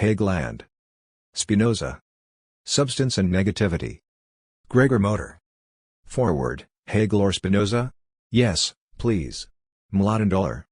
Hegel and Spinoza. Substance and negativity. Gregor Motor. Forward, Hegel or Spinoza? Yes, please. Mladen Dolar.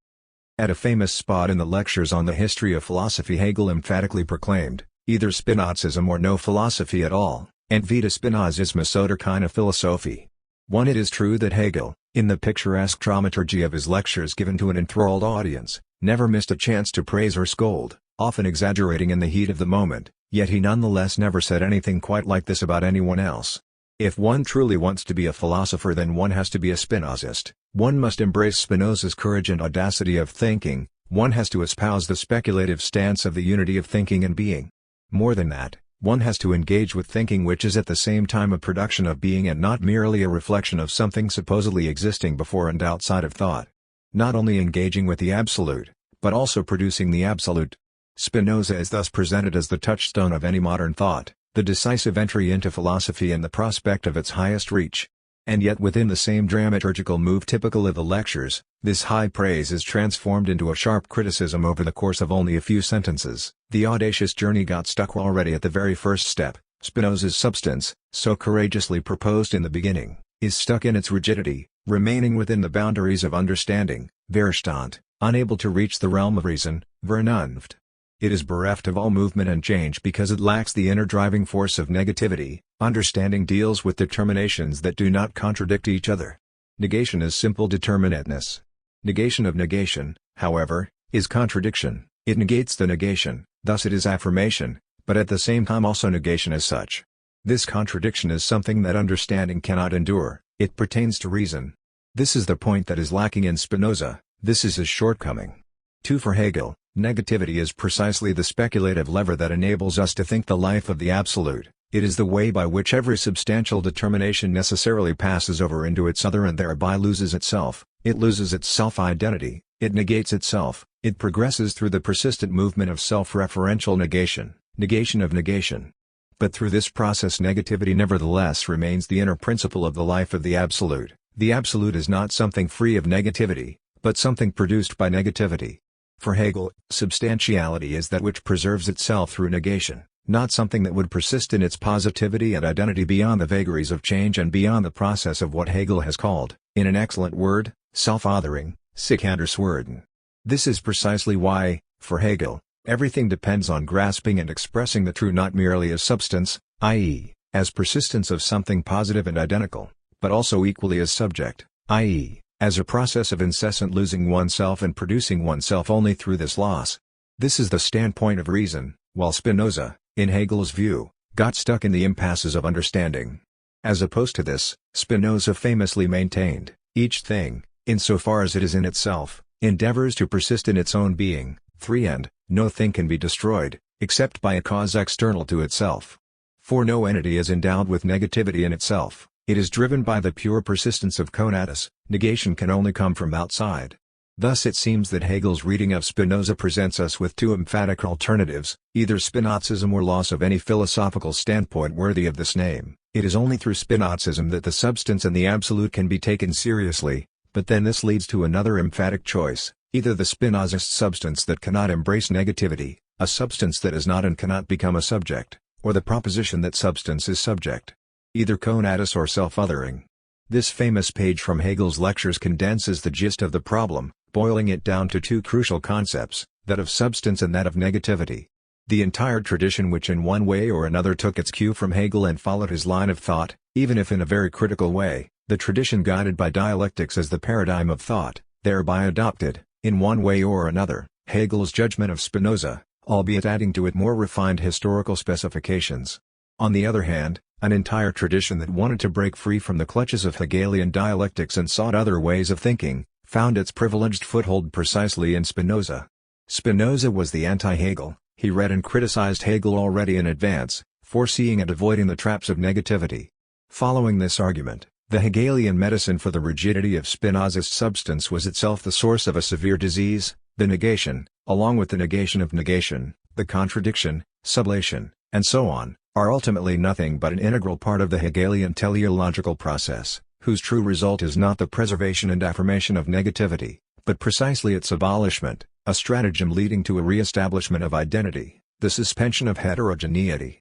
At a famous spot in the lectures on the history of philosophy, Hegel emphatically proclaimed, either Spinozism or no philosophy at all, and vita Spinozismus oder keine Philosophie. It is true that Hegel, in the picturesque dramaturgy of his lectures given to an enthralled audience, never missed a chance to praise or scold, often exaggerating in the heat of the moment, yet he nonetheless never said anything quite like this about anyone else. If one truly wants to be a philosopher, then one has to be a Spinozist. One must embrace Spinoza's courage and audacity of thinking, one has to espouse the speculative stance of the unity of thinking and being. More than that, one has to engage with thinking which is at the same time a production of being and not merely a reflection of something supposedly existing before and outside of thought. Not only engaging with the absolute, but also producing the absolute. Spinoza is thus presented as the touchstone of any modern thought, the decisive entry into philosophy and the prospect of its highest reach. And yet within the same dramaturgical move typical of the lectures, this high praise is transformed into a sharp criticism over the course of only a few sentences. The audacious journey got stuck already at the very first step. Spinoza's substance, so courageously proposed in the beginning, is stuck in its rigidity, remaining within the boundaries of understanding, Verstand, unable to reach the realm of reason, Vernunft. It is bereft of all movement and change because it lacks the inner driving force of negativity. Understanding deals with determinations that do not contradict each other. Negation is simple determinateness. Negation of negation, however, is contradiction. It negates the negation, thus it is affirmation, but at the same time also negation as such. This contradiction is something that understanding cannot endure, it pertains to reason. This is the point that is lacking in Spinoza, this is his shortcoming. 2. For Hegel, negativity is precisely the speculative lever that enables us to think the life of the absolute. It is the way by which every substantial determination necessarily passes over into its other and thereby loses itself. It loses its self-identity, it negates itself, it progresses through the persistent movement of self-referential negation, negation of negation. But through this process negativity nevertheless remains the inner principle of the life of the absolute. The absolute is not something free of negativity, but something produced by negativity. For Hegel, substantiality is that which preserves itself through negation, not something that would persist in its positivity and identity beyond the vagaries of change and beyond the process of what Hegel has called, in an excellent word, self-authoring, sich anderswerden. This is precisely why, for Hegel, everything depends on grasping and expressing the true not merely as substance, i.e., as persistence of something positive and identical, but also equally as subject, i.e., as a process of incessant losing oneself and producing oneself only through this loss. This is the standpoint of reason, while Spinoza, in Hegel's view, got stuck in the impasses of understanding. As opposed to this, Spinoza famously maintained, each thing, insofar as it is in itself, endeavors to persist in its own being. 3. And, no thing can be destroyed, except by a cause external to itself. For no entity is endowed with negativity in itself, it is driven by the pure persistence of conatus, negation can only come from outside. Thus it seems that Hegel's reading of Spinoza presents us with two emphatic alternatives, either Spinozism or loss of any philosophical standpoint worthy of this name. It is only through Spinozism that the substance and the absolute can be taken seriously, but then this leads to another emphatic choice, either the Spinozist substance that cannot embrace negativity, a substance that is not and cannot become a subject, or the proposition that substance is subject. Either conatus or self-othering. This famous page from Hegel's lectures condenses the gist of the problem, boiling it down to two crucial concepts, that of substance and that of negativity. The entire tradition which in one way or another took its cue from Hegel and followed his line of thought, even if in a very critical way, the tradition guided by dialectics as the paradigm of thought, thereby adopted, in one way or another, Hegel's judgment of Spinoza, albeit adding to it more refined historical specifications. On the other hand, an entire tradition that wanted to break free from the clutches of Hegelian dialectics and sought other ways of thinking, found its privileged foothold precisely in Spinoza. Spinoza was the anti-Hegel, he read and criticized Hegel already in advance, foreseeing and avoiding the traps of negativity. Following this argument, the Hegelian medicine for the rigidity of Spinozist substance was itself the source of a severe disease, the negation, along with the negation of negation, the contradiction, sublation, and so on, are ultimately nothing but an integral part of the Hegelian teleological process, whose true result is not the preservation and affirmation of negativity, but precisely its abolishment, a stratagem leading to a re-establishment of identity. the suspension of heterogeneity.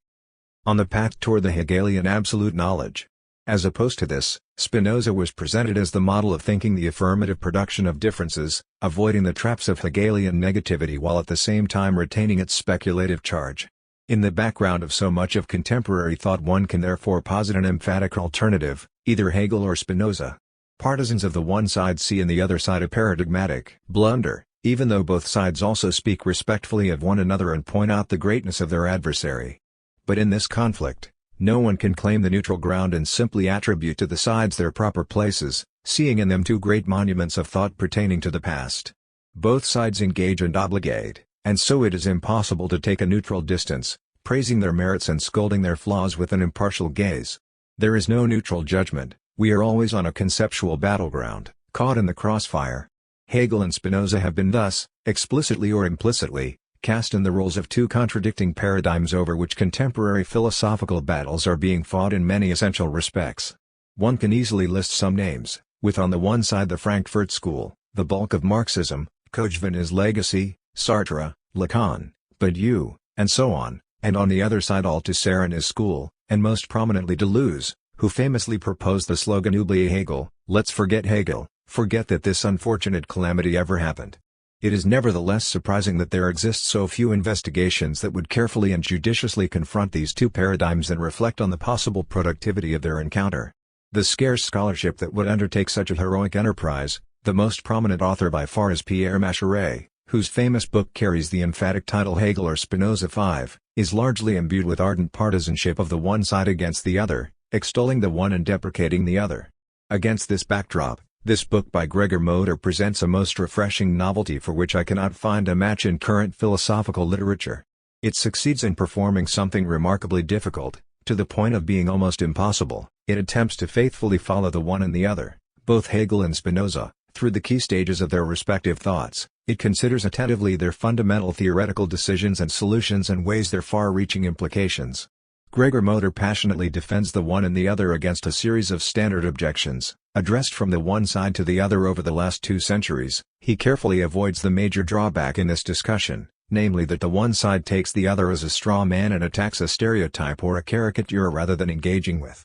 On the path toward the Hegelian absolute knowledge. As opposed to this, Spinoza was presented as the model of thinking the affirmative production of differences, avoiding the traps of Hegelian negativity while at the same time retaining its speculative charge. In the background of so much of contemporary thought one can therefore posit an emphatic alternative, either Hegel or Spinoza. Partisans of the one side see in the other side a paradigmatic blunder, even though both sides also speak respectfully of one another and point out the greatness of their adversary. But in this conflict, no one can claim the neutral ground and simply attribute to the sides their proper places, seeing in them two great monuments of thought pertaining to the past. Both sides engage and obligate, and so it is impossible to take a neutral distance, praising their merits and scolding their flaws with an impartial gaze. There is no neutral judgment, we are always on a conceptual battleground, caught in the crossfire. Hegel and Spinoza have been thus, explicitly or implicitly, cast in the roles of two contradicting paradigms over which contemporary philosophical battles are being fought in many essential respects. One can easily list some names, with on the one side the Frankfurt School, the bulk of Marxism, Kochvin's legacy, Sartre, Lacan, Badiou, and so on, and on the other side Althusser and his school, and most prominently Deleuze, who famously proposed the slogan "Oubliez Hegel, let's forget Hegel, forget that this unfortunate calamity ever happened." It is nevertheless surprising that there exist so few investigations that would carefully and judiciously confront these two paradigms and reflect on the possible productivity of their encounter. The scarce scholarship that would undertake such a heroic enterprise, the most prominent author by far is Pierre Macherey, whose famous book carries the emphatic title Hegel or Spinoza 5, is largely imbued with ardent partisanship of the one side against the other, extolling the one and deprecating the other. Against this backdrop, this book by Gregor presents a most refreshing novelty for which I cannot find a match in current philosophical literature. It succeeds in performing something remarkably difficult, to the point of being almost impossible. It attempts to faithfully follow the one and the other, both Hegel and Spinoza, through the key stages of their respective thoughts. It considers attentively their fundamental theoretical decisions and solutions and weighs their far-reaching implications. Gregor passionately defends the one and the other against a series of standard objections, addressed from the one side to the other over the last 2 centuries. He carefully avoids the major drawback in this discussion, namely that the one side takes the other as a straw man and attacks a stereotype or a caricature rather than engaging with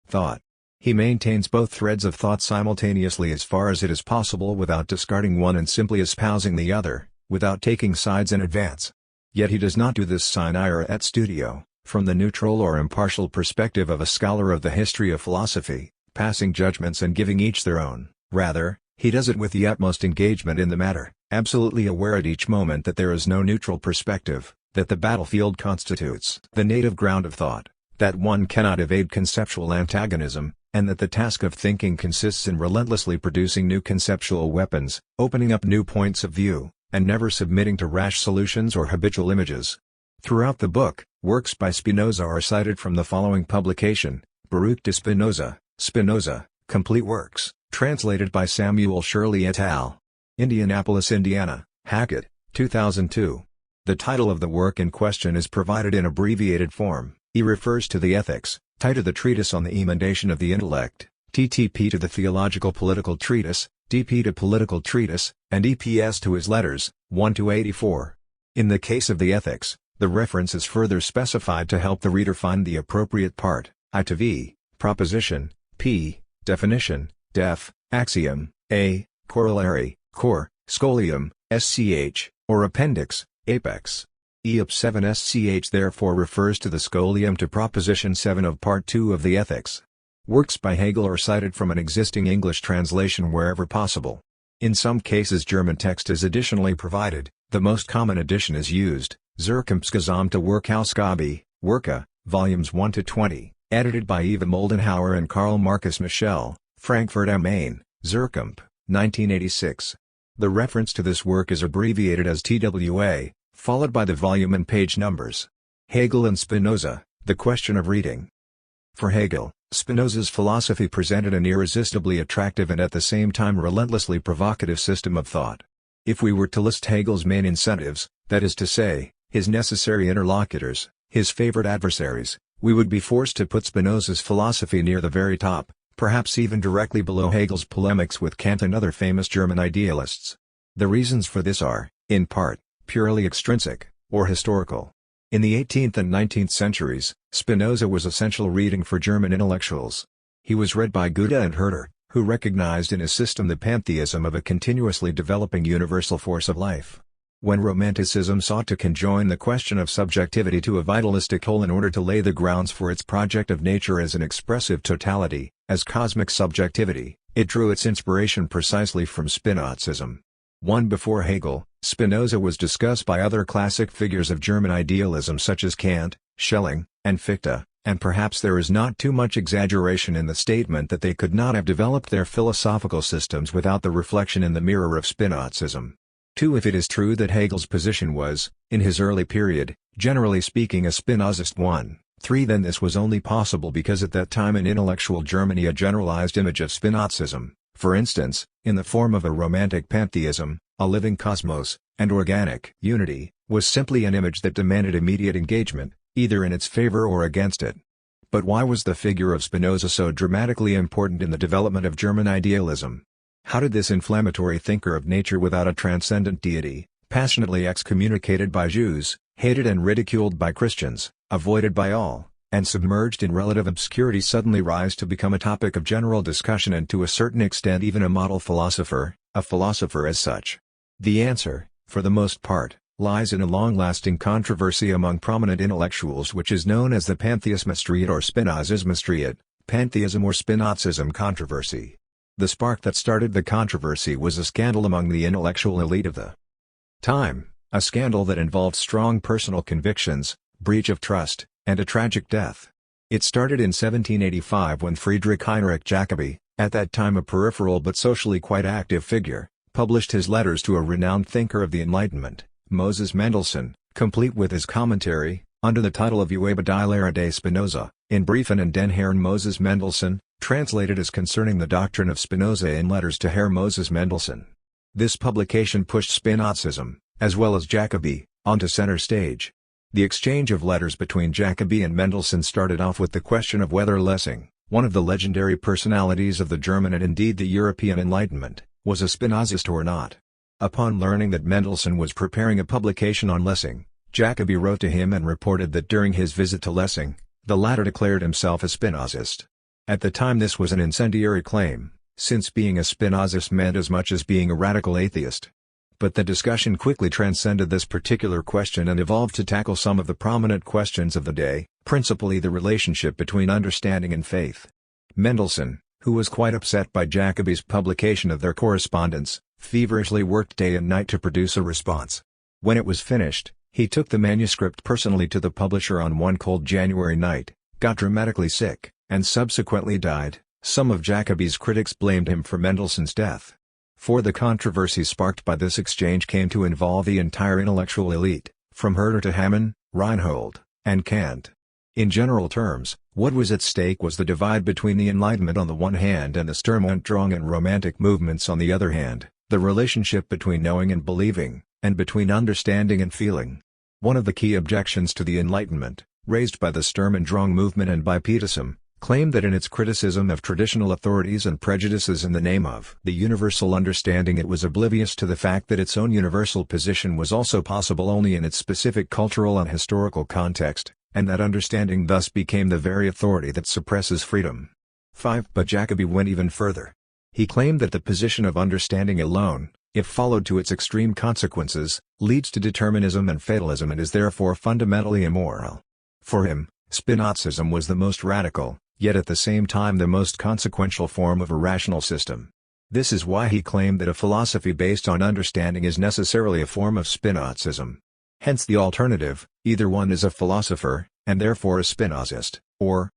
thought. He maintains both threads of thought simultaneously as far as it is possible without discarding one and simply espousing the other, without taking sides in advance. Yet he does not do this sine ira et studio, from the neutral or impartial perspective of a scholar of the history of philosophy, passing judgments and giving each their own. Rather, he does it with the utmost engagement in the matter, absolutely aware at each moment that there is no neutral perspective, that the battlefield constitutes the native ground of thought, that one cannot evade conceptual antagonism, and that the task of thinking consists in relentlessly producing new conceptual weapons, opening up new points of view, and never submitting to rash solutions or habitual images. Throughout the book, works by Spinoza are cited from the following publication: Baruch de Spinoza, Spinoza, Complete Works, translated by Samuel Shirley et al. Indianapolis, Indiana, Hackett, 2002. The title of the work in question is provided in abbreviated form. He refers to the Ethics, T to the Treatise on the Emendation of the Intellect, TTP to the Theological Political Treatise, DP to Political Treatise, and EPS to his letters, 1-84. In the case of the Ethics, the reference is further specified to help the reader find the appropriate part: I to V, proposition, P, definition, def, axiom, A, corollary, cor, scholium, SCH, or appendix, apex. E up 7 SCH therefore refers to the scholium to proposition 7 of part 2 of the Ethics. Works by Hegel are cited from an existing English translation wherever possible. In some cases German text is additionally provided. The most common edition is used, Zurkamsgesamte Werkausgabe, Werke, volumes 1-20, edited by Eva Moldenhauer and Karl Marcus Michel, Frankfurt am Main, Zurkamp, 1986. The reference to this work is abbreviated as TWA, followed by the volume and page numbers. Hegel and Spinoza, The Question of Reading. For Hegel, Spinoza's philosophy presented an irresistibly attractive and at the same time relentlessly provocative system of thought. If we were to list Hegel's main incentives, that is to say, his necessary interlocutors, his favorite adversaries, we would be forced to put Spinoza's philosophy near the very top, perhaps even directly below Hegel's polemics with Kant and other famous German idealists. The reasons for this are, in part, purely extrinsic, or historical. In the 18th and 19th centuries, Spinoza was essential reading for German intellectuals. He was read by Goethe and Herder, who recognized in his system the pantheism of a continuously developing universal force of life. When Romanticism sought to conjoin the question of subjectivity to a vitalistic whole in order to lay the grounds for its project of nature as an expressive totality, as cosmic subjectivity, it drew its inspiration precisely from Spinozism. One before Hegel, Spinoza was discussed by other classic figures of German idealism such as Kant, Schelling, and Fichte, and perhaps there is not too much exaggeration in the statement that they could not have developed their philosophical systems without the reflection in the mirror of Spinozism. 2. If it is true that Hegel's position was, in his early period, generally speaking a Spinozist one, 3. Then this was only possible because at that time in intellectual Germany a generalized image of Spinozism, for instance, in the form of a romantic pantheism, a living cosmos, and organic unity, was simply an image that demanded immediate engagement, either in its favor or against it. But why was the figure of Spinoza so dramatically important in the development of German idealism? How did this inflammatory thinker of nature without a transcendent deity, passionately excommunicated by Jews, hated and ridiculed by Christians, avoided by all, and submerged in relative obscurity suddenly rise to become a topic of general discussion and to a certain extent even a model philosopher, a philosopher as such? The answer, for the most part, lies in a long-lasting controversy among prominent intellectuals which is known as the Pantheismstriad or Spinozismstriad, Pantheism or Spinozism controversy. The spark that started the controversy was a scandal among the intellectual elite of the time, a scandal that involved strong personal convictions, breach of trust, and a tragic death. It started in 1785 when Friedrich Heinrich Jacobi, at that time a peripheral but socially quite active figure, published his letters to a renowned thinker of the Enlightenment, Moses Mendelssohn, complete with his commentary, under the title of Ueber die Lehre des Spinoza, in Briefen an den Herrn Moses Mendelssohn, translated as Concerning the Doctrine of Spinoza in Letters to Herr Moses Mendelssohn. This publication pushed Spinozism, as well as Jacobi, onto center stage. The exchange of letters between Jacobi and Mendelssohn started off with the question of whether Lessing, one of the legendary personalities of the German and indeed the European Enlightenment, was a Spinozist or not. Upon learning that Mendelssohn was preparing a publication on Lessing, Jacobi wrote to him and reported that during his visit to Lessing, the latter declared himself a Spinozist. At the time this was an incendiary claim, since being a Spinozist meant as much as being a radical atheist. But the discussion quickly transcended this particular question and evolved to tackle some of the prominent questions of the day, principally the relationship between understanding and faith. Mendelssohn, who was quite upset by Jacobi's publication of their correspondence, feverishly worked day and night to produce a response. When it was finished, he took the manuscript personally to the publisher on one cold January night, got dramatically sick, and subsequently died. Some of Jacobi's critics blamed him for Mendelssohn's death. For the controversy sparked by this exchange came to involve the entire intellectual elite, from Herder to Hamann, Reinhold, and Kant. In general terms, what was at stake was the divide between the Enlightenment on the one hand and the Sturmandrang and Romantic movements on the other hand, the relationship between knowing and believing, and between understanding and feeling. One of the key objections to the Enlightenment, raised by the Sturmandrang movement and by Pietism, claimed that in its criticism of traditional authorities and prejudices in the name of the universal understanding it was oblivious to the fact that its own universal position was also possible only in its specific cultural and historical context, and that understanding thus became the very authority that suppresses freedom. 5. But Jacobi went even further. He claimed that the position of understanding alone, if followed to its extreme consequences, leads to determinism and fatalism and is therefore fundamentally immoral. For him, Spinozism was the most radical, yet at the same time the most consequential form of a rational system. This is why he claimed that a philosophy based on understanding is necessarily a form of Spinozism. Hence the alternative, either one is a philosopher, and therefore a Spinozist, or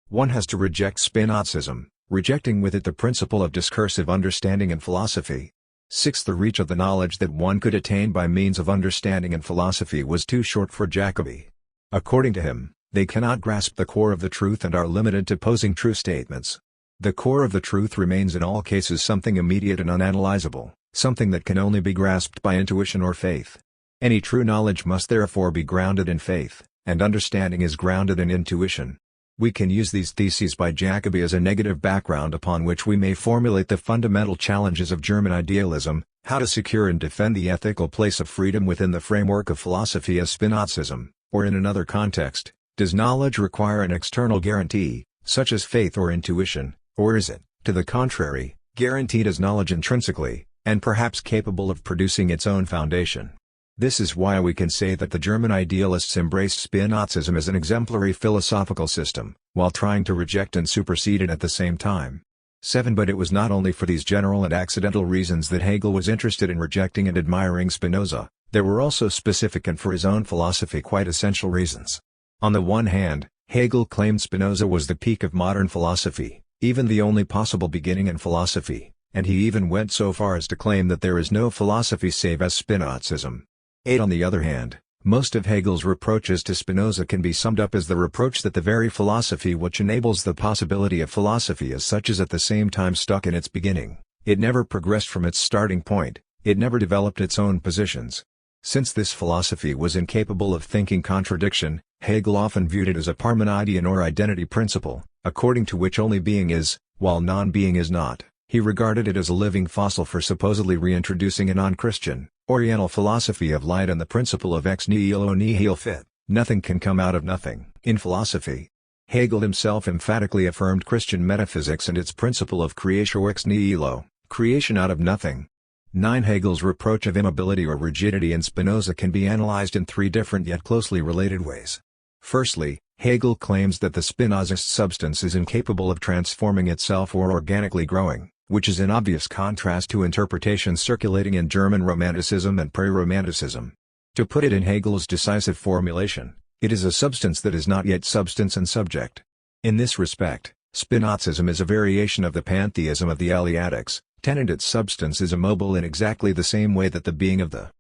one has to reject Spinozism, rejecting with it the principle of discursive understanding and philosophy. 6. The reach of the knowledge that one could attain by means of understanding and philosophy was too short for Jacobi. According to him, they cannot grasp the core of the truth and are limited to posing true statements. The core of the truth remains in all cases something immediate and unanalyzable, something that can only be grasped by intuition or faith. Any true knowledge must therefore be grounded in faith, and understanding is grounded in intuition. We can use these theses by Jacobi as a negative background upon which we may formulate the fundamental challenges of German idealism, how to secure and defend the ethical place of freedom within the framework of philosophy as Spinozism, or in another context, does knowledge require an external guarantee, such as faith or intuition, or is it, to the contrary, guaranteed as knowledge intrinsically, and perhaps capable of producing its own foundation? This is why we can say that the German idealists embraced Spinozism as an exemplary philosophical system, while trying to reject and supersede it at the same time. 7. But it was not only for these general and accidental reasons that Hegel was interested in rejecting and admiring Spinoza, there were also specific and for his own philosophy quite essential reasons. On the one hand, Hegel claimed Spinoza was the peak of modern philosophy, even the only possible beginning in philosophy, and he even went so far as to claim that there is no philosophy save as Spinozism. 8. On the other hand, most of Hegel's reproaches to Spinoza can be summed up as the reproach that the very philosophy which enables the possibility of philosophy as such is at the same time stuck in its beginning. It never progressed from its starting point, it never developed its own positions. Since this philosophy was incapable of thinking contradiction, Hegel often viewed it as a Parmenidean or identity principle, according to which only being is, while non-being is not. He regarded it as a living fossil for supposedly reintroducing a non-Christian, Oriental philosophy of light and the principle of ex nihilo nihil fit, nothing can come out of nothing. In philosophy, Hegel himself emphatically affirmed Christian metaphysics and its principle of creatio ex nihilo, creation out of nothing. 9. Hegel's reproach of immobility or rigidity in Spinoza can be analyzed in three different yet closely related ways. Firstly, Hegel claims that the Spinozist substance is incapable of transforming itself or organically growing, which is in obvious contrast to interpretations circulating in German Romanticism and pre-Romanticism. To put it in Hegel's decisive formulation, it is a substance that is not yet substance and subject. In this respect, Spinozism is a variation of the pantheism of the Eleatics, tenant its substance is immobile in exactly the same way that the being of the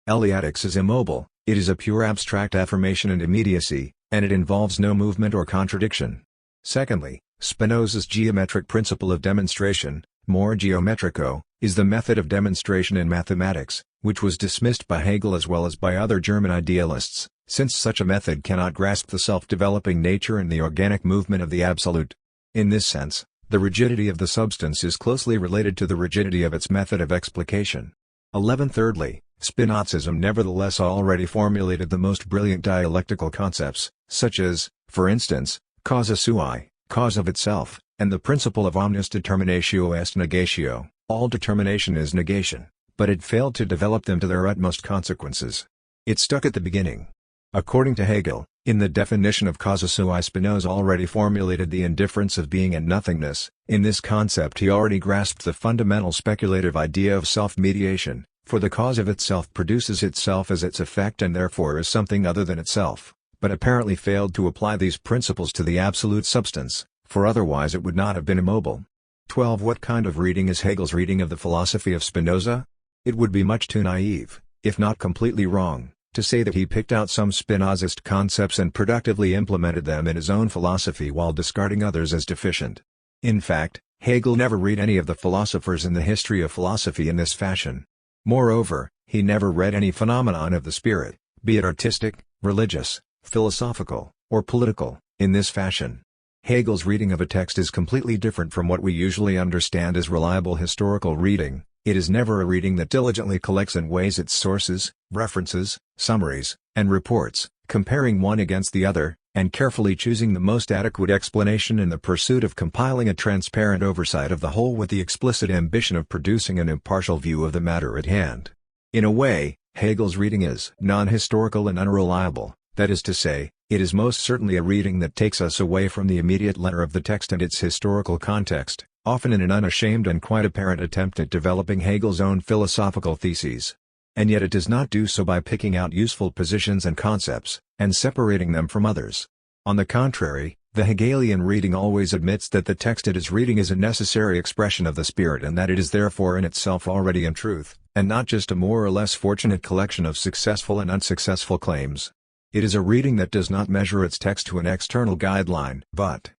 Eleatics is immobile, it is a pure abstract affirmation and immediacy, and it involves no movement or contradiction. Secondly, Spinoza's geometric principle of demonstration, more geometrico, is the method of demonstration in mathematics, which was dismissed by Hegel as well as by other German idealists, since such a method cannot grasp the self-developing nature and the organic movement of the absolute. In this sense, the rigidity of the substance is closely related to the rigidity of its method of explication. 11. Thirdly, Spinozism nevertheless already formulated the most brilliant dialectical concepts, such as, for instance, causa sui, cause of itself, and the principle of omnis determinatio est negatio, all determination is negation, but it failed to develop them to their utmost consequences. It stuck at the beginning. According to Hegel, in the definition of causa sui Spinoza already formulated the indifference of being and nothingness. In this concept he already grasped the fundamental speculative idea of self-mediation, for the cause of itself produces itself as its effect and therefore is something other than itself, but apparently failed to apply these principles to the absolute substance, for otherwise it would not have been immobile. 12. What kind of reading is Hegel's reading of the philosophy of Spinoza? It would be much too naive, if not completely wrong, to say that he picked out some Spinozist concepts and productively implemented them in his own philosophy while discarding others as deficient. In fact, Hegel never read any of the philosophers in the history of philosophy in this fashion. Moreover, he never read any phenomenon of the spirit, be it artistic, religious, philosophical, or political, in this fashion. Hegel's reading of a text is completely different from what we usually understand as reliable historical reading. It is never a reading that diligently collects and weighs its sources, references, summaries, and reports, comparing one against the other, and carefully choosing the most adequate explanation in the pursuit of compiling a transparent oversight of the whole with the explicit ambition of producing an impartial view of the matter at hand. In a way, Hegel's reading is non-historical and unreliable, that is to say, it is most certainly a reading that takes us away from the immediate letter of the text and its historical context, often in an unashamed and quite apparent attempt at developing Hegel's own philosophical theses. And yet it does not do so by picking out useful positions and concepts, and separating them from others. On the contrary, the Hegelian reading always admits that the text it is reading is a necessary expression of the spirit and that it is therefore in itself already in truth, and not just a more or less fortunate collection of successful and unsuccessful claims. It is a reading that does not measure its text to an external guideline, but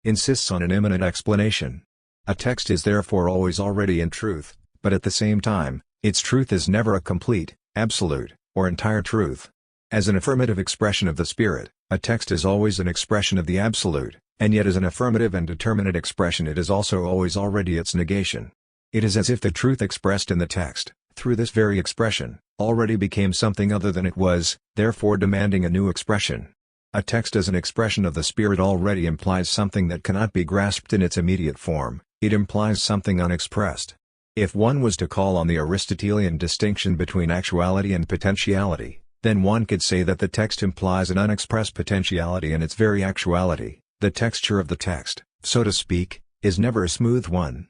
insists on an immanent explanation. A text is therefore always already in truth, but at the same time, its truth is never a complete, absolute, or entire truth. As an affirmative expression of the spirit, a text is always an expression of the absolute, and yet as an affirmative and determinate expression it is also always already its negation. It is as if the truth expressed in the text, through this very expression, already became something other than it was, therefore demanding a new expression. A text as an expression of the spirit already implies something that cannot be grasped in its immediate form, it implies something unexpressed. If one was to call on the Aristotelian distinction between actuality and potentiality, then one could say that the text implies an unexpressed potentiality in its very actuality. The texture of the text, so to speak, is never a smooth one.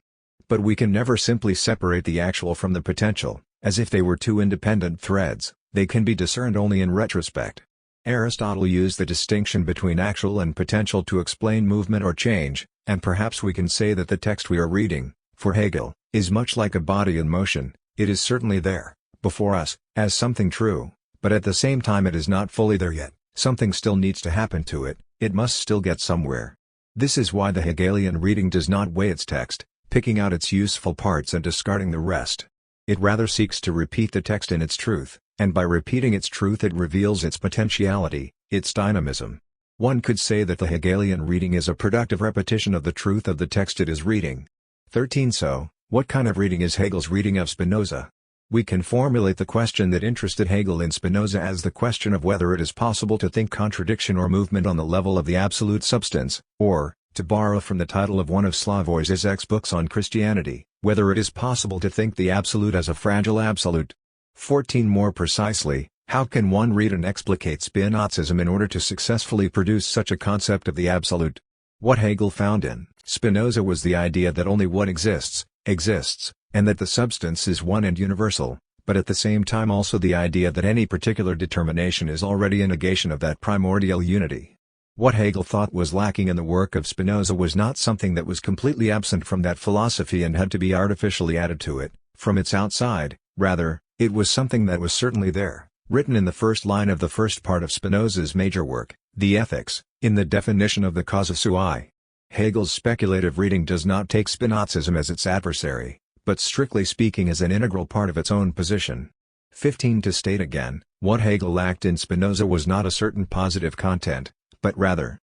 But we can never simply separate the actual from the potential, as if they were two independent threads. They can be discerned only in retrospect. Aristotle used the distinction between actual and potential to explain movement or change, and perhaps we can say that the text we are reading, for Hegel, is much like a body in motion. It is certainly there, before us, as something true, but at the same time it is not fully there yet. Something still needs to happen to it, it must still get somewhere. This is why the Hegelian reading does not weigh its text, picking out its useful parts and discarding the rest. It rather seeks to repeat the text in its truth, and by repeating its truth it reveals its potentiality, its dynamism. One could say that the Hegelian reading is a productive repetition of the truth of the text it is reading. 13. So, what kind of reading is Hegel's reading of Spinoza? We can formulate the question that interested Hegel in Spinoza as the question of whether it is possible to think contradiction or movement on the level of the absolute substance, or, to borrow from the title of one of Slavoj Žižek's books on Christianity, whether it is possible to think the absolute as a fragile absolute. 14. More precisely, how can one read and explicate Spinozism in order to successfully produce such a concept of the absolute? What Hegel found in Spinoza was the idea that only what exists, exists, and that the substance is one and universal, but at the same time also the idea that any particular determination is already a negation of that primordial unity. What Hegel thought was lacking in the work of Spinoza was not something that was completely absent from that philosophy and had to be artificially added to it, from its outside, rather, it was something that was certainly there, written in the first line of the first part of Spinoza's major work, the Ethics, in the definition of the causa sui. Hegel's speculative reading does not take Spinozism as its adversary, but strictly speaking as an integral part of its own position. 15. To state again, what Hegel lacked in Spinoza was not a certain positive content, but rather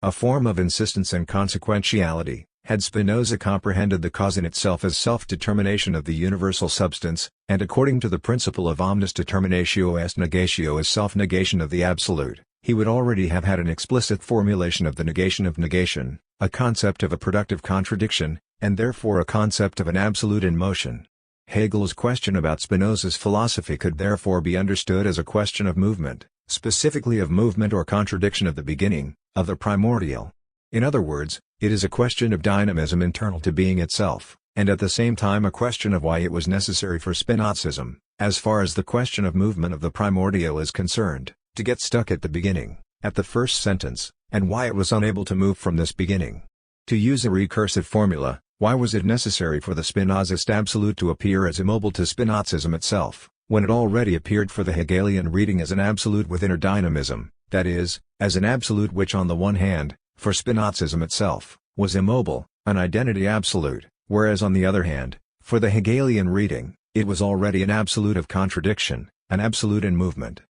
a form of insistence and consequentiality. Had Spinoza comprehended the cause in itself as self-determination of the universal substance, and according to the principle of omnis determinatio est negatio as self-negation of the absolute, he would already have had an explicit formulation of the negation of negation, a concept of a productive contradiction, and therefore a concept of an absolute in motion. Hegel's question about Spinoza's philosophy could therefore be understood as a question of movement, specifically of movement or contradiction of the beginning, of the primordial. In other words, it is a question of dynamism internal to being itself, and at the same time a question of why it was necessary for Spinozism, as far as the question of movement of the primordial is concerned, to get stuck at the beginning, at the first sentence, and why it was unable to move from this beginning. To use a recursive formula, why was it necessary for the Spinozist absolute to appear as immobile to Spinozism itself, when it already appeared for the Hegelian reading as an absolute with inner dynamism, that is, as an absolute which on the one hand, for Spinozism itself, was immobile, an identity absolute, whereas on the other hand, for the Hegelian reading, it was already an absolute of contradiction, an absolute in movement.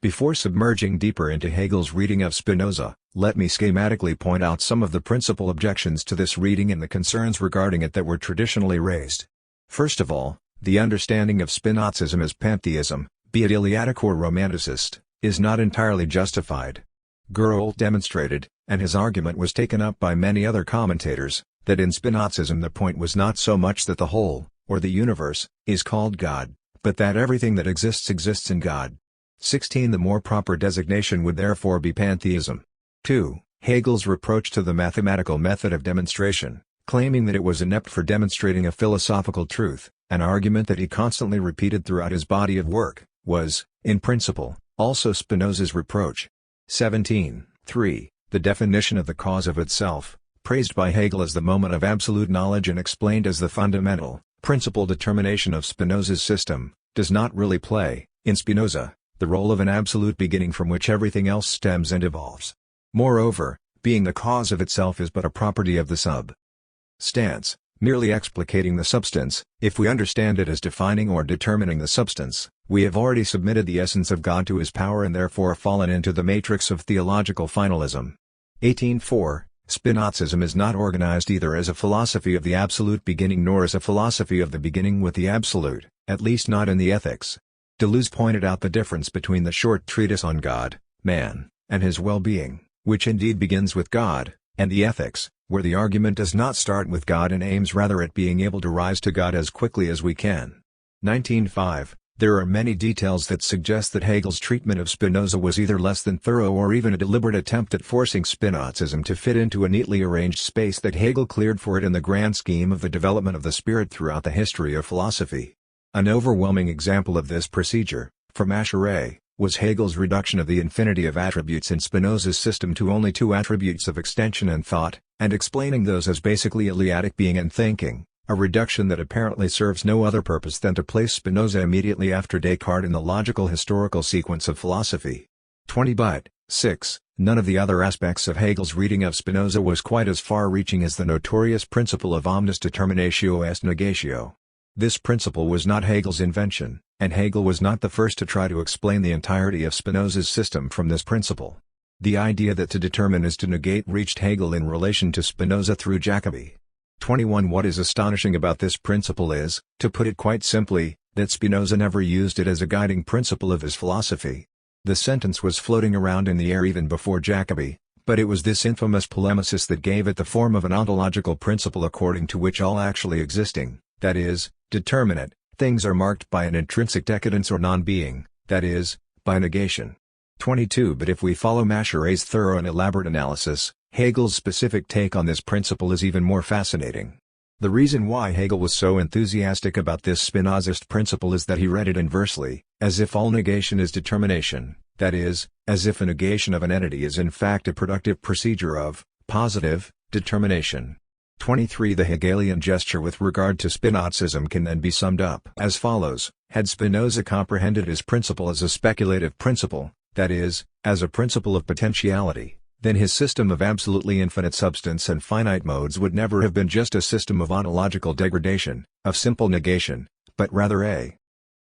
Before submerging deeper into Hegel's reading of Spinoza, let me schematically point out some of the principal objections to this reading and the concerns regarding it that were traditionally raised. First of all, the understanding of Spinozism as pantheism, be it Eleatic or Romanticist, is not entirely justified. Gregor demonstrated, and his argument was taken up by many other commentators, that in Spinozism the point was not so much that the whole, or the universe, is called God, but that everything that exists exists in God. 16. The more proper designation would therefore be pantheism. 2. Hegel's reproach to the mathematical method of demonstration, claiming that it was inept for demonstrating a philosophical truth, an argument that he constantly repeated throughout his body of work, was, in principle, also Spinoza's reproach. 17. 3. The definition of the cause of itself, praised by Hegel as the moment of absolute knowledge and explained as the fundamental, principal determination of Spinoza's system, does not really play, in Spinoza, the role of an absolute beginning from which everything else stems and evolves. Moreover, being the cause of itself is but a property of the substance, merely explicating the substance. If we understand it as defining or determining the substance, we have already submitted the essence of God to his power and therefore fallen into the matrix of theological finalism. 18. 4. Spinozism is not organized either as a philosophy of the absolute beginning nor as a philosophy of the beginning with the absolute, at least not in the Ethics. Deleuze pointed out the difference between the short treatise on God, man, and his well-being, which indeed begins with God, and the Ethics, where the argument does not start with God and aims rather at being able to rise to God as quickly as we can. 19.5. There are many details that suggest that Hegel's treatment of Spinoza was either less than thorough or even a deliberate attempt at forcing Spinozism to fit into a neatly arranged space that Hegel cleared for it in the grand scheme of the development of the spirit throughout the history of philosophy. An overwhelming example of this procedure, from Asher, was Hegel's reduction of the infinity of attributes in Spinoza's system to only two attributes of extension and thought, and explaining those as basically eleatic being and thinking. A reduction that apparently serves no other purpose than to place Spinoza immediately after Descartes in the logical historical sequence of philosophy. 20. But, 6. None of the other aspects of Hegel's reading of Spinoza was quite as far-reaching as the notorious principle of omnis determinatio est negatio. This principle was not Hegel's invention, and Hegel was not the first to try to explain the entirety of Spinoza's system from this principle. The idea that to determine is to negate reached Hegel in relation to Spinoza through Jacobi. 21. What is astonishing about this principle is, to put it quite simply, that Spinoza never used it as a guiding principle of his philosophy. The sentence was floating around in the air even before Jacobi, but it was this infamous polemicist that gave it the form of an ontological principle according to which all actually existing, that is, determinate, things are marked by an intrinsic decadence or non-being, that is, by negation. 22. But if we follow Mascheray's thorough and elaborate analysis, Hegel's specific take on this principle is even more fascinating. The reason why Hegel was so enthusiastic about this Spinozist principle is that he read it inversely, as if all negation is determination, that is, as if a negation of an entity is in fact a productive procedure of positive determination. 23. The Hegelian gesture with regard to Spinozism can then be summed up as follows: had Spinoza comprehended his principle as a speculative principle, that is, as a principle of potentiality, then his system of absolutely infinite substance and finite modes would never have been just a system of ontological degradation, of simple negation, but rather a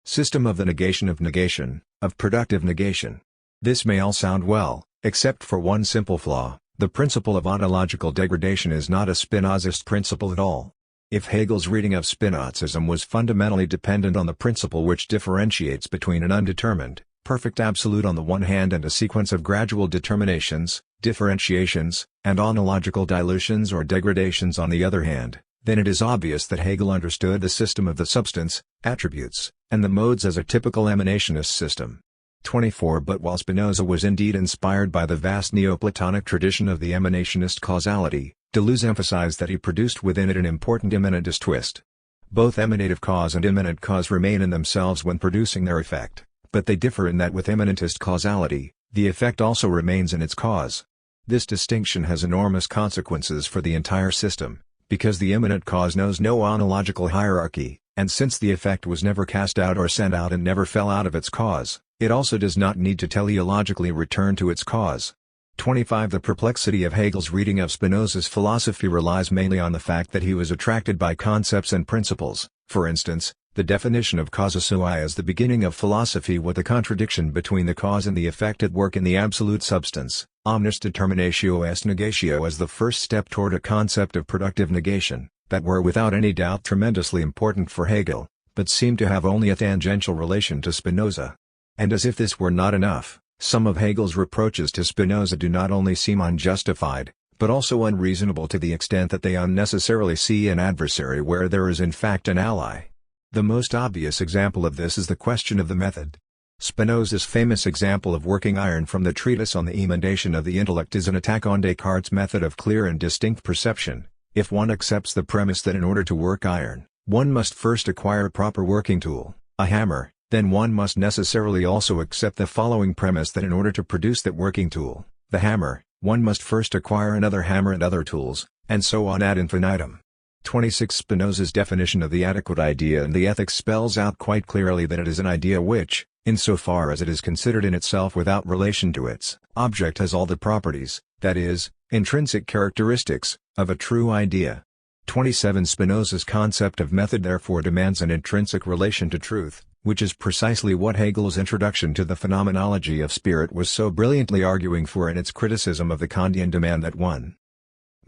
system of the negation, of productive negation. This may all sound well, except for one simple flaw: the principle of ontological degradation is not a Spinozist principle at all. If Hegel's reading of Spinozism was fundamentally dependent on the principle which differentiates between an undetermined, perfect absolute on the one hand and a sequence of gradual determinations, differentiations, and ontological dilutions or degradations on the other hand, then it is obvious that Hegel understood the system of the substance, attributes, and the modes as a typical emanationist system. 24. But while Spinoza was indeed inspired by the vast Neoplatonic tradition of the emanationist causality, Deleuze emphasized that he produced within it an important immanentist twist. Both emanative cause and immanent cause remain in themselves when producing their effect, but they differ in that with immanentist causality, the effect also remains in its cause. This distinction has enormous consequences for the entire system, because the immanent cause knows no ontological hierarchy, and since the effect was never cast out or sent out and never fell out of its cause, it also does not need to teleologically return to its cause. 25. The perplexity of Hegel's reading of Spinoza's philosophy relies mainly on the fact that he was attracted by concepts and principles. For instance, the definition of causa sui as the beginning of philosophy with a contradiction between the cause and the effect at work in the absolute substance, omnis determinatio est negatio as the first step toward a concept of productive negation, that were without any doubt tremendously important for Hegel, but seemed to have only a tangential relation to Spinoza. And as if this were not enough, some of Hegel's reproaches to Spinoza do not only seem unjustified, but also unreasonable to the extent that they unnecessarily see an adversary where there is in fact an ally. The most obvious example of this is the question of the method. Spinoza's famous example of working iron from the treatise on the emendation of the intellect is an attack on Descartes' method of clear and distinct perception. If one accepts the premise that in order to work iron, one must first acquire a proper working tool, a hammer, then one must necessarily also accept the following premise that in order to produce that working tool, the hammer, one must first acquire another hammer and other tools, and so on ad infinitum. 26. Spinoza's definition of the adequate idea in the Ethics spells out quite clearly that it is an idea which, insofar as it is considered in itself without relation to its object, has all the properties, that is, intrinsic characteristics, of a true idea. 27. Spinoza's concept of method therefore demands an intrinsic relation to truth, which is precisely what Hegel's introduction to the phenomenology of spirit was so brilliantly arguing for in its criticism of the Kantian demand that one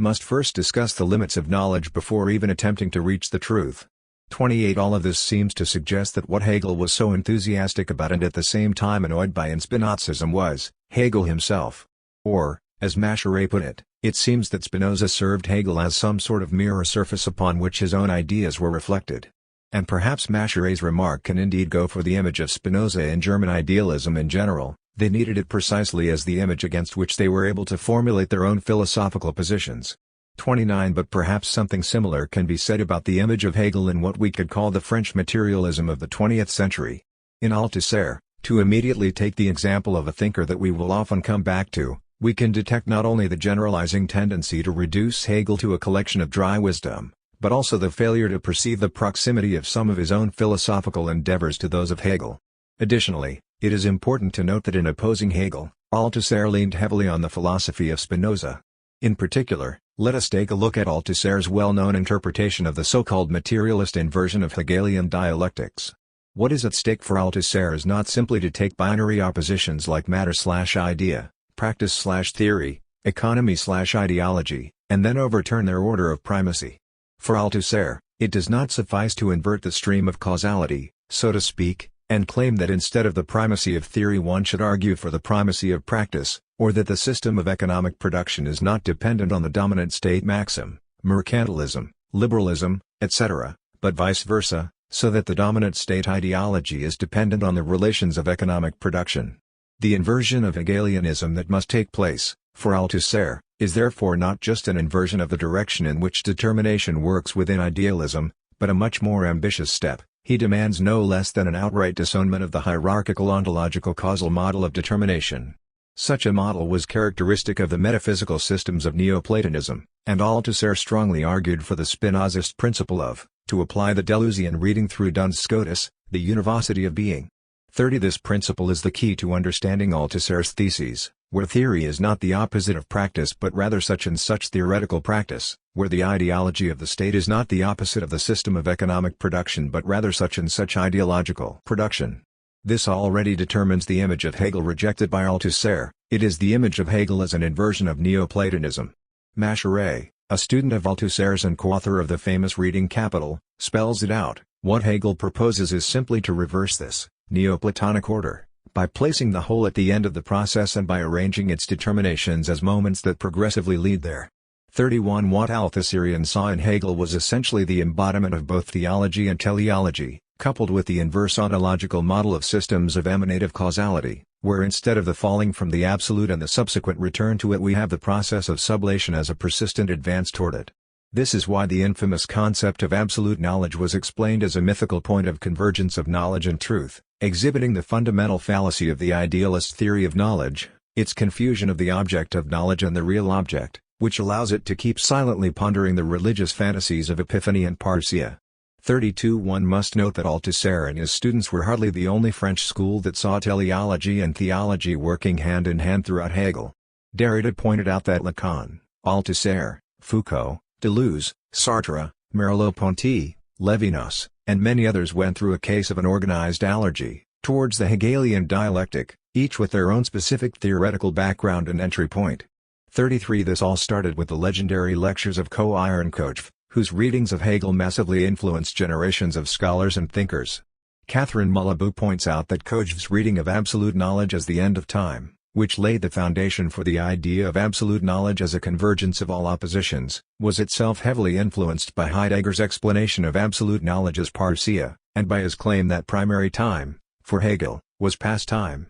must first discuss the limits of knowledge before even attempting to reach the truth. 28 All of this seems to suggest that what Hegel was so enthusiastic about and at the same time annoyed by in Spinozism was Hegel himself. Or, as Maschere put it, it seems that Spinoza served Hegel as some sort of mirror surface upon which his own ideas were reflected. And perhaps Maschere's remark can indeed go for the image of Spinoza in German idealism in general. They needed it precisely as the image against which they were able to formulate their own philosophical positions. 29 But perhaps something similar can be said about the image of Hegel in what we could call the French materialism of the 20th century. In Althusser, to immediately take the example of a thinker that we will often come back to, we can detect not only the generalizing tendency to reduce Hegel to a collection of dry wisdom, but also the failure to perceive the proximity of some of his own philosophical endeavors to those of Hegel. Additionally, it is important to note that in opposing Hegel, Althusser leaned heavily on the philosophy of Spinoza. In particular, let us take a look at Althusser's well-known interpretation of the so-called materialist inversion of Hegelian dialectics. What is at stake for Althusser is not simply to take binary oppositions like matter/idea, practice/theory, economy/ideology, and then overturn their order of primacy. For Althusser, it does not suffice to invert the stream of causality, so to speak, and claim that instead of the primacy of theory one should argue for the primacy of practice, or that the system of economic production is not dependent on the dominant state maxim, mercantilism, liberalism, etc., but vice versa, so that the dominant state ideology is dependent on the relations of economic production. The inversion of Hegelianism that must take place, for Althusser, is therefore not just an inversion of the direction in which determination works within idealism, but a much more ambitious step. He demands no less than an outright disownment of the hierarchical ontological causal model of determination. Such a model was characteristic of the metaphysical systems of Neoplatonism, and Althusser strongly argued for the Spinozist principle of, to apply the Deleuzian reading through Duns Scotus, the univocity of being. 30 This principle is the key to understanding Althusser's theses, where theory is not the opposite of practice but rather such and such theoretical practice, where the ideology of the state is not the opposite of the system of economic production but rather such and such ideological production. This already determines the image of Hegel rejected by Althusser. It is the image of Hegel as an inversion of Neoplatonism. Maschere, a student of Althusser's and co-author of the famous reading Capital, spells it out. What Hegel proposes is simply to reverse this Neoplatonic order, by placing the whole at the end of the process and by arranging its determinations as moments that progressively lead there. 31 What Althusserian saw in Hegel was essentially the embodiment of both theology and teleology, coupled with the inverse ontological model of systems of emanative causality, where instead of the falling from the absolute and the subsequent return to it we have the process of sublation as a persistent advance toward it. This is why the infamous concept of absolute knowledge was explained as a mythical point of convergence of knowledge and truth, exhibiting the fundamental fallacy of the idealist theory of knowledge, its confusion of the object of knowledge and the real object, which allows it to keep silently pondering the religious fantasies of epiphany and parousia. 32 One must note that Althusser and his students were hardly the only French school that saw teleology and theology working hand in hand throughout Hegel. Derrida pointed out that Lacan, Althusser, Foucault, Deleuze, Sartre, Merleau-Ponty, Levinas, and many others went through a case of an organized allergy towards the Hegelian dialectic, each with their own specific theoretical background and entry point. 33 This all started with the legendary lectures of Koehler-Kochv, whose readings of Hegel massively influenced generations of scholars and thinkers. Catherine Malabou points out that Kochv's reading of absolute knowledge as the end of time, which laid the foundation for the idea of absolute knowledge as a convergence of all oppositions, was itself heavily influenced by Heidegger's explanation of absolute knowledge as parousia, and by his claim that primary time, for Hegel, was past time.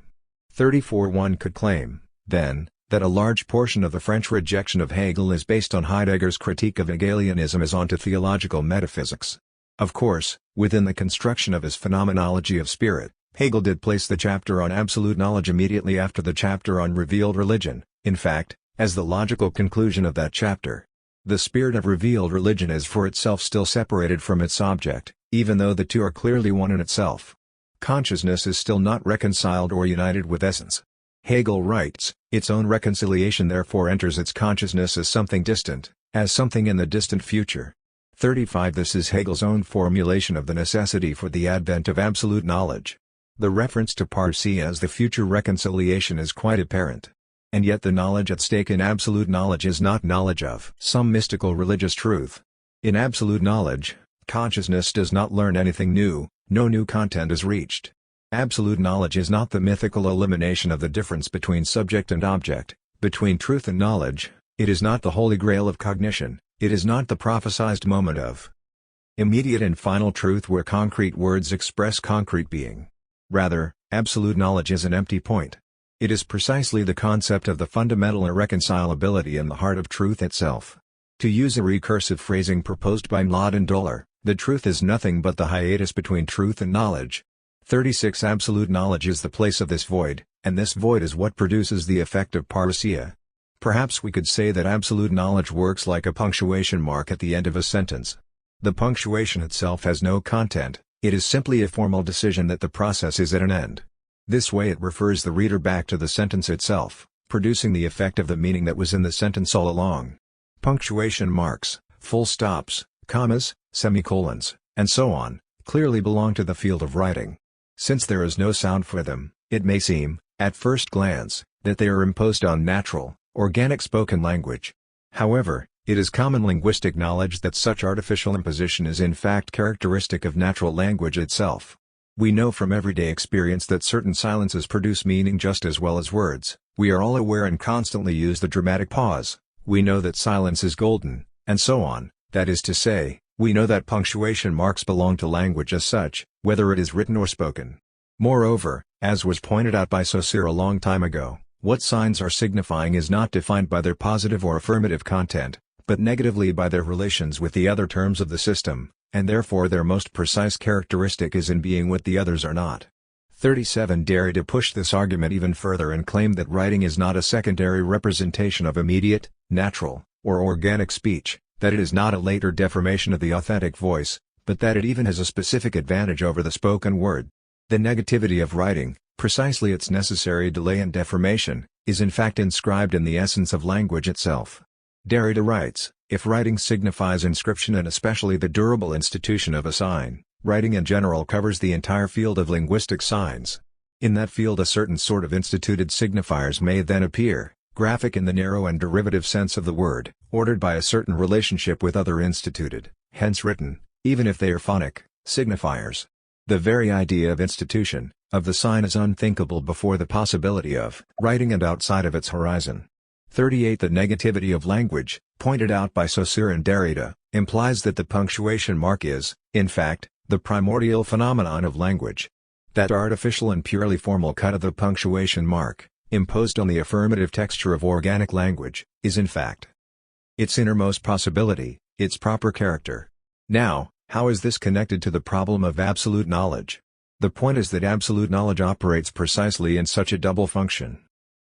34 One could claim, then, that a large portion of the French rejection of Hegel is based on Heidegger's critique of Hegelianism as onto-theological metaphysics. Of course, within the construction of his phenomenology of spirit, Hegel did place the chapter on absolute knowledge immediately after the chapter on revealed religion, in fact, as the logical conclusion of that chapter. The spirit of revealed religion is for itself still separated from its object, even though the two are clearly one in itself. Consciousness is still not reconciled or united with essence. Hegel writes, its own reconciliation therefore enters its consciousness as something distant, as something in the distant future. 35 This is Hegel's own formulation of the necessity for the advent of absolute knowledge. The reference to parousia as the future reconciliation is quite apparent. and yet the knowledge at stake in absolute knowledge is not knowledge of some mystical religious truth. In absolute knowledge, consciousness does not learn anything new, no new content is reached. Absolute knowledge is not the mythical elimination of the difference between subject and object, between truth and knowledge, it is not the holy grail of cognition, it is not the prophesized moment of immediate and final truth where concrete words express concrete being. Rather, absolute knowledge is an empty point. It is precisely the concept of the fundamental irreconcilability in the heart of truth itself. To use a recursive phrasing proposed by Mladen Dolar, the truth is nothing but the hiatus between truth and knowledge. 36 Absolute knowledge is the place of this void, and this void is what produces the effect of parousia. Perhaps we could say that absolute knowledge works like a punctuation mark at the end of a sentence. The punctuation itself has no content, it is simply a formal decision that the process is at an end. This way it refers the reader back to the sentence itself, producing the effect of the meaning that was in the sentence all along. Punctuation marks, full stops, commas, semicolons, and so on, clearly belong to the field of writing. Since there is no sound for them, it may seem, at first glance, that they are imposed on natural, organic spoken language. However, it is common linguistic knowledge that such artificial imposition is in fact characteristic of natural language itself. We know from everyday experience that certain silences produce meaning just as well as words. We are all aware and constantly use the dramatic pause. We know that silence is golden, and so on. That is to say, we know that punctuation marks belong to language as such, whether it is written or spoken. Moreover, as was pointed out by Saussure a long time ago, what signs are signifying is not defined by their positive or affirmative content, but negatively by their relations with the other terms of the system, and therefore their most precise characteristic is in being what the others are not. 37 Derrida pushed this argument even further and claimed that writing is not a secondary representation of immediate, natural, or organic speech, that it is not a later deformation of the authentic voice, but that it even has a specific advantage over the spoken word. The negativity of writing, precisely its necessary delay and deformation, is in fact inscribed in the essence of language itself. Derrida writes, if writing signifies inscription and especially the durable institution of a sign, writing in general covers the entire field of linguistic signs. In that field a certain sort of instituted signifiers may then appear, graphic in the narrow and derivative sense of the word, ordered by a certain relationship with other instituted, hence written, even if they are phonic, signifiers. The very idea of institution, of the sign is unthinkable before the possibility of writing and outside of its horizon. 38 The negativity of language, pointed out by Saussure and Derrida, implies that the punctuation mark is, in fact, the primordial phenomenon of language. That artificial and purely formal cut of the punctuation mark, imposed on the affirmative texture of organic language, is in fact its innermost possibility, its proper character. Now, how is this connected to the problem of absolute knowledge? The point is that absolute knowledge operates precisely in such a double function.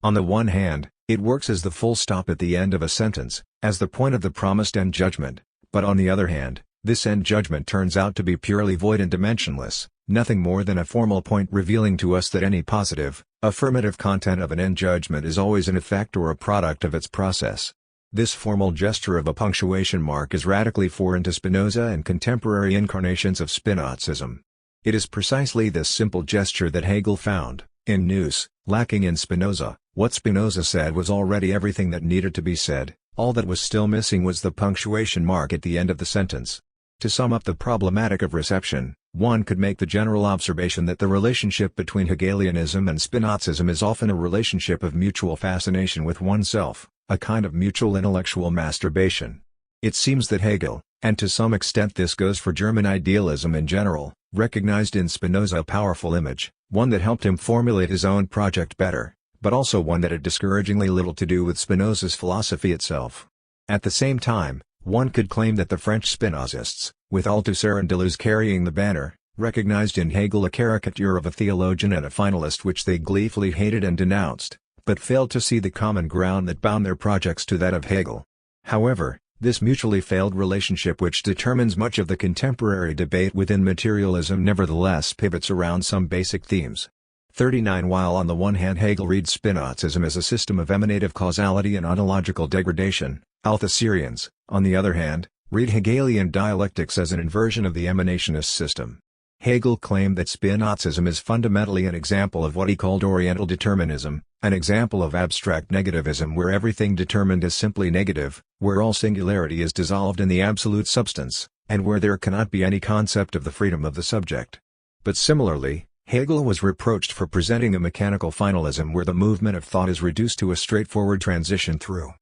On the one hand, it works as the full stop at the end of a sentence, as the point of the promised end judgment, but on the other hand, this end judgment turns out to be purely void and dimensionless, nothing more than a formal point revealing to us that any positive, affirmative content of an end judgment is always an effect or a product of its process. This formal gesture of a punctuation mark is radically foreign to Spinoza and contemporary incarnations of Spinozism. It is precisely this simple gesture that Hegel found, in nous, lacking in Spinoza. What Spinoza said was already everything that needed to be said, all that was still missing was the punctuation mark at the end of the sentence. To sum up the problematic of reception, one could make the general observation that the relationship between Hegelianism and Spinozism is often a relationship of mutual fascination with oneself, a kind of mutual intellectual masturbation. It seems that Hegel, and to some extent this goes for German idealism in general, recognized in Spinoza a powerful image, one that helped him formulate his own project better, but also one that had discouragingly little to do with Spinoza's philosophy itself. At the same time, one could claim that the French Spinozists, with Althusser and Deleuze carrying the banner, recognized in Hegel a caricature of a theologian and a finalist which they gleefully hated and denounced, but failed to see the common ground that bound their projects to that of Hegel. However, this mutually failed relationship which determines much of the contemporary debate within materialism nevertheless pivots around some basic themes. 39 While on the one hand Hegel reads Spinozism as a system of emanative causality and ontological degradation, Althusserians, on the other hand, read Hegelian dialectics as an inversion of the emanationist system. Hegel claimed that Spinozism is fundamentally an example of what he called Oriental determinism, an example of abstract negativism where everything determined is simply negative, where all singularity is dissolved in the absolute substance, and where there cannot be any concept of the freedom of the subject. But similarly, Hegel was reproached for presenting a mechanical finalism where the movement of thought is reduced to a straightforward transition through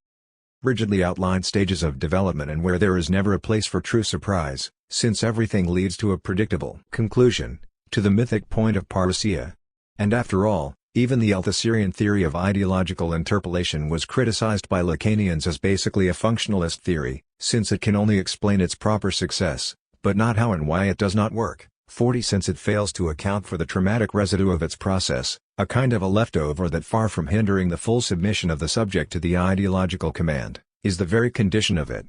rigidly outlined stages of development and where there is never a place for true surprise, since everything leads to a predictable conclusion, to the mythic point of parousia. And after all, even the Althusserian theory of ideological interpolation was criticized by Lacanians as basically a functionalist theory, since it can only explain its proper success, but not how and why it does not work. 40 Since it fails to account for the traumatic residue of its process, a kind of a leftover that far from hindering the full submission of the subject to the ideological command, is the very condition of it.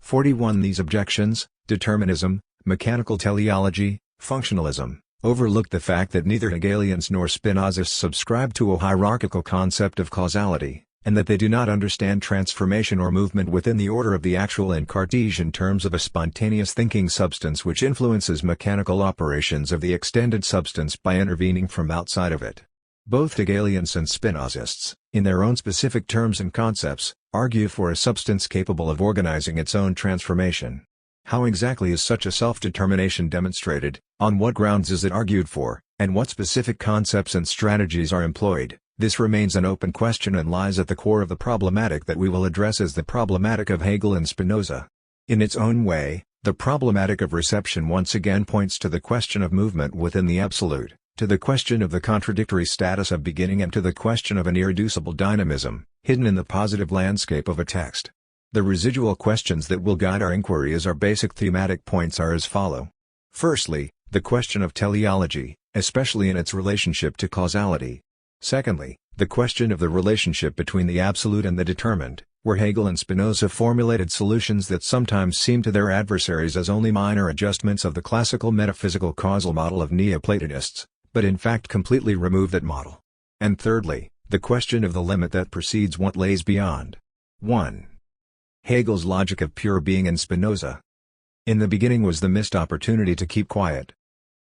41 These objections, determinism, mechanical teleology, functionalism, overlooked the fact that neither Hegelians nor Spinozists subscribe to a hierarchical concept of causality, and that they do not understand transformation or movement within the order of the actual in Cartesian terms of a spontaneous thinking substance which influences mechanical operations of the extended substance by intervening from outside of it. Both Hegelians and Spinozists, in their own specific terms and concepts, argue for a substance capable of organizing its own transformation. How exactly is such a self-determination demonstrated, on what grounds is it argued for, and what specific concepts and strategies are employed? This remains an open question and lies at the core of the problematic that we will address as the problematic of Hegel and Spinoza. In its own way, the problematic of reception once again points to the question of movement within the absolute, to the question of the contradictory status of beginning and to the question of an irreducible dynamism, hidden in the positive landscape of a text. The residual questions that will guide our inquiry as our basic thematic points are as follow. Firstly, the question of teleology, especially in its relationship to causality. Secondly, the question of the relationship between the absolute and the determined, where Hegel and Spinoza formulated solutions that sometimes seem to their adversaries as only minor adjustments of the classical metaphysical causal model of Neoplatonists, but in fact completely remove that model. And thirdly, the question of the limit that precedes what lays beyond. 1. Hegel's logic of pure being and Spinoza. In the beginning was the missed opportunity to keep quiet.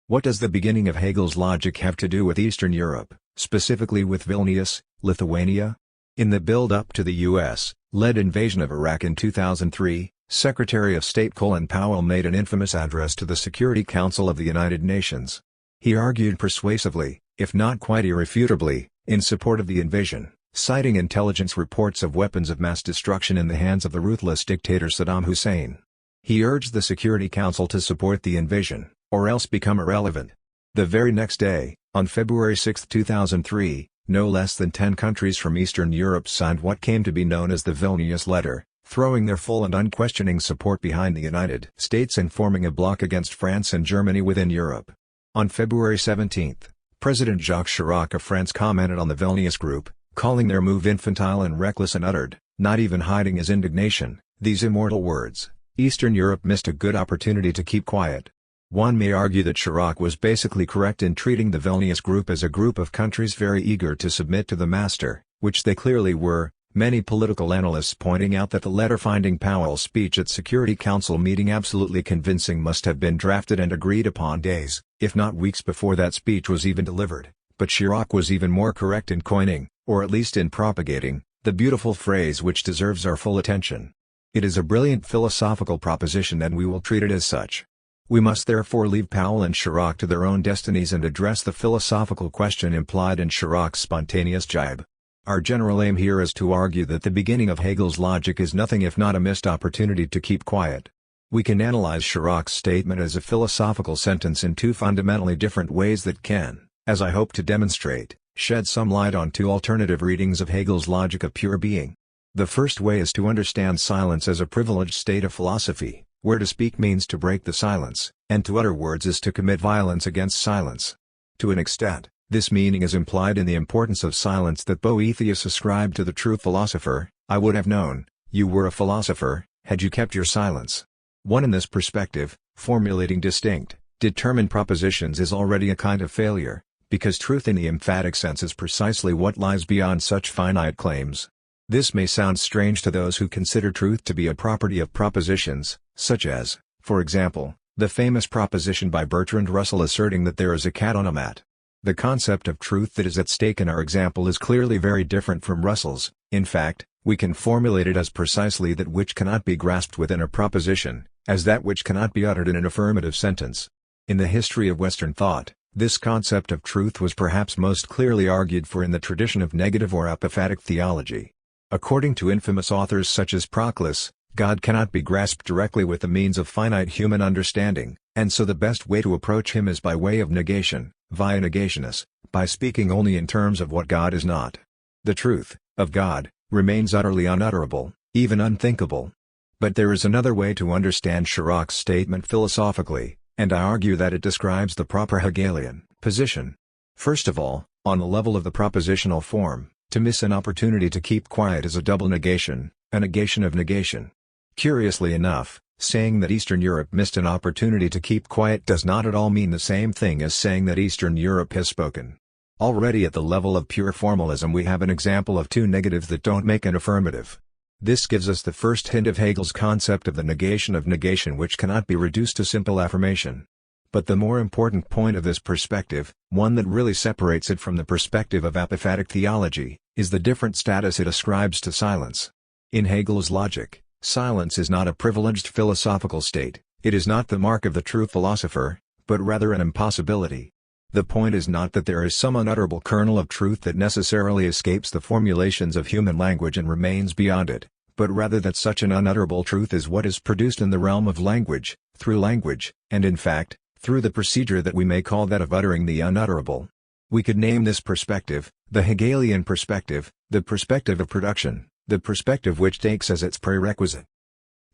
What does the beginning of Hegel's logic have to do with Eastern Europe, specifically with Vilnius, Lithuania? In the build-up to the U.S.-led invasion of Iraq in 2003, Secretary of State Colin Powell made an infamous address to the Security Council of the United Nations. He argued persuasively, if not quite irrefutably, in support of the invasion, citing intelligence reports of weapons of mass destruction in the hands of the ruthless dictator Saddam Hussein. He urged the Security Council to support the invasion, or else become irrelevant. The very next day, on February 6, 2003, no less than 10 countries from Eastern Europe signed what came to be known as the Vilnius Letter, throwing their full and unquestioning support behind the United States and forming a bloc against France and Germany within Europe. On February 17, President Jacques Chirac of France commented on the Vilnius group, calling their move infantile and reckless, and uttered, not even hiding his indignation, these immortal words: "Eastern Europe missed a good opportunity to keep quiet." One may argue that Chirac was basically correct in treating the Vilnius group as a group of countries very eager to submit to the master, which they clearly were, many political analysts pointing out that the letter finding Powell's speech at Security Council meeting absolutely convincing must have been drafted and agreed upon days, if not weeks before that speech was even delivered. But Chirac was even more correct in coining, or at least in propagating, the beautiful phrase which deserves our full attention. It is a brilliant philosophical proposition and we will treat it as such. We must therefore leave Powell and Chirac to their own destinies and address the philosophical question implied in Chirac's spontaneous jibe. Our general aim here is to argue that the beginning of Hegel's logic is nothing if not a missed opportunity to keep quiet. We can analyze Chirac's statement as a philosophical sentence in two fundamentally different ways that can, as I hope to demonstrate, shed some light on two alternative readings of Hegel's logic of pure being. The first way is to understand silence as a privileged state of philosophy, where to speak means to break the silence, and to utter words is to commit violence against silence. To an extent, this meaning is implied in the importance of silence that Boethius ascribed to the true philosopher. I would have known, you were a philosopher, had you kept your silence. One in this perspective, formulating distinct, determined propositions is already a kind of failure, because truth in the emphatic sense is precisely what lies beyond such finite claims. This may sound strange to those who consider truth to be a property of propositions, such as, for example, The famous proposition by Bertrand Russell asserting that there is a cat on a mat. The concept of truth that is at stake in our example is clearly very different from Russell's. In fact, we can formulate it as precisely that which cannot be grasped within a proposition, as that which cannot be uttered in an affirmative sentence. In the history of Western thought, this concept of truth was perhaps most clearly argued for in the tradition of negative or apophatic theology. According to infamous authors such as Proclus, God cannot be grasped directly with the means of finite human understanding, and so the best way to approach him is by way of negation, via negationis, by speaking only in terms of what God is not. The truth, of God, remains utterly unutterable, even unthinkable. But there is another way to understand Chirac's statement philosophically, and I argue that it describes the proper Hegelian position. First of all, on the level of the propositional form, to miss an opportunity to keep quiet is a double negation, a negation of negation. Curiously enough, saying that Eastern Europe missed an opportunity to keep quiet does not at all mean the same thing as saying that Eastern Europe has spoken. Already at the level of pure formalism we have an example of two negatives that don't make an affirmative. This gives us the first hint of Hegel's concept of the negation of negation, which cannot be reduced to simple affirmation. But the more important point of this perspective, one that really separates it from the perspective of apophatic theology, is the different status it ascribes to silence. In Hegel's logic, silence is not a privileged philosophical state, it is not the mark of the true philosopher, but rather an impossibility. The point is not that there is some unutterable kernel of truth that necessarily escapes the formulations of human language and remains beyond it, but rather that such an unutterable truth is what is produced in the realm of language, through language, and in fact, through the procedure that we may call that of uttering the unutterable. We could name this perspective, the Hegelian perspective, the perspective of production, the perspective which takes as its prerequisite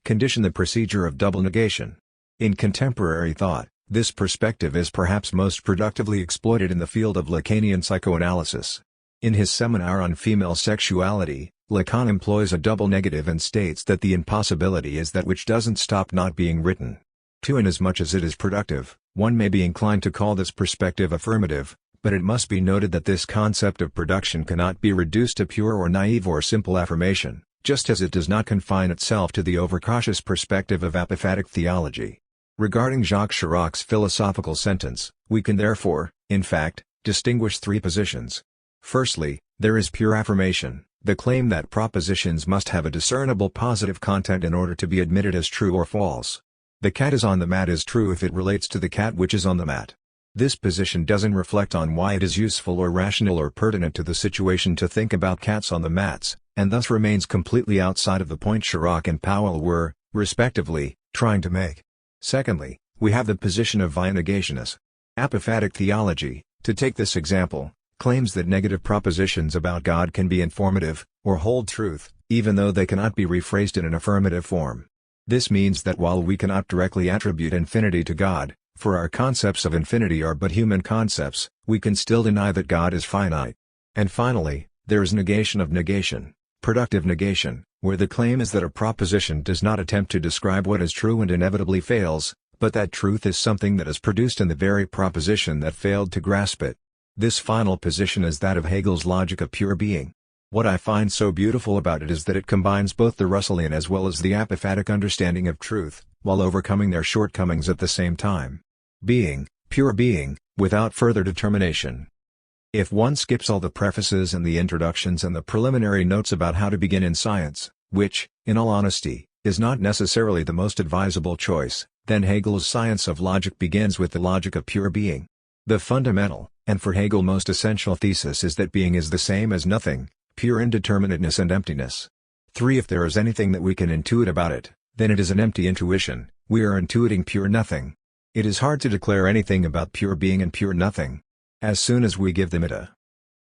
condition the procedure of double negation. In contemporary thought, this perspective is perhaps most productively exploited in the field of Lacanian psychoanalysis. In his seminar on female sexuality, Lacan employs a double negative and states that the impossibility is that which doesn't stop not being written. Inasmuch as it is productive, one may be inclined to call this perspective affirmative, but it must be noted that this concept of production cannot be reduced to pure or naive or simple affirmation, just as it does not confine itself to the overcautious perspective of apophatic theology. Regarding Jacques Chirac's philosophical sentence, we can therefore, in fact, distinguish three positions. Firstly, there is pure affirmation, the claim that propositions must have a discernible positive content in order to be admitted as true or false. The cat is on the mat is true if it relates to the cat which is on the mat. This position doesn't reflect on why it is useful or rational or pertinent to the situation to think about cats on the mats, and thus remains completely outside of the point Chirac and Powell were, respectively, trying to make. Secondly, we have the position of via negationis. Apophatic theology, to take this example, claims that negative propositions about God can be informative, or hold truth, even though they cannot be rephrased in an affirmative form. This means that while we cannot directly attribute infinity to God, for our concepts of infinity are but human concepts, we can still deny that God is finite. And finally, there is negation of negation, productive negation, where the claim is that a proposition does not attempt to describe what is true and inevitably fails, but that truth is something that is produced in the very proposition that failed to grasp it. This final position is that of Hegel's logic of pure being. What I find so beautiful about it is that it combines both the Russellian as well as the apophatic understanding of truth, while overcoming their shortcomings at the same time. Being, pure being, without further determination. If one skips all the prefaces and the introductions and the preliminary notes about how to begin in science, which, in all honesty, is not necessarily the most advisable choice, then Hegel's science of logic begins with the logic of pure being. The fundamental, and for Hegel most essential thesis is that being is the same as nothing, pure indeterminateness and emptiness. 3. If there is anything that we can intuit about it, then it is an empty intuition, we are intuiting pure nothing. It is hard to declare anything about pure being and pure nothing. As soon as we give them a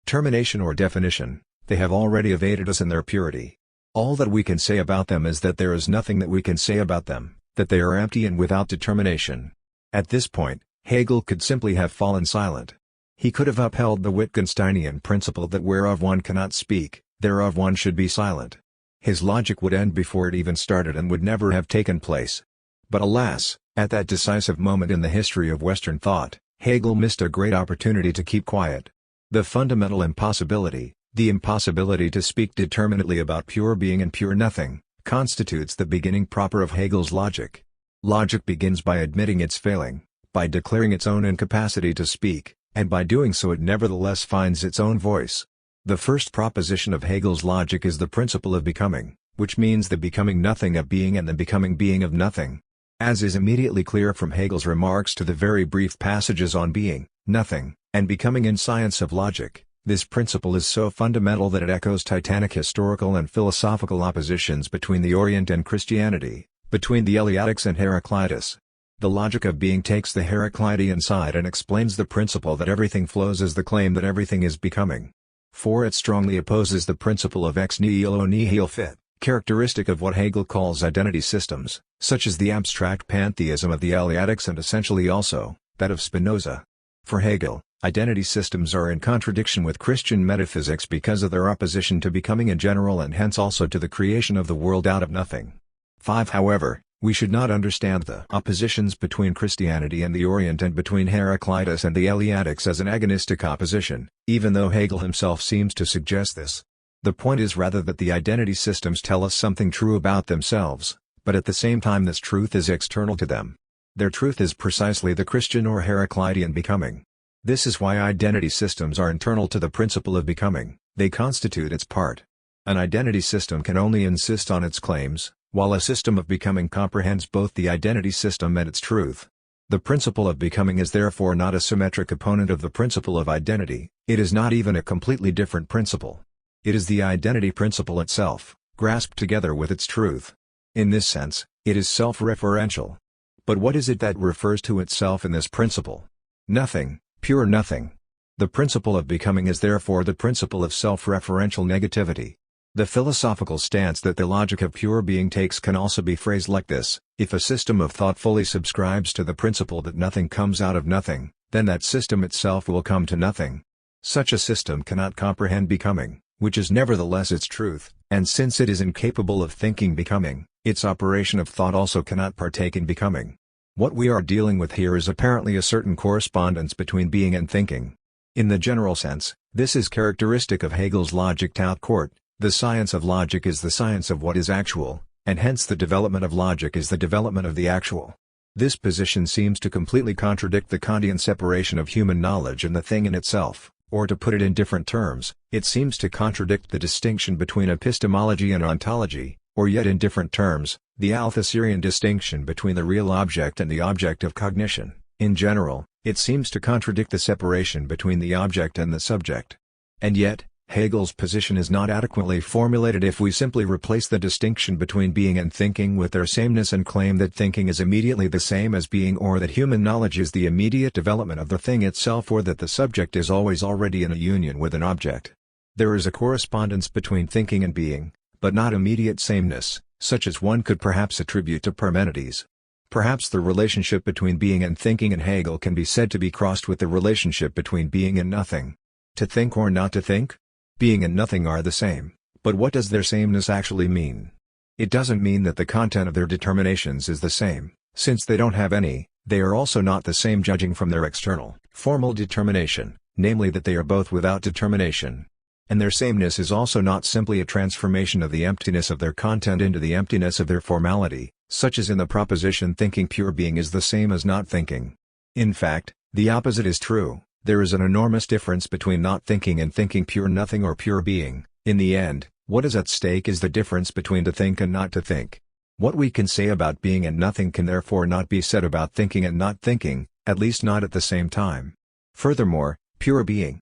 termination or definition, they have already evaded us in their purity. All that we can say about them is that there is nothing that we can say about them, that they are empty and without determination. At this point, Hegel could simply have fallen silent. He could have upheld the Wittgensteinian principle that whereof one cannot speak, thereof one should be silent. His logic would end before it even started and would never have taken place. But alas, at that decisive moment in the history of Western thought, Hegel missed a great opportunity to keep quiet. The fundamental impossibility, the impossibility to speak determinately about pure being and pure nothing, constitutes the beginning proper of Hegel's logic. Logic begins by admitting its failing, by declaring its own incapacity to speak, and by doing so it nevertheless finds its own voice. The first proposition of Hegel's logic is the principle of becoming, which means the becoming nothing of being and the becoming being of nothing. As is immediately clear from Hegel's remarks to the very brief passages on being, nothing, and becoming in Science of Logic, this principle is so fundamental that it echoes titanic historical and philosophical oppositions between the Orient and Christianity, between the Eleatics and Heraclitus. The logic of being takes the Heraclitean side and explains the principle that everything flows as the claim that everything is becoming. For it strongly opposes the principle of ex nihilo nihil fit, characteristic of what Hegel calls identity systems, such as the abstract pantheism of the Eleatics and essentially also, that of Spinoza. For Hegel, identity systems are in contradiction with Christian metaphysics because of their opposition to becoming in general and hence also to the creation of the world out of nothing. 5. However, we should not understand the oppositions between Christianity and the Orient and between Heraclitus and the Eleatics as an agonistic opposition, even though Hegel himself seems to suggest this. The point is rather that the identity systems tell us something true about themselves, but at the same time this truth is external to them. Their truth is precisely the Christian or Heraclitean becoming. This is why identity systems are internal to the principle of becoming, they constitute its part. An identity system can only insist on its claims, while a system of becoming comprehends both the identity system and its truth. The principle of becoming is therefore not a symmetric opponent of the principle of identity, it is not even a completely different principle. It is the identity principle itself, grasped together with its truth. In this sense, it is self-referential. But what is it that refers to itself in this principle? Nothing, pure nothing. The principle of becoming is therefore the principle of self-referential negativity. The philosophical stance that the logic of pure being takes can also be phrased like this: if a system of thought fully subscribes to the principle that nothing comes out of nothing, then that system itself will come to nothing. Such a system cannot comprehend becoming, which is nevertheless its truth, and since it is incapable of thinking becoming, its operation of thought also cannot partake in becoming. What we are dealing with here is apparently a certain correspondence between being and thinking. In the general sense, this is characteristic of Hegel's logic tout court. The science of logic is the science of what is actual, and hence the development of logic is the development of the actual. This position seems to completely contradict the Kantian separation of human knowledge and the thing in itself, or to put it in different terms, it seems to contradict the distinction between epistemology and ontology, or yet in different terms, the Althusserian distinction between the real object and the object of cognition. In general, it seems to contradict the separation between the object and the subject. And yet, Hegel's position is not adequately formulated if we simply replace the distinction between being and thinking with their sameness and claim that thinking is immediately the same as being, or that human knowledge is the immediate development of the thing itself, or that the subject is always already in a union with an object. There is a correspondence between thinking and being, but not immediate sameness, such as one could perhaps attribute to Parmenides. Perhaps the relationship between being and thinking in Hegel can be said to be crossed with the relationship between being and nothing. To think or not to think? Being and nothing are the same, but what does their sameness actually mean? It doesn't mean that the content of their determinations is the same, since they don't have any. They are also not the same judging from their external, formal determination, namely that they are both without determination. And their sameness is also not simply a transformation of the emptiness of their content into the emptiness of their formality, such as in the proposition thinking pure being is the same as not thinking. In fact, the opposite is true. There is an enormous difference between not thinking and thinking pure nothing or pure being. In the end, what is at stake is the difference between to think and not to think. What we can say about being and nothing can therefore not be said about thinking and not thinking, at least not at the same time. Furthermore, pure being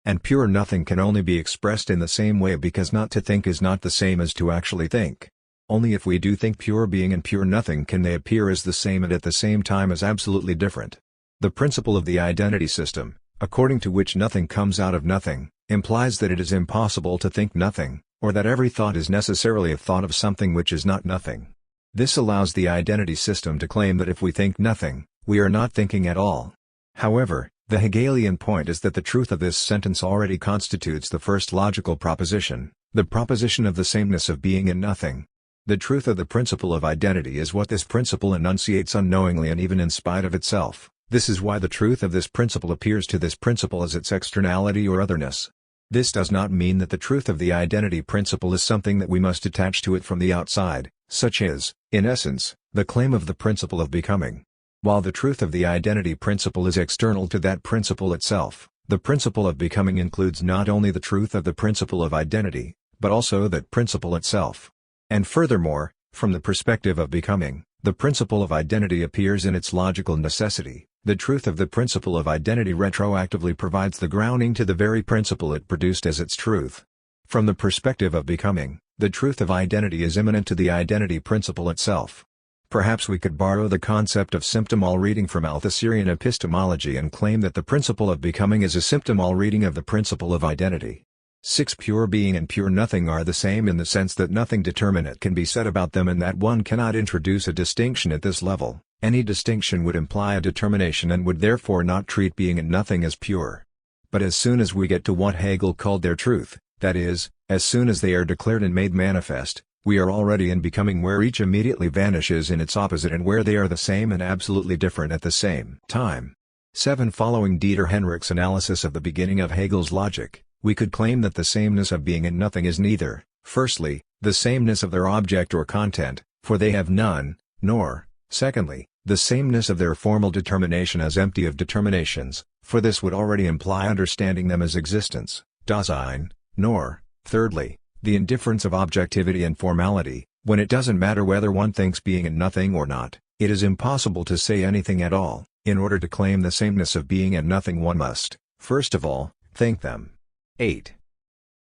and pure nothing can only be expressed in the same way because not to think is not the same as to actually think. Only if we do think pure being and pure nothing can they appear as the same and at the same time as absolutely different. The principle of the identity system, according to which nothing comes out of nothing, implies that it is impossible to think nothing, or that every thought is necessarily a thought of something which is not nothing. This allows the identity system to claim that if we think nothing, we are not thinking at all. However, the Hegelian point is that the truth of this sentence already constitutes the first logical proposition, the proposition of the sameness of being and nothing. The truth of the principle of identity is what this principle enunciates unknowingly and even in spite of itself. This is why the truth of this principle appears to this principle as its externality or otherness. This does not mean that the truth of the identity principle is something that we must attach to it from the outside. Such is, in essence, The claim of the principle of becoming. While the truth of the identity principle is external to that principle itself, the principle of becoming includes not only the truth of the principle of identity, but also that principle itself. And furthermore, from the perspective of becoming, the principle of identity appears in its logical necessity. The truth of the principle of identity retroactively provides the grounding to the very principle it produced as its truth. From the perspective of becoming, the truth of identity is immanent to the identity principle itself. Perhaps we could borrow the concept of symptomal reading from Althusserian epistemology and claim that the principle of becoming is a symptomal reading of the principle of identity. 6. Pure being and pure nothing are the same in the sense that nothing determinate can be said about them and that one cannot introduce a distinction at this level. Any distinction would imply a determination and would therefore not treat being and nothing as pure. But as soon as we get to what Hegel called their truth, that is, as soon as they are declared and made manifest, we are already in becoming where each immediately vanishes in its opposite and where they are the same and absolutely different at the same time. 7. Following Dieter Henrich's analysis of the beginning of Hegel's logic, we could claim that the sameness of being and nothing is neither, firstly, the sameness of their object or content, for they have none, nor, secondly, the sameness of their formal determination as empty of determinations, for this would already imply understanding them as existence, Dasein, nor, thirdly, the indifference of objectivity and formality. When it doesn't matter whether one thinks being and nothing or not, it is impossible to say anything at all. In order to claim the sameness of being and nothing one must, first of all, think them. 8.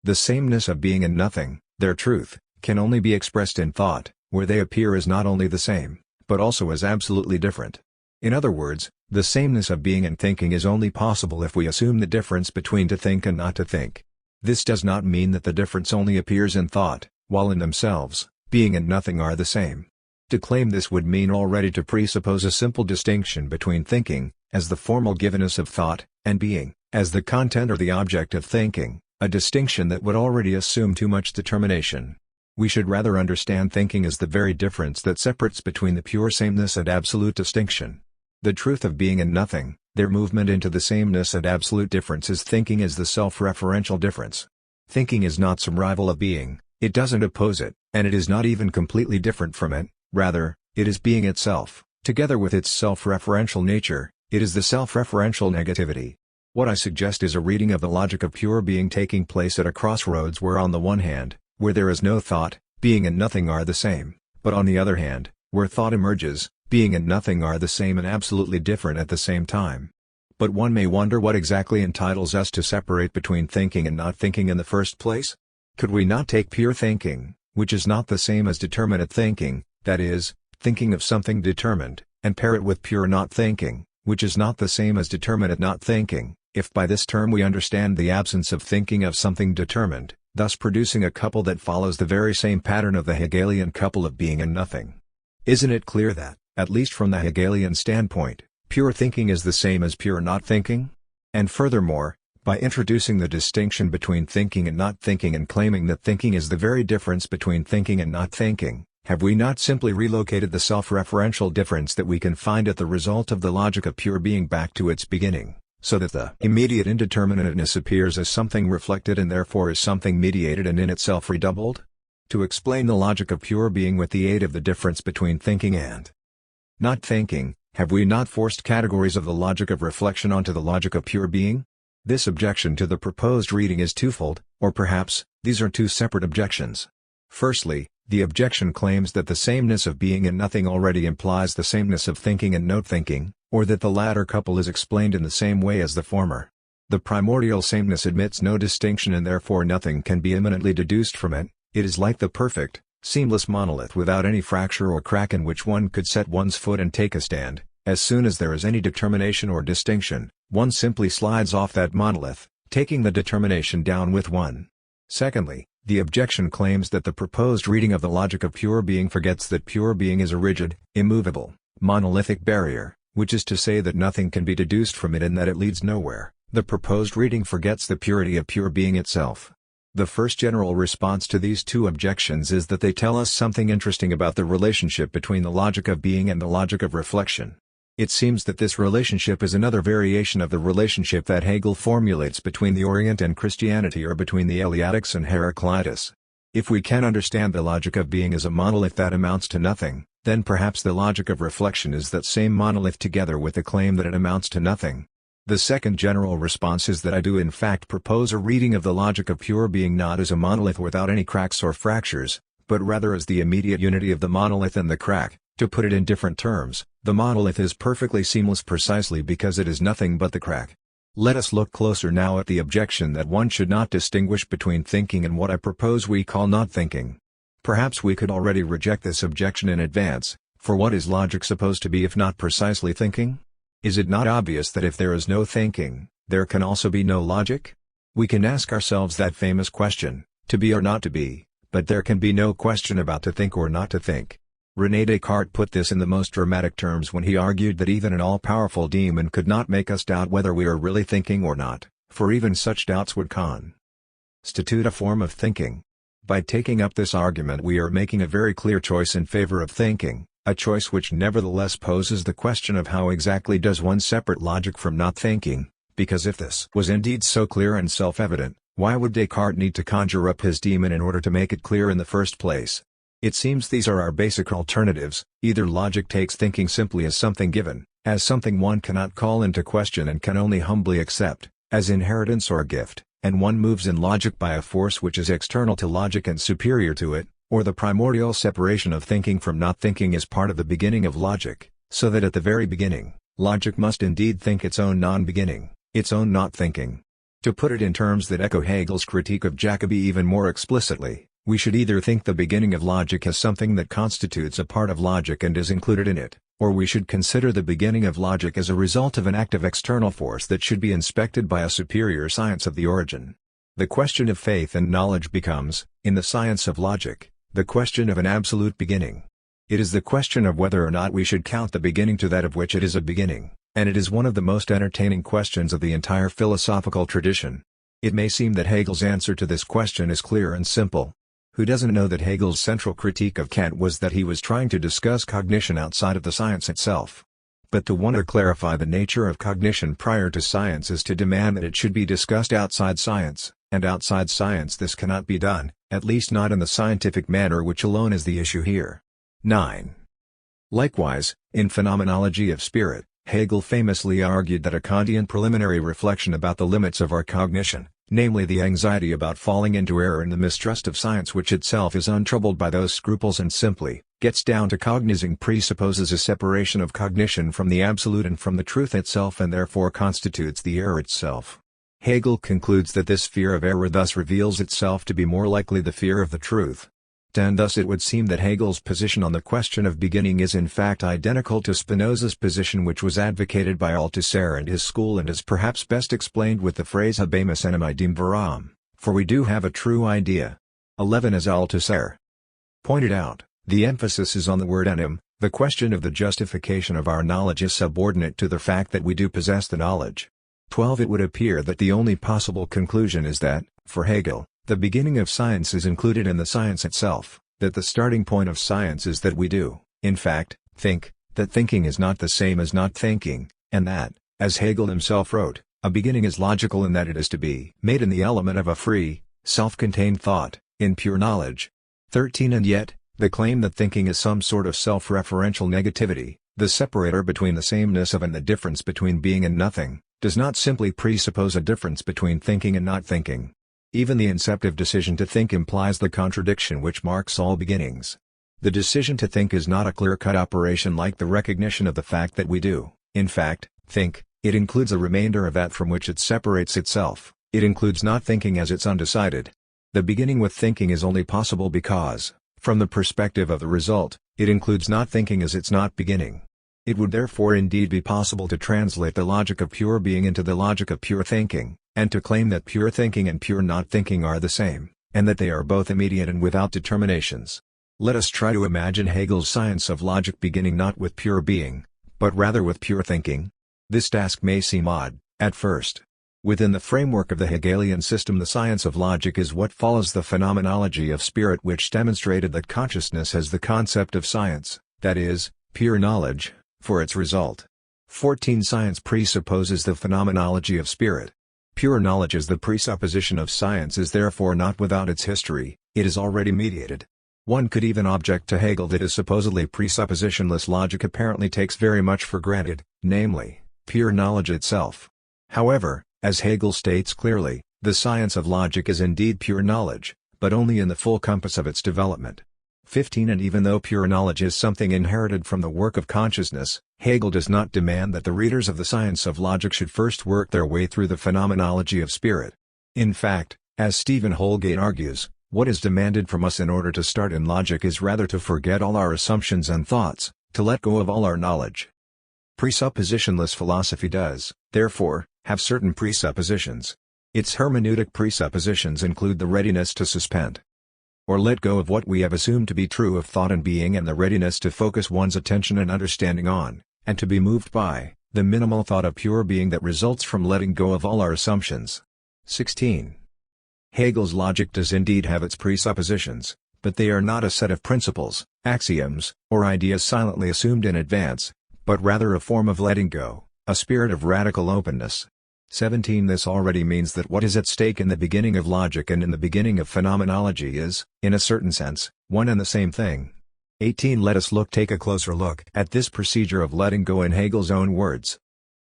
The sameness of being and nothing, their truth, can only be expressed in thought, where they appear as not only the same, but also as absolutely different. In other words, the sameness of being and thinking is only possible if we assume the difference between to think and not to think. This does not mean that the difference only appears in thought, while in themselves, being and nothing are the same. To claim this would mean already to presuppose a simple distinction between thinking, as the formal givenness of thought, and being, as the content or the object of thinking, a distinction that would already assume too much determination. We should rather understand thinking as the very difference that separates between the pure sameness and absolute distinction. The truth of being and nothing, their movement into the sameness and absolute difference is thinking as the self-referential difference. Thinking is not some rival of being, it doesn't oppose it, and it is not even completely different from it, rather, it is being itself. Together with its self-referential nature, it is the self-referential negativity. What I suggest is a reading of the logic of pure being taking place at a crossroads where on the one hand, where there is no thought, being and nothing are the same, but on the other hand, where thought emerges, being and nothing are the same and absolutely different at the same time. But one may wonder what exactly entitles us to separate between thinking and not thinking in the first place? Could we not take pure thinking, which is not the same as determinate thinking, that is, thinking of something determined, and pair it with pure not thinking, which is not the same as determinate not thinking, if by this term we understand the absence of thinking of something determined, thus producing a couple that follows the very same pattern of the Hegelian couple of being and nothing? Isn't it clear that, at least from the Hegelian standpoint, pure thinking is the same as pure not thinking? And furthermore, by introducing the distinction between thinking and not thinking and claiming that thinking is the very difference between thinking and not thinking, have we not simply relocated the self-referential difference that we can find at the result of the logic of pure being back to its beginning, so that the immediate indeterminateness appears as something reflected and therefore as something mediated and in itself redoubled? To explain the logic of pure being with the aid of the difference between thinking and not thinking, have we not forced categories of the logic of reflection onto the logic of pure being? This objection to the proposed reading is twofold, or perhaps, these are two separate objections. Firstly, the objection claims that the sameness of being and nothing already implies the sameness of thinking and not thinking, or that the latter couple is explained in the same way as the former. The primordial sameness admits no distinction and therefore nothing can be immanently deduced from it. It is like the perfect, seamless monolith without any fracture or crack in which one could set one's foot and take a stand. As soon as there is any determination or distinction, one simply slides off that monolith, taking the determination down with one. Secondly, the objection claims that the proposed reading of the logic of pure being forgets that pure being is a rigid, immovable, monolithic barrier, which is to say that nothing can be deduced from it and that it leads nowhere. The proposed reading forgets the purity of pure being itself. The first general response to these two objections is that they tell us something interesting about the relationship between the logic of being and the logic of reflection. It seems that this relationship is another variation of the relationship that Hegel formulates between the Orient and Christianity or between the Eleatics and Heraclitus. If we can understand the logic of being as a monolith that amounts to nothing, then perhaps the logic of reflection is that same monolith together with the claim that it amounts to nothing. The second general response is that I do in fact propose a reading of the logic of pure being not as a monolith without any cracks or fractures, but rather as the immediate unity of the monolith and the crack. To put it in different terms, the monolith is perfectly seamless precisely because it is nothing but the crack. Let us look closer now at the objection that one should not distinguish between thinking and what I propose we call not thinking. Perhaps we could already reject this objection in advance, for what is logic supposed to be if not precisely thinking? Is it not obvious that if there is no thinking, there can also be no logic? We can ask ourselves that famous question, to be or not to be, but there can be no question about to think or not to think. René Descartes put this in the most dramatic terms when he argued that even an all-powerful demon could not make us doubt whether we are really thinking or not, for even such doubts would constitute a form of thinking. By taking up this argument we are making a very clear choice in favor of thinking, a choice which nevertheless poses the question of how exactly does one separate logic from not thinking, because if this was indeed so clear and self-evident, why would Descartes need to conjure up his demon in order to make it clear in the first place? It seems these are our basic alternatives. Either logic takes thinking simply as something given, as something one cannot call into question and can only humbly accept, as inheritance or a gift, and one moves in logic by a force which is external to logic and superior to it, or the primordial separation of thinking from not thinking is part of the beginning of logic, so that at the very beginning, logic must indeed think its own non-beginning, its own not thinking. To put it in terms that echo Hegel's critique of Jacobi even more explicitly, we should either think the beginning of logic as something that constitutes a part of logic and is included in it, or we should consider the beginning of logic as a result of an active external force that should be inspected by a superior science of the origin. The question of faith and knowledge becomes, in the science of logic, the question of an absolute beginning. It is the question of whether or not we should count the beginning to that of which it is a beginning, and it is one of the most entertaining questions of the entire philosophical tradition. It may seem that Hegel's answer to this question is clear and simple. Who doesn't know that Hegel's central critique of Kant was that he was trying to discuss cognition outside of the science itself? But to want to clarify the nature of cognition prior to science is to demand that it should be discussed outside science, and outside science this cannot be done, at least not in the scientific manner which alone is the issue here. 9. Likewise, in Phenomenology of Spirit, Hegel famously argued that a Kantian preliminary reflection about the limits of our cognition, namely the anxiety about falling into error and the mistrust of science which itself is untroubled by those scruples and simply gets down to cognizing, presupposes a separation of cognition from the absolute and from the truth itself and therefore constitutes the error itself. Hegel concludes that this fear of error thus reveals itself to be more likely the fear of the truth. And thus it would seem that Hegel's position on the question of beginning is in fact identical to Spinoza's position, which was advocated by Althusser and his school and is perhaps best explained with the phrase habemus enim idem veram, for we do have a true idea. 11. As Althusser pointed out, the emphasis is on the word enim. The question of the justification of our knowledge is subordinate to the fact that we do possess the knowledge. 12. It would appear that the only possible conclusion is that, for Hegel, the beginning of science is included in the science itself, that the starting point of science is that we do, in fact, think, that thinking is not the same as not thinking, and that, as Hegel himself wrote, a beginning is logical in that it is to be made in the element of a free, self-contained thought, in pure knowledge. 13. And yet, the claim that thinking is some sort of self-referential negativity, the separator between the sameness of and the difference between being and nothing, does not simply presuppose a difference between thinking and not thinking. Even the inceptive decision to think implies the contradiction which marks all beginnings. The decision to think is not a clear-cut operation like the recognition of the fact that we do, in fact, think. It includes a remainder of that from which it separates itself. It includes not thinking as its undecided. The beginning with thinking is only possible because, from the perspective of the result, it includes not thinking as its not beginning. It would therefore indeed be possible to translate the logic of pure being into the logic of pure thinking, and to claim that pure thinking and pure not thinking are the same, and that they are both immediate and without determinations. Let us try to imagine Hegel's science of logic beginning not with pure being, but rather with pure thinking. This task may seem odd, at first. Within the framework of the Hegelian system, the science of logic is what follows the phenomenology of spirit, which demonstrated that consciousness has the concept of science, that is, pure knowledge, for its result. 14. Science presupposes the phenomenology of spirit. Pure knowledge as the presupposition of science is therefore not without its history, it is already mediated. One could even object to Hegel that his supposedly presuppositionless logic apparently takes very much for granted, namely, pure knowledge itself. However, as Hegel states clearly, the science of logic is indeed pure knowledge, but only in the full compass of its development. 15 And even though pure knowledge is something inherited from the work of consciousness, Hegel does not demand that the readers of the science of logic should first work their way through the phenomenology of spirit. In fact, as Stephen Holgate argues, what is demanded from us in order to start in logic is rather to forget all our assumptions and thoughts, to let go of all our knowledge. Presuppositionless philosophy does, therefore, have certain presuppositions. Its hermeneutic presuppositions include the readiness to suspend or let go of what we have assumed to be true of thought and being, and the readiness to focus one's attention and understanding on, and to be moved by, the minimal thought of pure being that results from letting go of all our assumptions. 16. Hegel's logic does indeed have its presuppositions, but they are not a set of principles, axioms, or ideas silently assumed in advance, but rather a form of letting go, a spirit of radical openness. 17 This already means that what is at stake in the beginning of logic and in the beginning of phenomenology is, in a certain sense, one and the same thing. 18 Let us take a closer look at this procedure of letting go in Hegel's own words.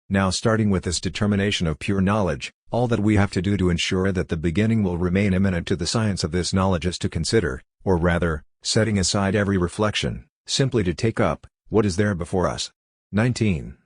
Now, starting with this determination of pure knowledge, all that we have to do to ensure that the beginning will remain immanent to the science of this knowledge is to consider, or rather, setting aside every reflection, simply to take up what is there before us. 19.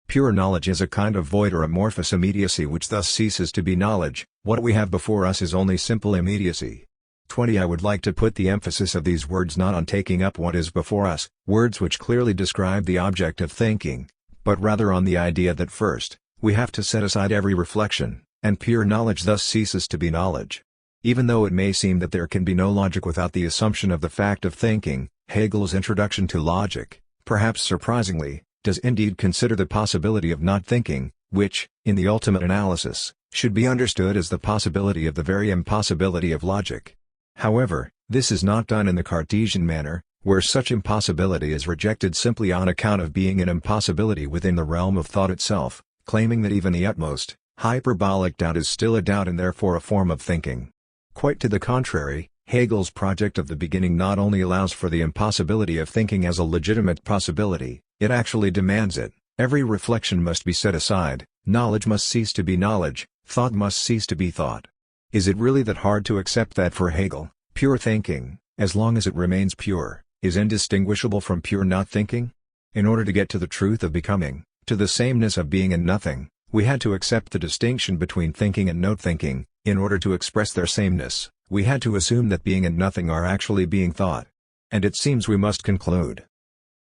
Pure knowledge is a kind of void or amorphous immediacy which thus ceases to be knowledge. What we have before us is only simple immediacy. 20 I would like to put the emphasis of these words not on taking up what is before us, words which clearly describe the object of thinking, but rather on the idea that first, we have to set aside every reflection, and pure knowledge thus ceases to be knowledge. Even though it may seem that there can be no logic without the assumption of the fact of thinking, Hegel's introduction to logic, perhaps surprisingly, does indeed consider the possibility of not thinking, which, in the ultimate analysis, should be understood as the possibility of the very impossibility of logic. However, this is not done in the Cartesian manner, where such impossibility is rejected simply on account of being an impossibility within the realm of thought itself, claiming that even the utmost, hyperbolic doubt is still a doubt and therefore a form of thinking. Quite to the contrary, Hegel's project of the beginning not only allows for the impossibility of thinking as a legitimate possibility, it actually demands it. Every reflection must be set aside, knowledge must cease to be knowledge, thought must cease to be thought. Is it really that hard to accept that for Hegel, pure thinking, as long as it remains pure, is indistinguishable from pure not thinking? In order to get to the truth of becoming, to the sameness of being and nothing, we had to accept the distinction between thinking and not thinking. In order to express their sameness, we had to assume that being and nothing are actually being thought. And it seems we must conclude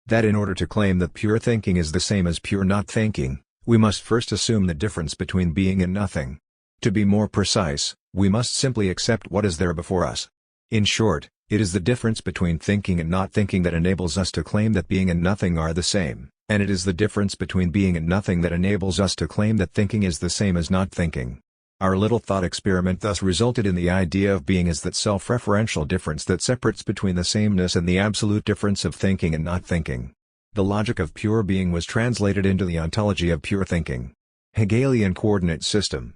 that in order to claim that pure thinking is the same as pure not thinking, we must first assume the difference between being and nothing. To be more precise, we must simply accept what is there before us. In short, it is the difference between thinking and not thinking that enables us to claim that being and nothing are the same, and it is the difference between being and nothing that enables us to claim that thinking is the same as not thinking. Our little thought experiment thus resulted in the idea of being as that self-referential difference that separates between the sameness and the absolute difference of thinking and not thinking. The logic of pure being was translated into the ontology of pure thinking. Hegelian coordinate system.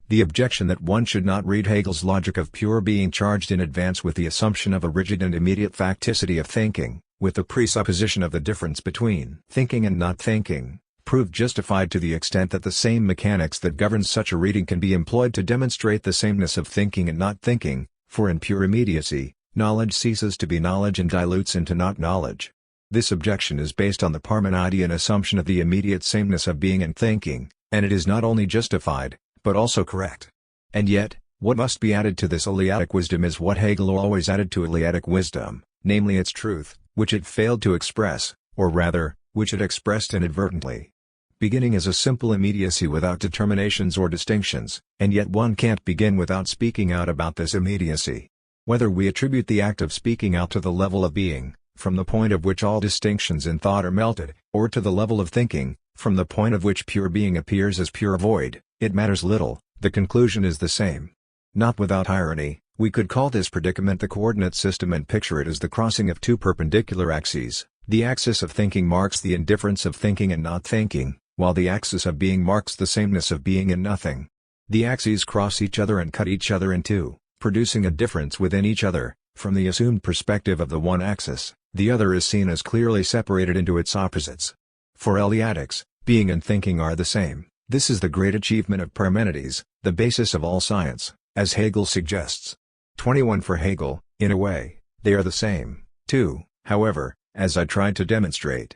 The objection that one should not read Hegel's logic of pure being charged in advance with the assumption of a rigid and immediate facticity of thinking, with the presupposition of the difference between thinking and not thinking, proved justified to the extent that the same mechanics that govern such a reading can be employed to demonstrate the sameness of thinking and not thinking, for in pure immediacy, knowledge ceases to be knowledge and dilutes into not knowledge. This objection is based on the Parmenidean assumption of the immediate sameness of being and thinking, and it is not only justified, but also correct. And yet, what must be added to this Eleatic wisdom is what Hegel always added to Eleatic wisdom, namely its truth, which it failed to express, or rather, which it expressed inadvertently. Beginning is a simple immediacy without determinations or distinctions, and yet one can't begin without speaking out about this immediacy. Whether we attribute the act of speaking out to the level of being, from the point of which all distinctions in thought are melted, or to the level of thinking, from the point of which pure being appears as pure void, it matters little, the conclusion is the same. Not without irony, we could call this predicament the coordinate system and picture it as the crossing of two perpendicular axes. The axis of thinking marks the indifference of thinking and not thinking, while the axis of being marks the sameness of being and nothing. The axes cross each other and cut each other in two, producing a difference within each other, From the assumed perspective of the one axis, the other is seen as clearly separated into its opposites. For Eleatics, being and thinking are the same. This is the great achievement of Parmenides, the basis of all science, as Hegel suggests. 21 For Hegel, in a way, they are the same, too, however, as I tried to demonstrate.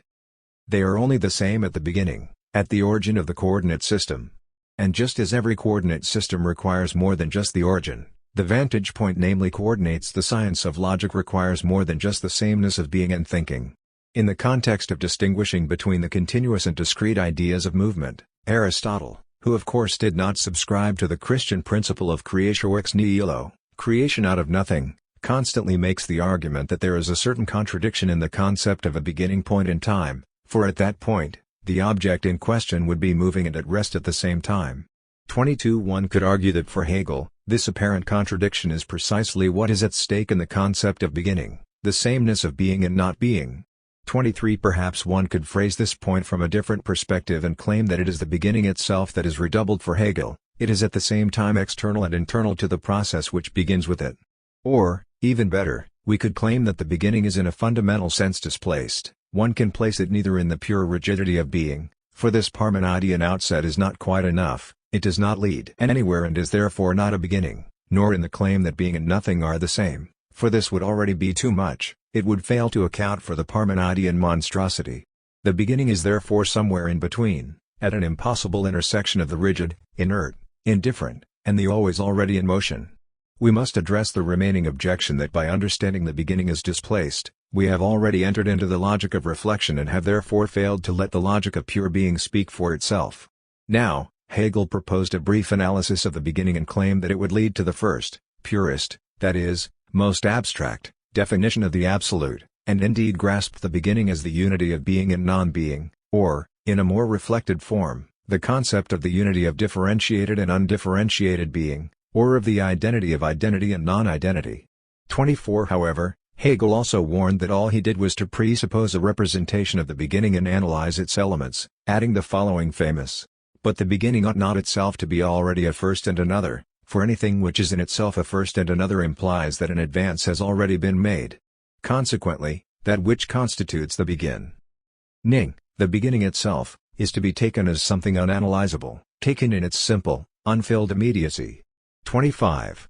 They are only the same at the beginning, at the origin of the coordinate system. And just as every coordinate system requires more than just the origin, the vantage point, namely coordinates, the science of logic requires more than just the sameness of being and thinking. In the context of distinguishing between the continuous and discrete ideas of movement, Aristotle, who of course did not subscribe to the Christian principle of creatio ex nihilo, creation out of nothing, constantly makes the argument that there is a certain contradiction in the concept of a beginning point in time, for at that point, the object in question would be moving and at rest at the same time. 22 One could argue that for Hegel, this apparent contradiction is precisely what is at stake in the concept of beginning, the sameness of being and not being. 23 Perhaps one could phrase this point from a different perspective and claim that it is the beginning itself that is redoubled for Hegel, it is at the same time external and internal to the process which begins with it. Or, even better, we could claim that the beginning is in a fundamental sense displaced. One can place it neither in the pure rigidity of being, for this Parmenidean outset is not quite enough, it does not lead anywhere and is therefore not a beginning, nor in the claim that being and nothing are the same, for this would already be too much, it would fail to account for the Parmenidean monstrosity. The beginning is therefore somewhere in between, at an impossible intersection of the rigid, inert, indifferent, and the always already in motion. We must address the remaining objection that by understanding the beginning as displaced, we have already entered into the logic of reflection and have therefore failed to let the logic of pure being speak for itself. Now, Hegel proposed a brief analysis of the beginning and claimed that it would lead to the first, purest, that is, most abstract, definition of the absolute, and indeed grasped the beginning as the unity of being and non-being, or, in a more reflected form, the concept of the unity of differentiated and undifferentiated being, or of the identity of identity and non-identity. 24 However, Hegel also warned that all he did was to presuppose a representation of the beginning and analyze its elements, adding the following famous: but the beginning ought not itself to be already a first and another, for anything which is in itself a first and another implies that an advance has already been made. Consequently, that which constitutes the beginning, the beginning itself, is to be taken as something unanalyzable, taken in its simple, unfilled immediacy. 25.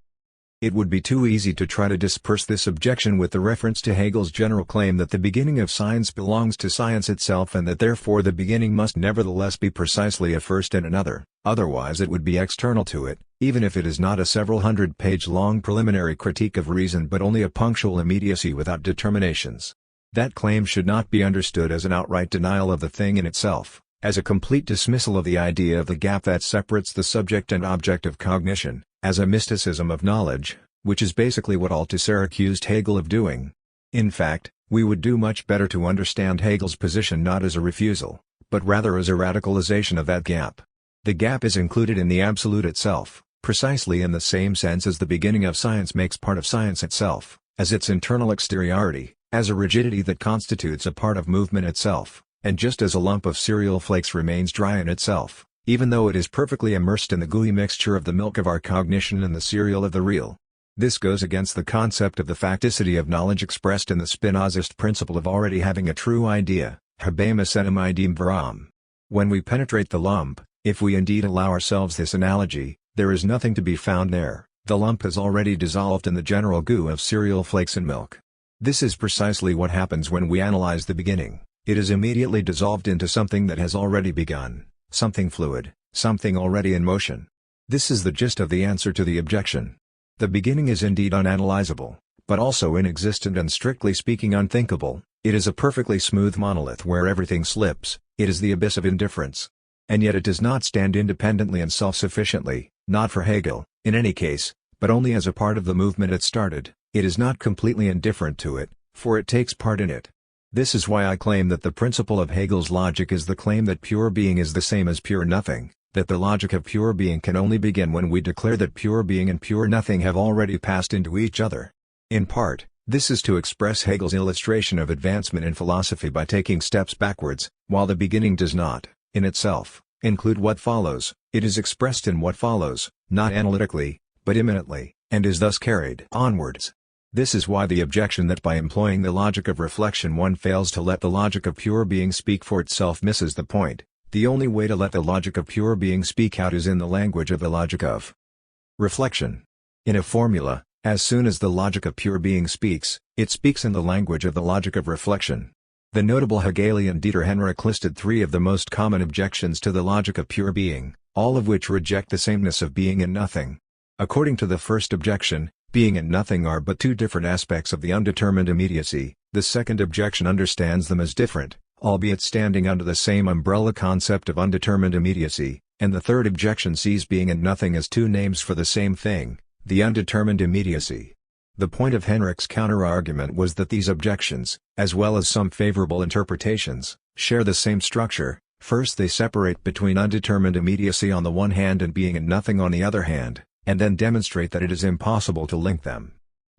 It would be too easy to try to disperse this objection with the reference to Hegel's general claim that the beginning of science belongs to science itself and that therefore the beginning must nevertheless be precisely a first and another, otherwise it would be external to it, even if it is not a several hundred-page long preliminary critique of reason but only a punctual immediacy without determinations. That claim should not be understood as an outright denial of the thing in itself, as a complete dismissal of the idea of the gap that separates the subject and object of cognition, as a mysticism of knowledge, which is basically what Althusser accused Hegel of doing. In fact, we would do much better to understand Hegel's position not as a refusal, but rather as a radicalization of that gap. The gap is included in the absolute itself, precisely in the same sense as the beginning of science makes part of science itself, as its internal exteriority, as a rigidity that constitutes a part of movement itself, and just as a lump of cereal flakes remains dry in itself, even though it is perfectly immersed in the gooey mixture of the milk of our cognition and the cereal of the real. This goes against the concept of the facticity of knowledge expressed in the Spinozist principle of already having a true idea, habemus enim idem veram. When we penetrate the lump, if we indeed allow ourselves this analogy, there is nothing to be found there, the lump has already dissolved in the general goo of cereal flakes and milk. This is precisely what happens when we analyze the beginning, it is immediately dissolved into something that has already begun, something fluid, something already in motion. This is the gist of the answer to the objection. The beginning is indeed unanalyzable, but also inexistent and strictly speaking unthinkable, it is a perfectly smooth monolith where everything slips, it is the abyss of indifference. And yet it does not stand independently and self-sufficiently, not for Hegel, in any case, but only as a part of the movement it started. It is not completely indifferent to it, for it takes part in it. This is why I claim that the principle of Hegel's logic is the claim that pure being is the same as pure nothing, that the logic of pure being can only begin when we declare that pure being and pure nothing have already passed into each other. In part, this is to express Hegel's illustration of advancement in philosophy by taking steps backwards, while the beginning does not, in itself, include what follows, it is expressed in what follows, not analytically, but immanently, and is thus carried onwards. This is why the objection that by employing the logic of reflection one fails to let the logic of pure being speak for itself misses the point. The only way to let the logic of pure being speak out is in the language of the logic of reflection. In a formula, as soon as the logic of pure being speaks, it speaks in the language of the logic of reflection. The notable Hegelian Dieter Henrich listed 3 of the most common objections to the logic of pure being, all of which reject the sameness of being and nothing. According to the first objection, being and nothing are but 2 different aspects of the undetermined immediacy. The second objection understands them as different, albeit standing under the same umbrella concept of undetermined immediacy, and the third objection sees being and nothing as 2 names for the same thing, the undetermined immediacy. The point of Henrich's counter-argument was that these objections, as well as some favorable interpretations, share the same structure. First they separate between undetermined immediacy on the one hand and being and nothing on the other hand, and then demonstrate that it is impossible to link them.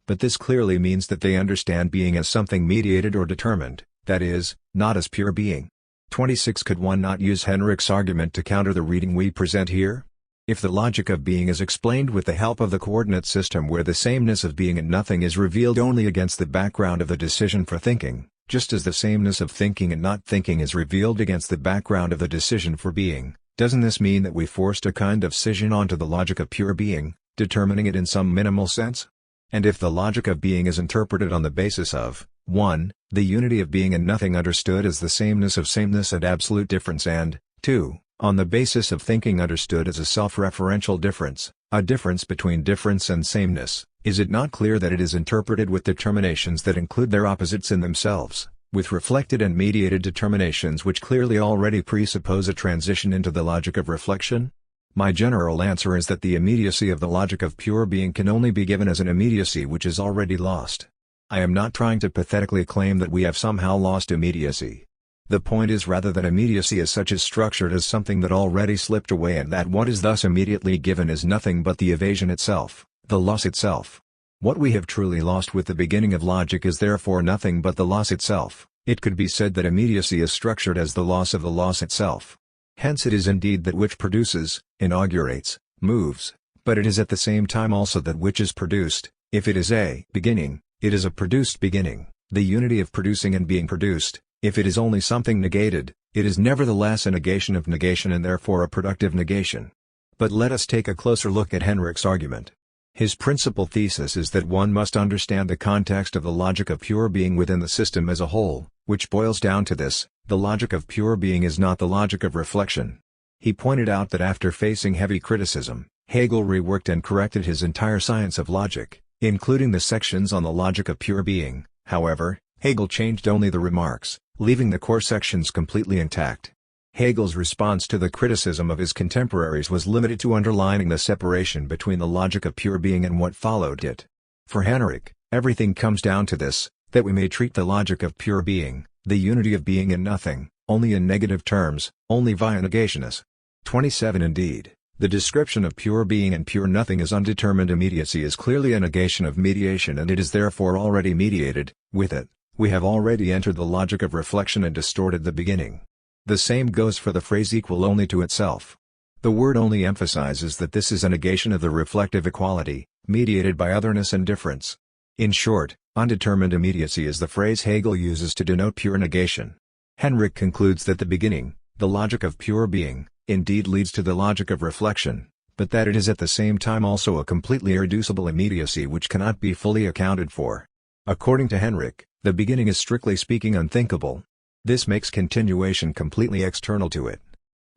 But this clearly means that they understand being as something mediated or determined, that is, not as pure being. 26. Could one not use Henrich's argument to counter the reading we present here? If the logic of being is explained with the help of the coordinate system where the sameness of being and nothing is revealed only against the background of the decision for thinking, just as the sameness of thinking and not thinking is revealed against the background of the decision for being, doesn't this mean that we forced a kind of scission onto the logic of pure being, determining it in some minimal sense? And if the logic of being is interpreted on the basis of 1. The unity of being and nothing understood as the sameness of sameness and absolute difference, and 2. On the basis of thinking understood as a self-referential difference, a difference between difference and sameness, is it not clear that it is interpreted with determinations that include their opposites in themselves, with reflected and mediated determinations which clearly already presuppose a transition into the logic of reflection? My general answer is that the immediacy of the logic of pure being can only be given as an immediacy which is already lost. I am not trying to pathetically claim that we have somehow lost immediacy. The point is rather that immediacy as such is structured as something that already slipped away, and that what is thus immediately given is nothing but the evasion itself, the loss itself. What we have truly lost with the beginning of logic is therefore nothing but the loss itself. It could be said that immediacy is structured as the loss of the loss itself. Hence it is indeed that which produces, inaugurates, moves, but it is at the same time also that which is produced. If it is a beginning, it is a produced beginning, the unity of producing and being produced. If it is only something negated, it is nevertheless a negation of negation and therefore a productive negation. But let us take a closer look at Henrich's argument. His principal thesis is that one must understand the context of the logic of pure being within the system as a whole, which boils down to this: the logic of pure being is not the logic of reflection. He pointed out that after facing heavy criticism, Hegel reworked and corrected his entire science of logic, including the sections on the logic of pure being. However, Hegel changed only the remarks, leaving the core sections completely intact. Hegel's response to the criticism of his contemporaries was limited to underlining the separation between the logic of pure being and what followed it. For Henrich, everything comes down to this, that we may treat the logic of pure being, the unity of being and nothing, only in negative terms, only via negation as 27. Indeed, the description of pure being and pure nothing as undetermined immediacy is clearly a negation of mediation, and it is therefore already mediated. With it, we have already entered the logic of reflection and distorted the beginning. The same goes for the phrase equal only to itself. The word only emphasizes that this is a negation of the reflective equality, mediated by otherness and difference. In short, undetermined immediacy is the phrase Hegel uses to denote pure negation. Henrich concludes that the beginning, the logic of pure being, indeed leads to the logic of reflection, but that it is at the same time also a completely irreducible immediacy which cannot be fully accounted for. According to Henrich, the beginning is strictly speaking unthinkable. This makes continuation completely external to it.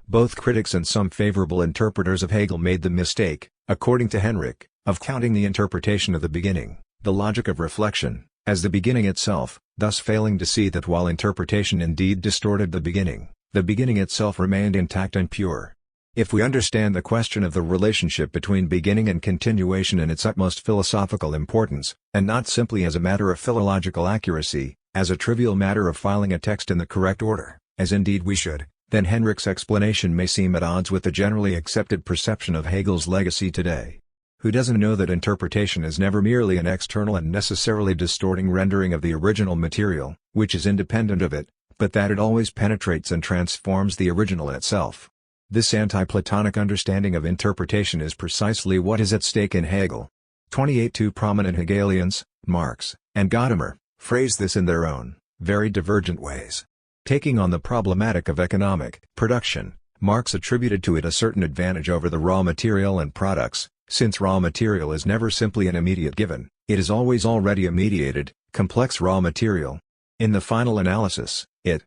Both critics and some favorable interpreters of Hegel made the mistake, according to Henrich, of counting the interpretation of the beginning, the logic of reflection, as the beginning itself, thus failing to see that while interpretation indeed distorted the beginning itself remained intact and pure. If we understand the question of the relationship between beginning and continuation in its utmost philosophical importance, and not simply as a matter of philological accuracy, as a trivial matter of filing a text in the correct order, as indeed we should, then Henrich's explanation may seem at odds with the generally accepted perception of Hegel's legacy today. Who doesn't know that interpretation is never merely an external and necessarily distorting rendering of the original material, which is independent of it, but that it always penetrates and transforms the original itself? This anti-Platonic understanding of interpretation is precisely what is at stake in Hegel. 28. Two prominent Hegelians, Marx and Gadamer, phrase this in their own, very divergent ways. Taking on the problematic of economic production, Marx attributed to it a certain advantage over the raw material and products, since raw material is never simply an immediate given, it is always already a mediated, complex raw material. In the final analysis, it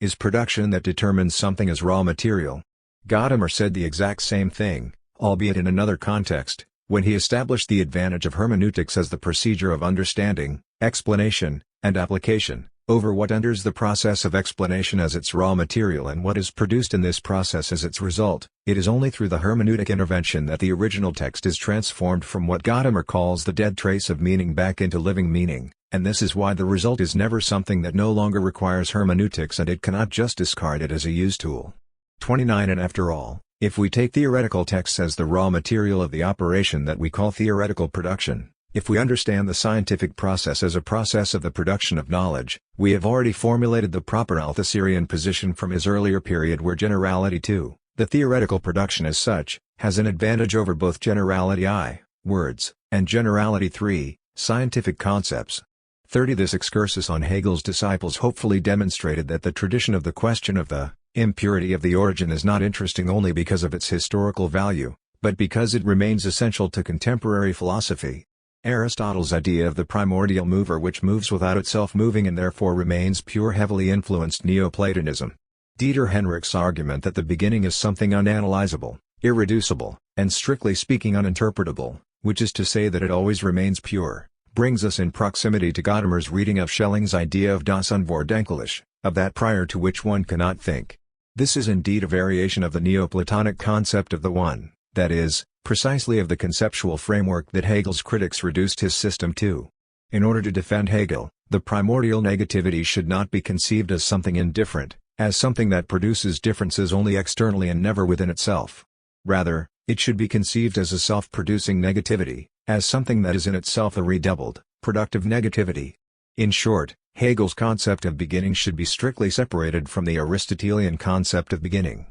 is production that determines something as raw material. Gadamer said the exact same thing, albeit in another context, when he established the advantage of hermeneutics as the procedure of understanding, explanation, and application, over what enters the process of explanation as its raw material and what is produced in this process as its result. It is only through the hermeneutic intervention that the original text is transformed from what Gadamer calls the dead trace of meaning back into living meaning, and this is why the result is never something that no longer requires hermeneutics and it cannot just discard it as a use tool. 29. And after all, if we take theoretical texts as the raw material of the operation that we call theoretical production, if we understand the scientific process as a process of the production of knowledge, we have already formulated the proper Althusserian position from his earlier period where generality 2, the theoretical production as such, has an advantage over both generality I, words, and generality 3, scientific concepts. 30. This excursus on Hegel's disciples hopefully demonstrated that the tradition of the question of the impurity of the origin is not interesting only because of its historical value, but because it remains essential to contemporary philosophy. Aristotle's idea of the primordial mover which moves without itself moving and therefore remains pure heavily influenced Neoplatonism. Dieter Henrich's argument that the beginning is something unanalyzable, irreducible, and strictly speaking uninterpretable, which is to say that it always remains pure, brings us in proximity to Gadamer's reading of Schelling's idea of das Unvordenkliche, of that prior to which one cannot think. This is indeed a variation of the Neoplatonic concept of the one, that is, precisely of the conceptual framework that Hegel's critics reduced his system to. In order to defend Hegel, the primordial negativity should not be conceived as something indifferent, as something that produces differences only externally and never within itself. Rather, it should be conceived as a self-producing negativity, as something that is in itself a redoubled, productive negativity. In short, Hegel's concept of beginning should be strictly separated from the Aristotelian concept of beginning.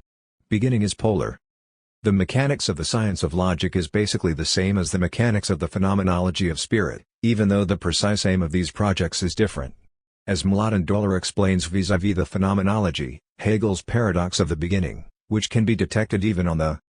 Beginning is polar. The mechanics of the science of logic is basically the same as the mechanics of the phenomenology of spirit, even though the precise aim of these projects is different. As Mladen Dolar explains vis-à-vis the phenomenology, Hegel's paradox of the beginning, which can be detected even on the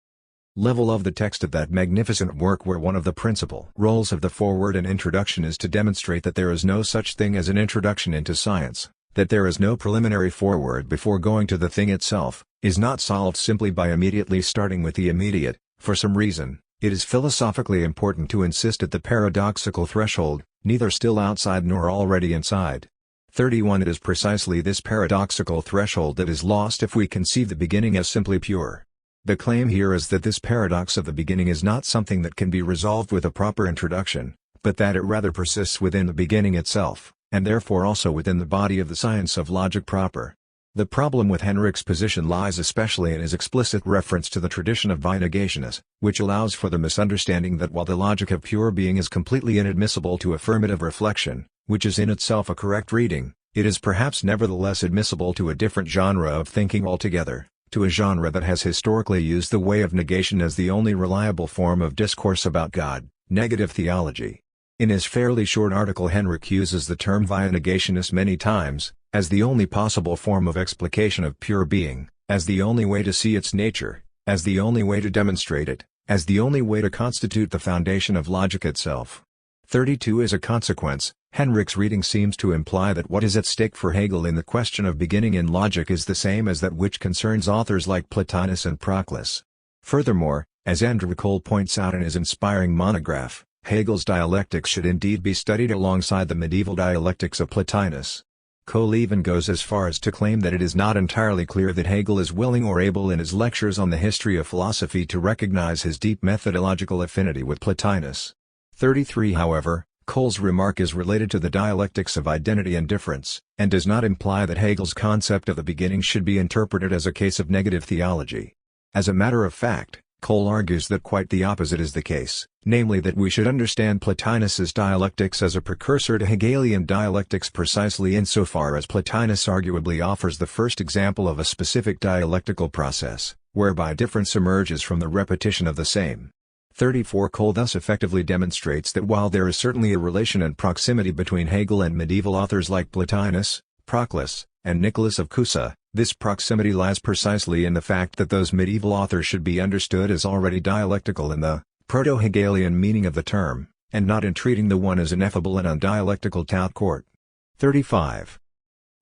level of the text of that magnificent work where one of the principal roles of the foreword and introduction is to demonstrate that there is no such thing as an introduction into science, that there is no preliminary foreword before going to the thing itself, is not solved simply by immediately starting with the immediate. For some reason, it is philosophically important to insist at the paradoxical threshold, neither still outside nor already inside. 31. It is precisely this paradoxical threshold that is lost if we conceive the beginning as simply pure. The claim here is that this paradox of the beginning is not something that can be resolved with a proper introduction, but that it rather persists within the beginning itself, and therefore also within the body of the science of logic proper. The problem with Henrich's position lies especially in his explicit reference to the tradition of Vinegationis, which allows for the misunderstanding that while the logic of pure being is completely inadmissible to affirmative reflection, which is in itself a correct reading, it is perhaps nevertheless admissible to a different genre of thinking altogether, to a genre that has historically used the way of negation as the only reliable form of discourse about God, negative theology. In his fairly short article Henrich uses the term Vinegationis many times, as the only possible form of explication of pure being, as the only way to see its nature, as the only way to demonstrate it, as the only way to constitute the foundation of logic itself. 32. As a consequence, Henrich's reading seems to imply that what is at stake for Hegel in the question of beginning in logic is the same as that which concerns authors like Plotinus and Proclus. Furthermore, as Andrew Cole points out in his inspiring monograph, Hegel's dialectics should indeed be studied alongside the medieval dialectics of Plotinus. Cole even goes as far as to claim that it is not entirely clear that Hegel is willing or able in his lectures on the history of philosophy to recognize his deep methodological affinity with Plotinus. 33. However, Cole's remark is related to the dialectics of identity and difference, and does not imply that Hegel's concept of the beginning should be interpreted as a case of negative theology. As a matter of fact, Cole argues that quite the opposite is the case, namely that we should understand Plotinus's dialectics as a precursor to Hegelian dialectics precisely insofar as Plotinus arguably offers the first example of a specific dialectical process, whereby difference emerges from the repetition of the same. 34 Cole thus effectively demonstrates that while there is certainly a relation and proximity between Hegel and medieval authors like Plotinus, Proclus, and Nicholas of Cusa, this proximity lies precisely in the fact that those medieval authors should be understood as already dialectical in the proto-Hegelian meaning of the term, and not in treating the one as ineffable and undialectical tout court. 35.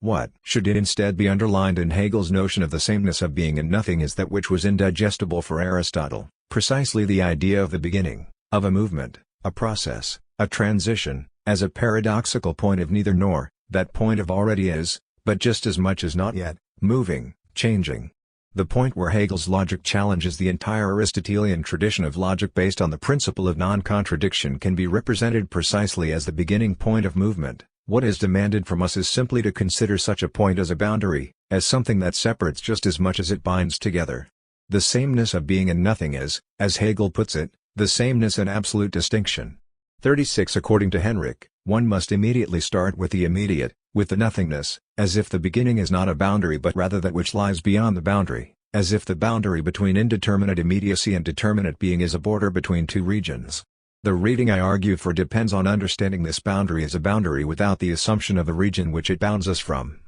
What should it instead be underlined in Hegel's notion of the sameness of being and nothing is that which was indigestible for Aristotle, precisely the idea of the beginning, of a movement, a process, a transition, as a paradoxical point of neither nor, that point of already is, but just as much as not yet, moving, changing. The point where Hegel's logic challenges the entire Aristotelian tradition of logic based on the principle of non-contradiction can be represented precisely as the beginning point of movement. What is demanded from us is simply to consider such a point as a boundary, as something that separates just as much as it binds together. The sameness of being and nothing is, as Hegel puts it, the sameness and absolute distinction. 36 According to Henrik, one must immediately start with the immediate, with the nothingness, as if the beginning is not a boundary but rather that which lies beyond the boundary, as if the boundary between indeterminate immediacy and determinate being is a border between two regions. The reading I argue for depends on understanding this boundary as a boundary without the assumption of the region which it bounds us from.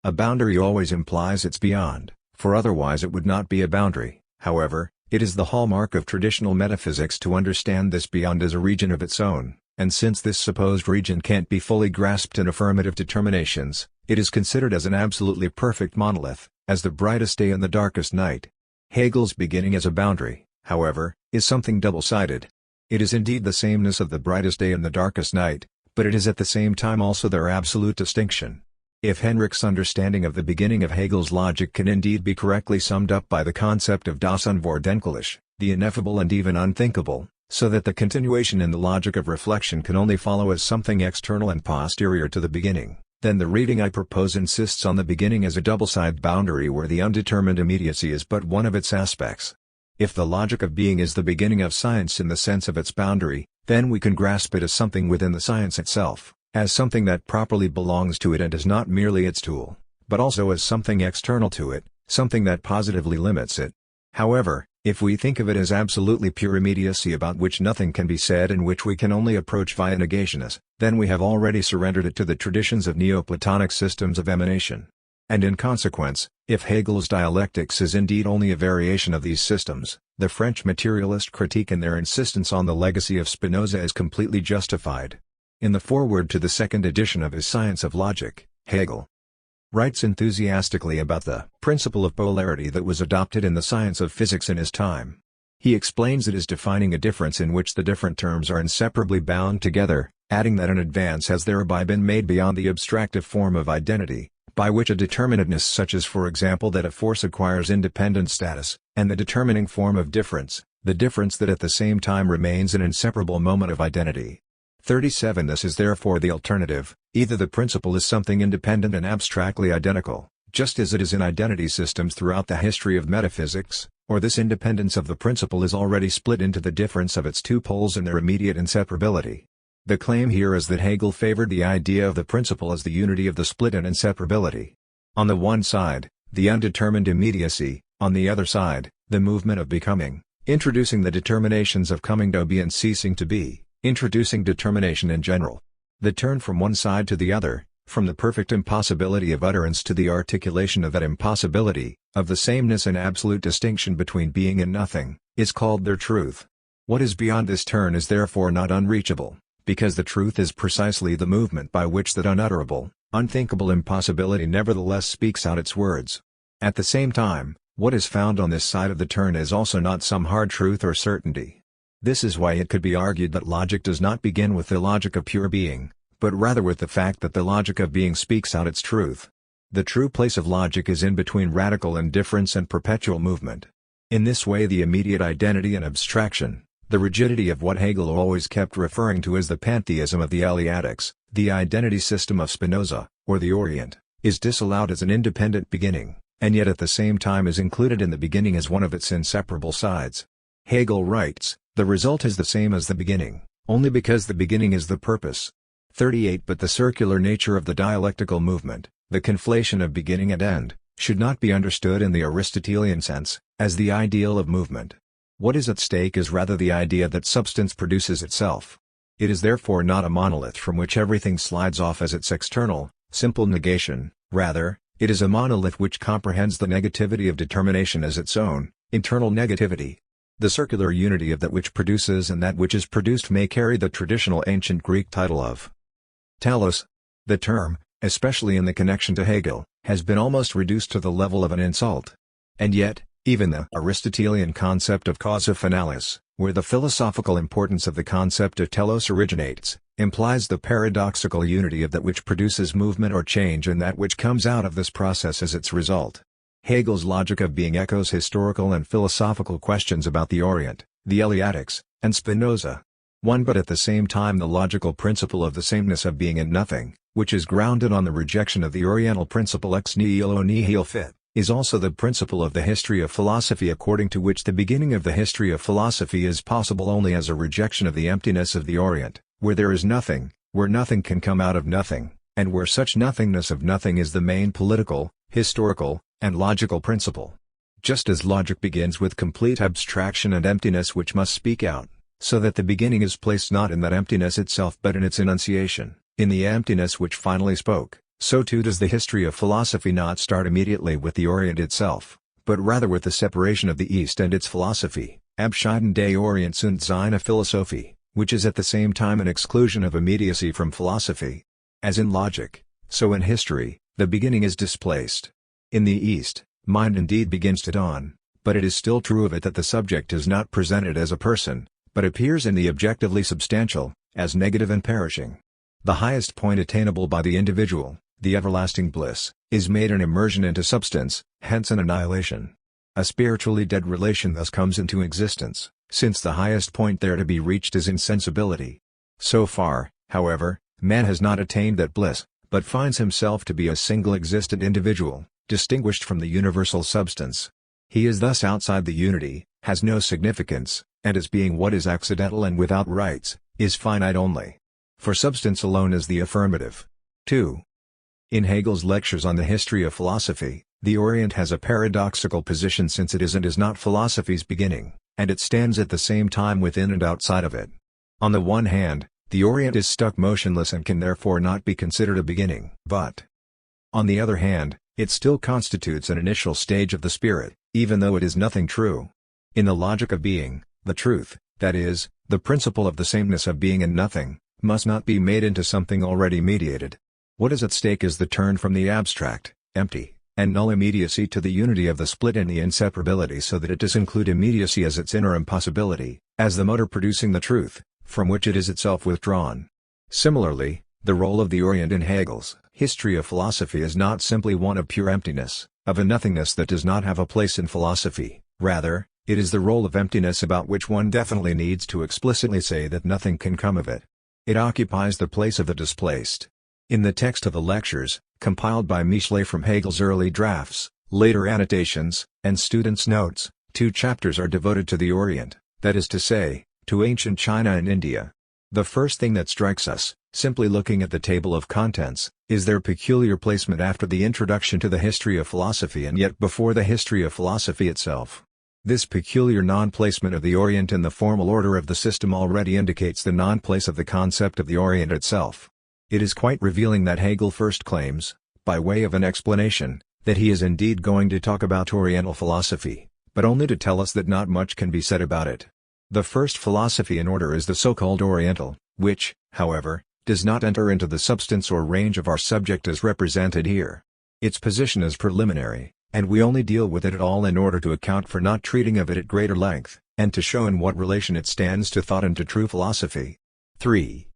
A boundary always implies its beyond, for otherwise it would not be a boundary. However, it is the hallmark of traditional metaphysics to understand this beyond as a region of its own, and since this supposed region can't be fully grasped in affirmative determinations, it is considered as an absolutely perfect monolith, as the brightest day and the darkest night. Hegel's beginning as a boundary, however, is something double-sided. It is indeed the sameness of the brightest day and the darkest night, but it is at the same time also their absolute distinction. If Henrik's understanding of the beginning of Hegel's logic can indeed be correctly summed up by the concept of das Unvordenkliche, the ineffable and even unthinkable, so that the continuation in the logic of reflection can only follow as something external and posterior to the beginning, then the reading I propose insists on the beginning as a double-sided boundary where the undetermined immediacy is but one of its aspects. If the logic of being is the beginning of science in the sense of its boundary, then we can grasp it as something within the science itself, as something that properly belongs to it and is not merely its tool, but also as something external to it, something that positively limits it. However, if we think of it as absolutely pure immediacy about which nothing can be said and which we can only approach via negation, then we have already surrendered it to the traditions of Neoplatonic systems of emanation. And in consequence, if Hegel's dialectics is indeed only a variation of these systems, the French materialist critique and their insistence on the legacy of Spinoza is completely justified. In the foreword to the second edition of his Science of Logic, Hegel writes enthusiastically about the principle of polarity that was adopted in the science of physics in his time. He explains it as defining a difference in which the different terms are inseparably bound together, adding that an advance has thereby been made beyond the abstractive form of identity, by which a determinateness such as for example that a force acquires independent status, and the determining form of difference, the difference that at the same time remains an inseparable moment of identity. 37 This is therefore the alternative, either the principle is something independent and abstractly identical, just as it is in identity systems throughout the history of metaphysics, or this independence of the principle is already split into the difference of its two poles and their immediate inseparability. The claim here is that Hegel favored the idea of the principle as the unity of the split and inseparability. On the one side, the undetermined immediacy, on the other side, the movement of becoming, introducing the determinations of coming to be and ceasing to be, introducing determination in general. The turn from one side to the other, from the perfect impossibility of utterance to the articulation of that impossibility, of the sameness and absolute distinction between being and nothing, is called their truth. What is beyond this turn is therefore not unreachable, because the truth is precisely the movement by which that unutterable, unthinkable impossibility nevertheless speaks out its words. At the same time, what is found on this side of the turn is also not some hard truth or certainty. This is why it could be argued that logic does not begin with the logic of pure being, but rather with the fact that the logic of being speaks out its truth. The true place of logic is in between radical indifference and perpetual movement. In this way the immediate identity and abstraction, the rigidity of what Hegel always kept referring to as the pantheism of the Eleatics, the identity system of Spinoza, or the Orient, is disallowed as an independent beginning, and yet at the same time is included in the beginning as one of its inseparable sides. Hegel writes, the result is the same as the beginning, only because the beginning is the purpose. 38 But the circular nature of the dialectical movement, the conflation of beginning and end, should not be understood in the Aristotelian sense, as the ideal of movement. What is at stake is rather the idea that substance produces itself. It is therefore not a monolith from which everything slides off as its external, simple negation, rather, it is a monolith which comprehends the negativity of determination as its own, internal negativity. The circular unity of that which produces and that which is produced may carry the traditional ancient Greek title of telos. The term, especially in the connection to Hegel, has been almost reduced to the level of an insult. And yet, even the Aristotelian concept of causa finalis, where the philosophical importance of the concept of telos originates, implies the paradoxical unity of that which produces movement or change and that which comes out of this process as its result. Hegel's logic of being echoes historical and philosophical questions about the Orient, the Eleatics, and Spinoza. One but at the same time the logical principle of the sameness of being and nothing, which is grounded on the rejection of the Oriental principle ex nihilo nihil fit, is also the principle of the history of philosophy according to which the beginning of the history of philosophy is possible only as a rejection of the emptiness of the Orient, where there is nothing, where nothing can come out of nothing, and where such nothingness of nothing is the main political, historical, and logical principle. Just as logic begins with complete abstraction and emptiness which must speak out, so that the beginning is placed not in that emptiness itself but in its enunciation, in the emptiness which finally spoke, so too does the history of philosophy not start immediately with the Orient itself, but rather with the separation of the East and its philosophy, Abscheiden des Orients und seine Philosophie, which is at the same time an exclusion of immediacy from philosophy. As in logic, so in history, the beginning is displaced. In the East, mind indeed begins to dawn, but it is still true of it that the subject is not presented as a person, but appears in the objectively substantial, as negative and perishing. The highest point attainable by the individual, the everlasting bliss, is made an immersion into substance, hence an annihilation. A spiritually dead relation thus comes into existence, since the highest point there to be reached is insensibility. So far, however, man has not attained that bliss, but finds himself to be a single existent individual, distinguished from the universal substance. He is thus outside the unity, has no significance, and as being what is accidental and without rights, is finite only. For substance alone is the affirmative. 2. In Hegel's lectures on the history of philosophy, the Orient has a paradoxical position since it is and is not philosophy's beginning, and it stands at the same time within and outside of it. On the one hand, the Orient is stuck motionless and can therefore not be considered a beginning. But, on the other hand, it still constitutes an initial stage of the spirit, even though it is nothing true. In the logic of being, the truth, that is, the principle of the sameness of being and nothing, must not be made into something already mediated. What is at stake is the turn from the abstract, empty, and null immediacy to the unity of the split and the inseparability so that it does include immediacy as its inner impossibility, as the motor producing the truth, from which it is itself withdrawn. Similarly, the role of the Orient in Hegel's history of philosophy is not simply one of pure emptiness, of a nothingness that does not have a place in philosophy, rather, it is the role of emptiness about which one definitely needs to explicitly say that nothing can come of it. It occupies the place of the displaced. In the text of the lectures, compiled by Michelet from Hegel's early drafts, later annotations, and students' notes, 2 chapters are devoted to the Orient, that is to say, to ancient China and India. The first thing that strikes us, simply looking at the table of contents, is their peculiar placement after the introduction to the history of philosophy and yet before the history of philosophy itself. This peculiar non-placement of the Orient in the formal order of the system already indicates the non-place of the concept of the Orient itself. It is quite revealing that Hegel first claims, by way of an explanation, that he is indeed going to talk about Oriental philosophy, but only to tell us that not much can be said about it. The first philosophy in order is the so-called Oriental, which, however, does not enter into the substance or range of our subject as represented here. Its position is preliminary, and we only deal with it at all in order to account for not treating of it at greater length, and to show in what relation it stands to thought and to true philosophy. 3.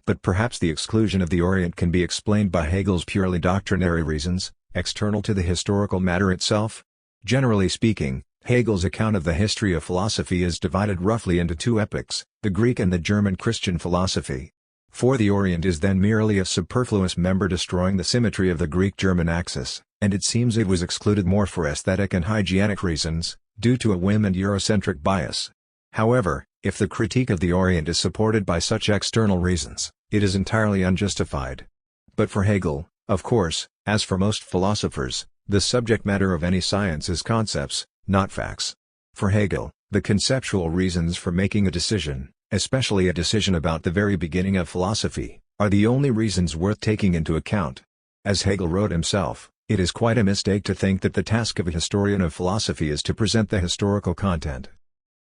But perhaps the exclusion of the Orient can be explained by Hegel's purely doctrinary reasons, external to the historical matter itself. Generally speaking, Hegel's account of the history of philosophy is divided roughly into 2 epochs, the Greek and the German Christian philosophy. For the Orient is then merely a superfluous member destroying the symmetry of the Greek-German axis, and it seems it was excluded more for aesthetic and hygienic reasons, due to a whim and Eurocentric bias. However, if the critique of the Orient is supported by such external reasons, it is entirely unjustified. But for Hegel, of course, as for most philosophers, the subject matter of any science is concepts, not facts. For Hegel, The conceptual reasons for making a decision, especially a decision about the very beginning of philosophy, are the only reasons worth taking into account. As Hegel wrote himself, it is quite a mistake to think that the task of a historian of philosophy is to present the historical content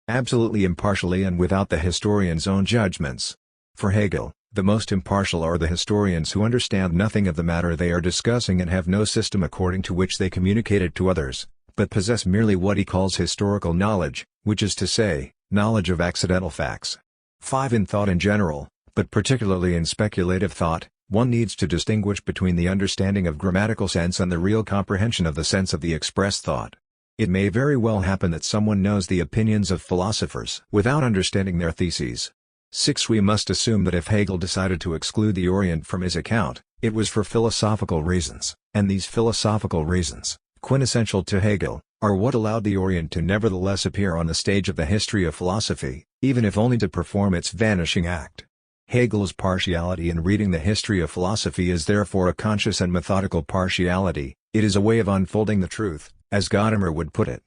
absolutely impartially and without the historian's own judgments. For Hegel, the most impartial are the historians who understand nothing of the matter they are discussing and have no system according to which they communicate it to others, but possess merely what he calls historical knowledge, which is to say, knowledge of accidental facts. 5. In thought in general, but particularly in speculative thought, one needs to distinguish between the understanding of grammatical sense and the real comprehension of the sense of the expressed thought. It may very well happen that someone knows the opinions of philosophers without understanding their theses. 6. We must assume that if Hegel decided to exclude the Orient from his account, it was for philosophical reasons, and these philosophical reasons, quintessential to Hegel, are what allowed the Orient to nevertheless appear on the stage of the history of philosophy, even if only to perform its vanishing act. Hegel's partiality in reading the history of philosophy is therefore a conscious and methodical partiality. It is a way of unfolding the truth, as Gadamer would put it.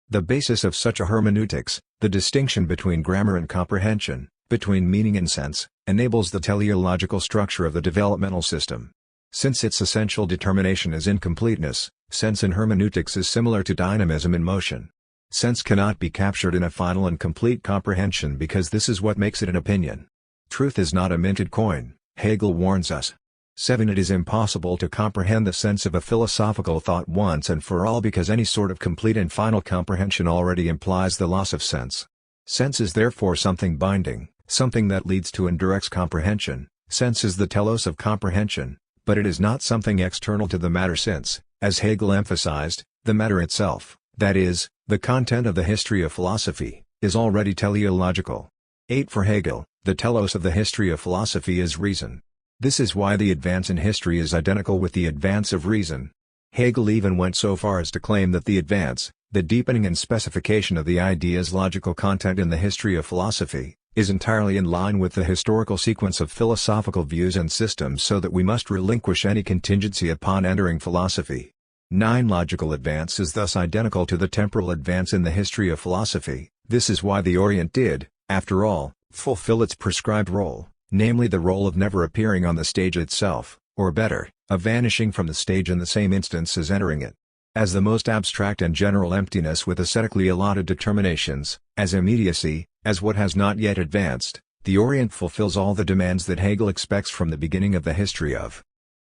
The basis of such a hermeneutics, the distinction between grammar and comprehension, between meaning and sense, enables the teleological structure of the developmental system. Since its essential determination is incompleteness, sense in hermeneutics is similar to dynamism in motion. Sense cannot be captured in a final and complete comprehension because this is what makes it an opinion. Truth is not a minted coin, Hegel warns us. 7. It is impossible to comprehend the sense of a philosophical thought once and for all because any sort of complete and final comprehension already implies the loss of sense. Sense is therefore something binding, something that leads to and directs comprehension. Sense is the telos of comprehension, but it is not something external to the matter since, as Hegel emphasized, the matter itself, that is, the content of the history of philosophy, is already teleological. 8. For Hegel, the telos of the history of philosophy is reason. This is why the advance in history is identical with the advance of reason. Hegel even went so far as to claim that the advance, the deepening and specification of the idea's logical content in the history of philosophy, is entirely in line with the historical sequence of philosophical views and systems so that we must relinquish any contingency upon entering philosophy. 9. Logical advance is thus identical to the temporal advance in the history of philosophy. This is why the Orient did, after all, fulfill its prescribed role, namely the role of never appearing on the stage itself, or better, of vanishing from the stage in the same instance as entering it. As the most abstract and general emptiness with ascetically allotted determinations, as immediacy, as what has not yet advanced, the Orient fulfills all the demands that Hegel expects from the beginning of the history of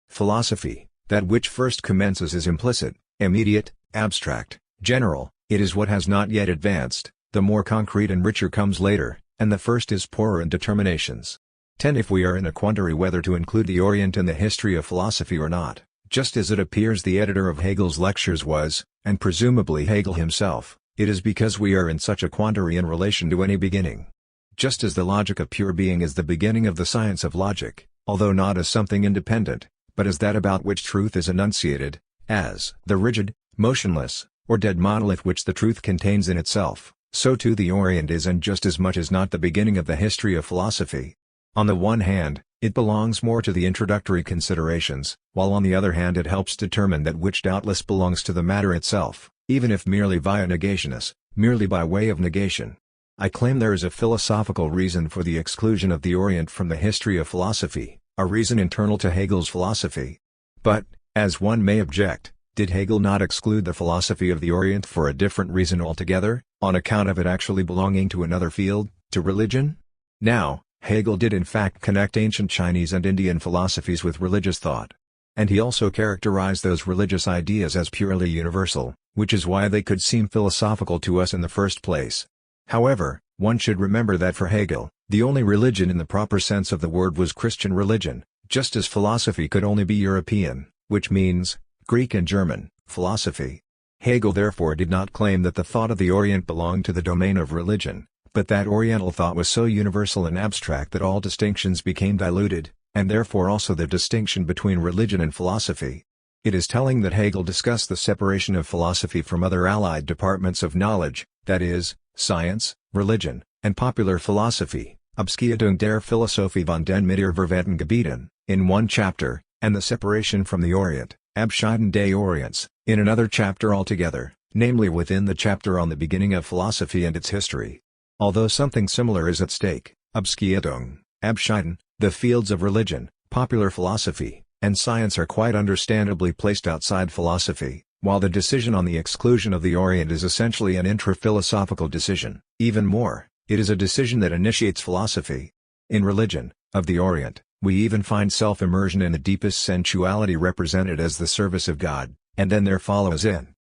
philosophy. That which first commences is implicit, immediate, abstract, general. It is what has not yet advanced, the more concrete and richer comes later, and the first is poorer in determinations. 10. If we are in a quandary whether to include the Orient in the history of philosophy or not, just as it appears the editor of Hegel's lectures was, and presumably Hegel himself, it is because we are in such a quandary in relation to any beginning. Just as the logic of pure being is the beginning of the science of logic, although not as something independent, but as that about which truth is enunciated, as the rigid, motionless, or dead monolith which the truth contains in itself, so too the Orient is and just as much as not the beginning of the history of philosophy. On the one hand, it belongs more to the introductory considerations, while on the other hand it helps determine that which doubtless belongs to the matter itself, even if merely via negationis, merely by way of negation. I claim there is a philosophical reason for the exclusion of the Orient from the history of philosophy, a reason internal to Hegel's philosophy. But, as one may object, did Hegel not exclude the philosophy of the Orient for a different reason altogether, on account of it actually belonging to another field, to religion? Now, Hegel did in fact connect ancient Chinese and Indian philosophies with religious thought. And he also characterized those religious ideas as purely universal, which is why they could seem philosophical to us in the first place. However, one should remember that for Hegel, the only religion in the proper sense of the word was Christian religion, just as philosophy could only be European, which means, Greek and German, philosophy. Hegel therefore did not claim that the thought of the Orient belonged to the domain of religion, but that Oriental thought was so universal and abstract that all distinctions became diluted, and therefore also the distinction between religion and philosophy. It is telling that Hegel discussed the separation of philosophy from other allied departments of knowledge, that is, science, religion, and popular philosophy, Abschiedung der Philosophie von den Mittelverwandten, in one chapter, and the separation from the Orient, Abscheiden des Orients, in another chapter altogether, namely within the chapter on the beginning of philosophy and its history. Although something similar is at stake, Abscheidung, Abscheiden, the fields of religion, popular philosophy, and science are quite understandably placed outside philosophy, while the decision on the exclusion of the Orient is essentially an intra-philosophical decision. Even more, it is a decision that initiates philosophy. In religion, of the Orient, we even find self-immersion in the deepest sensuality represented as the service of God, and then there follows in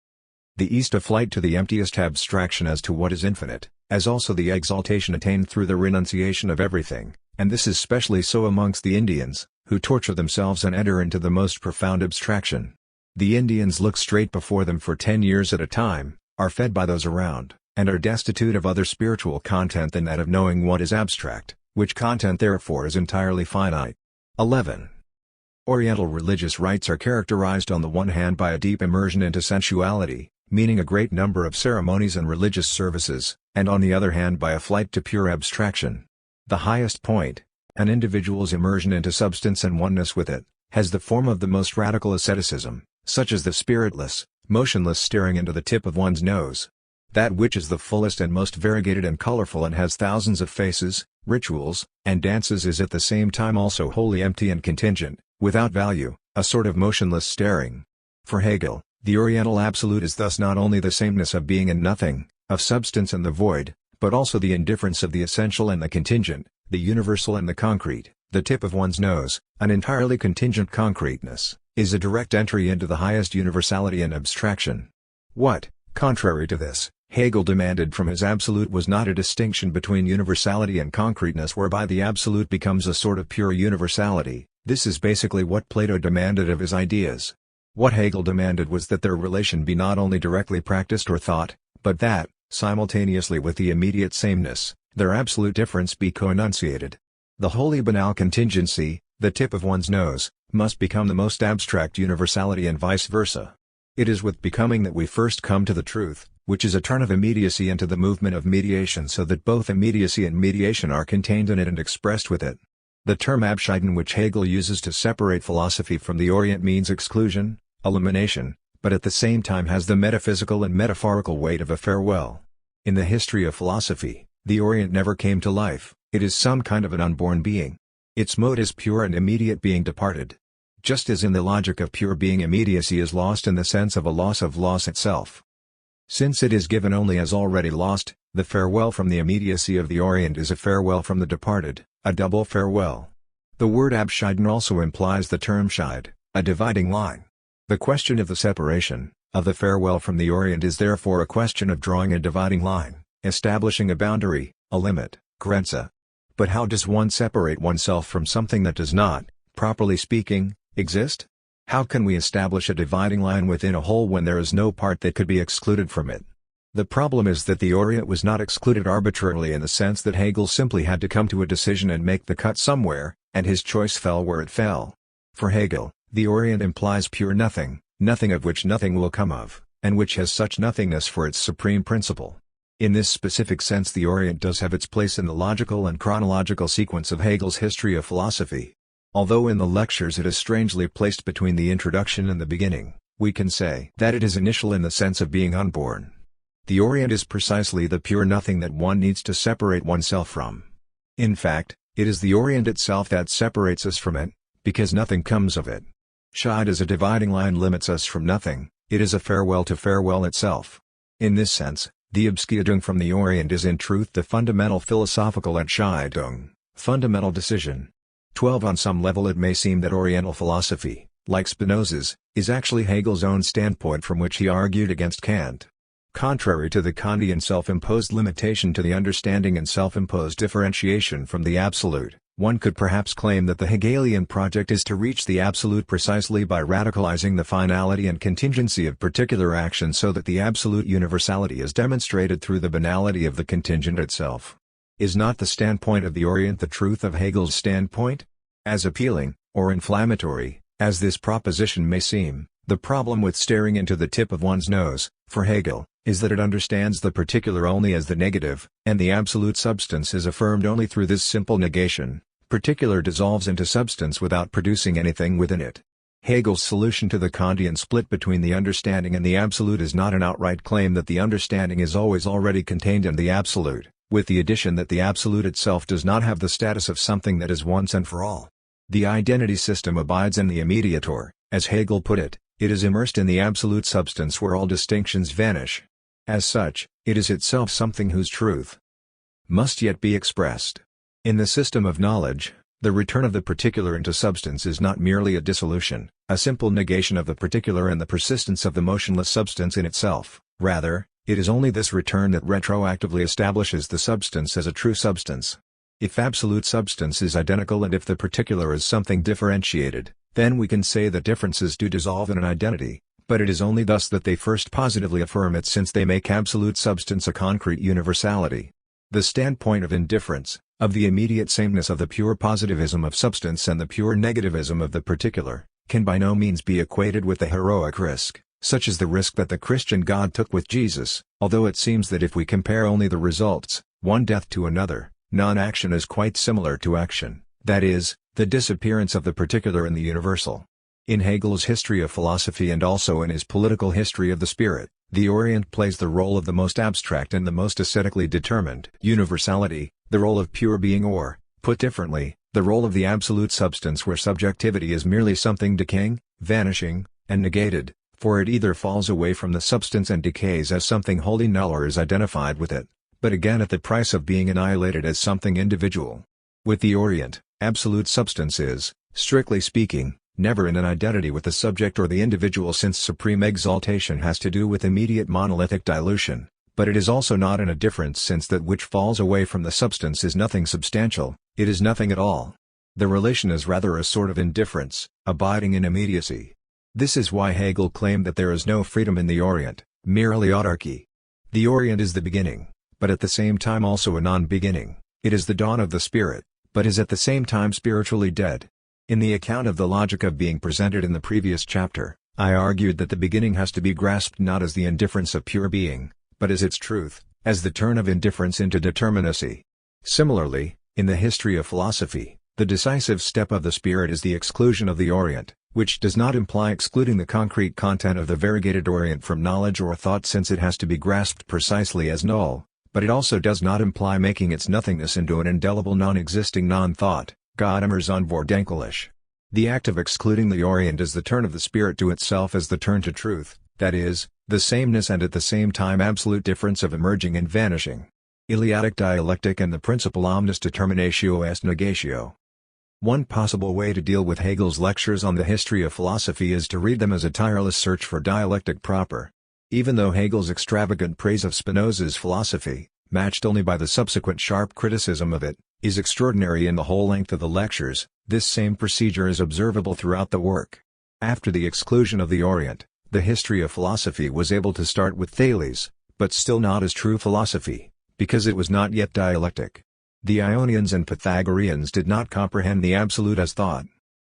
the East a flight to the emptiest abstraction as to what is infinite, as also the exaltation attained through the renunciation of everything, and this is specially so amongst the Indians, who torture themselves and enter into the most profound abstraction. The Indians look straight before them for 10 years at a time, are fed by those around, and are destitute of other spiritual content than that of knowing what is abstract, which content therefore is entirely finite. 11. Oriental religious rites are characterized on the one hand by a deep immersion into sensuality, meaning a great number of ceremonies and religious services, and on the other hand by a flight to pure abstraction. The highest point, an individual's immersion into substance and oneness with it, has the form of the most radical asceticism, such as the spiritless, motionless staring into the tip of one's nose. That which is the fullest and most variegated and colorful and has thousands of faces, rituals, and dances is at the same time also wholly empty and contingent, without value, a sort of motionless staring. For Hegel, the Oriental absolute is thus not only the sameness of being and nothing, of substance and the void, but also the indifference of the essential and the contingent, the universal and the concrete. The tip of one's nose, an entirely contingent concreteness, is a direct entry into the highest universality and abstraction. What, contrary to this, Hegel demanded from his absolute was not a distinction between universality and concreteness whereby the absolute becomes a sort of pure universality. This is basically what Plato demanded of his ideas. What Hegel demanded was that their relation be not only directly practiced or thought, but that, simultaneously with the immediate sameness, their absolute difference be co-enunciated. The wholly banal contingency, the tip of one's nose, must become the most abstract universality and vice versa. It is with becoming that we first come to the truth, which is a turn of immediacy into the movement of mediation so that both immediacy and mediation are contained in it and expressed with it. The term Abscheiden which Hegel uses to separate philosophy from the Orient means exclusion, elimination, but at the same time has the metaphysical and metaphorical weight of a farewell. In the history of philosophy, the Orient never came to life, it is some kind of an unborn being. Its mode is pure and immediate being departed. Just as in the logic of pure being immediacy is lost in the sense of loss itself. Since it is given only as already lost, the farewell from the immediacy of the Orient is a farewell from the departed, a double farewell. The word Abscheiden also implies the term Scheid, a dividing line. The question of the separation, of the farewell from the Orient is therefore a question of drawing a dividing line, establishing a boundary, a limit, Grenze. But how does one separate oneself from something that does not, properly speaking, exist? How can we establish a dividing line within a whole when there is no part that could be excluded from it? The problem is that the Orient was not excluded arbitrarily in the sense that Hegel simply had to come to a decision and make the cut somewhere, and his choice fell where it fell. For Hegel, the Orient implies pure nothing, nothing of which nothing will come of, and which has such nothingness for its supreme principle. In this specific sense the Orient does have its place in the logical and chronological sequence of Hegel's history of philosophy. Although in the lectures it is strangely placed between the introduction and the beginning, we can say that it is initial in the sense of being unborn. The Orient is precisely the pure nothing that one needs to separate oneself from. In fact, it is the Orient itself that separates us from it, because nothing comes of it. Scheid as a dividing line limits us from nothing, it is a farewell to farewell itself. In this sense, the Abscheidung from the Orient is in truth the fundamental philosophical Entscheidung, fundamental decision. 12 On some level it may seem that Oriental philosophy, like Spinoza's, is actually Hegel's own standpoint from which he argued against Kant. Contrary to the Kantian self-imposed limitation to the understanding and self-imposed differentiation from the absolute, one could perhaps claim that the Hegelian project is to reach the absolute precisely by radicalizing the finality and contingency of particular action so that the absolute universality is demonstrated through the banality of the contingent itself. Is not the standpoint of the Orient the truth of Hegel's standpoint? As appealing, or inflammatory, as this proposition may seem, the problem with staring into the tip of one's nose, for Hegel, is that it understands the particular only as the negative, and the absolute substance is affirmed only through this simple negation. Particular dissolves into substance without producing anything within it. Hegel's solution to the Kantian split between the understanding and the absolute is not an outright claim that the understanding is always already contained in the absolute, with the addition that the absolute itself does not have the status of something that is once and for all. The identity system abides in the immediate, or, as Hegel put it, it is immersed in the absolute substance where all distinctions vanish. As such, it is itself something whose truth must yet be expressed. In the system of knowledge, the return of the particular into substance is not merely a dissolution, a simple negation of the particular and the persistence of the motionless substance in itself. Rather, it is only this return that retroactively establishes the substance as a true substance. If absolute substance is identical and if the particular is something differentiated, then we can say that differences do dissolve in an identity, but it is only thus that they first positively affirm it, since they make absolute substance a concrete universality. The standpoint of indifference, of the immediate sameness of the pure positivism of substance and the pure negativism of the particular, can by no means be equated with the heroic risk, such as the risk that the Christian God took with Jesus, although it seems that if we compare only the results, one death to another, non-action is quite similar to action, that is, the disappearance of the particular in the universal. In Hegel's history of philosophy and also in his political history of the spirit, the Orient plays the role of the most abstract and the most ascetically determined universality, the role of pure being, or, put differently, the role of the absolute substance where subjectivity is merely something decaying, vanishing, and negated, for it either falls away from the substance and decays as something wholly null or is identified with it, but again at the price of being annihilated as something individual. With the Orient, absolute substance is, strictly speaking, never in an identity with the subject or the individual, since supreme exaltation has to do with immediate monolithic dilution, but it is also not in a difference, since that which falls away from the substance is nothing substantial, it is nothing at all. The relation is rather a sort of indifference, abiding in immediacy. This is why Hegel claimed that there is no freedom in the Orient, merely autarky. The Orient is the beginning, but at the same time also a non-beginning. It is the dawn of the spirit, but is at the same time spiritually dead. In the account of the logic of being presented in the previous chapter, I argued that the beginning has to be grasped not as the indifference of pure being, but as its truth, as the turn of indifference into determinacy. Similarly, in the history of philosophy, the decisive step of the spirit is the exclusion of the Orient, which does not imply excluding the concrete content of the variegated Orient from knowledge or thought, since it has to be grasped precisely as null, but it also does not imply making its nothingness into an indelible non-existing non-thought. Gadamer's Unvordenklich. The act of excluding the Orient is the turn of the spirit to itself as the turn to truth, that is, the sameness and at the same time absolute difference of emerging and vanishing. Eleatic dialectic and the principle omnis determinatio est negatio. One possible way to deal with Hegel's lectures on the history of philosophy is to read them as a tireless search for dialectic proper. Even though Hegel's extravagant praise of Spinoza's philosophy, matched only by the subsequent sharp criticism of it, is extraordinary in the whole length of the lectures, this same procedure is observable throughout the work. After the exclusion of the Orient, the history of philosophy was able to start with Thales, but still not as true philosophy, because it was not yet dialectic. The Ionians and Pythagoreans did not comprehend the absolute as thought.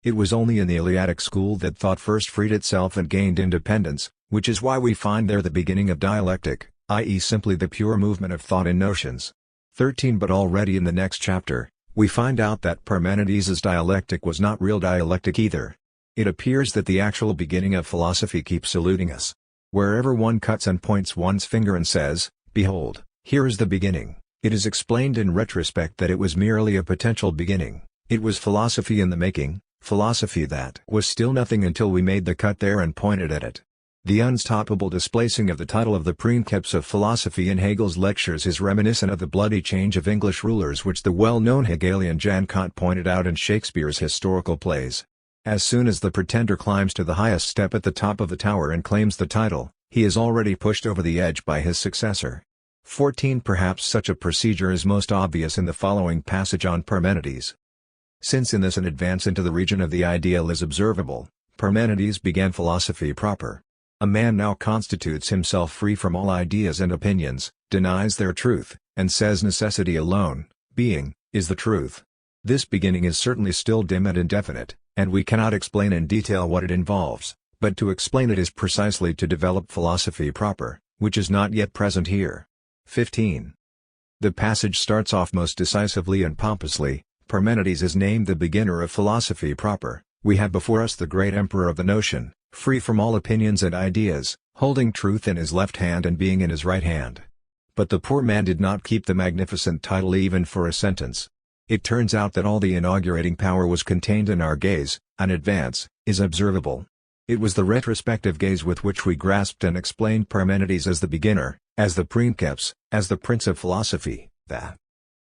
It was only in the Eleatic school that thought first freed itself and gained independence, which is why we find there the beginning of dialectic, i.e. simply the pure movement of thought in notions. 13 But already in the next chapter, we find out that Parmenides' dialectic was not real dialectic either. It appears that the actual beginning of philosophy keeps eluding us. Wherever one cuts and points one's finger and says, "Behold, here is the beginning," it is explained in retrospect that it was merely a potential beginning. It was philosophy in the making, philosophy that was still nothing until we made the cut there and pointed at it. The unstoppable displacing of the title of the Princeps of philosophy in Hegel's lectures is reminiscent of the bloody change of English rulers which the well-known Hegelian Jan Kant pointed out in Shakespeare's historical plays. As soon as the pretender climbs to the highest step at the top of the tower and claims the title, he is already pushed over the edge by his successor. 14 Perhaps such a procedure is most obvious in the following passage on Parmenides. Since in this an advance into the region of the ideal is observable, Parmenides began philosophy proper. A man now constitutes himself free from all ideas and opinions, denies their truth, and says necessity alone, being, is the truth. This beginning is certainly still dim and indefinite, and we cannot explain in detail what it involves, but to explain it is precisely to develop philosophy proper, which is not yet present here. 15. The passage starts off most decisively and pompously. Parmenides is named the beginner of philosophy proper, We have before us the great emperor of the notion, free from all opinions and ideas, holding truth in his left hand and being in his right hand. But the poor man did not keep the magnificent title even for a sentence. It turns out that all the inaugurating power was contained in our gaze. An advance is observable. It was the retrospective gaze with which we grasped and explained Parmenides as the beginner, as the princeps, as the prince of philosophy, that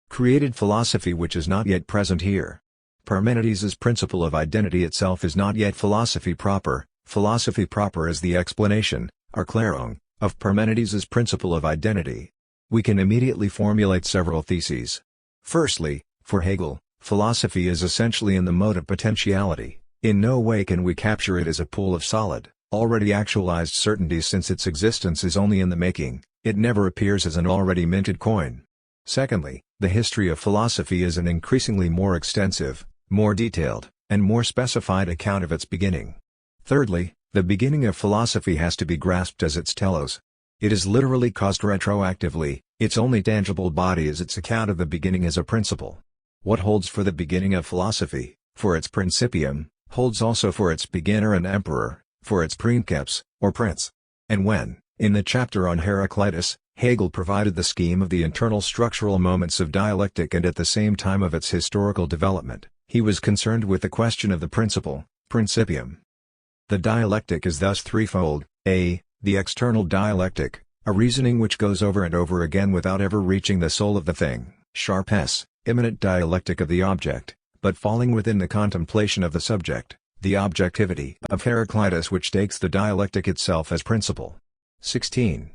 created philosophy which is not yet present here. Parmenides's principle of identity itself is not yet philosophy proper. Philosophy proper is the explanation, Erklärung, of Parmenides's principle of identity. We can immediately formulate several theses. Firstly, for Hegel, philosophy is essentially in the mode of potentiality. In no way can we capture it as a pool of solid, already actualized certainties since its existence is only in the making. It never appears as an already minted coin. Secondly, the history of philosophy is an increasingly more extensive, more detailed, and more specified account of its beginning. Thirdly, the beginning of philosophy has to be grasped as its telos. It is literally caused retroactively, its only tangible body is its account of the beginning as a principle. What holds for the beginning of philosophy, for its principium, holds also for its beginner and emperor, for its princeps, or prince. And when, in the chapter on Heraclitus, Hegel provided the scheme of the internal structural moments of dialectic and at the same time of its historical development, he was concerned with the question of the principle, principium. The dialectic is thus threefold: a. The external dialectic, a reasoning which goes over and over again without ever reaching the soul of the thing, sharp s. Immanent dialectic of the object, but falling within the contemplation of the subject, the objectivity of Heraclitus which takes the dialectic itself as principle. 16.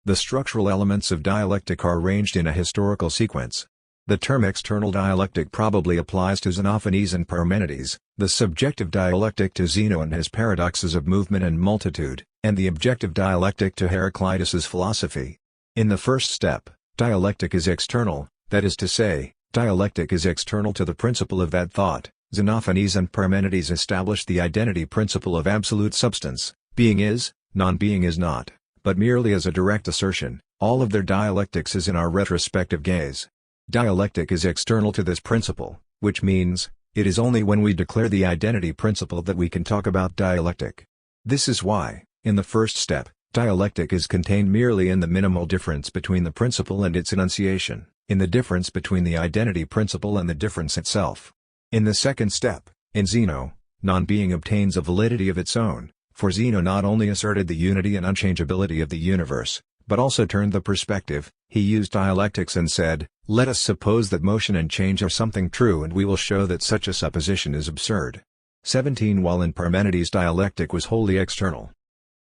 The structural elements of dialectic are arranged in a historical sequence. The term external dialectic probably applies to Xenophanes and Parmenides, the subjective dialectic to Zeno and his paradoxes of movement and multitude, and the objective dialectic to Heraclitus's philosophy. In the first step, dialectic is external, that is to say, dialectic is external to the principle of that thought. Xenophanes and Parmenides established the identity principle of absolute substance: being is, non-being is not, but merely as a direct assertion. All of their dialectics is in our retrospective gaze. Dialectic is external to this principle, which means, it is only when we declare the identity principle that we can talk about dialectic. This is why, in the first step, dialectic is contained merely in the minimal difference between the principle and its enunciation, in the difference between the identity principle and the difference itself. In the second step, in Zeno, non-being obtains a validity of its own, for Zeno not only asserted the unity and unchangeability of the universe, but also turned the perspective. He used dialectics and said, "Let us suppose that motion and change are something true and we will show that such a supposition is absurd." 17. While in Parmenides dialectic was wholly external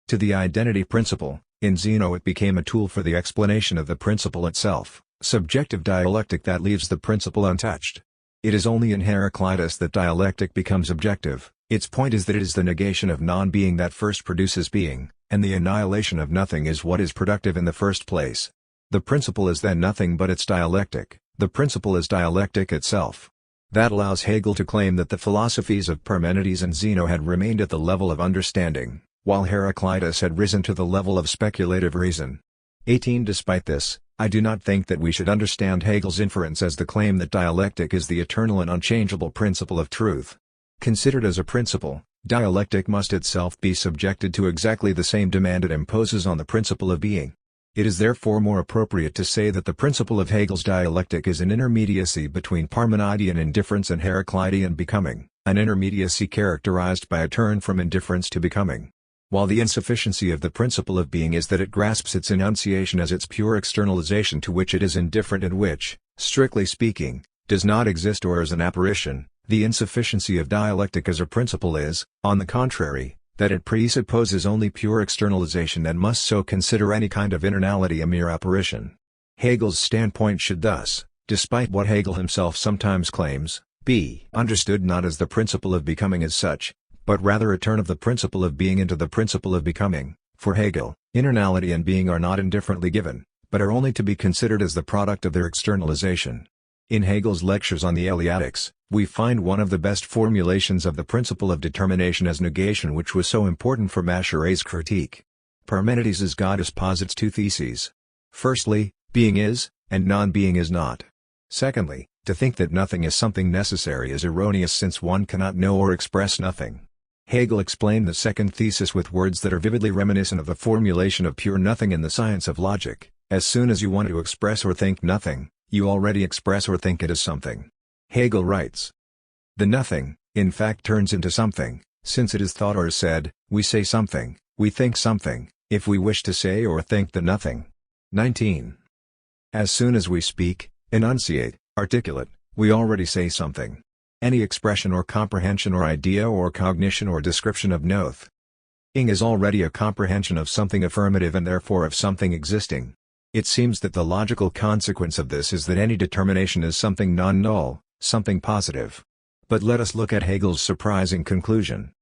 to the identity principle, in Zeno it became a tool for the explanation of the principle itself, subjective dialectic that leaves the principle untouched. It is only in Heraclitus that dialectic becomes objective. Its point is that it is the negation of non-being that first produces being, and the annihilation of nothing is what is productive in the first place. The principle is then nothing but its dialectic, the principle is dialectic itself. That allows Hegel to claim that the philosophies of Parmenides and Zeno had remained at the level of understanding, while Heraclitus had risen to the level of speculative reason. 18. Despite this, I do not think that we should understand Hegel's inference as the claim that dialectic is the eternal and unchangeable principle of truth. Considered as a principle, dialectic must itself be subjected to exactly the same demand it imposes on the principle of being. It is therefore more appropriate to say that the principle of Hegel's dialectic is an intermediacy between Parmenidean indifference and Heraclitean becoming, an intermediacy characterized by a turn from indifference to becoming. While the insufficiency of the principle of being is that it grasps its enunciation as its pure externalization to which it is indifferent and which, strictly speaking, does not exist or is an apparition, the insufficiency of dialectic as a principle is, on the contrary, that it presupposes only pure externalization and must so consider any kind of internality a mere apparition. Hegel's standpoint should thus, despite what Hegel himself sometimes claims, be understood not as the principle of becoming as such, but rather a turn of the principle of being into the principle of becoming. For Hegel, internality and being are not indifferently given, but are only to be considered as the product of their externalization. In Hegel's lectures on the Eleatics, we find one of the best formulations of the principle of determination as negation which was so important for Macheret's critique. Parmenides's goddess posits two theses. Firstly, being is, and non-being is not. Secondly, To think that nothing is something necessary is erroneous since one cannot know or express nothing. Hegel explained the second thesis with words that are vividly reminiscent of the formulation of pure nothing in the science of logic: as soon as you want to express or think nothing, you already express or think it as something. Hegel writes, "The nothing, in fact, turns into something, since it is thought or said. We say something, we think something, if we wish to say or think the nothing." 19. As soon as we speak, enunciate, articulate, we already say something. Any expression or comprehension or idea or cognition or description of noth ing is already a comprehension of something affirmative and therefore of something existing. It seems that the logical consequence of this is that any determination is something non-null, something positive. But let us look at Hegel's surprising conclusion.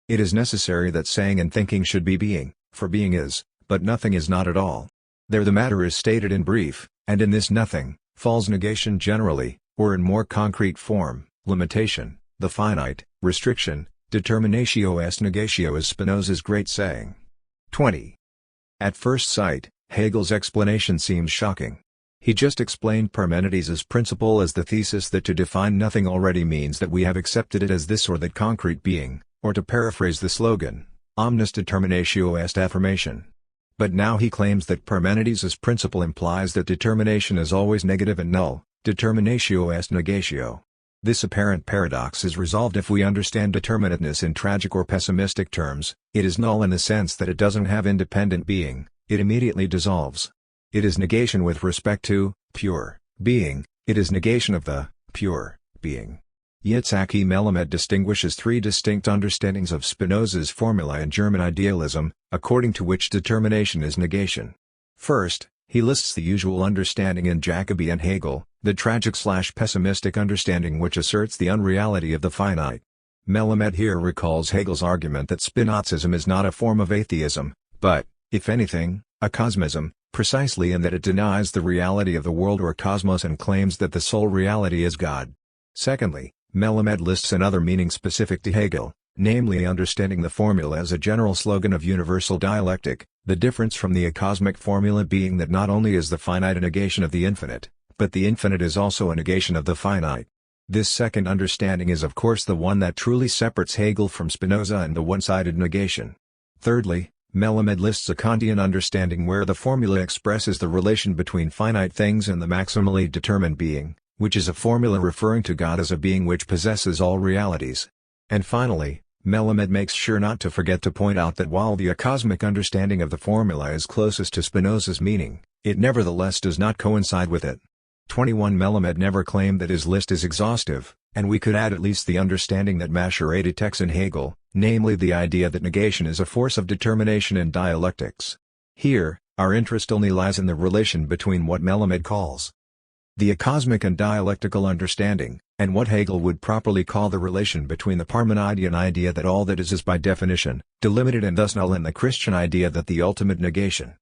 It is necessary that saying and thinking should be being, for being is, but nothing is not at all. There the matter is stated in brief, and in this nothing, falls negation generally, or in more concrete form, limitation, the finite, restriction, determinatio est negatio is Spinoza's great saying. 20. At first sight, Hegel's explanation seems shocking. He just explained Parmenides' principle as the thesis that to define nothing already means that we have accepted it as this or that concrete being, or to paraphrase the slogan, omnis determinatio est affirmation. But now he claims that Parmenides' principle implies that determination is always negative and null, determinatio est negatio. This apparent paradox is resolved if we understand determinateness in tragic or pessimistic terms. It is null in the sense that it doesn't have independent being, it immediately dissolves. It is negation with respect to pure being, it is negation of the pure being. Yitzhak Melamed distinguishes three distinct understandings of Spinoza's formula in German idealism, according to which determination is negation. First, he lists the usual understanding in Jacobi and Hegel, the tragic/pessimistic understanding which asserts the unreality of the finite. Melamed here recalls Hegel's argument that Spinozism is not a form of atheism, but, if anything, a cosmism, precisely in that it denies the reality of the world or cosmos and claims that the sole reality is God. Secondly, Melamed lists another meaning specific to Hegel, namely understanding the formula as a general slogan of universal dialectic, the difference from the acosmic formula being that not only is the finite a negation of the infinite, but the infinite is also a negation of the finite. This second understanding is of course the one that truly separates Hegel from Spinoza and the one-sided negation. Thirdly, Melamed lists a Kantian understanding where the formula expresses the relation between finite things and the maximally determined being, which is a formula referring to God as a being which possesses all realities. And finally, Melamed makes sure not to forget to point out that while the acosmic understanding of the formula is closest to Spinoza's meaning, it nevertheless does not coincide with it. 21. Melamed never claimed that his list is exhaustive, and we could add at least the understanding that Maschere detects in Hegel, namely the idea that negation is a force of determination in dialectics. Here, our interest only lies in the relation between what Melamed calls the acosmic and dialectical understanding, and what Hegel would properly call the relation between the Parmenidean idea that all that is by definition, delimited and thus null, and the Christian idea that the ultimate negation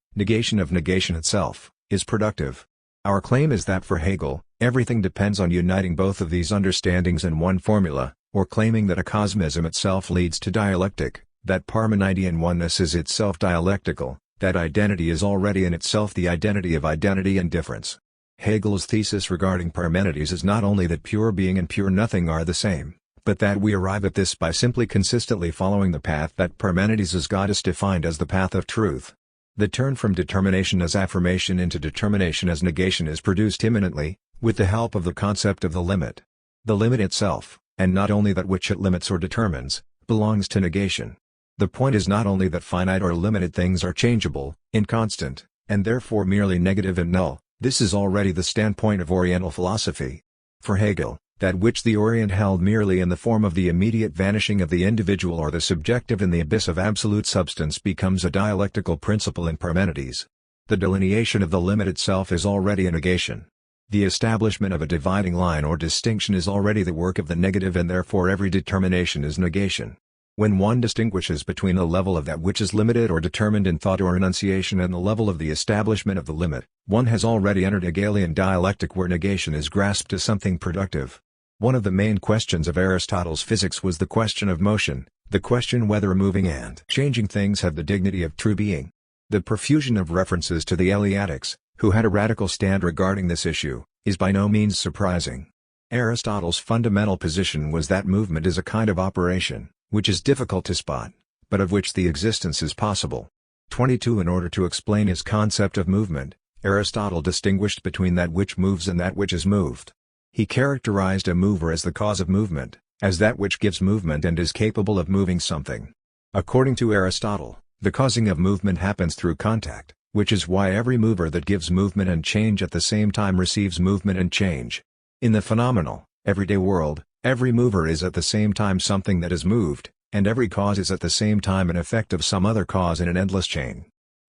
of negation itself, is productive. Our claim is that for Hegel, everything depends on uniting both of these understandings in one formula, or claiming that acosmism itself leads to dialectic, that Parmenidean oneness is itself dialectical, that identity is already in itself the identity of identity and difference. Hegel's thesis regarding Parmenides is not only that pure being and pure nothing are the same, but that we arrive at this by simply consistently following the path that Parmenides' goddess defined as the path of truth. The turn from determination as affirmation into determination as negation is produced imminently, with the help of the concept of the limit. The limit itself, and not only that which it limits or determines, belongs to negation. The point is not only that finite or limited things are changeable, inconstant, and therefore merely negative and null. This is already the standpoint of Oriental philosophy. For Hegel, that which the Orient held merely in the form of the immediate vanishing of the individual or the subjective in the abyss of absolute substance becomes a dialectical principle in Parmenides. The delineation of the limit itself is already a negation. The establishment of a dividing line or distinction is already the work of the negative, and therefore every determination is negation. When one distinguishes between the level of that which is limited or determined in thought or enunciation and the level of the establishment of the limit, one has already entered Hegelian dialectic where negation is grasped as something productive. One of the main questions of Aristotle's physics was the question of motion, the question whether moving and changing things have the dignity of true being. The profusion of references to the Eleatics, who had a radical stand regarding this issue, is by no means surprising. Aristotle's fundamental position was that movement is a kind of operation, which is difficult to spot, but of which the existence is possible. 22 In order to explain his concept of movement, Aristotle distinguished between that which moves and that which is moved. He characterized a mover as the cause of movement, as that which gives movement and is capable of moving something. According to Aristotle, the causing of movement happens through contact, which is why every mover that gives movement and change at the same time receives movement and change. In the phenomenal, everyday world, every mover is at the same time something that is moved, and every cause is at the same time an effect of some other cause in an endless chain.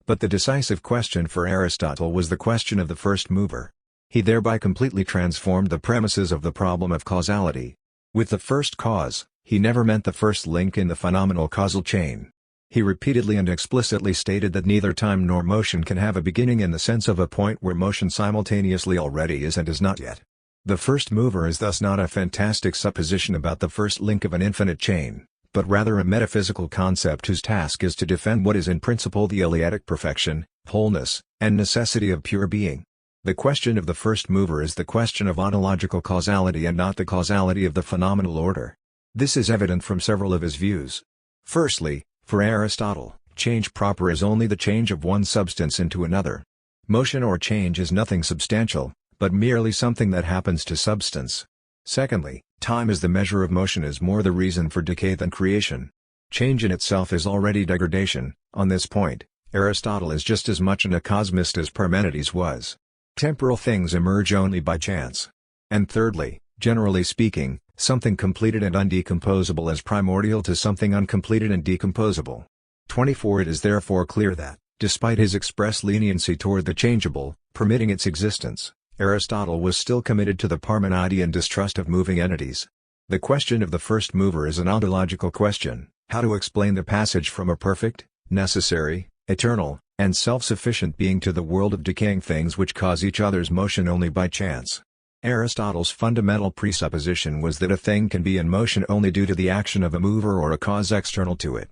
But the decisive question for Aristotle was the question of the first mover. He thereby completely transformed the premises of the problem of causality. With the first cause, he never meant the first link in the phenomenal causal chain. He repeatedly and explicitly stated that neither time nor motion can have a beginning in the sense of a point where motion simultaneously already is and is not yet. The first mover is thus not a fantastic supposition about the first link of an infinite chain, but rather a metaphysical concept whose task is to defend what is in principle the Eleatic perfection, wholeness, and necessity of pure being. The question of the first mover is the question of ontological causality and not the causality of the phenomenal order. This is evident from several of his views. Firstly, for Aristotle, change proper is only the change of one substance into another. Motion or change is nothing substantial, but merely something that happens to substance. Secondly, time as the measure of motion is more the reason for decay than creation. Change in itself is already degradation. On this point, Aristotle is just as much an acosmist as Parmenides was. Temporal things emerge only by chance. And thirdly, generally speaking, something completed and undecomposable is primordial to something uncompleted and decomposable. 24 It is therefore clear that, despite his express leniency toward the changeable, permitting its existence, Aristotle was still committed to the Parmenidean distrust of moving entities. The question of the first mover is an ontological question: how to explain the passage from a perfect, necessary, eternal, and self-sufficient being to the world of decaying things which cause each other's motion only by chance. Aristotle's fundamental presupposition was that a thing can be in motion only due to the action of a mover or a cause external to it.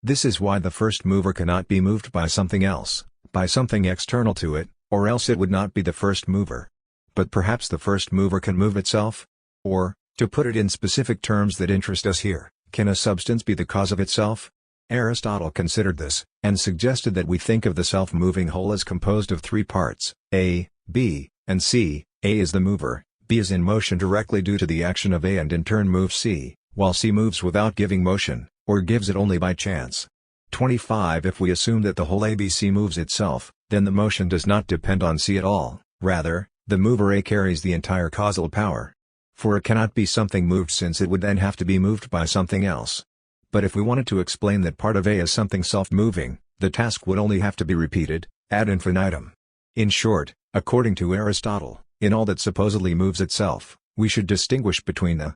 This is why the first mover cannot be moved by something else, by something external to it, or else it would not be the first mover. But perhaps the first mover can move itself? Or, to put it in specific terms that interest us here, can a substance be the cause of itself? Aristotle considered this, and suggested that we think of the self-moving whole as composed of three parts, A, B, and C. A is the mover, B is in motion directly due to the action of A and in turn moves C, while C moves without giving motion, or gives it only by chance. 25 If we assume that the whole ABC moves itself, then the motion does not depend on C at all, rather, the mover A carries the entire causal power. For it cannot be something moved since it would then have to be moved by something else. But if we wanted to explain that part of A is something self-moving, the task would only have to be repeated, ad infinitum. In short, according to Aristotle, in all that supposedly moves itself, we should distinguish between the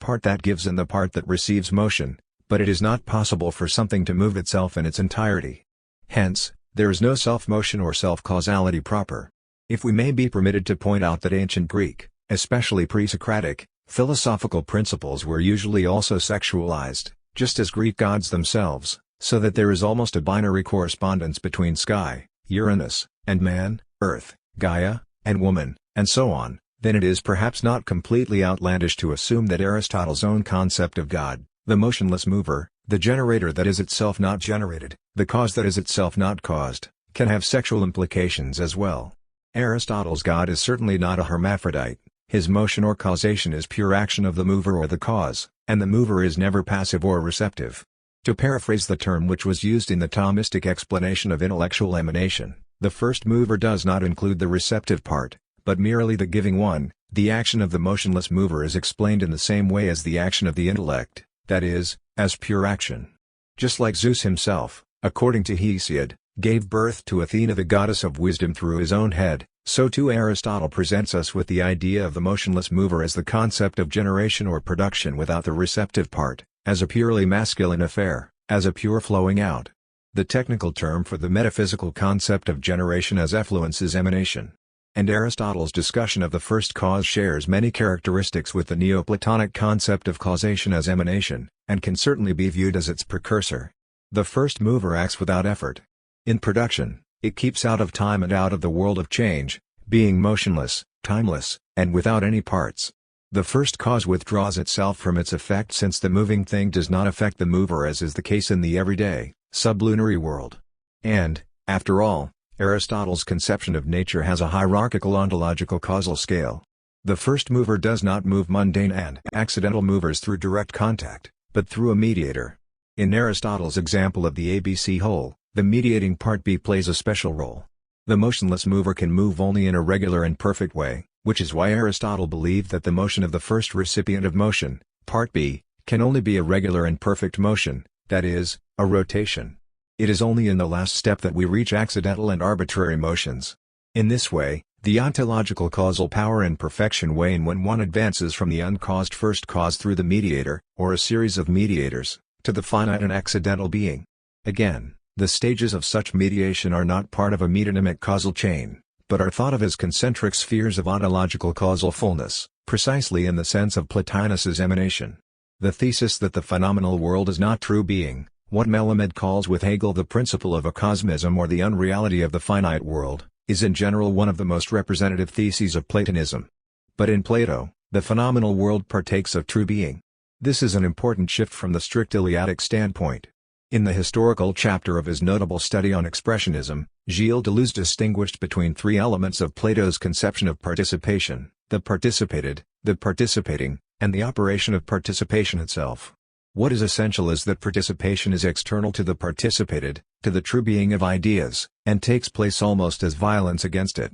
part that gives and the part that receives motion, but it is not possible for something to move itself in its entirety. Hence, there is no self-motion or self-causality proper. If we may be permitted to point out that ancient Greek, especially pre-Socratic, philosophical principles were usually also sexualized, just as Greek gods themselves, so that there is almost a binary correspondence between sky, Uranus, and man, earth, Gaia, and woman, and so on, then it is perhaps not completely outlandish to assume that Aristotle's own concept of God, the motionless mover, the generator that is itself not generated, the cause that is itself not caused, can have sexual implications as well. Aristotle's God is certainly not a hermaphrodite. His motion or causation is pure action of the mover or the cause, and the mover is never passive or receptive. To paraphrase the term which was used in the Thomistic explanation of intellectual emanation, the first mover does not include the receptive part, but merely the giving one. The action of the motionless mover is explained in the same way as the action of the intellect, that is, as pure action. Just like Zeus himself, according to Hesiod, gave birth to Athena the goddess of wisdom through his own head, so too Aristotle presents us with the idea of the motionless mover as the concept of generation or production without the receptive part, as a purely masculine affair, as a pure flowing out. The technical term for the metaphysical concept of generation as effluence is emanation. And Aristotle's discussion of the first cause shares many characteristics with the Neoplatonic concept of causation as emanation, and can certainly be viewed as its precursor. The first mover acts without effort. In production, it keeps out of time and out of the world of change, being motionless, timeless, and without any parts. The first cause withdraws itself from its effect since the moving thing does not affect the mover, as is the case in the everyday, sublunary world. And, after all, Aristotle's conception of nature has a hierarchical ontological causal scale. The first mover does not move mundane and accidental movers through direct contact, but through a mediator. In Aristotle's example of the ABC whole, the mediating part B plays a special role. The motionless mover can move only in a regular and perfect way, which is why Aristotle believed that the motion of the first recipient of motion, part B, can only be a regular and perfect motion, that is, a rotation. It is only in the last step that we reach accidental and arbitrary motions. In this way, the ontological causal power and perfection wane when one advances from the uncaused first cause through the mediator, or a series of mediators, to the finite and accidental being. Again, the stages of such mediation are not part of a metonymic causal chain, but are thought of as concentric spheres of ontological causal fullness, precisely in the sense of Plotinus's emanation. The thesis that the phenomenal world is not true being, what Mladen calls with Hegel the principle of acosmism or the unreality of the finite world, is in general one of the most representative theses of Platonism. But in Plato, the phenomenal world partakes of true being. This is an important shift from the strict Eleatic standpoint. In the historical chapter of his notable study on expressionism, Gilles Deleuze distinguished between three elements of Plato's conception of participation: the participated, the participating, and the operation of participation itself. What is essential is that participation is external to the participated, to the true being of ideas, and takes place almost as violence against it.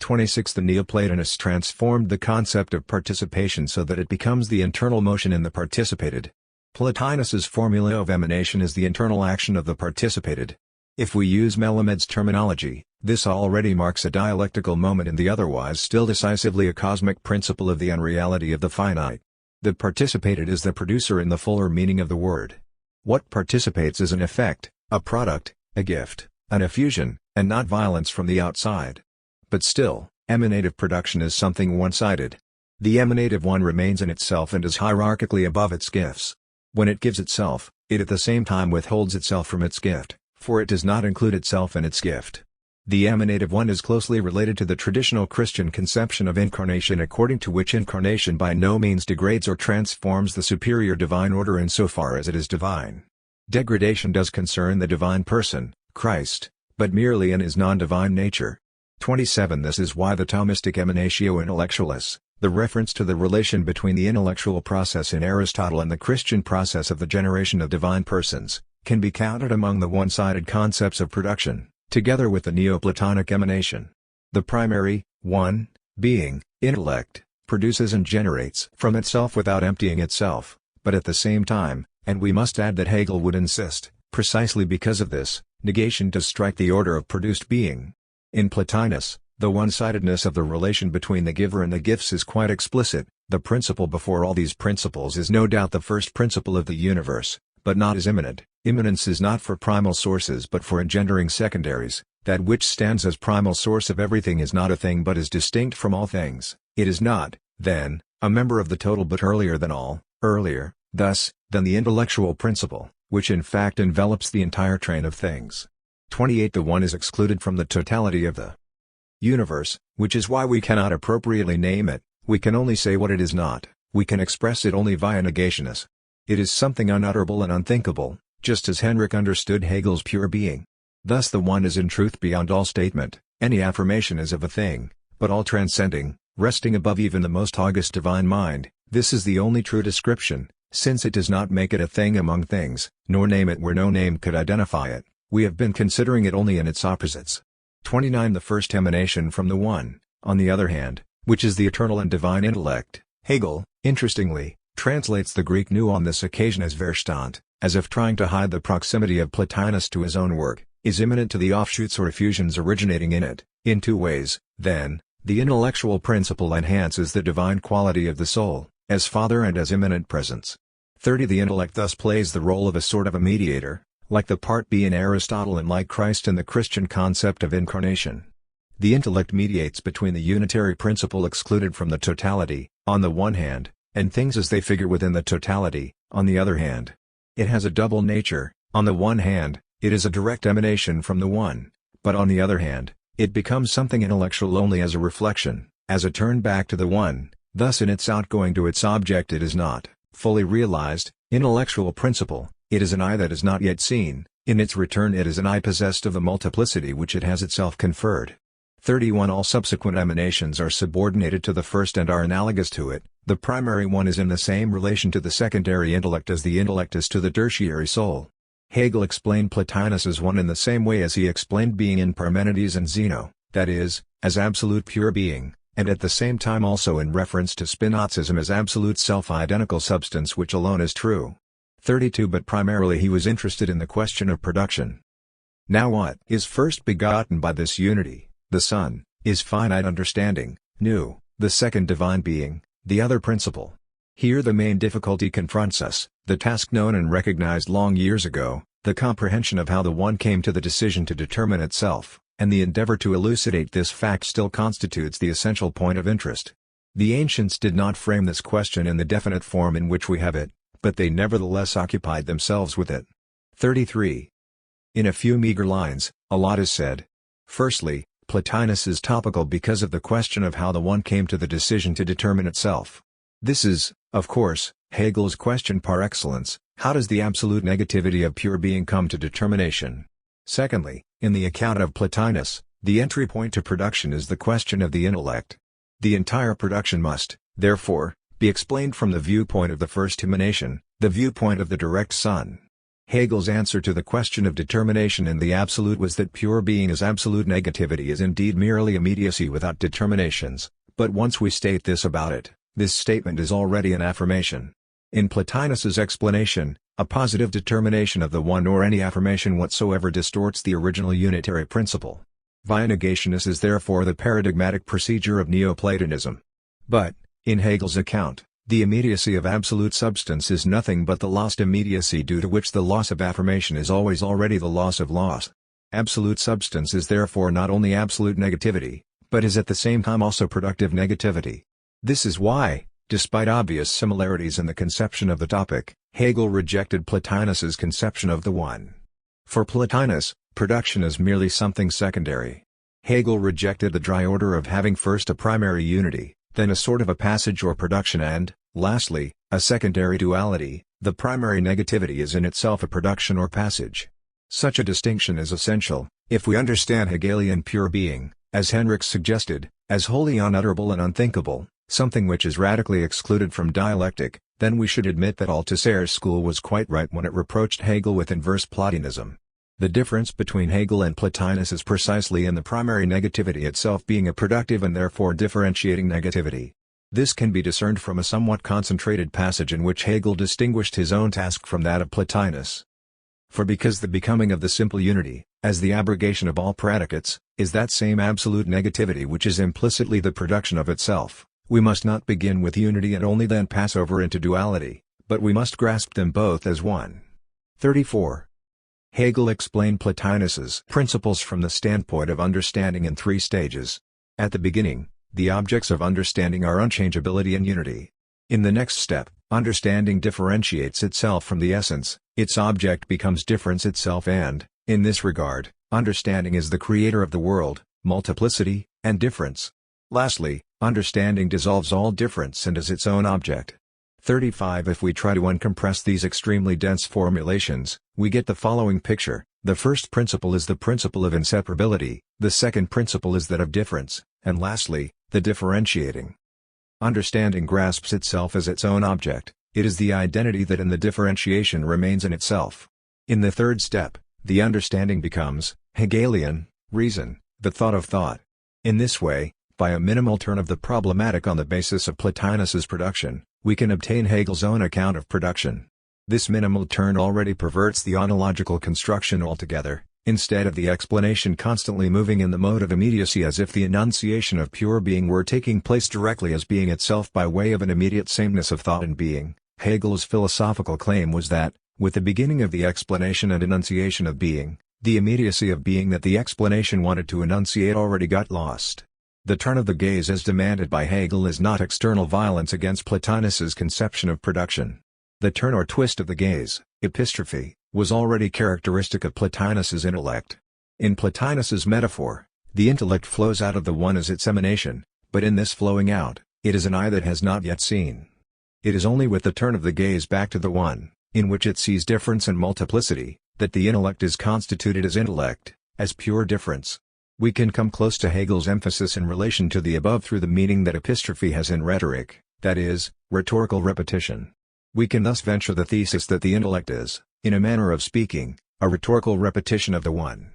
26 The Neoplatonists transformed the concept of participation so that it becomes the internal motion in the participated. Plotinus's formula of emanation is the internal action of the participated. If we use Melamed's terminology, this already marks a dialectical moment in the otherwise still decisively a cosmic principle of the unreality of the finite. The participated is the producer in the fuller meaning of the word. What participates is an effect, a product, a gift, an effusion, and not violence from the outside. But still, emanative production is something one-sided. The emanative one remains in itself and is hierarchically above its gifts. When it gives itself, it at the same time withholds itself from its gift, for it does not include itself in its gift. The emanative one is closely related to the traditional Christian conception of incarnation, according to which incarnation by no means degrades or transforms the superior divine order insofar as it is divine. Degradation does concern the divine person, Christ, but merely in his non-divine nature. 27 This is why the Thomistic emanatio intellectualis, the reference to the relation between the intellectual process in Aristotle and the Christian process of the generation of divine persons, can be counted among the one-sided concepts of production, together with the Neoplatonic emanation. The primary, one, being, intellect, produces and generates from itself without emptying itself, but at the same time, and we must add that Hegel would insist, precisely because of this, negation does strike the order of produced being. In Plotinus, the one-sidedness of the relation between the giver and the gifts is quite explicit. The principle before all these principles is no doubt the first principle of the universe, but not as immanent. Immanence is not for primal sources but for engendering secondaries. That which stands as primal source of everything is not a thing but is distinct from all things. It is not, then, a member of the total but earlier than all, earlier, thus, than the intellectual principle, which in fact envelops the entire train of things. 28 The one is excluded from the totality of the universe, which is why we cannot appropriately name it. We can only say what it is not. We can express it only via negationness. It is something unutterable and unthinkable, just as Henrik understood Hegel's pure being. Thus the one is in truth beyond all statement. Any affirmation is of a thing, but all transcending, resting above even the most august divine mind. This is the only true description, since it does not make it a thing among things, nor name it where no name could identify it. We have been considering it only in its opposites. 29 The first emanation from the one, on the other hand, which is the eternal and divine intellect. Hegel, interestingly, translates the Greek nous on this occasion as Verstand, as if trying to hide the proximity of Plotinus to his own work, is immanent to the offshoots or effusions originating in it. In two ways, then, the intellectual principle enhances the divine quality of the soul, as Father and as immanent presence. 30 The intellect thus plays the role of a sort of a mediator, like the part B in Aristotle and like Christ in the Christian concept of incarnation. The intellect mediates between the unitary principle excluded from the totality, on the one hand, and things as they figure within the totality, on the other hand. It has a double nature. On the one hand, it is a direct emanation from the one, but on the other hand, it becomes something intellectual only as a reflection, as a turn back to the one. Thus in its outgoing to its object it is not, fully realized, intellectual principle, it is an I that is not yet seen, in its return it is an I possessed of the multiplicity which it has itself conferred. 31 All subsequent emanations are subordinated to the first and are analogous to it, the primary one is in the same relation to the secondary intellect as the intellect is to the tertiary soul. Hegel explained Plotinus as one in the same way as he explained being in Parmenides and Zeno, that is, as absolute pure being, and at the same time also in reference to Spinozism as absolute self-identical substance which alone is true. 32 But primarily he was interested in the question of production. Now what is first begotten by this unity? The Son, is finite understanding, Nu, the second divine being, the other principle. Here the main difficulty confronts us, the task known and recognized long years ago, the comprehension of how the One came to the decision to determine itself, and the endeavor to elucidate this fact still constitutes the essential point of interest. The ancients did not frame this question in the definite form in which we have it, but they nevertheless occupied themselves with it. 33. In a few meager lines, a lot is said. Firstly, Plotinus is topical because of the question of how the One came to the decision to determine itself. This is, of course, Hegel's question par excellence: how does the absolute negativity of pure being come to determination? Secondly, in the account of Plotinus, the entry point to production is the question of the intellect. The entire production must, therefore, be explained from the viewpoint of the first emanation, the viewpoint of the direct Son. Hegel's answer to the question of determination in the absolute was that pure being as absolute negativity is indeed merely immediacy without determinations, but once we state this about it, this statement is already an affirmation. In Plotinus's explanation, a positive determination of the One or any affirmation whatsoever distorts the original unitary principle. Via negationis is therefore the paradigmatic procedure of Neoplatonism. But, in Hegel's account, the immediacy of absolute substance is nothing but the lost immediacy due to which the loss of affirmation is always already the loss of loss. Absolute substance is therefore not only absolute negativity, but is at the same time also productive negativity. This is why, despite obvious similarities in the conception of the topic, Hegel rejected Plotinus's conception of the One. For Plotinus, production is merely something secondary. Hegel rejected the dry order of having first a primary unity, then a sort of a passage or production and, lastly, a secondary duality. The primary negativity is in itself a production or passage. Such a distinction is essential, if we understand Hegelian pure being, as Henrich suggested, as wholly unutterable and unthinkable, something which is radically excluded from dialectic, then we should admit that Althusser's school was quite right when it reproached Hegel with inverse Plotinism. The difference between Hegel and Plotinus is precisely in the primary negativity itself being a productive and therefore differentiating negativity. This can be discerned from a somewhat concentrated passage in which Hegel distinguished his own task from that of Plotinus. For because the becoming of the simple unity, as the abrogation of all predicates, is that same absolute negativity which is implicitly the production of itself, we must not begin with unity and only then pass over into duality, but we must grasp them both as one. 34. Hegel explained Plotinus's principles from the standpoint of understanding in three stages. At the beginning, the objects of understanding are unchangeability and unity. In the next step, understanding differentiates itself from the essence, its object becomes difference itself and, in this regard, understanding is the creator of the world, multiplicity, and difference. Lastly, understanding dissolves all difference and is its own object. 35 If we try to uncompress these extremely dense formulations, we get the following picture. The first principle is the principle of inseparability, the second principle is that of difference, and lastly, the differentiating. Understanding grasps itself as its own object, it is the identity that in the differentiation remains in itself. In the third step, the understanding becomes, Hegelian, reason, the thought of thought. In this way, by a minimal turn of the problematic on the basis of Plotinus's production, we can obtain Hegel's own account of production. This minimal turn already perverts the ontological construction altogether, instead of the explanation constantly moving in the mode of immediacy as if the enunciation of pure being were taking place directly as being itself by way of an immediate sameness of thought and being. Hegel's philosophical claim was that, with the beginning of the explanation and enunciation of being, the immediacy of being that the explanation wanted to enunciate already got lost. The turn of the gaze as demanded by Hegel is not external violence against Plotinus's conception of production. The turn or twist of the gaze, epistrophe, was already characteristic of Plotinus's intellect. In Plotinus's metaphor, the intellect flows out of the One as its emanation, but in this flowing out, It is an eye that has not yet seen. It is only with the turn of the gaze back to the one, in which it sees difference and multiplicity, that the intellect is constituted as intellect, as pure difference. We can come close to Hegel's emphasis in relation to the above through the meaning that epistrophe has in rhetoric, that is, rhetorical repetition. We can thus venture the thesis that the intellect is, in a manner of speaking, a rhetorical repetition of the one.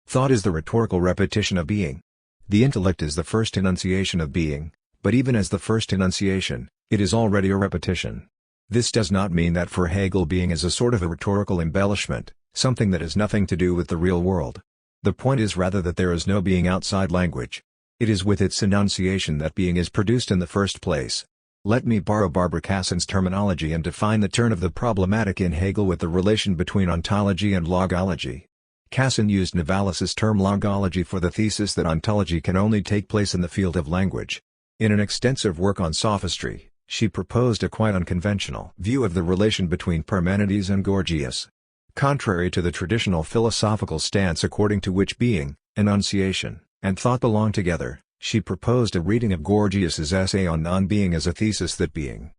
Thought is the rhetorical repetition of being. The intellect is the first enunciation of being, but even as the first enunciation, it is already a repetition. This does not mean that for Hegel being is a sort of a rhetorical embellishment, something that has nothing to do with the real world. The point is rather that there is no being outside language. It is with its enunciation that being is produced in the first place. Let me borrow Barbara Cassin's terminology and define the turn of the problematic in Hegel with the relation between ontology and logology. Cassin used Novalis' term logology for the thesis that ontology can only take place in the field of language. In an extensive work on sophistry, she proposed a quite unconventional view of the relation between Parmenides and Gorgias. Contrary to the traditional philosophical stance according to which being, enunciation, and thought belong together, she proposed a reading of Gorgias's essay on non-being as a thesis that being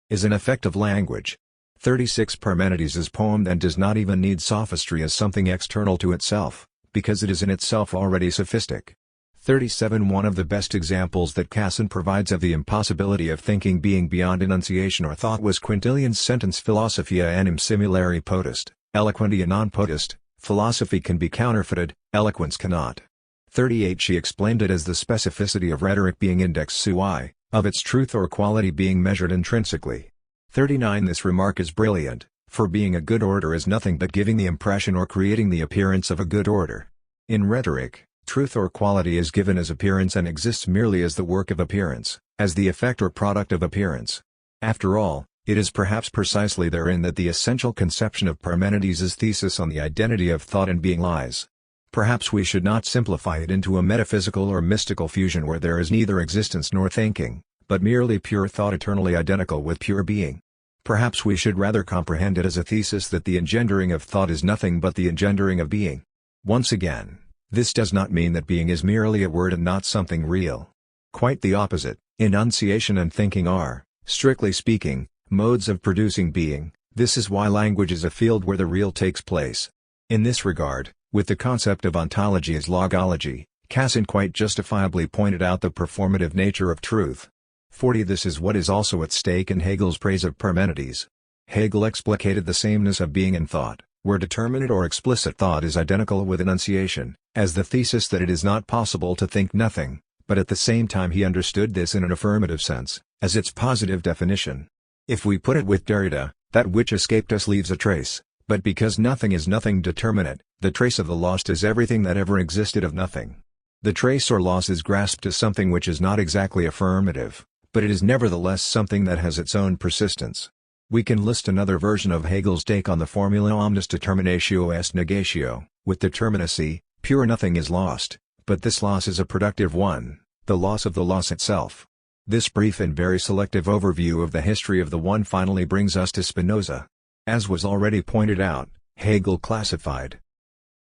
is an effect of language. 36 Parmenides' poem then does not even need sophistry as something external to itself, because it is in itself already sophistic. 37 One of the best examples that Cassin provides of the impossibility of thinking being beyond enunciation or thought was Quintilian's sentence Philosophia enim similari potest, eloquentia non potest, philosophy can be counterfeited, eloquence cannot. 38 She explained it as the specificity of rhetoric being index sui, of its truth or quality being measured intrinsically. 39 This remark is brilliant, for being a good order is nothing but giving the impression or creating the appearance of a good order. In rhetoric, truth or quality is given as appearance and exists merely as the work of appearance, as the effect or product of appearance. After all, it is perhaps precisely therein that the essential conception of Parmenides' thesis on the identity of thought and being lies. Perhaps we should not simplify it into a metaphysical or mystical fusion where there is neither existence nor thinking, but merely pure thought eternally identical with pure being. Perhaps we should rather comprehend it as a thesis that the engendering of thought is nothing but the engendering of being. Once again, this does not mean that being is merely a word and not something real. Quite the opposite, enunciation and thinking are, strictly speaking, modes of producing being. This is why language is a field where the real takes place. In this regard, with the concept of ontology as logology, Cassin quite justifiably pointed out the performative nature of truth. 40 This is what is also at stake in Hegel's praise of Parmenides. Hegel explicated the sameness of being and thought, where determinate or explicit thought is identical with enunciation, as the thesis that it is not possible to think nothing, but at the same time he understood this in an affirmative sense, as its positive definition. If we put it with Derrida, that which escaped us leaves a trace, but because nothing is nothing determinate, the trace of the lost is everything that ever existed of nothing. The trace or loss is grasped as something which is not exactly affirmative, but it is nevertheless something that has its own persistence. We can list another version of Hegel's take on the formula omnis determinatio est negatio, with determinacy, pure nothing is lost, but this loss is a productive one, the loss of the loss itself. This brief and very selective overview of the history of the one finally brings us to Spinoza. As was already pointed out, Hegel classified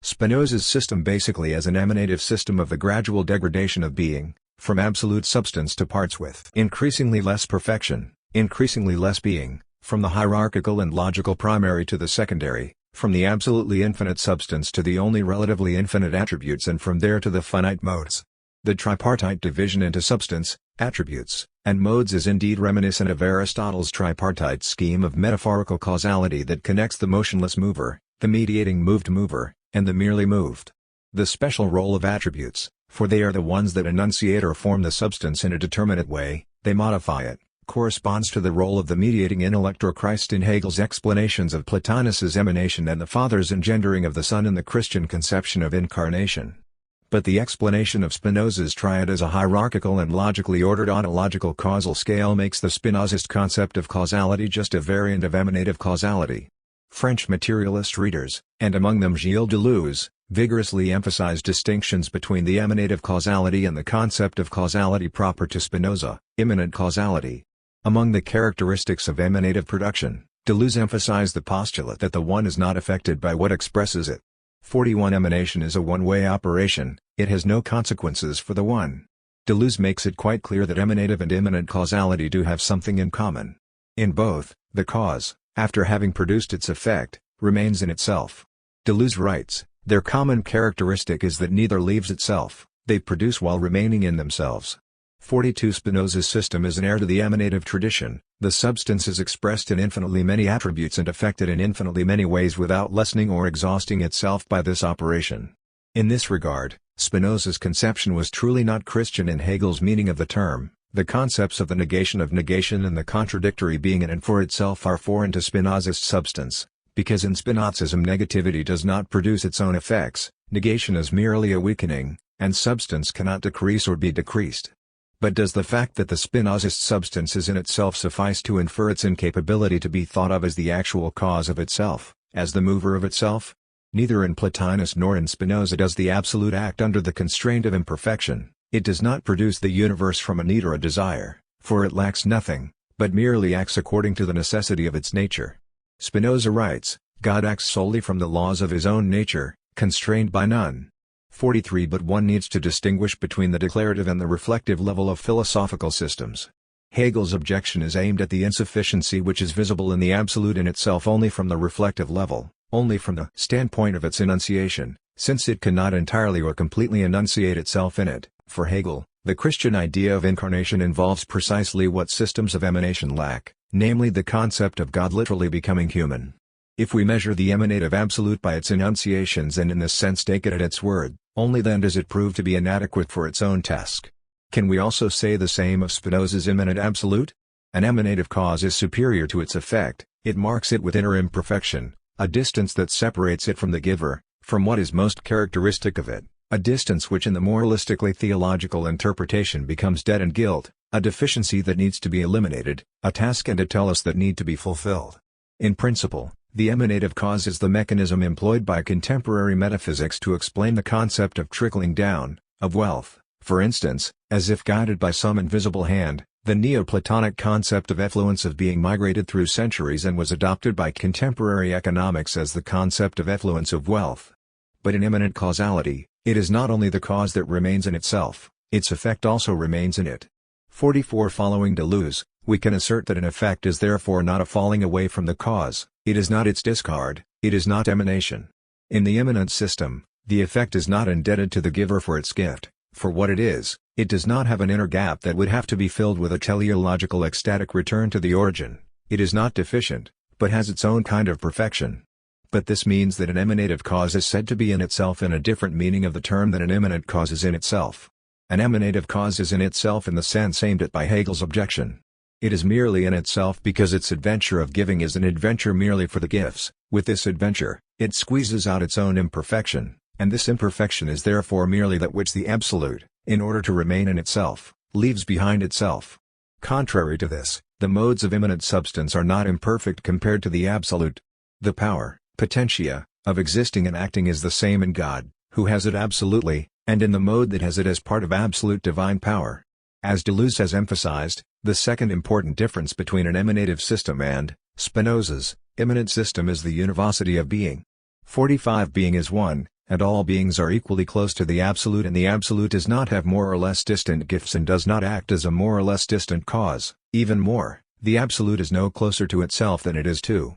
Spinoza's system basically as an emanative system of the gradual degradation of being, from absolute substance to parts with increasingly less perfection, increasingly less being, from the hierarchical and logical primary to the secondary, from the absolutely infinite substance to the only relatively infinite attributes and from there to the finite modes. The tripartite division into substance, attributes, and modes is indeed reminiscent of Aristotle's tripartite scheme of metaphorical causality that connects the motionless mover, the mediating moved mover, and the merely moved. The special role of attributes, for they are the ones that enunciate or form the substance in a determinate way, they modify it, corresponds to the role of the mediating intellect or Christ in Hegel's explanations of Plotinus's emanation and the Father's engendering of the Son in the Christian conception of incarnation. But the explanation of Spinoza's triad as a hierarchical and logically ordered ontological causal scale makes the Spinozist concept of causality just a variant of emanative causality. French materialist readers, and among them Gilles Deleuze, vigorously emphasize distinctions between the emanative causality and the concept of causality proper to Spinoza, immanent causality. Among the characteristics of emanative production, Deleuze emphasized the postulate that the one is not affected by what expresses it. 41 Emanation is a one-way operation, it has no consequences for the one. Deleuze makes it quite clear that emanative and immanent causality do have something in common. In both, the cause, after having produced its effect, remains in itself. Deleuze writes, "Their common characteristic is that neither leaves itself, they produce while remaining in themselves." 42 Spinoza's system is an heir to the emanative tradition. The substance is expressed in infinitely many attributes and affected in infinitely many ways without lessening or exhausting itself by this operation. In this regard, Spinoza's conception was truly not Christian in Hegel's meaning of the term. The concepts of the negation and the contradictory being in and for itself are foreign to Spinoza's substance, because in Spinozism negativity does not produce its own effects, negation is merely a weakening, and substance cannot decrease or be decreased. But does the fact that the Spinozist substance is in itself suffice to infer its incapability to be thought of as the actual cause of itself, as the mover of itself? Neither in Plotinus nor in Spinoza does the absolute act under the constraint of imperfection. It does not produce the universe from a need or a desire, for it lacks nothing, but merely acts according to the necessity of its nature. Spinoza writes, "God acts solely from the laws of his own nature, constrained by none." 43 But one needs to distinguish between the declarative and the reflective level of philosophical systems. Hegel's objection is aimed at the insufficiency which is visible in the absolute in itself only from the reflective level, only from the standpoint of its enunciation, since it cannot entirely or completely enunciate itself in it. For Hegel, the Christian idea of incarnation involves precisely what systems of emanation lack, namely the concept of God literally becoming human. If we measure the emanative absolute by its enunciations and in this sense take it at its word, only then does it prove to be inadequate for its own task. Can we also say the same of Spinoza's immanent absolute? An emanative cause is superior to its effect, it marks it with inner imperfection, a distance that separates it from the giver, from what is most characteristic of it, a distance which in the moralistically theological interpretation becomes debt and guilt, a deficiency that needs to be eliminated, a task and a telos that need to be fulfilled. In principle, the emanative cause is the mechanism employed by contemporary metaphysics to explain the concept of trickling down, of wealth, for instance, as if guided by some invisible hand, the Neoplatonic concept of effluence of being migrated through centuries and was adopted by contemporary economics as the concept of effluence of wealth. But in immanent causality, it is not only the cause that remains in itself, its effect also remains in it. 44 Following Deleuze, we can assert that an effect is therefore not a falling away from the cause, it is not its discard, it is not emanation. In the immanent system, the effect is not indebted to the giver for its gift, for what it is, it does not have an inner gap that would have to be filled with a teleological ecstatic return to the origin, it is not deficient, but has its own kind of perfection. But this means that an emanative cause is said to be in itself in a different meaning of the term than an immanent cause is in itself. An emanative cause is in itself in the sense aimed at by Hegel's objection. It is merely in itself because its adventure of giving is an adventure merely for the gifts. With this adventure, it squeezes out its own imperfection, and this imperfection is therefore merely that which the absolute, in order to remain in itself, leaves behind itself. Contrary to this, the modes of immanent substance are not imperfect compared to the absolute. The power, potentia, of existing and acting is the same in God, who has it absolutely, and in the mode that has it as part of absolute divine power. As Deleuze has emphasized, the second important difference between an emanative system and Spinoza's immanent system is the univocity of being. 45 Being is one, and all beings are equally close to the absolute, and the absolute does not have more or less distant gifts and does not act as a more or less distant cause. Even more, the absolute is no closer to itself than it is to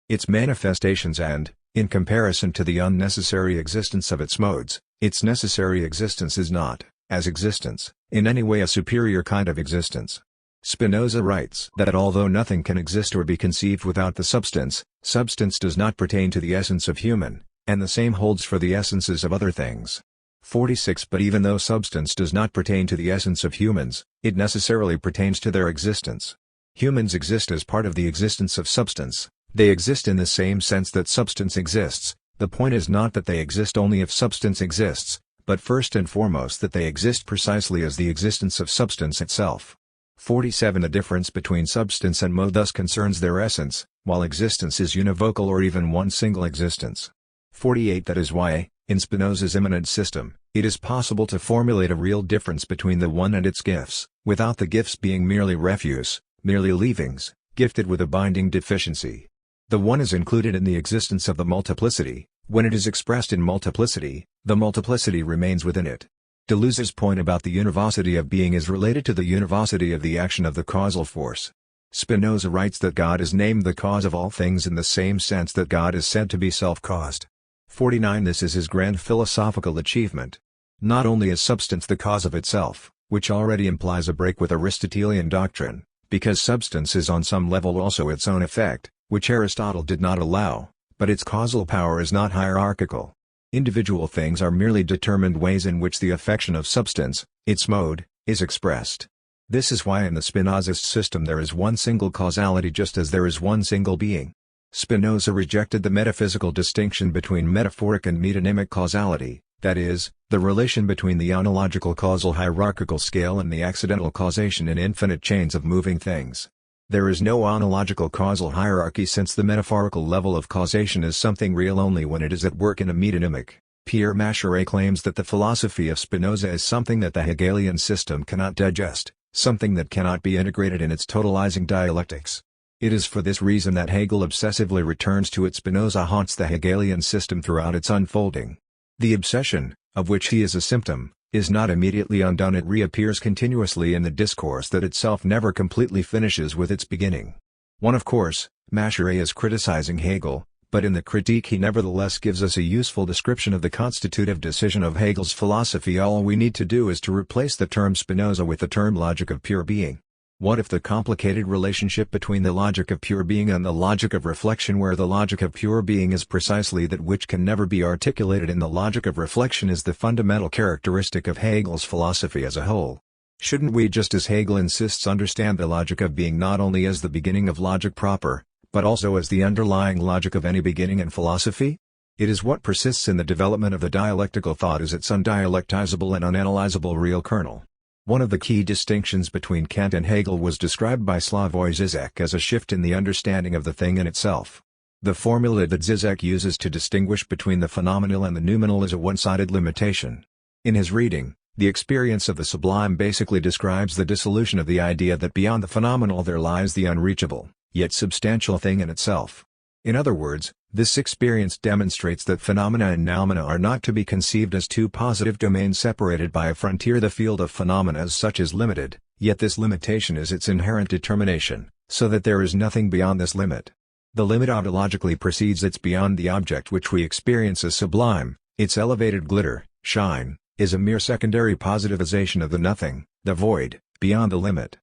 its manifestations and, in comparison to the unnecessary existence of its modes, its necessary existence is not, as existence, in any way a superior kind of existence. Spinoza writes that although nothing can exist or be conceived without the substance, substance does not pertain to the essence of human, and the same holds for the essences of other things. 46 But even though substance does not pertain to the essence of humans, it necessarily pertains to their existence. Humans exist as part of the existence of substance, they exist in the same sense that substance exists. The point is not that they exist only if substance exists, but first and foremost that they exist precisely as the existence of substance itself. 47 The difference between substance and mode thus concerns their essence, while existence is univocal or even one single existence. 48 That is why, in Spinoza's immanent system, it is possible to formulate a real difference between the one and its gifts, without the gifts being merely refuse, merely leavings, gifted with a binding deficiency. The one is included in the existence of the multiplicity. When it is expressed in multiplicity, the multiplicity remains within it. Deleuze's point about the univocity of being is related to the univocity of the action of the causal force. Spinoza writes that God is named the cause of all things in the same sense that God is said to be self-caused. 49 This is his grand philosophical achievement. Not only is substance the cause of itself, which already implies a break with Aristotelian doctrine, because substance is on some level also its own effect, which Aristotle did not allow, but its causal power is not hierarchical. Individual things are merely determined ways in which the affection of substance, its mode, is expressed. This is why in the Spinozist system there is one single causality just as there is one single being. Spinoza rejected the metaphysical distinction between metaphoric and metonymic causality, that is, the relation between the ontological causal hierarchical scale and the accidental causation in infinite chains of moving things. There is no ontological causal hierarchy since the metaphorical level of causation is something real only when it is at work in a metonymic. Pierre Macherey claims that the philosophy of Spinoza is something that the Hegelian system cannot digest, something that cannot be integrated in its totalizing dialectics. It is for this reason that Hegel obsessively returns to it. Spinoza haunts the Hegelian system throughout its unfolding. The obsession, of which he is a symptom, is not immediately undone. It reappears continuously in the discourse that itself never completely finishes with its beginning. Of course, Macherey is criticizing Hegel, but in the critique he nevertheless gives us a useful description of the constitutive decision of Hegel's philosophy. All we need to do is to replace the term Spinoza with the term logic of pure being. What if the complicated relationship between the logic of pure being and the logic of reflection, where the logic of pure being is precisely that which can never be articulated in the logic of reflection, is the fundamental characteristic of Hegel's philosophy as a whole? Shouldn't we, just as Hegel insists, understand the logic of being not only as the beginning of logic proper, but also as the underlying logic of any beginning in philosophy? It is what persists in the development of the dialectical thought as its undialectizable and unanalyzable real kernel. One of the key distinctions between Kant and Hegel was described by Slavoj Žižek as a shift in the understanding of the thing in itself. The formula that Žižek uses to distinguish between the phenomenal and the noumenal is a one-sided limitation. In his reading, the experience of the sublime basically describes the dissolution of the idea that beyond the phenomenal there lies the unreachable, yet substantial thing in itself. In other words, this experience demonstrates that phenomena and noumena are not to be conceived as two positive domains separated by a frontier. The field of phenomena as such is limited, yet this limitation is its inherent determination, so that there is nothing beyond this limit. The limit ontologically precedes its beyond. The object which we experience as sublime, its elevated glitter, shine, is a mere secondary positivization of the nothing, the void, beyond the limit.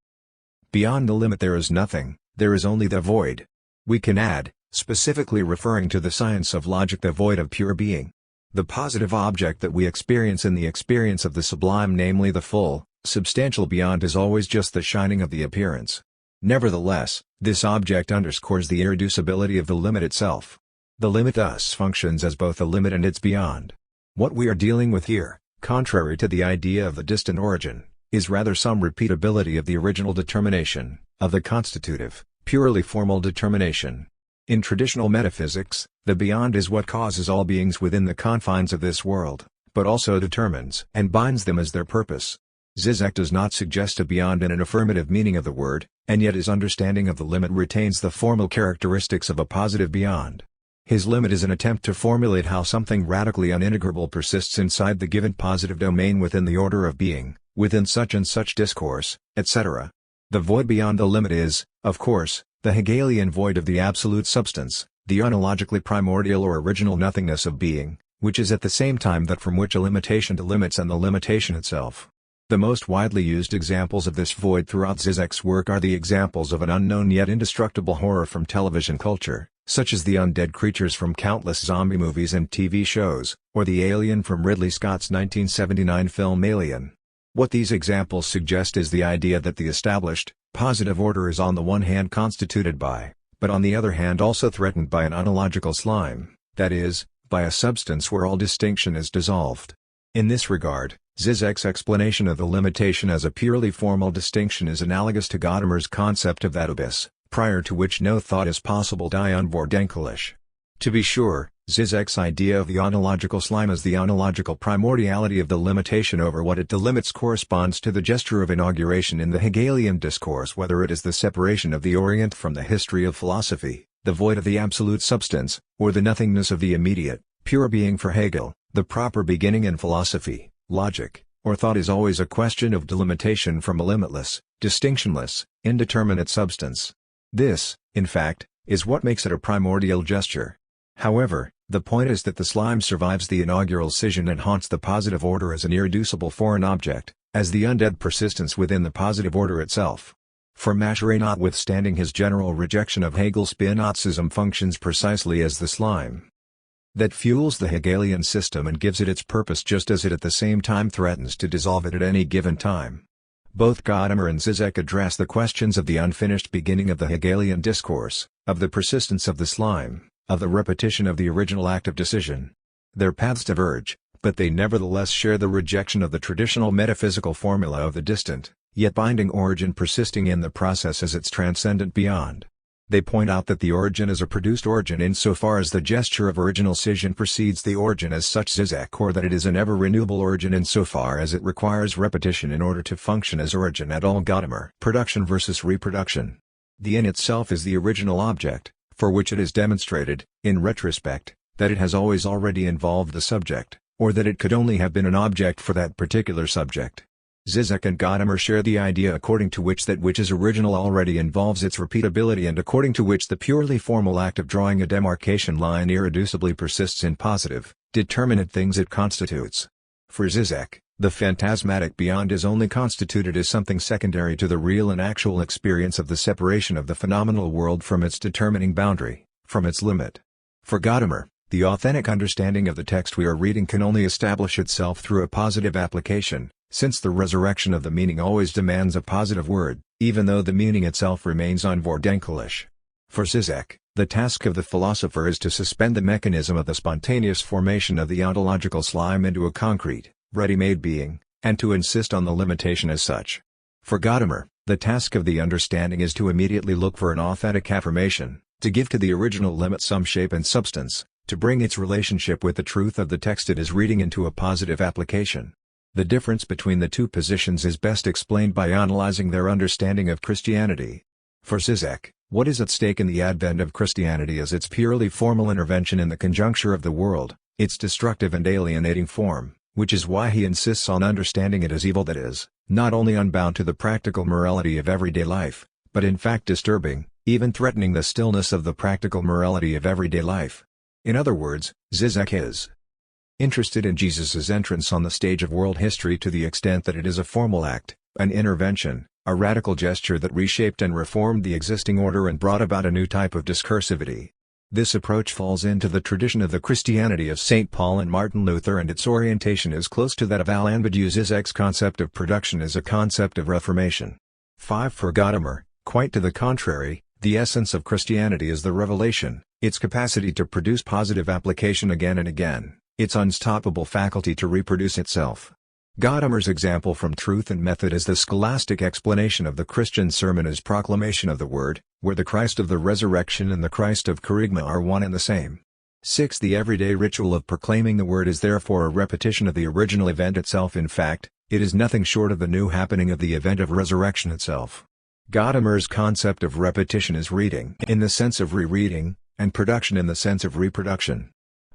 Beyond the limit there is nothing, there is only the void. We can add, specifically referring to the science of logic, the void of pure being. The positive object that we experience in the experience of the sublime, namely the full, substantial beyond, is always just the shining of the appearance. Nevertheless, this object underscores the irreducibility of the limit itself. The limit thus functions as both a limit and its beyond. What we are dealing with here, contrary to the idea of the distant origin, is rather some repeatability of the original determination, of the constitutive, purely formal determination. In traditional metaphysics, the beyond is what causes all beings within the confines of this world, but also determines and binds them as their purpose. Žižek does not suggest a beyond in an affirmative meaning of the word, and yet his understanding of the limit retains the formal characteristics of a positive beyond. His limit is an attempt to formulate how something radically unintegrable persists inside the given positive domain within the order of being, within such and such discourse, etc. The void beyond the limit is, of course, the Hegelian void of the absolute substance, the ontologically primordial or original nothingness of being, which is at the same time that from which a limitation delimits and the limitation itself. The most widely used examples of this void throughout Žižek's work are the examples of an unknown yet indestructible horror from television culture, such as the undead creatures from countless zombie movies and TV shows, or the alien from Ridley Scott's 1979 film Alien. What these examples suggest is the idea that the established, positive order is on the one hand constituted by, but on the other hand also threatened by an ontological slime, that is, by a substance where all distinction is dissolved. In this regard, Žižek's explanation of the limitation as a purely formal distinction is analogous to Gadamer's concept of that abyss, prior to which no thought is possible. Die Unvordenklich. To be sure, Žižek's idea of the ontological slime as the ontological primordiality of the limitation over what it delimits corresponds to the gesture of inauguration in the Hegelian discourse, whether it is the separation of the Orient from the history of philosophy, the void of the absolute substance, or the nothingness of the immediate, pure being. For Hegel, the proper beginning in philosophy, logic, or thought is always a question of delimitation from a limitless, distinctionless, indeterminate substance. This, in fact, is what makes it a primordial gesture. However, the point is that the slime survives the inaugural scission and haunts the positive order as an irreducible foreign object, as the undead persistence within the positive order itself. For Maschere, notwithstanding his general rejection of Hegel's Spinozism, functions precisely as the slime that fuels the Hegelian system and gives it its purpose, just as it at the same time threatens to dissolve it at any given time. Both Gadamer and Zizek address the questions of the unfinished beginning of the Hegelian discourse, of the persistence of the slime, of the repetition of the original act of decision. Their paths diverge, but they nevertheless share the rejection of the traditional metaphysical formula of the distant, yet binding origin persisting in the process as its transcendent beyond. They point out that the origin is a produced origin insofar as the gesture of original scission precedes the origin as such, Zizek, or that it is an ever-renewable origin insofar as it requires repetition in order to function as origin at all. Gadamer. Production versus reproduction. The in itself is the original object, for which it is demonstrated, in retrospect, that it has always already involved the subject, or that it could only have been an object for that particular subject. Zizek and Gadamer share the idea according to which that which is original already involves its repeatability, and according to which the purely formal act of drawing a demarcation line irreducibly persists in positive, determinate things it constitutes. For Zizek, the phantasmatic beyond is only constituted as something secondary to the real and actual experience of the separation of the phenomenal world from its determining boundary, from its limit. For Gadamer, the authentic understanding of the text we are reading can only establish itself through a positive application, since the resurrection of the meaning always demands a positive word, even though the meaning itself remains unvordenkelish. For Zizek, the task of the philosopher is to suspend the mechanism of the spontaneous formation of the ontological slime into a concrete, ready-made being, and to insist on the limitation as such. For Gadamer, the task of the understanding is to immediately look for an authentic affirmation, to give to the original limit some shape and substance, to bring its relationship with the truth of the text it is reading into a positive application. The difference between the two positions is best explained by analyzing their understanding of Christianity. For Zizek, what is at stake in the advent of Christianity is its purely formal intervention in the conjuncture of the world, its destructive and alienating form, which is why he insists on understanding it as evil that is, not only unbound to the practical morality of everyday life, but in fact disturbing, even threatening the stillness of the practical morality of everyday life. In other words, Zizek is interested in Jesus's entrance on the stage of world history to the extent that it is a formal act, an intervention, a radical gesture that reshaped and reformed the existing order and brought about a new type of discursivity. This approach falls into the tradition of the Christianity of St. Paul and Martin Luther, and its orientation is close to that of Al-Anbadu. Zizek's concept of production is a concept of reformation. 5. For Gadamer, quite to the contrary, the essence of Christianity is the revelation, its capacity to produce positive application again and again, its unstoppable faculty to reproduce itself. Gadamer's example from Truth and Method is the scholastic explanation of the Christian sermon as proclamation of the Word, where the Christ of the resurrection and the Christ of Kerygma are one and the same. 6. The everyday ritual of proclaiming the Word is therefore a repetition of the original event itself. In fact, it is nothing short of the new happening of the event of resurrection itself. Gadamer's concept of repetition is reading in the sense of rereading, and production in the sense of reproduction.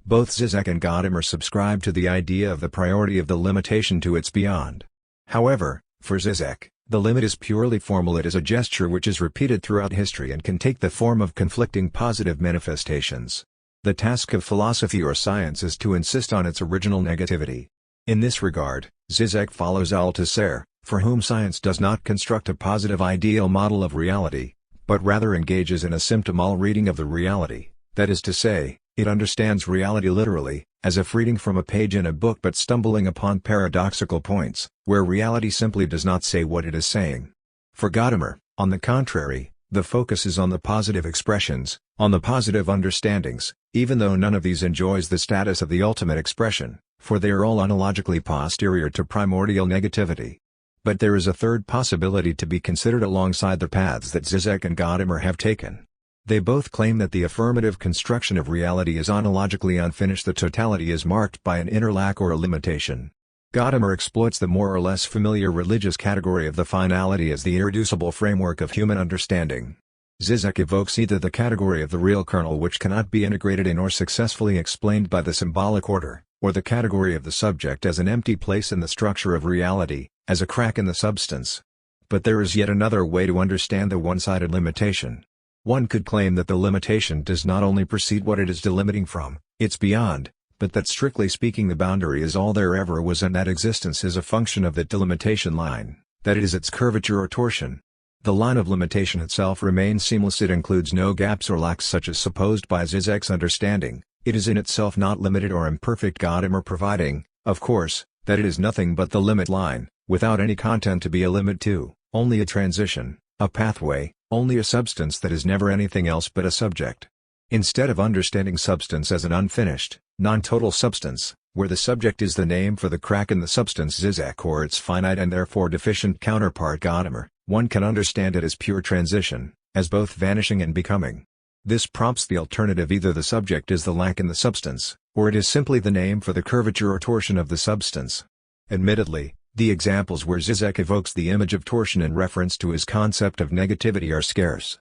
Both Zizek and Gadamer subscribe to the idea of the priority of the limitation to its beyond. However, for Zizek, the limit is purely formal. It is a gesture which is repeated throughout history and can take the form of conflicting positive manifestations. The task of philosophy or science is to insist on its original negativity. In this regard, Zizek follows Althusser, for whom science does not construct a positive ideal model of reality, but rather engages in a symptomal reading of the reality, that is to say, it understands reality literally, as if reading from a page in a book but stumbling upon paradoxical points, where reality simply does not say what it is saying. For Gadamer, on the contrary, the focus is on the positive expressions, on the positive understandings, even though none of these enjoys the status of the ultimate expression, for they are all ontologically posterior to primordial negativity. But there is a third possibility to be considered alongside the paths that Zizek and Gadamer have taken. They both claim that the affirmative construction of reality is ontologically unfinished. The totality is marked by an inner lack or a limitation. Gadamer exploits the more or less familiar religious category of the finality as the irreducible framework of human understanding. Zizek evokes either the category of the real kernel which cannot be integrated in or successfully explained by the symbolic order, or the category of the subject as an empty place in the structure of reality, as a crack in the substance. But there is yet another way to understand the one-sided limitation. One could claim that the limitation does not only precede what it is delimiting from, its beyond, but that strictly speaking the boundary is all there ever was and that existence is a function of that delimitation line, that it is its curvature or torsion. The line of limitation itself remains seamless, it includes no gaps or lacks such as supposed by Zizek's understanding, it is in itself not limited or imperfect Gadamer providing, of course, that it is nothing but the limit line, without any content to be a limit to, only a transition, a pathway, only a substance that is never anything else but a subject. Instead of understanding substance as an unfinished, non-total substance, where the subject is the name for the crack in the substance Zizek or its finite and therefore deficient counterpart Gadamer, one can understand it as pure transition, as both vanishing and becoming. This prompts the alternative: either the subject is the lack in the substance, or it is simply the name for the curvature or torsion of the substance. Admittedly, the examples where Zizek evokes the image of torsion in reference to his concept of negativity are scarce.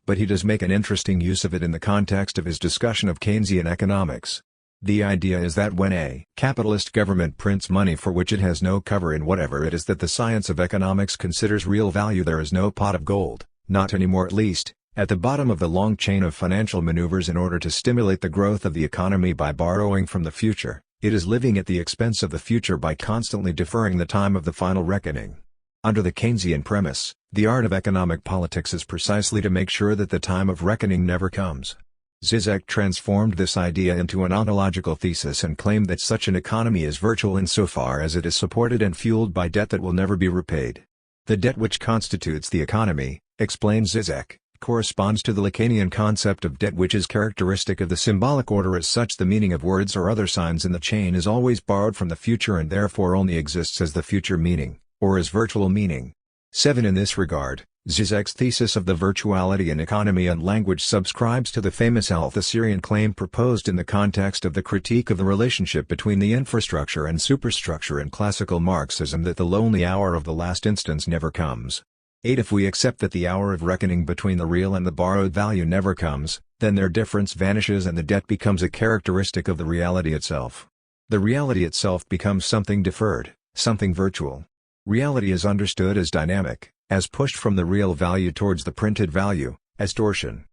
But he does make an interesting use of it in the context of his discussion of Keynesian economics. The idea is that when a capitalist government prints money for which it has no cover in whatever it is that the science of economics considers real value, there is no pot of gold, not anymore at least, at the bottom of the long chain of financial maneuvers in order to stimulate the growth of the economy by borrowing from the future. It is living at the expense of the future by constantly deferring the time of the final reckoning. Under the Keynesian premise, the art of economic politics is precisely to make sure that the time of reckoning never comes. Zizek transformed this idea into an ontological thesis and claimed that such an economy is virtual insofar as it is supported and fueled by debt that will never be repaid. The debt which constitutes the economy, explains Zizek, corresponds to the Lacanian concept of debt which is characteristic of the symbolic order. As such, the meaning of words or other signs in the chain is always borrowed from the future and therefore only exists as the future meaning, or as virtual meaning. 7. In this regard, Zizek's thesis of the virtuality in economy and language subscribes to the famous Althusserian claim proposed in the context of the critique of the relationship between the infrastructure and superstructure in classical Marxism, that the lonely hour of the last instance never comes. 8. If we accept that the hour of reckoning between the real and the borrowed value never comes, then their difference vanishes and the debt becomes a characteristic of the reality itself. The reality itself becomes something deferred, something virtual. Reality is understood as dynamic, as pushed from the real value towards the printed value, as torsion.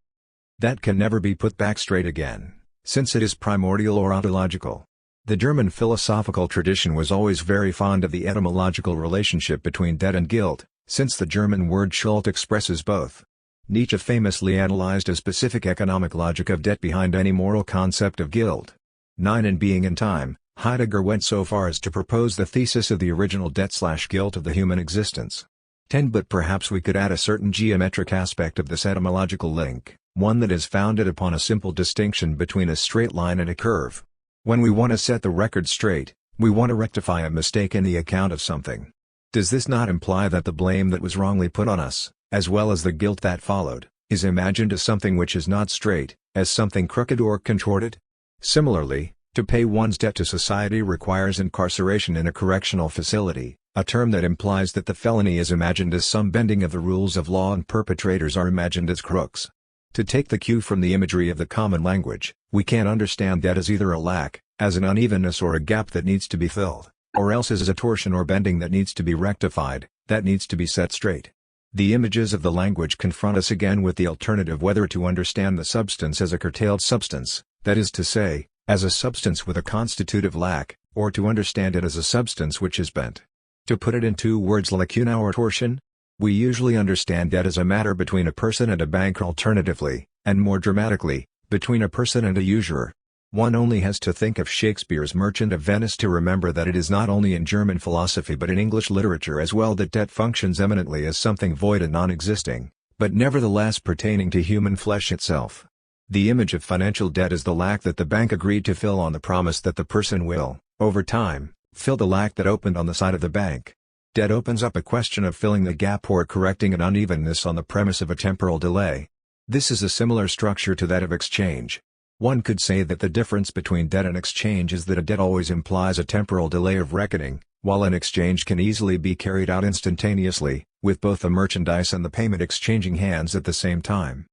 That can never be put back straight again, since it is primordial or ontological. The German philosophical tradition was always very fond of the etymological relationship between debt and guilt, since the German word Schuld expresses both. Nietzsche famously analyzed a specific economic logic of debt behind any moral concept of guilt. 9. In Being and Time, Heidegger went so far as to propose the thesis of the original debt/guilt of the human existence. 10. But perhaps we could add a certain geometric aspect of this etymological link, one that is founded upon a simple distinction between a straight line and a curve. When we want to set the record straight, we want to rectify a mistake in the account of something. Does this not imply that the blame that was wrongly put on us, as well as the guilt that followed, is imagined as something which is not straight, as something crooked or contorted? Similarly, to pay one's debt to society requires incarceration in a correctional facility, a term that implies that the felony is imagined as some bending of the rules of law and perpetrators are imagined as crooks. To take the cue from the imagery of the common language, we can understand debt as either a lack, as an unevenness or a gap that needs to be filled, or else as a torsion or bending that needs to be rectified, that needs to be set straight. The images of the language confront us again with the alternative whether to understand the substance as a curtailed substance, that is to say, as a substance with a constitutive lack, or to understand it as a substance which is bent. To put it in two words, lacuna or torsion? We usually understand debt as a matter between a person and a bank, alternatively, and more dramatically, between a person and a usurer. One only has to think of Shakespeare's Merchant of Venice to remember that it is not only in German philosophy but in English literature as well that debt functions eminently as something void and non-existing, but nevertheless pertaining to human flesh itself. The image of financial debt is the lack that the bank agreed to fill on the promise that the person will, over time, fill the lack that opened on the side of the bank. Debt opens up a question of filling the gap or correcting an unevenness on the premise of a temporal delay. This is a similar structure to that of exchange. One could say that the difference between debt and exchange is that a debt always implies a temporal delay of reckoning, while an exchange can easily be carried out instantaneously, with both the merchandise and the payment exchanging hands at the same time.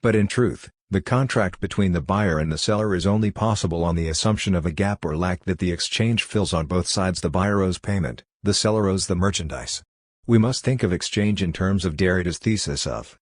But in truth, The contract between the buyer and the seller is only possible on the assumption of a gap or lack that the exchange fills on both sides. The buyer owes payment, the seller owes the merchandise. We must think of exchange in terms of Derrida's thesis of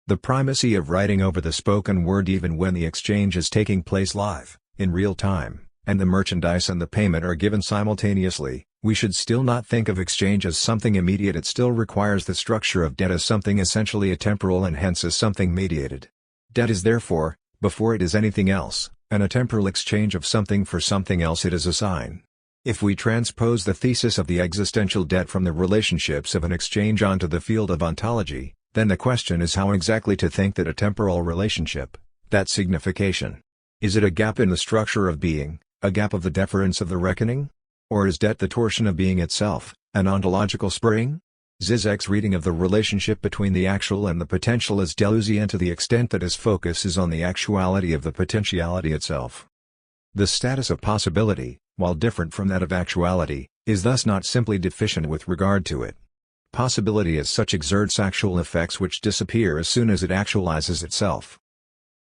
the primacy of writing over the spoken word even when the exchange is taking place live, in real time, and the merchandise and the payment are given simultaneously. We should still not think of exchange as something immediate. It still requires the structure of debt as something essentially atemporal and hence as something mediated. Debt is therefore, before it is anything else, an atemporal exchange of something for something else. It is a sign. If we transpose the thesis of the existential debt from the relationships of an exchange onto the field of ontology, then the question is how exactly to think that atemporal relationship, that signification. Is it a gap in the structure of being, a gap of the deference of the reckoning? Or is debt the torsion of being itself, an ontological spring? Zizek's reading of the relationship between the actual and the potential is Deleuzian to the extent that his focus is on the actuality of the potentiality itself. The status of possibility, while different from that of actuality, is thus not simply deficient with regard to it. Possibility as such exerts actual effects which disappear as soon as it actualizes itself.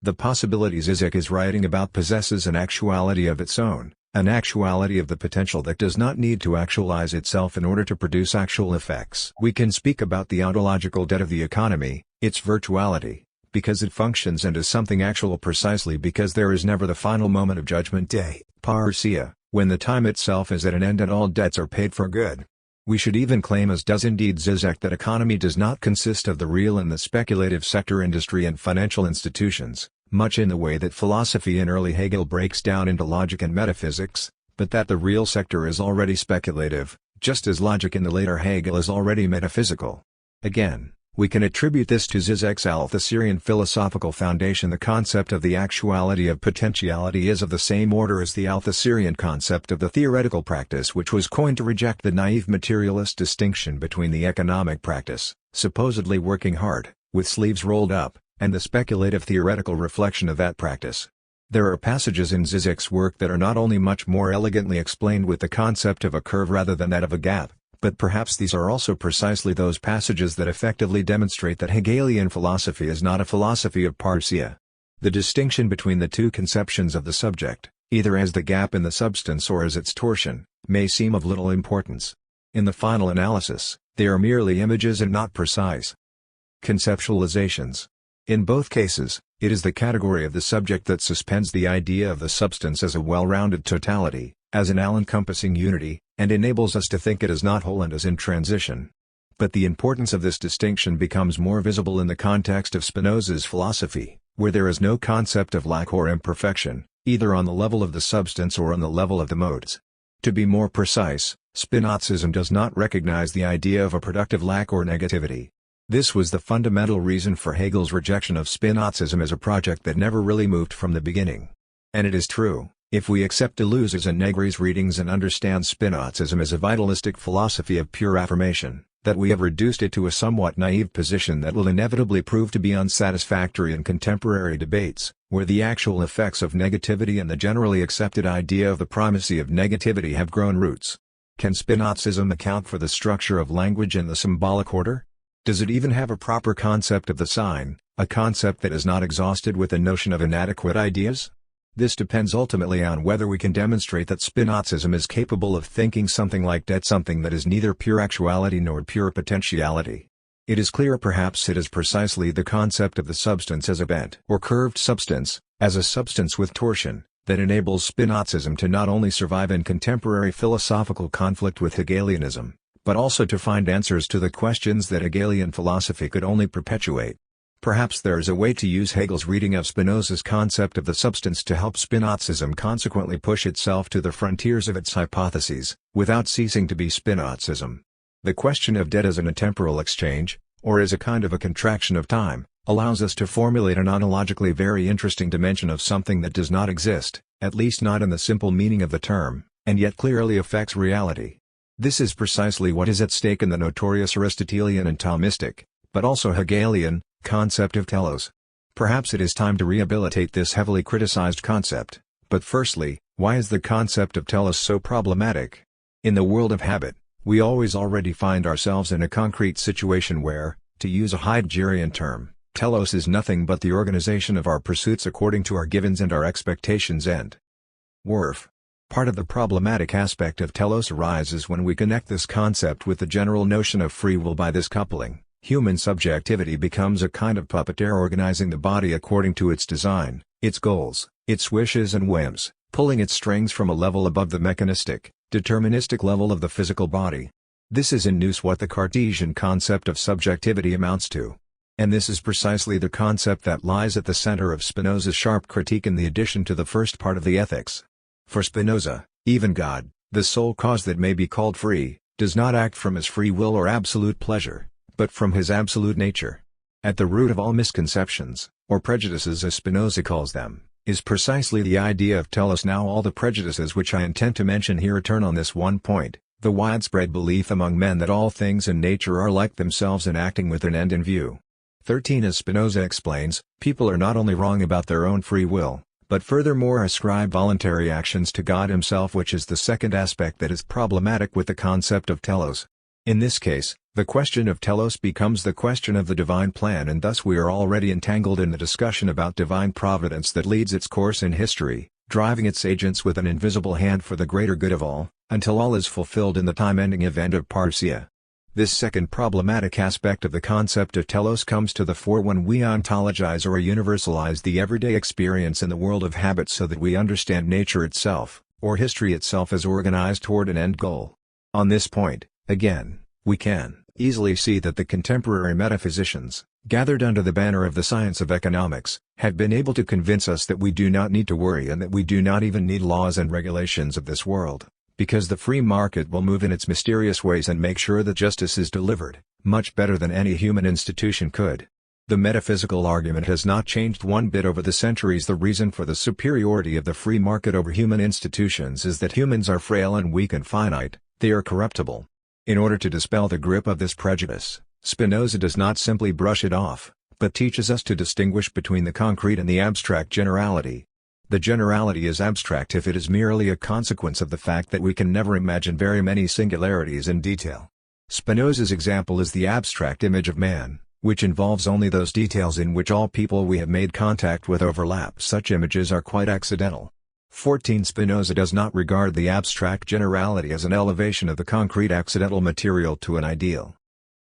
The possibility Zizek is writing about possesses an actuality of its own, an actuality of the potential that does not need to actualize itself in order to produce actual effects. We can speak about the ontological debt of the economy, its virtuality, because it functions and is something actual precisely because there is never the final moment of judgment day, parousia, when the time itself is at an end and all debts are paid for good. We should even claim, as does indeed Zizek, that economy does not consist of the real and the speculative sector, industry and financial institutions, much in the way that philosophy in early Hegel breaks down into logic and metaphysics, but that the real sector is already speculative, just as logic in the later Hegel is already metaphysical. Again, we can attribute this to Zizek's Althusserian philosophical foundation. The concept of the actuality of potentiality is of the same order as the Althusserian concept of the theoretical practice, which was coined to reject the naive materialist distinction between the economic practice, supposedly working hard, with sleeves rolled up, and the speculative theoretical reflection of that practice. There are passages in Zizek's work that are not only much more elegantly explained with the concept of a curve rather than that of a gap, but perhaps these are also precisely those passages that effectively demonstrate that Hegelian philosophy is not a philosophy of parousia. The distinction between the two conceptions of the subject, either as the gap in the substance or as its torsion, may seem of little importance. In the final analysis, they are merely images and not precise conceptualizations. In both cases, it is the category of the subject that suspends the idea of the substance as a well-rounded totality, as an all-encompassing unity, and enables us to think it as not whole and as in transition. But the importance of this distinction becomes more visible in the context of Spinoza's philosophy, where there is no concept of lack or imperfection, either on the level of the substance or on the level of the modes. To be more precise, Spinozism does not recognize the idea of a productive lack or negativity. This was the fundamental reason for Hegel's rejection of Spinozism as a project that never really moved from the beginning. And it is true, if we accept Deleuze's and Negri's readings and understand Spinozism as a vitalistic philosophy of pure affirmation, that we have reduced it to a somewhat naive position that will inevitably prove to be unsatisfactory in contemporary debates, where the actual effects of negativity and the generally accepted idea of the primacy of negativity have grown roots. Can Spinozism account for the structure of language and the symbolic order? Does it even have a proper concept of the sign, a concept that is not exhausted with the notion of inadequate ideas? This depends ultimately on whether we can demonstrate that Spinozism is capable of thinking something like debt, something that is neither pure actuality nor pure potentiality. It is clear perhaps it is precisely the concept of the substance as a bent or curved substance, as a substance with torsion, that enables Spinozism to not only survive in contemporary philosophical conflict with Hegelianism, but also to find answers to the questions that Hegelian philosophy could only perpetuate. Perhaps there is a way to use Hegel's reading of Spinoza's concept of the substance to help Spinozism consequently push itself to the frontiers of its hypotheses, without ceasing to be Spinozism. The question of debt as an atemporal exchange, or as a kind of a contraction of time, allows us to formulate an ontologically very interesting dimension of something that does not exist, at least not in the simple meaning of the term, and yet clearly affects reality. This is precisely what is at stake in the notorious Aristotelian and Thomistic, but also Hegelian, concept of telos. Perhaps it is time to rehabilitate this heavily criticized concept, but firstly, why is the concept of telos so problematic? In the world of habit, we already find ourselves in a concrete situation where, to use a Heideggerian term, Telos is nothing but the organization of our pursuits according to our givens and our expectations and worth. Part of the problematic aspect of telos arises when we connect this concept with the general notion of free will. By this coupling, human subjectivity becomes a kind of puppeteer organizing the body according to its design, its goals, its wishes and whims, pulling its strings from a level above the mechanistic, deterministic level of the physical body. This is in nous what the Cartesian concept of subjectivity amounts to. And this is precisely the concept that lies at the center of Spinoza's sharp critique in the addition to the first part of the Ethics. For Spinoza, even God, the sole cause that may be called free, does not act from his free will or absolute pleasure, but from his absolute nature. At the root of all misconceptions, or prejudices as Spinoza calls them, is precisely the idea of telos. Now all the prejudices which I intend to mention here turn on this one point, the widespread belief among men that all things in nature are like themselves and acting with an end in view. 13. As Spinoza explains, people are not only wrong about their own free will, but furthermore ascribe voluntary actions to God himself, which is the second aspect that is problematic with the concept of telos. In this case, the question of telos becomes the question of the divine plan, and thus we are already entangled in the discussion about divine providence that leads its course in history, driving its agents with an invisible hand for the greater good of all, until all is fulfilled in the time-ending event of parousia. This second problematic aspect of the concept of telos comes to the fore when we ontologize or universalize the everyday experience in the world of habit so that we understand nature itself, or history itself, as organized toward an end goal. On this point, again, we can easily see that the contemporary metaphysicians, gathered under the banner of the science of economics, have been able to convince us that we do not need to worry and that we do not even need laws and regulations of this world, because the free market will move in its mysterious ways and make sure that justice is delivered, much better than any human institution could. The metaphysical argument has not changed one bit over the centuries. The reason for the superiority of the free market over human institutions is that humans are frail and weak and finite, they are corruptible. In order to dispel the grip of this prejudice, Spinoza does not simply brush it off, but teaches us to distinguish between the concrete and the abstract generality. The generality is abstract if it is merely a consequence of the fact that we can never imagine very many singularities in detail. Spinoza's example is the abstract image of man, which involves only those details in which all people we have made contact with overlap. Such images are quite accidental. 14. Spinoza does not regard the abstract generality as an elevation of the concrete accidental material to an ideal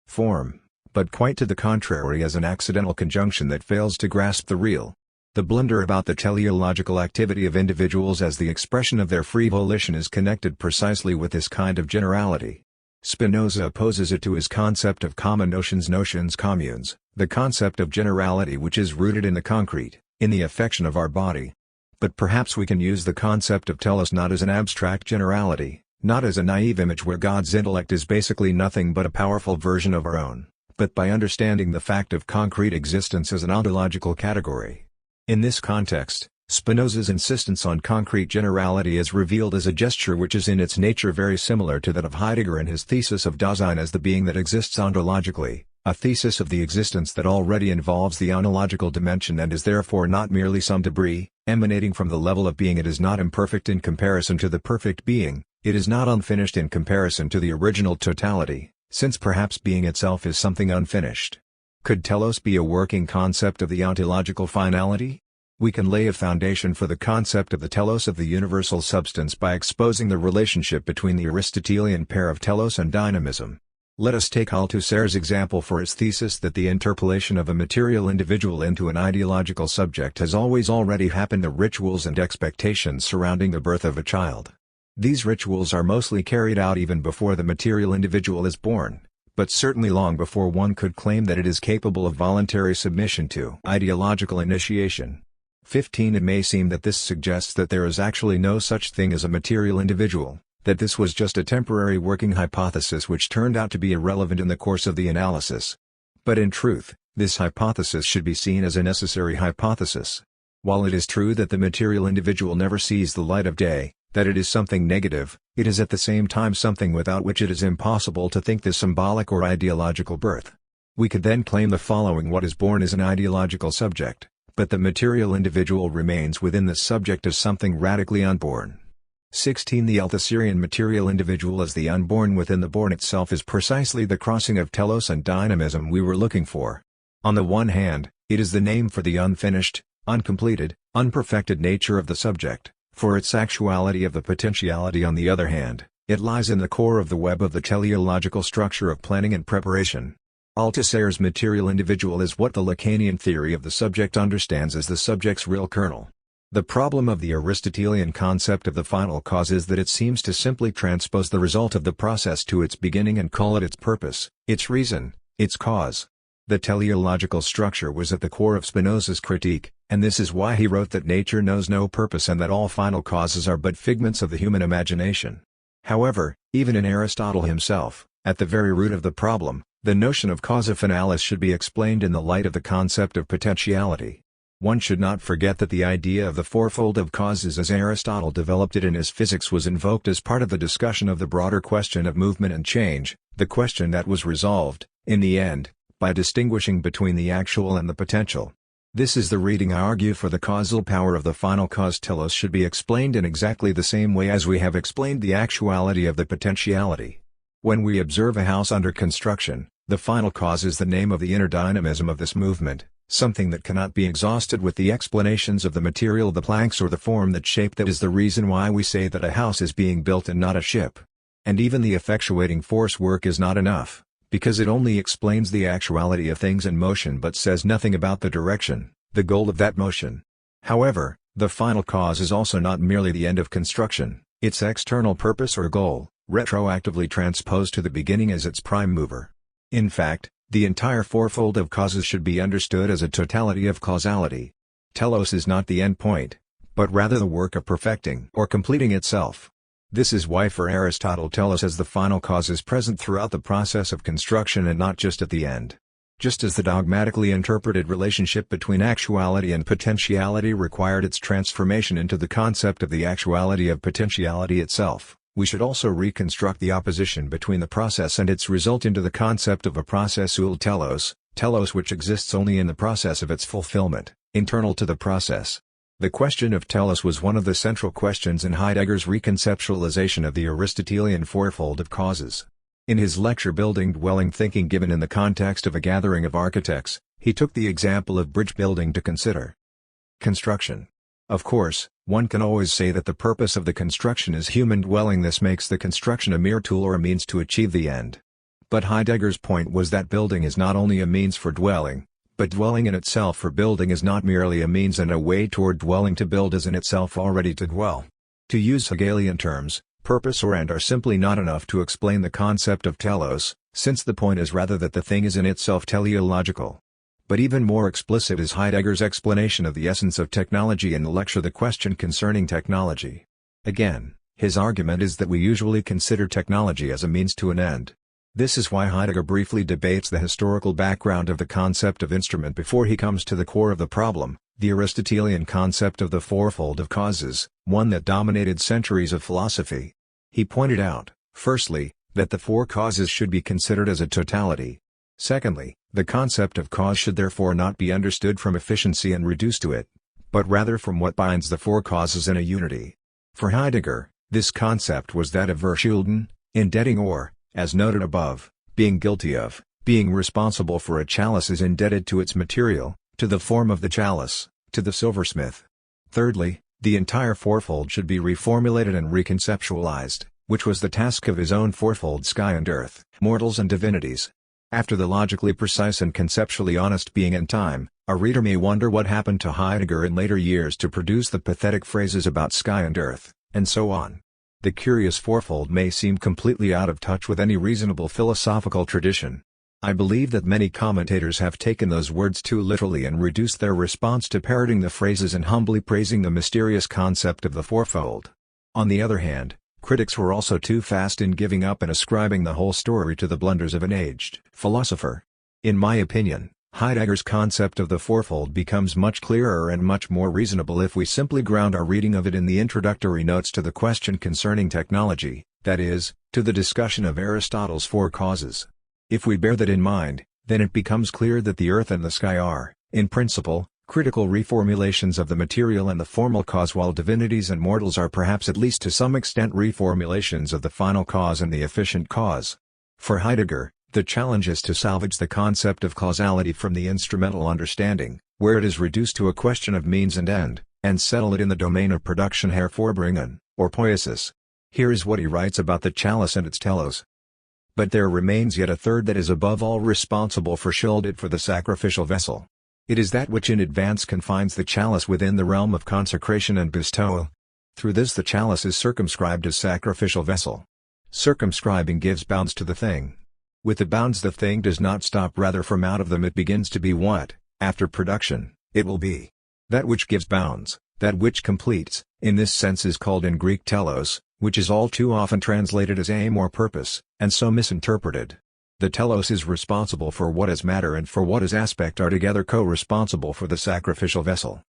form, but quite to the contrary, as an accidental conjunction that fails to grasp the real. The blunder about the teleological activity of individuals as the expression of their free volition is connected precisely with this kind of generality. Spinoza opposes it to his concept of common notions communes, the concept of generality which is rooted in the concrete, in the affection of our body. But perhaps we can use the concept of telos not as an abstract generality, not as a naive image where God's intellect is basically nothing but a powerful version of our own, but by understanding the fact of concrete existence as an ontological category. In this context, Spinoza's insistence on concrete generality is revealed as a gesture which is in its nature very similar to that of Heidegger in his thesis of Dasein as the being that exists ontologically, a thesis of the existence that already involves the ontological dimension and is therefore not merely some debris, emanating from the level of being. It is not imperfect in comparison to the perfect being, it is not unfinished in comparison to the original totality, since perhaps being itself is something unfinished. Could telos be a working concept of the ontological finality? We can lay a foundation for the concept of the telos of the universal substance by exposing the relationship between the Aristotelian pair of telos and dynamism. Let us take Althusser's example for his thesis that the interpolation of a material individual into an ideological subject has always already happened. The rituals and expectations surrounding the birth of a child. These rituals are mostly carried out even before the material individual is born, but certainly long before one could claim that it is capable of voluntary submission to ideological initiation. 15. It may seem that this suggests that there is actually no such thing as a material individual, that this was just a temporary working hypothesis which turned out to be irrelevant in the course of the analysis. But in truth, this hypothesis should be seen as a necessary hypothesis. While it is true that the material individual never sees the light of day, that it is something negative, it is at the same time something without which it is impossible to think the symbolic or ideological birth. We could then claim the following: what is born is an ideological subject, but the material individual remains within the subject as something radically unborn. 16. The Althusserian material individual as the unborn within the born itself is precisely the crossing of telos and dynamism we were looking for. On the one hand, it is the name for the unfinished, uncompleted, unperfected nature of the subject. For its actuality of the potentiality on the other hand, it lies in the core of the web of the teleological structure of planning and preparation. Althusser's material individual is what the Lacanian theory of the subject understands as the subject's real kernel. The problem of the Aristotelian concept of the final cause is that it seems to simply transpose the result of the process to its beginning and call it its purpose, its reason, its cause. The teleological structure was at the core of Spinoza's critique, and this is why he wrote that nature knows no purpose and that all final causes are but figments of the human imagination. However, even in Aristotle himself, at the very root of the problem, the notion of causa finalis should be explained in the light of the concept of potentiality. One should not forget that the idea of the fourfold of causes as Aristotle developed it in his Physics was invoked as part of the discussion of the broader question of movement and change, the question that was resolved, in the end, by distinguishing between the actual and the potential. This is the reading I argue for the causal power of the final cause telos should be explained in exactly the same way as we have explained the actuality of the potentiality. When we observe a house under construction, the final cause is the name of the inner dynamism of this movement, something that cannot be exhausted with the explanations of the material of the planks or the form that shape that is the reason why we say that a house is being built and not a ship. And even the effectuating force work is not enough, because it only explains the actuality of things in motion but says nothing about the direction, the goal of that motion. However, the final cause is also not merely the end of construction, its external purpose or goal, retroactively transposed to the beginning as its prime mover. In fact, the entire fourfold of causes should be understood as a totality of causality. Telos is not the end point, but rather the work of perfecting or completing itself. This is why for Aristotle telos as the final cause is present throughout the process of construction and not just at the end. Just as the dogmatically interpreted relationship between actuality and potentiality required its transformation into the concept of the actuality of potentiality itself, we should also reconstruct the opposition between the process and its result into the concept of a processual telos, telos which exists only in the process of its fulfillment, internal to the process. The question of telos was one of the central questions in Heidegger's reconceptualization of the Aristotelian fourfold of causes. In his lecture Building Dwelling Thinking given in the context of a gathering of architects, he took the example of bridge building to consider. Construction. Of course, one can always say that the purpose of the construction is human dwelling. This makes the construction a mere tool or a means to achieve the end. But Heidegger's point was that building is not only a means for dwelling, but dwelling in itself for building is not merely a means and a way toward dwelling. To build is in itself already to dwell. To use Hegelian terms, purpose or end are simply not enough to explain the concept of telos, since the point is rather that the thing is in itself teleological. But even more explicit is Heidegger's explanation of the essence of technology in the lecture The Question Concerning Technology. Again, his argument is that we usually consider technology as a means to an end. This is why Heidegger briefly debates the historical background of the concept of instrument before he comes to the core of the problem, the Aristotelian concept of the fourfold of causes, one that dominated centuries of philosophy. He pointed out, firstly, that the four causes should be considered as a totality. Secondly, the concept of cause should therefore not be understood from efficiency and reduced to it, but rather from what binds the four causes in a unity. For Heidegger, this concept was that of Verschulden, indebting or, as noted above, being guilty of, being responsible for. A chalice is indebted to its material, to the form of the chalice, to the silversmith. Thirdly, the entire fourfold should be reformulated and reconceptualized, which was the task of his own fourfold sky and earth, mortals and divinities. After the logically precise and conceptually honest being and time, a reader may wonder what happened to Heidegger in later years to produce the pathetic phrases about sky and earth, and so on. The curious fourfold may seem completely out of touch with any reasonable philosophical tradition. I believe that many commentators have taken those words too literally and reduced their response to parroting the phrases and humbly praising the mysterious concept of the fourfold. On the other hand, critics were also too fast in giving up and ascribing the whole story to the blunders of an aged philosopher. In my opinion, Heidegger's concept of the fourfold becomes much clearer and much more reasonable if we simply ground our reading of it in the introductory notes to the Question Concerning Technology, that is, to the discussion of Aristotle's four causes. If we bear that in mind, then it becomes clear that the earth and the sky are, in principle, critical reformulations of the material and the formal cause, while divinities and mortals are perhaps at least to some extent reformulations of the final cause and the efficient cause. For Heidegger, The challenge is to salvage the concept of causality from the instrumental understanding, where it is reduced to a question of means and end, and settle it in the domain of production hervorbringen, or poiesis. Here is what he writes about the chalice and its telos. But there remains yet a third that is above all responsible for schuldet for the sacrificial vessel. It is that which in advance confines the chalice within the realm of consecration and bestowal. Through this the chalice is circumscribed as sacrificial vessel. Circumscribing gives bounds to the thing. With the bounds the thing does not stop, rather from out of them it begins to be what, after production, it will be. That which gives bounds, that which completes, in this sense is called in Greek telos, which is all too often translated as aim or purpose, and so misinterpreted. The telos is responsible for what is matter and for what is aspect are together co-responsible for the sacrificial vessel.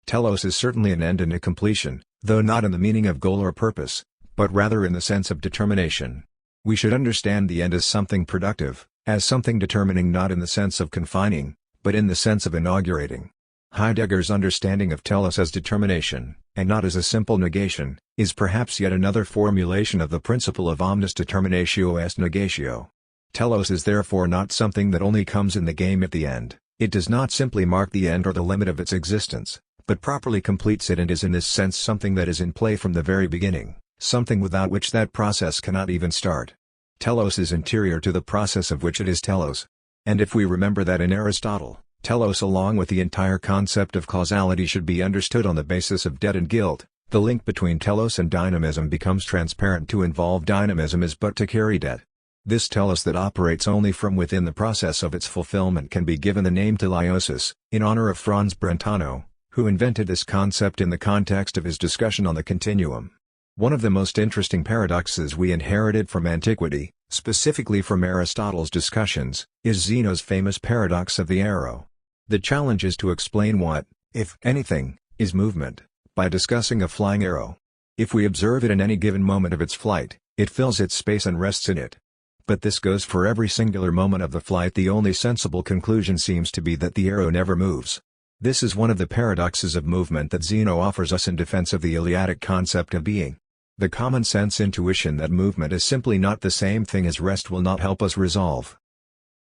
Telos is certainly an end and a completion, though not in the meaning of goal or purpose, but rather in the sense of determination. We should understand the end as something productive, as something determining, not in the sense of confining, but in the sense of inaugurating. Heidegger's understanding of telos as determination, and not as a simple negation, is perhaps yet another formulation of the principle of omnis determinatio est negatio. Telos is therefore not something that only comes in the game at the end, it does not simply mark the end or the limit of its existence, but properly completes it and is in this sense something that is in play from the very beginning, something without which that process cannot even start. Telos is interior to the process of which it is telos. And if we remember that in Aristotle, telos along with the entire concept of causality should be understood on the basis of debt and guilt, the link between telos and dynamism becomes transparent. To involve dynamism is but to carry debt. This telos that operates only from within the process of its fulfillment can be given the name teleiosis, in honor of Franz Brentano, who invented this concept in the context of his discussion on the continuum. One of the most interesting paradoxes we inherited from antiquity, specifically from Aristotle's discussions, is Zeno's famous paradox of the arrow. The challenge is to explain what, if anything, is movement, by discussing a flying arrow. If we observe it in any given moment of its flight, it fills its space and rests in it. But this goes for every singular moment of the flight. The only sensible conclusion seems to be that the arrow never moves. This is one of the paradoxes of movement that Zeno offers us in defense of the Eleatic concept of being. The common-sense intuition that movement is simply not the same thing as rest will not help us resolve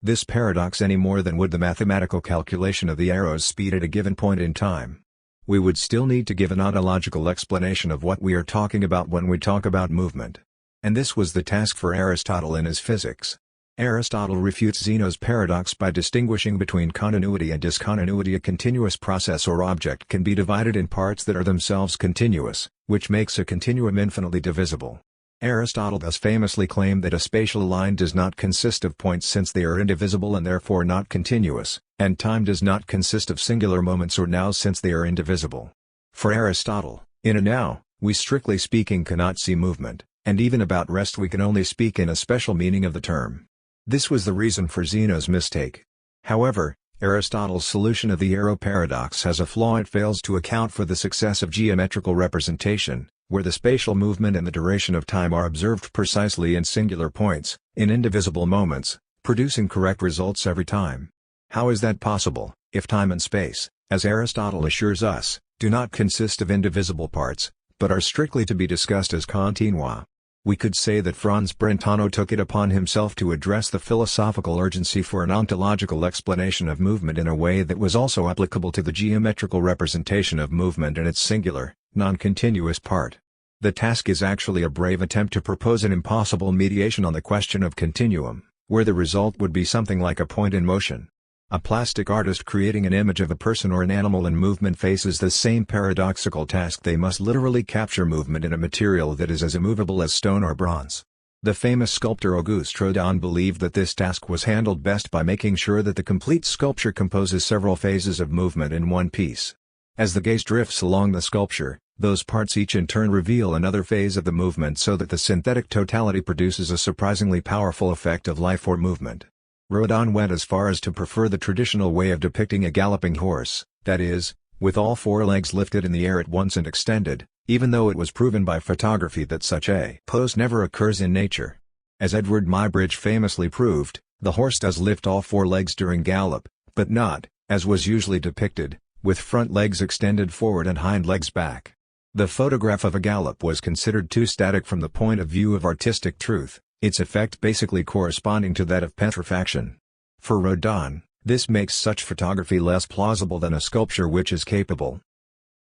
this paradox any more than would the mathematical calculation of the arrow's speed at a given point in time. We would still need to give an ontological explanation of what we are talking about when we talk about movement. And this was the task for Aristotle in his Physics. Aristotle refutes Zeno's paradox by distinguishing between continuity and discontinuity. A continuous process or object can be divided in parts that are themselves continuous, which makes a continuum infinitely divisible. Aristotle thus famously claimed that a spatial line does not consist of points since they are indivisible and therefore not continuous, and time does not consist of singular moments or nows since they are indivisible. For Aristotle, in a now, we strictly speaking cannot see movement, and even about rest we can only speak in a special meaning of the term. This was the reason for Zeno's mistake. However, Aristotle's solution of the arrow paradox has a flaw. It fails to account for the success of geometrical representation, where the spatial movement and the duration of time are observed precisely in singular points, in indivisible moments, producing correct results every time. How is that possible, if time and space, as Aristotle assures us, do not consist of indivisible parts, but are strictly to be discussed as continua? We could say that Franz Brentano took it upon himself to address the philosophical urgency for an ontological explanation of movement in a way that was also applicable to the geometrical representation of movement and its singular, non-continuous part. The task is actually a brave attempt to propose an impossible mediation on the question of continuum, where the result would be something like a point in motion. A plastic artist creating an image of a person or an animal in movement faces the same paradoxical task. They must literally capture movement in a material that is as immovable as stone or bronze. The famous sculptor Auguste Rodin believed that this task was handled best by making sure that the complete sculpture composes several phases of movement in one piece. As the gaze drifts along the sculpture, those parts each in turn reveal another phase of the movement so that the synthetic totality produces a surprisingly powerful effect of life or movement. Rodin went as far as to prefer the traditional way of depicting a galloping horse, that is, with all four legs lifted in the air at once and extended, even though it was proven by photography that such a pose never occurs in nature. As Edward Muybridge famously proved, the horse does lift all four legs during gallop, but not, as was usually depicted, with front legs extended forward and hind legs back. The photograph of a gallop was considered too static from the point of view of artistic truth, its effect basically corresponding to that of petrifaction. For Rodin, this makes such photography less plausible than a sculpture which is capable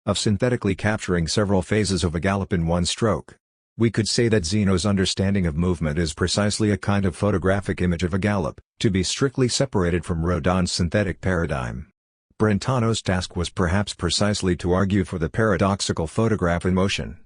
of synthetically capturing several phases of a gallop in one stroke. We could say that Zeno's understanding of movement is precisely a kind of photographic image of a gallop, to be strictly separated from Rodin's synthetic paradigm. Brentano's task was perhaps precisely to argue for the paradoxical photograph in motion.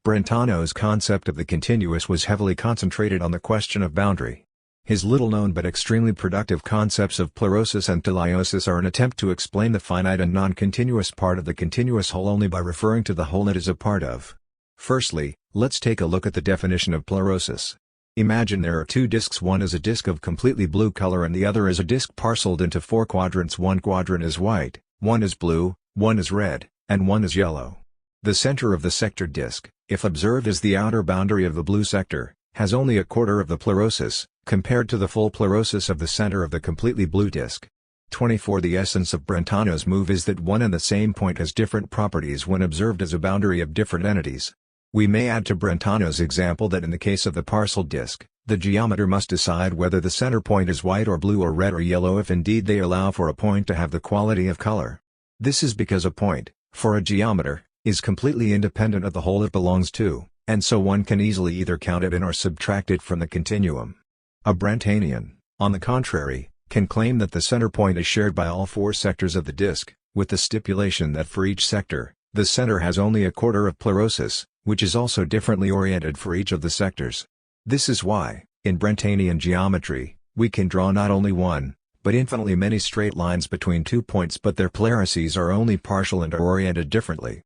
Brentano's concept of the continuous was heavily concentrated on the question of boundary. His little-known but extremely productive concepts of plerosis and teleiosis are an attempt to explain the finite and non-continuous part of the continuous whole only by referring to the whole it is a part of. Firstly, let's take a look at the definition of plerosis. Imagine there are two disks, one is a disk of completely blue color and the other is a disk parceled into four quadrants. One quadrant is white, one is blue, one is red, and one is yellow. The center of the sector disk, if observed as the outer boundary of the blue sector, has only a quarter of the plerosis, compared to the full plerosis of the center of the completely blue disk. 24. The essence of Brentano's move is that one and the same point has different properties when observed as a boundary of different entities. We may add to Brentano's example that in the case of the parcelled disk, the geometer must decide whether the center point is white or blue or red or yellow if indeed they allow for a point to have the quality of color. This is because a point, for a geometer, is completely independent of the whole it belongs to, and so one can easily either count it in or subtract it from the continuum. A Brentanian, on the contrary, can claim that the center point is shared by all four sectors of the disk, with the stipulation that for each sector, the center has only a quarter of plerosis, which is also differently oriented for each of the sectors. This is why, in Brentanian geometry, we can draw not only one, but infinitely many straight lines between 2 points, but their pleroces are only partial and are oriented differently.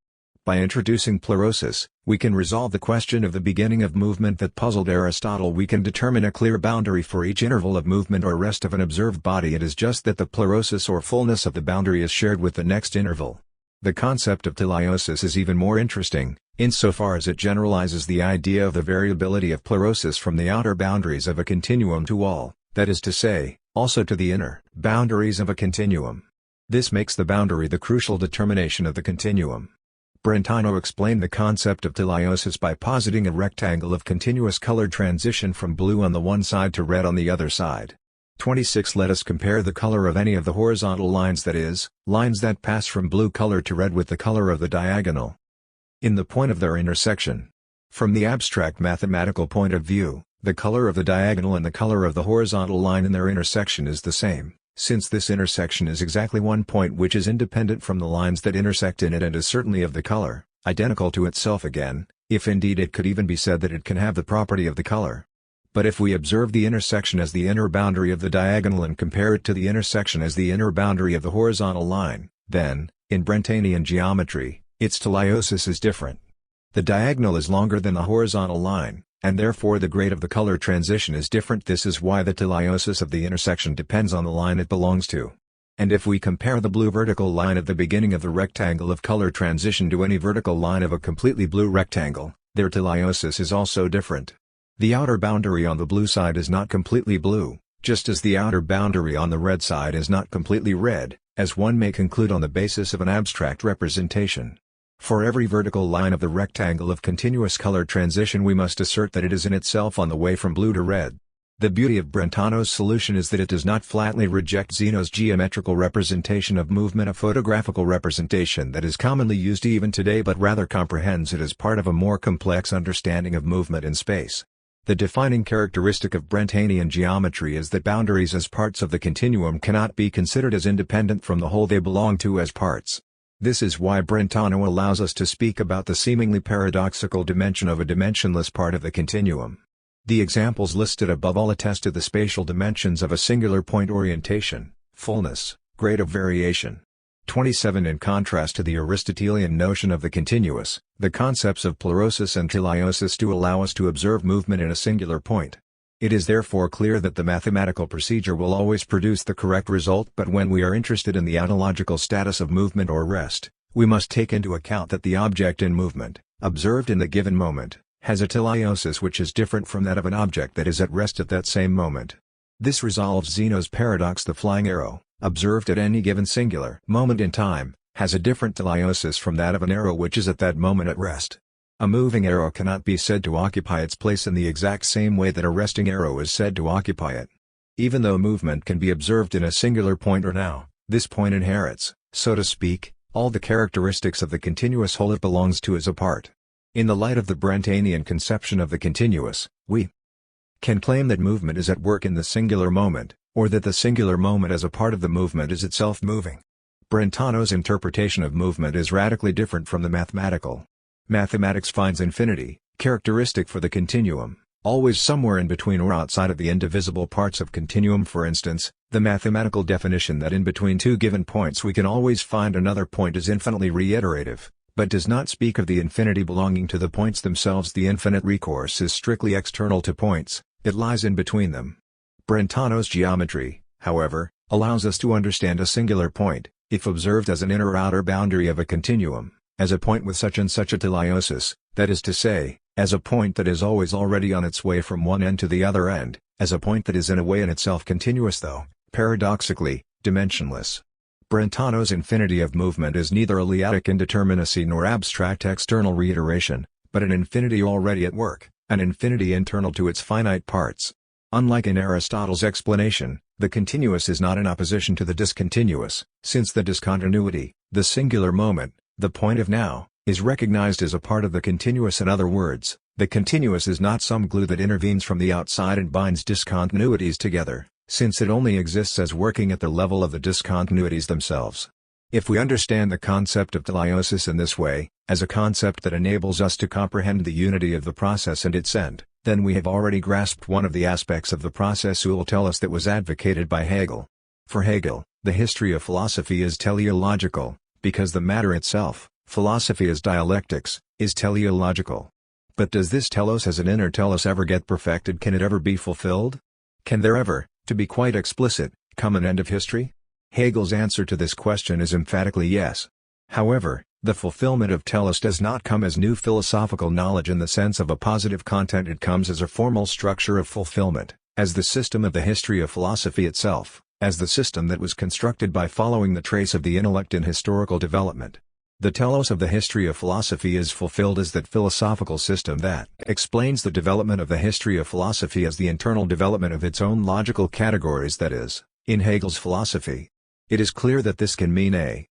By introducing plerosis, we can resolve the question of the beginning of movement that puzzled Aristotle. We can determine a clear boundary for each interval of movement or rest of an observed body. It is just that the plerosis or fullness of the boundary is shared with the next interval. The concept of teleiosis is even more interesting, insofar as it generalizes the idea of the variability of plerosis from the outer boundaries of a continuum to all, that is to say, also to the inner boundaries of a continuum. This makes the boundary the crucial determination of the continuum. Brentano explained the concept of teleiosis by positing a rectangle of continuous color transition from blue on the one side to red on the other side. 26. Let us compare the color of any of the horizontal lines, that is, lines that pass from blue color to red, with the color of the diagonal in the point of their intersection. From the abstract mathematical point of view, the color of the diagonal and the color of the horizontal line in their intersection is the same, since this intersection is exactly one point which is independent from the lines that intersect in it and is certainly of the color, identical to itself again, if indeed it could even be said that it can have the property of the color. But if we observe the intersection as the inner boundary of the diagonal and compare it to the intersection as the inner boundary of the horizontal line, then, in Brentanian geometry, its teleiosis is different. The diagonal is longer than the horizontal line, and therefore the grade of the color transition is different. This is why the teleiosis of the intersection depends on the line it belongs to. And if we compare the blue vertical line at the beginning of the rectangle of color transition to any vertical line of a completely blue rectangle, their teleiosis is also different. The outer boundary on the blue side is not completely blue, just as the outer boundary on the red side is not completely red, as one may conclude on the basis of an abstract representation. For every vertical line of the rectangle of continuous color transition we must assert that it is in itself on the way from blue to red. The beauty of Brentano's solution is that it does not flatly reject Zeno's geometrical representation of movement, a photographical representation that is commonly used even today, but rather comprehends it as part of a more complex understanding of movement in space. The defining characteristic of Brentanian geometry is that boundaries as parts of the continuum cannot be considered as independent from the whole they belong to as parts. This is why Brentano allows us to speak about the seemingly paradoxical dimension of a dimensionless part of the continuum. The examples listed above all attest to the spatial dimensions of a singular point: orientation, fullness, grade of variation. 27. In contrast to the Aristotelian notion of the continuous, the concepts of plerosis and teleiosis do allow us to observe movement in a singular point. It is therefore clear that the mathematical procedure will always produce the correct result, but when we are interested in the ontological status of movement or rest, we must take into account that the object in movement, observed in the given moment, has a teleiosis which is different from that of an object that is at rest at that same moment. This resolves Zeno's paradox: the flying arrow, observed at any given singular moment in time, has a different teleiosis from that of an arrow which is at that moment at rest. A moving arrow cannot be said to occupy its place in the exact same way that a resting arrow is said to occupy it. Even though movement can be observed in a singular point or now, this point inherits, so to speak, all the characteristics of the continuous whole it belongs to as a part. In the light of the Brentanian conception of the continuous, we can claim that movement is at work in the singular moment, or that the singular moment as a part of the movement is itself moving. Brentano's interpretation of movement is radically different from the mathematical. Mathematics finds infinity, characteristic for the continuum, always somewhere in between or outside of the indivisible parts of continuum. For instance, the mathematical definition that in between two given points we can always find another point is infinitely reiterative, but does not speak of the infinity belonging to the points themselves. The infinite recourse is strictly external to points, it lies in between them. Brentano's geometry, however, allows us to understand a singular point, if observed as an inner or outer boundary of a continuum, as a point with such and such a teleiosis, that is to say, as a point that is always already on its way from one end to the other end, as a point that is in a way in itself continuous though, paradoxically, dimensionless. Brentano's infinity of movement is neither a l-itic indeterminacy nor abstract external reiteration, but an infinity already at work, an infinity internal to its finite parts. Unlike in Aristotle's explanation, the continuous is not in opposition to the discontinuous, since the discontinuity, the singular moment, the point of now, is recognized as a part of the continuous. In other words, the continuous is not some glue that intervenes from the outside and binds discontinuities together, since it only exists as working at the level of the discontinuities themselves. If we understand the concept of teleiosis in this way, as a concept that enables us to comprehend the unity of the process and its end, then we have already grasped one of the aspects of the process telos that was advocated by Hegel. For Hegel, the history of philosophy is teleological, because the matter itself, philosophy as dialectics, is teleological. But does this telos as an inner telos ever get perfected? Can it ever be fulfilled? Can there ever, to be quite explicit, come an end of history? Hegel's answer to this question is emphatically yes. However, the fulfillment of telos does not come as new philosophical knowledge in the sense of a positive content. It comes as a formal structure of fulfillment, as the system of the history of philosophy itself, as the system that was constructed by following the trace of the intellect in historical development. The telos of the history of philosophy is fulfilled as that philosophical system that explains the development of the history of philosophy as the internal development of its own logical categories, that is, in Hegel's philosophy. It is clear that this can mean a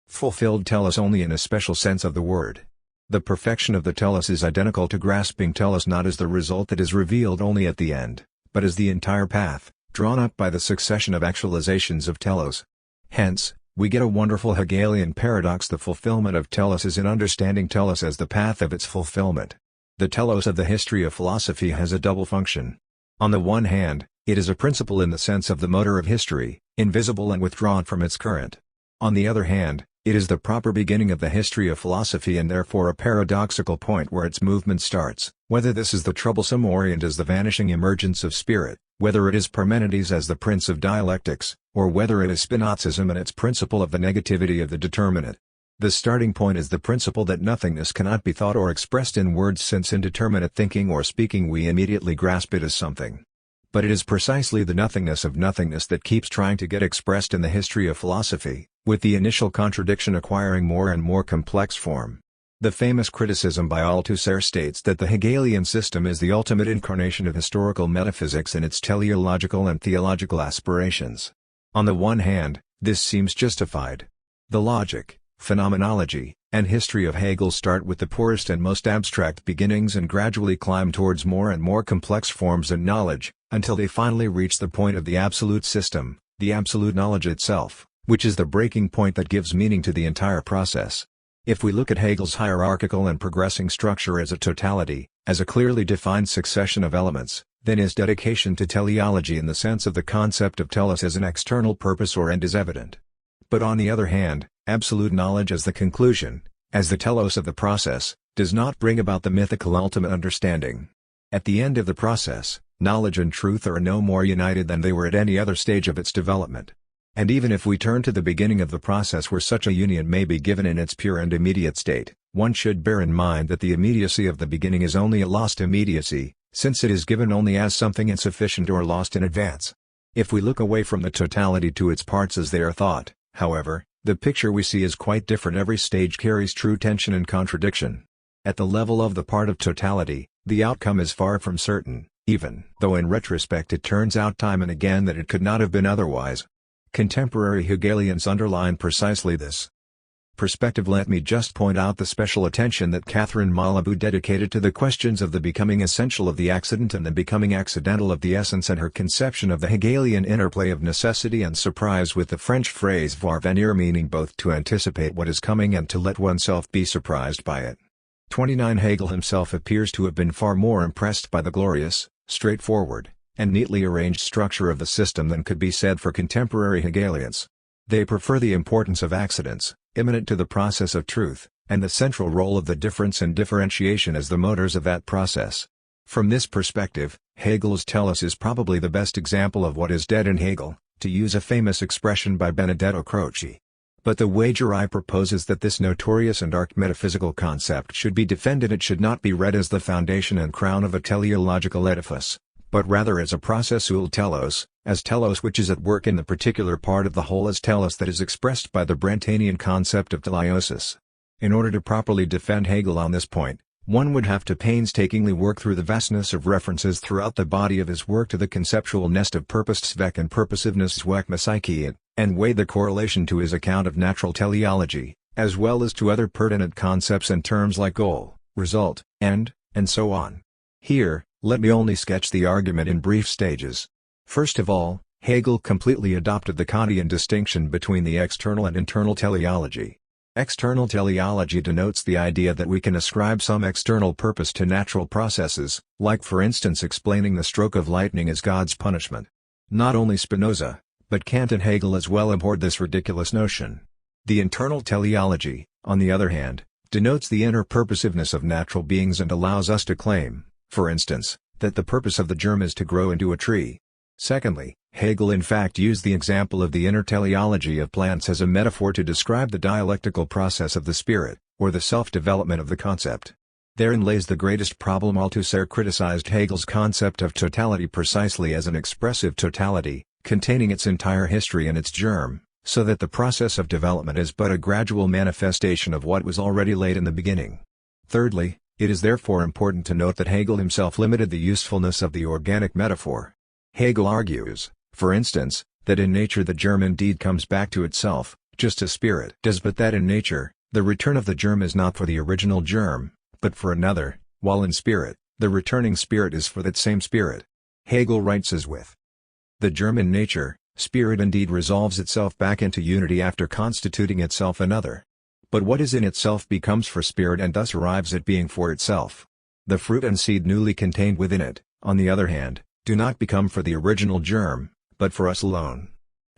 fulfilled telos only in a special sense of the word. The perfection of the telos is identical to grasping telos not as the result that is revealed only at the end, but as the entire path, drawn up by the succession of actualizations of telos. Hence, we get a wonderful Hegelian paradox. The fulfillment of telos is in understanding telos as the path of its fulfillment. The telos of the history of philosophy has a double function. On the one hand, it is a principle in the sense of the motor of history, invisible and withdrawn from its current. On the other hand, it is the proper beginning of the history of philosophy and therefore a paradoxical point where its movement starts, whether this is the troublesome Orient as the vanishing emergence of spirit, whether it is Parmenides as the prince of dialectics, or whether it is Spinozism and its principle of the negativity of the determinate. The starting point is the principle that nothingness cannot be thought or expressed in words, since in determinate thinking or speaking we immediately grasp it as something. But it is precisely the nothingness of nothingness that keeps trying to get expressed in the history of philosophy, with the initial contradiction acquiring more and more complex form. The famous criticism by Althusser states that the Hegelian system is the ultimate incarnation of historical metaphysics in its teleological and theological aspirations. On the one hand, this seems justified. The logic, phenomenology, and history of Hegel start with the poorest and most abstract beginnings and gradually climb towards more and more complex forms and knowledge, until they finally reach the point of the absolute system, the absolute knowledge itself, which is the breaking point that gives meaning to the entire process. If we look at Hegel's hierarchical and progressing structure as a totality, as a clearly defined succession of elements, then his dedication to teleology in the sense of the concept of telos as an external purpose or end is evident. But on the other hand, absolute knowledge as the conclusion, as the telos of the process, does not bring about the mythical ultimate understanding. At the end of the process, knowledge and truth are no more united than they were at any other stage of its development. And even if we turn to the beginning of the process where such a union may be given in its pure and immediate state, one should bear in mind that the immediacy of the beginning is only a lost immediacy, since it is given only as something insufficient or lost in advance. If we look away from the totality to its parts as they are thought, however, the picture we see is quite different. Every stage carries true tension and contradiction. At the level of the part of totality, the outcome is far from certain, even though in retrospect it turns out time and again that it could not have been otherwise. Contemporary Hegelians underline precisely this perspective. Let me just point out the special attention that Catherine Malabou dedicated to the questions of the becoming essential of the accident and the becoming accidental of the essence, and her conception of the Hegelian interplay of necessity and surprise, with the French phrase voir venir, meaning both to anticipate what is coming and to let oneself be surprised by it. 29. Hegel himself appears to have been far more impressed by the glorious, straightforward, and neatly arranged structure of the system than could be said for contemporary Hegelians. They prefer the importance of accidents, immanent to the process of truth, and the central role of the difference and differentiation as the motors of that process. From this perspective, Hegel's telos is probably the best example of what is dead in Hegel, to use a famous expression by Benedetto Croce. But the wager I propose is that this notorious and arch-metaphysical concept should be defended. It should not be read as the foundation and crown of a teleological edifice, but rather as a processual telos, as telos which is at work in the particular part of the whole, as telos that is expressed by the Brentanian concept of teleiosis. In order to properly defend Hegel on this point, one would have to painstakingly work through the vastness of references throughout the body of his work to the conceptual nest of purposezweck and purposivness and weigh the correlation to his account of natural teleology, as well as to other pertinent concepts and terms like goal, result, end, and so on. Here, let me only sketch the argument in brief stages. First of all, Hegel completely adopted the Kantian distinction between the external and internal teleology. External teleology denotes the idea that we can ascribe some external purpose to natural processes, like for instance explaining the stroke of lightning as God's punishment. Not only Spinoza, but Kant and Hegel as well abhorred this ridiculous notion. The internal teleology, on the other hand, denotes the inner purposiveness of natural beings and allows us to claim, for instance, that the purpose of the germ is to grow into a tree. Secondly, Hegel in fact used the example of the inner teleology of plants as a metaphor to describe the dialectical process of the spirit, or the self-development of the concept. Therein lays the greatest problem. Althusser criticized Hegel's concept of totality precisely as an expressive totality, containing its entire history and its germ, so that the process of development is but a gradual manifestation of what was already laid in the beginning. Thirdly, it is therefore important to note that Hegel himself limited the usefulness of the organic metaphor. Hegel argues, for instance, that in nature the germ indeed comes back to itself, just as spirit does, but that in nature, the return of the germ is not for the original germ, but for another, while in spirit, the returning spirit is for that same spirit. Hegel writes as with the germ in nature, spirit indeed resolves itself back into unity after constituting itself another. But what is in itself becomes for spirit and thus arrives at being for itself. The fruit and seed newly contained within it, on the other hand, do not become for the original germ, but for us alone.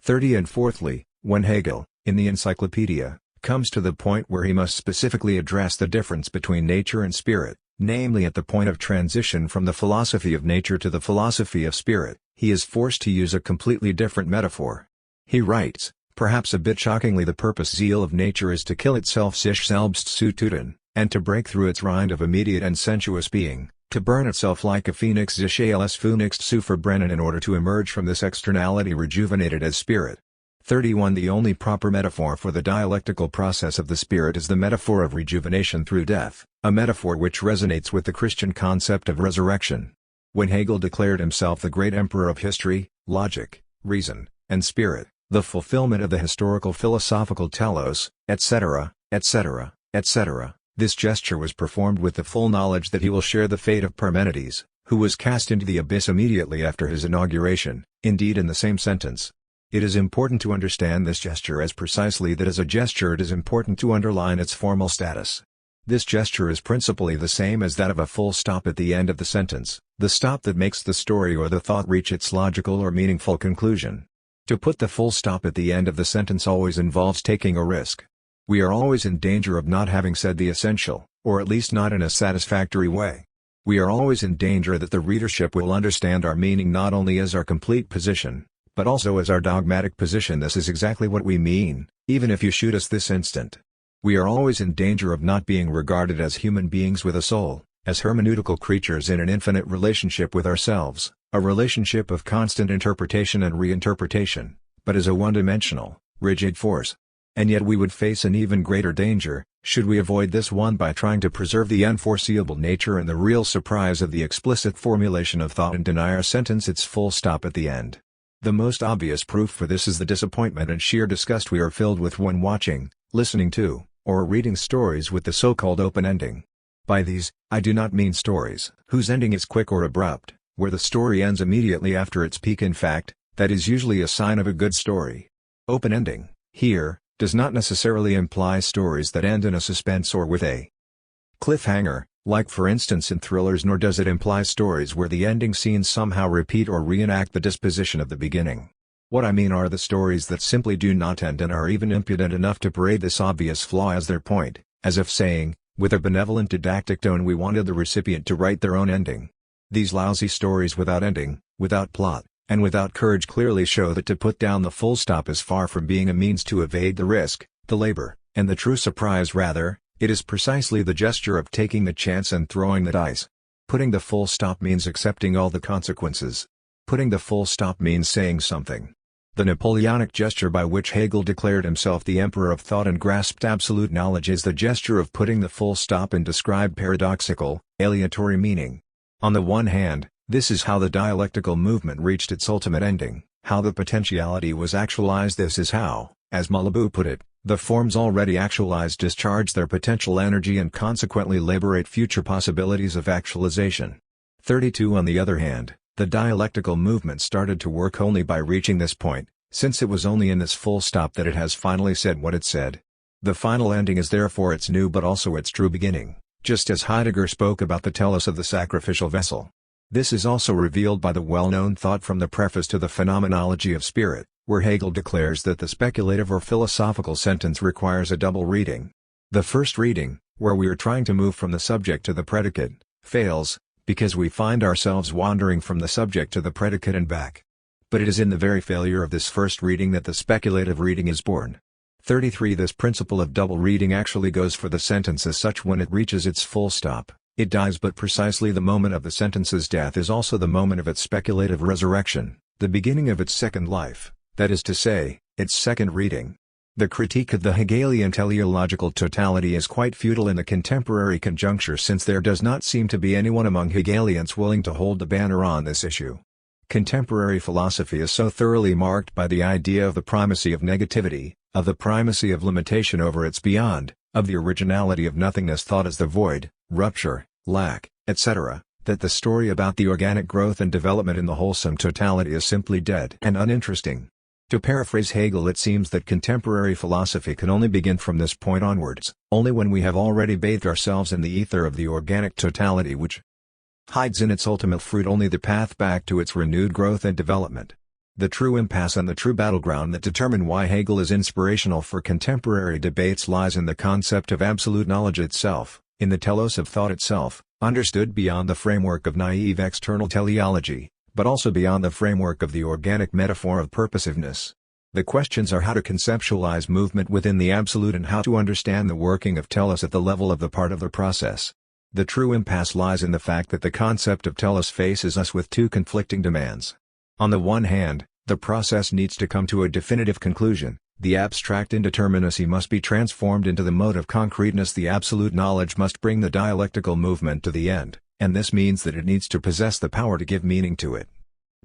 30. And fourthly, when Hegel, in the Encyclopedia, comes to the point where he must specifically address the difference between nature and spirit, namely at the point of transition from the philosophy of nature to the philosophy of spirit, he is forced to use a completely different metaphor. He writes, perhaps a bit shockingly, the purpose zeal of nature is to kill itself sich selbst zu töten, and to break through its rind of immediate and sensuous being, to burn itself like a phoenix sich als Phoenix zu verbrennen, in order to emerge from this externality rejuvenated as spirit. 31. The only proper metaphor for the dialectical process of the spirit is the metaphor of rejuvenation through death, a metaphor which resonates with the Christian concept of resurrection. When Hegel declared himself the great emperor of history, logic, reason, and spirit, the fulfillment of the historical philosophical telos, etc., etc., etc., this gesture was performed with the full knowledge that he will share the fate of Parmenides, who was cast into the abyss immediately after his inauguration, indeed in the same sentence. It is important to understand this gesture as precisely that as a gesture it is important to underline its formal status. This gesture is principally the same as that of a full stop at the end of the sentence, the stop that makes the story or the thought reach its logical or meaningful conclusion. To put the full stop at the end of the sentence always involves taking a risk. We are always in danger of not having said the essential, or at least not in a satisfactory way. We are always in danger that the readership will understand our meaning not only as our complete position, but also as our dogmatic position. This is exactly what we mean, even if you shoot us this instant. We are always in danger of not being regarded as human beings with a soul, as hermeneutical creatures in an infinite relationship with ourselves, a relationship of constant interpretation and reinterpretation, but as a one-dimensional, rigid force. And yet we would face an even greater danger, Should we avoid this one by trying to preserve the unforeseeable nature and the real surprise of the explicit formulation of thought and deny our sentence its full stop at the end? The most obvious proof for this is the disappointment and sheer disgust we are filled with when watching, listening to, or reading stories with the so-called open ending. By these, I do not mean stories whose ending is quick or abrupt, where the story ends immediately after its peak. In fact, that is usually a sign of a good story. Open ending, here, does not necessarily imply stories that end in a suspense or with a cliffhanger, like for instance in thrillers, nor does it imply stories where the ending scenes somehow repeat or reenact the disposition of the beginning. What I mean are the stories that simply do not end and are even impudent enough to parade this obvious flaw as their point, as if saying, with a benevolent didactic tone, we wanted the recipient to write their own ending. These lousy stories without ending, without plot, and without courage clearly show that to put down the full stop is far from being a means to evade the risk, the labor, and the true surprise. Rather, it is precisely the gesture of taking the chance and throwing the dice. Putting the full stop means accepting all the consequences. Putting the full stop means saying something. The Napoleonic gesture by which Hegel declared himself the emperor of thought and grasped absolute knowledge is the gesture of putting the full stop and described paradoxical, aleatory meaning. On the one hand, this is how the dialectical movement reached its ultimate ending, how the potentiality was actualized. This is how, as Mladen put it, the forms already actualized discharge their potential energy and consequently liberate future possibilities of actualization. 32 On the other hand, the dialectical movement started to work only by reaching this point, since it was only in this full stop that it has finally said what it said. The final ending is therefore its new but also its true beginning, just as Heidegger spoke about the telos of the sacrificial vessel. This is also revealed by the well-known thought from the preface to the Phenomenology of Spirit, where Hegel declares that the speculative or philosophical sentence requires a double reading. The first reading, where we are trying to move from the subject to the predicate, fails, because we find ourselves wandering from the subject to the predicate and back. But it is in the very failure of this first reading that the speculative reading is born. 33 This principle of double reading actually goes for the sentence as such. When it reaches its full stop, it dies, but precisely the moment of the sentence's death is also the moment of its speculative resurrection, the beginning of its second life, that is to say, its second reading. The critique of the Hegelian teleological totality is quite futile in the contemporary conjuncture, since there does not seem to be anyone among Hegelians willing to hold the banner on this issue. Contemporary philosophy is so thoroughly marked by the idea of the primacy of negativity, of the primacy of limitation over its beyond, of the originality of nothingness thought as the void, rupture, lack, etc., that the story about the organic growth and development in the wholesome totality is simply dead and uninteresting. To paraphrase Hegel, it seems that contemporary philosophy can only begin from this point onwards, only when we have already bathed ourselves in the ether of the organic totality, which hides in its ultimate fruit only the path back to its renewed growth and development. The true impasse and the true battleground that determine why Hegel is inspirational for contemporary debates lies in the concept of absolute knowledge itself, in the telos of thought itself, understood beyond the framework of naive external teleology, but also beyond the framework of the organic metaphor of purposiveness. The questions are how to conceptualize movement within the absolute and how to understand the working of telos at the level of the part of the process. The true impasse lies in the fact that the concept of telos faces us with two conflicting demands. On the one hand, the process needs to come to a definitive conclusion, the abstract indeterminacy must be transformed into the mode of concreteness, the absolute knowledge must bring the dialectical movement to the end, and this means that it needs to possess the power to give meaning to it.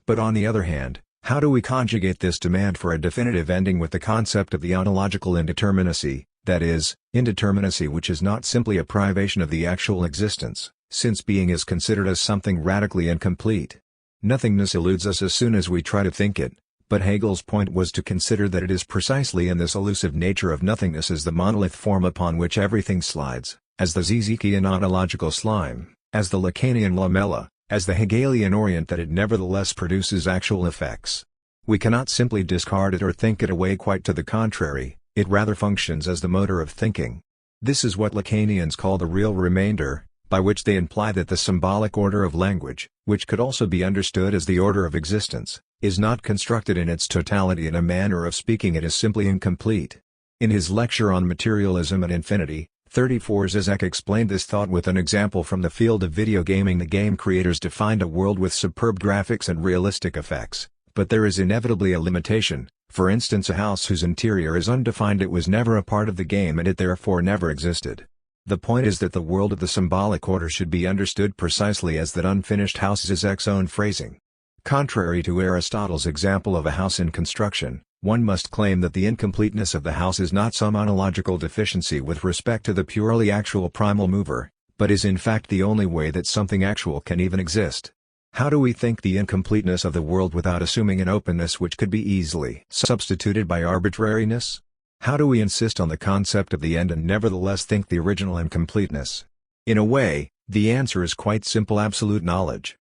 But on the other hand, how do we conjugate this demand for a definitive ending with the concept of the ontological indeterminacy, that is, indeterminacy which is not simply a privation of the actual existence, since being is considered as something radically incomplete? Nothingness eludes us as soon as we try to think it, but Hegel's point was to consider that it is precisely in this elusive nature of nothingness as the monolith form upon which everything slides, as the Zizekian ontological slime, as the Lacanian lamella, as the Hegelian orient, that it nevertheless produces actual effects. We cannot simply discard it or think it away, quite to the contrary, it rather functions as the motor of thinking. This is what Lacanians call the real remainder, by which they imply that the symbolic order of language, which could also be understood as the order of existence, is not constructed in its totality. In a manner of speaking, it is simply incomplete. In his lecture on materialism and infinity, 34, Zizek explained this thought with an example from the field of video gaming. The game creators defined a world with superb graphics and realistic effects, but there is inevitably a limitation, For instance, a house whose interior is undefined, it was never a part of the game and it therefore never existed. The point is that the world of the symbolic order should be understood precisely as that unfinished house is its own phrasing. Contrary to Aristotle's example of a house in construction, one must claim that the incompleteness of the house is not some ontological deficiency with respect to the purely actual primal mover, but is in fact the only way that something actual can even exist. How do we think the incompleteness of the world without assuming an openness which could be easily substituted by arbitrariness? How do we insist on the concept of the end and nevertheless think the original incompleteness? In a way, the answer is quite simple: absolute knowledge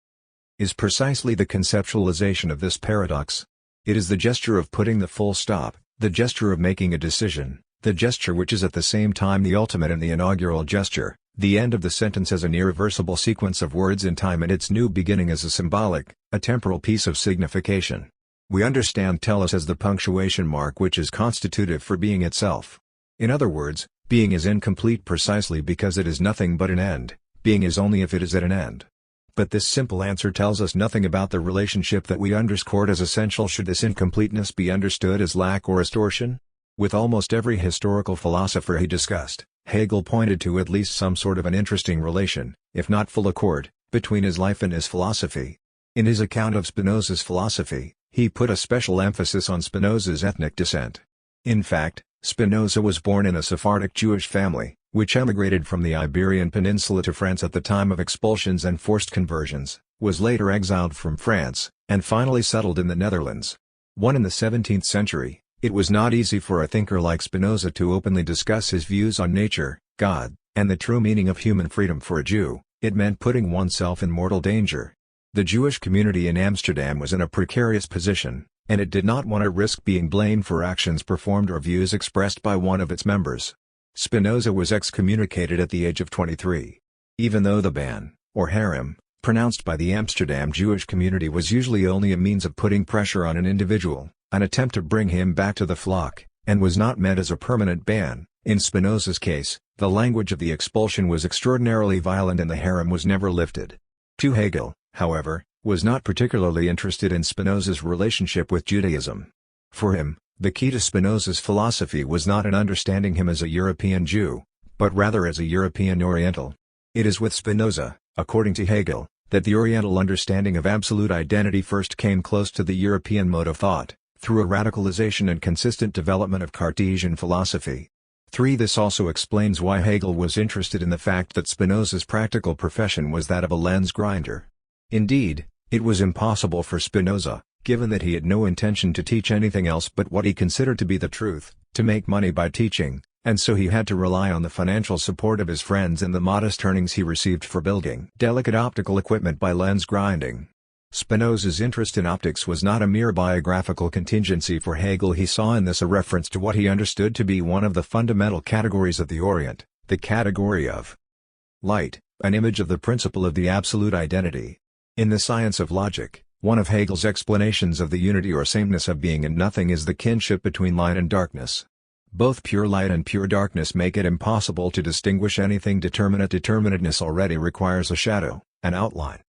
is precisely the conceptualization of this paradox. It is the gesture of putting the full stop, the gesture of making a decision, the gesture which is at the same time the ultimate and the inaugural gesture, the end of the sentence as an irreversible sequence of words in time and its new beginning as a symbolic, a temporal piece of signification. We understand telos as the punctuation mark which is constitutive for being itself. In other words, being is incomplete precisely because it is nothing but an end, being is only if it is at an end. But this simple answer tells us nothing about the relationship that we underscored as essential should this incompleteness be understood as lack or distortion. With almost every historical philosopher he discussed, Hegel pointed to at least some sort of an interesting relation, if not full accord, between his life and his philosophy. In his account of Spinoza's philosophy, he put a special emphasis on Spinoza's ethnic descent. In fact, Spinoza was born in a Sephardic Jewish family, which emigrated from the Iberian Peninsula to France at the time of expulsions and forced conversions, was later exiled from France, and finally settled in the Netherlands. In the 17th century, it was not easy for a thinker like Spinoza to openly discuss his views on nature, God, and the true meaning of human freedom. For a Jew, it meant putting oneself in mortal danger. The Jewish community in Amsterdam was in a precarious position, and it did not want to risk being blamed for actions performed or views expressed by one of its members. Spinoza was excommunicated at the age of 23. Even though the ban, or herem, pronounced by the Amsterdam Jewish community was usually only a means of putting pressure on an individual, an attempt to bring him back to the flock, and was not meant as a permanent ban, in Spinoza's case, the language of the expulsion was extraordinarily violent and the herem was never lifted. Hegel, however, was not particularly interested in Spinoza's relationship with Judaism. For him, the key to Spinoza's philosophy was not in understanding him as a European Jew, but rather as a European Oriental. It is with Spinoza, according to Hegel, that the Oriental understanding of absolute identity first came close to the European mode of thought, through a radicalization and consistent development of Cartesian philosophy. This also explains why Hegel was interested in the fact that Spinoza's practical profession was that of a lens grinder. Indeed, it was impossible for Spinoza, given that he had no intention to teach anything else but what he considered to be the truth, to make money by teaching, and so he had to rely on the financial support of his friends and the modest earnings he received for building delicate optical equipment by lens grinding. Spinoza's interest in optics was not a mere biographical contingency for Hegel. He saw in this a reference to what he understood to be one of the fundamental categories of the Orient, the category of light, an image of the principle of the absolute identity. In the science of logic, one of Hegel's explanations of the unity or sameness of being and nothing is the kinship between light and darkness. Both pure light and pure darkness make it impossible to distinguish anything determinate. Determinateness already requires a shadow, an outline.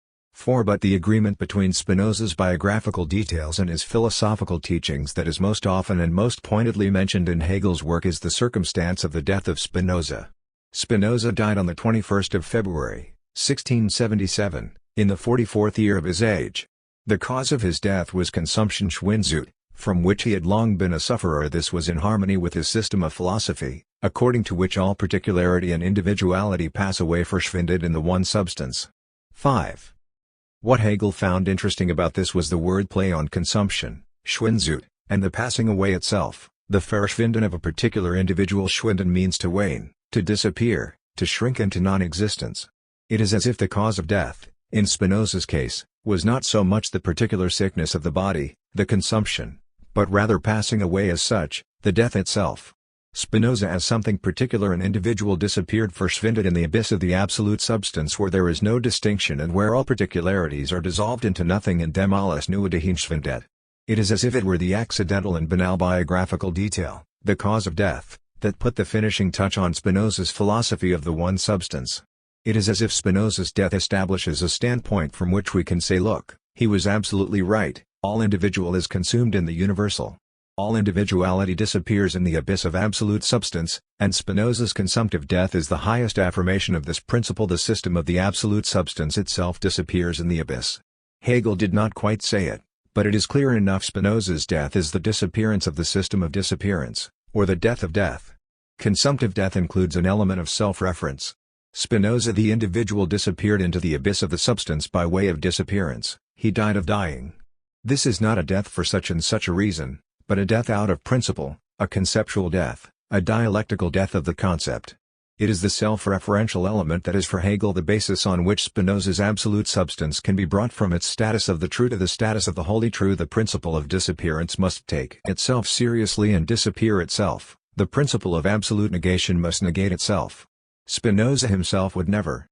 But the agreement between Spinoza's biographical details and his philosophical teachings that is most often and most pointedly mentioned in Hegel's work is the circumstance of the death of Spinoza. Spinoza died on the 21st of February, 1677, in the 44th year of his age. The cause of his death was consumption Schwindsucht, from which he had long been a sufferer. This was in harmony with his system of philosophy, according to which all particularity and individuality pass away verschwindet in the one substance. 5. What Hegel found interesting about this was the wordplay on consumption, Schwindsucht, and the passing away itself. The verschwinden of a particular individual. Schwinden means to wane, to disappear, to shrink into non-existence. It is as if the cause of death, in Spinoza's case, was not so much the particular sickness of the body, the consumption, but rather passing away as such, the death itself. Spinoza as something particular and individual disappeared, verschwindet in the abyss of the absolute substance where there is no distinction and where all particularities are dissolved into nothing, and dem alles nur dahinschwindet. It is as if it were the accidental and banal biographical detail, the cause of death, that put the finishing touch on Spinoza's philosophy of the one substance. It is as if Spinoza's death establishes a standpoint from which we can say, look, he was absolutely right, all individual is consumed in the universal. All individuality disappears in the abyss of absolute substance, and Spinoza's consumptive death is the highest affirmation of this principle. The system of the absolute substance itself disappears in the abyss. Hegel did not quite say it, but it is clear enough. Spinoza's death is the disappearance of the system of disappearance, or the death of death. Consumptive death includes an element of self-reference. Spinoza, the individual, disappeared into the abyss of the substance by way of disappearance. He died of dying. This is not a death for such and such a reason, but a death out of principle, a conceptual death, a dialectical death of the concept. It is the self-referential element that is for Hegel the basis on which Spinoza's absolute substance can be brought from its status of the true to the status of the wholly true. The principle of disappearance must take itself seriously and disappear itself. The principle of absolute negation must negate itself. Spinoza himself would never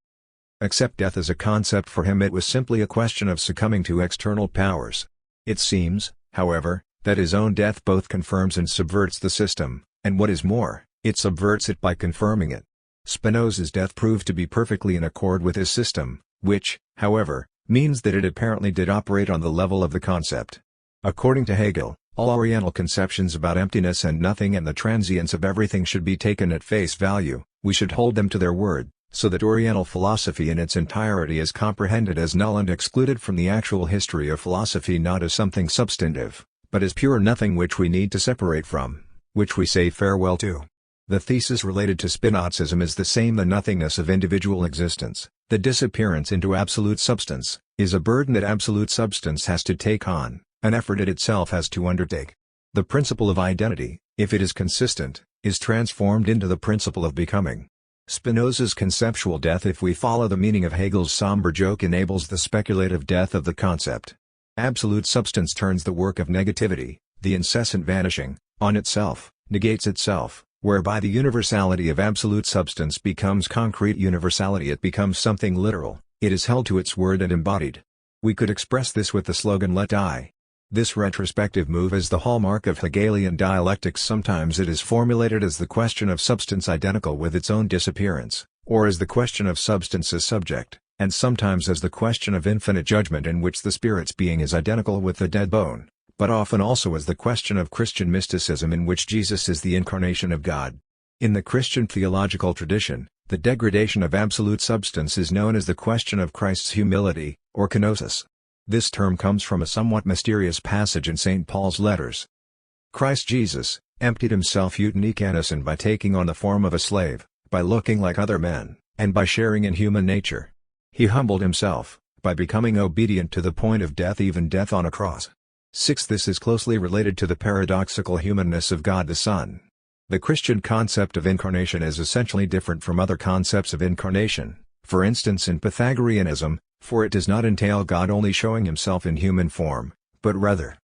accept death as a concept. For him it was simply a question of succumbing to external powers. It seems, however, that his own death both confirms and subverts the system, and what is more, it subverts it by confirming it. Spinoza's death proved to be perfectly in accord with his system, which, however, means that it apparently did operate on the level of the concept. According to Hegel, all Oriental conceptions about emptiness and nothing and the transience of everything should be taken at face value. We should hold them to their word, so that Oriental philosophy in its entirety is comprehended as null and excluded from the actual history of philosophy, not as something substantive, but as pure nothing which we need to separate from, which we say farewell to. The thesis related to Spinozism is the same: the nothingness of individual existence, the disappearance into absolute substance, is a burden that absolute substance has to take on, an effort it itself has to undertake. The principle of identity, if it is consistent, is transformed into the principle of becoming. Spinoza's conceptual death, if we follow the meaning of Hegel's somber joke, enables the speculative death of the concept. Absolute substance turns the work of negativity, the incessant vanishing, on itself, negates itself, whereby the universality of absolute substance becomes concrete universality. It becomes something literal, it is held to its word and embodied. We could express this with the slogan "Let die." This retrospective move is the hallmark of Hegelian dialectics. Sometimes it is formulated as the question of substance identical with its own disappearance, or as the question of substance as subject, and sometimes as the question of infinite judgment in which the spirit's being is identical with the dead bone, but often also as the question of Christian mysticism in which Jesus is the incarnation of God. In the Christian theological tradition, the degradation of absolute substance is known as the question of Christ's humility, or kenosis. This term comes from a somewhat mysterious passage in St. Paul's letters. Christ Jesus emptied himself eutynicus, and by taking on the form of a slave, by looking like other men, and by sharing in human nature, he humbled himself, by becoming obedient to the point of death, even death on a cross. 6. This is closely related to the paradoxical humanness of God the Son. The Christian concept of incarnation is essentially different from other concepts of incarnation, for instance in Pythagoreanism, for it does not entail God only showing himself in human form, but rather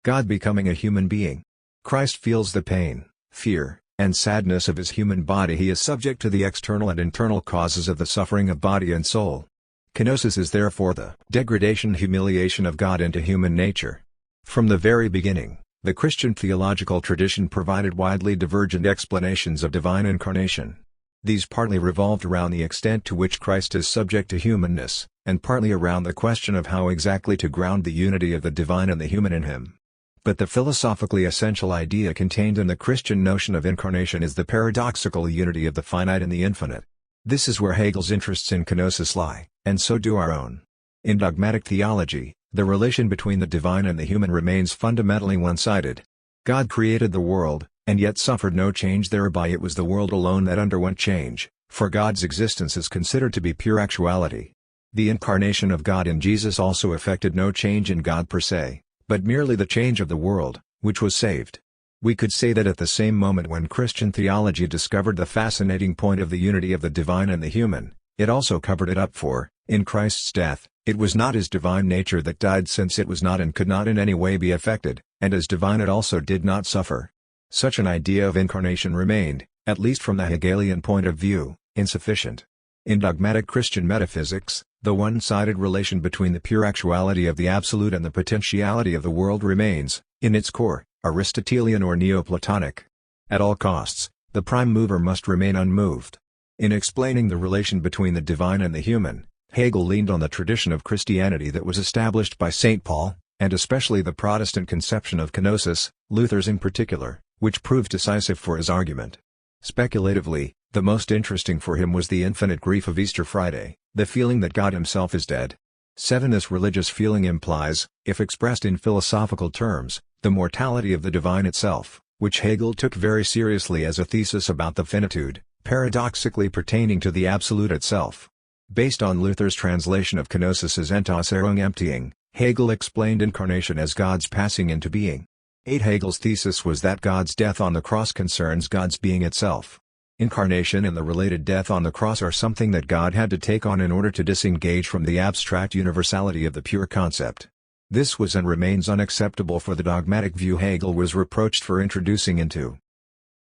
God becoming a human being. Christ feels the pain, fear, and sadness of his human body. He is subject to the external and internal causes of the suffering of body and soul. Kenosis is therefore the degradation, humiliation of God into human nature. From the very beginning, the Christian theological tradition provided widely divergent explanations of divine incarnation. These partly revolved around the extent to which Christ is subject to humanness, and partly around the question of how exactly to ground the unity of the divine and the human in him. But the philosophically essential idea contained in the Christian notion of incarnation is the paradoxical unity of the finite and the infinite. This is where Hegel's interests in kenosis lie, and so do our own. In dogmatic theology, the relation between the divine and the human remains fundamentally one-sided. God created the world, and yet suffered no change thereby. It was the world alone that underwent change, for God's existence is considered to be pure actuality. The incarnation of God in Jesus also effected no change in God per se, but merely the change of the world, which was saved. We could say that at the same moment when Christian theology discovered the fascinating point of the unity of the divine and the human, it also covered it up, for, in Christ's death, it was not his divine nature that died, since it was not and could not in any way be affected, and as divine it also did not suffer. Such an idea of incarnation remained, at least from the Hegelian point of view, insufficient. In dogmatic Christian metaphysics, the one-sided relation between the pure actuality of the absolute and the potentiality of the world remains, in its core, Aristotelian or Neoplatonic. At all costs, the prime mover must remain unmoved. In explaining the relation between the divine and the human, Hegel leaned on the tradition of Christianity that was established by St. Paul, and especially the Protestant conception of kenosis, Luther's in particular, which proved decisive for his argument. Speculatively, the most interesting for him was the infinite grief of Easter Friday, the feeling that God himself is dead. 7. This religious feeling implies, if expressed in philosophical terms, the mortality of the divine itself, which Hegel took very seriously as a thesis about the finitude, paradoxically pertaining to the absolute itself. Based on Luther's translation of kenosis as Entäußerung emptying, Hegel explained incarnation as God's passing into being. 8. Hegel's thesis was that God's death on the cross concerns God's being itself. Incarnation and the related death on the cross are something that God had to take on in order to disengage from the abstract universality of the pure concept. This was and remains unacceptable for the dogmatic view Hegel was reproached for introducing into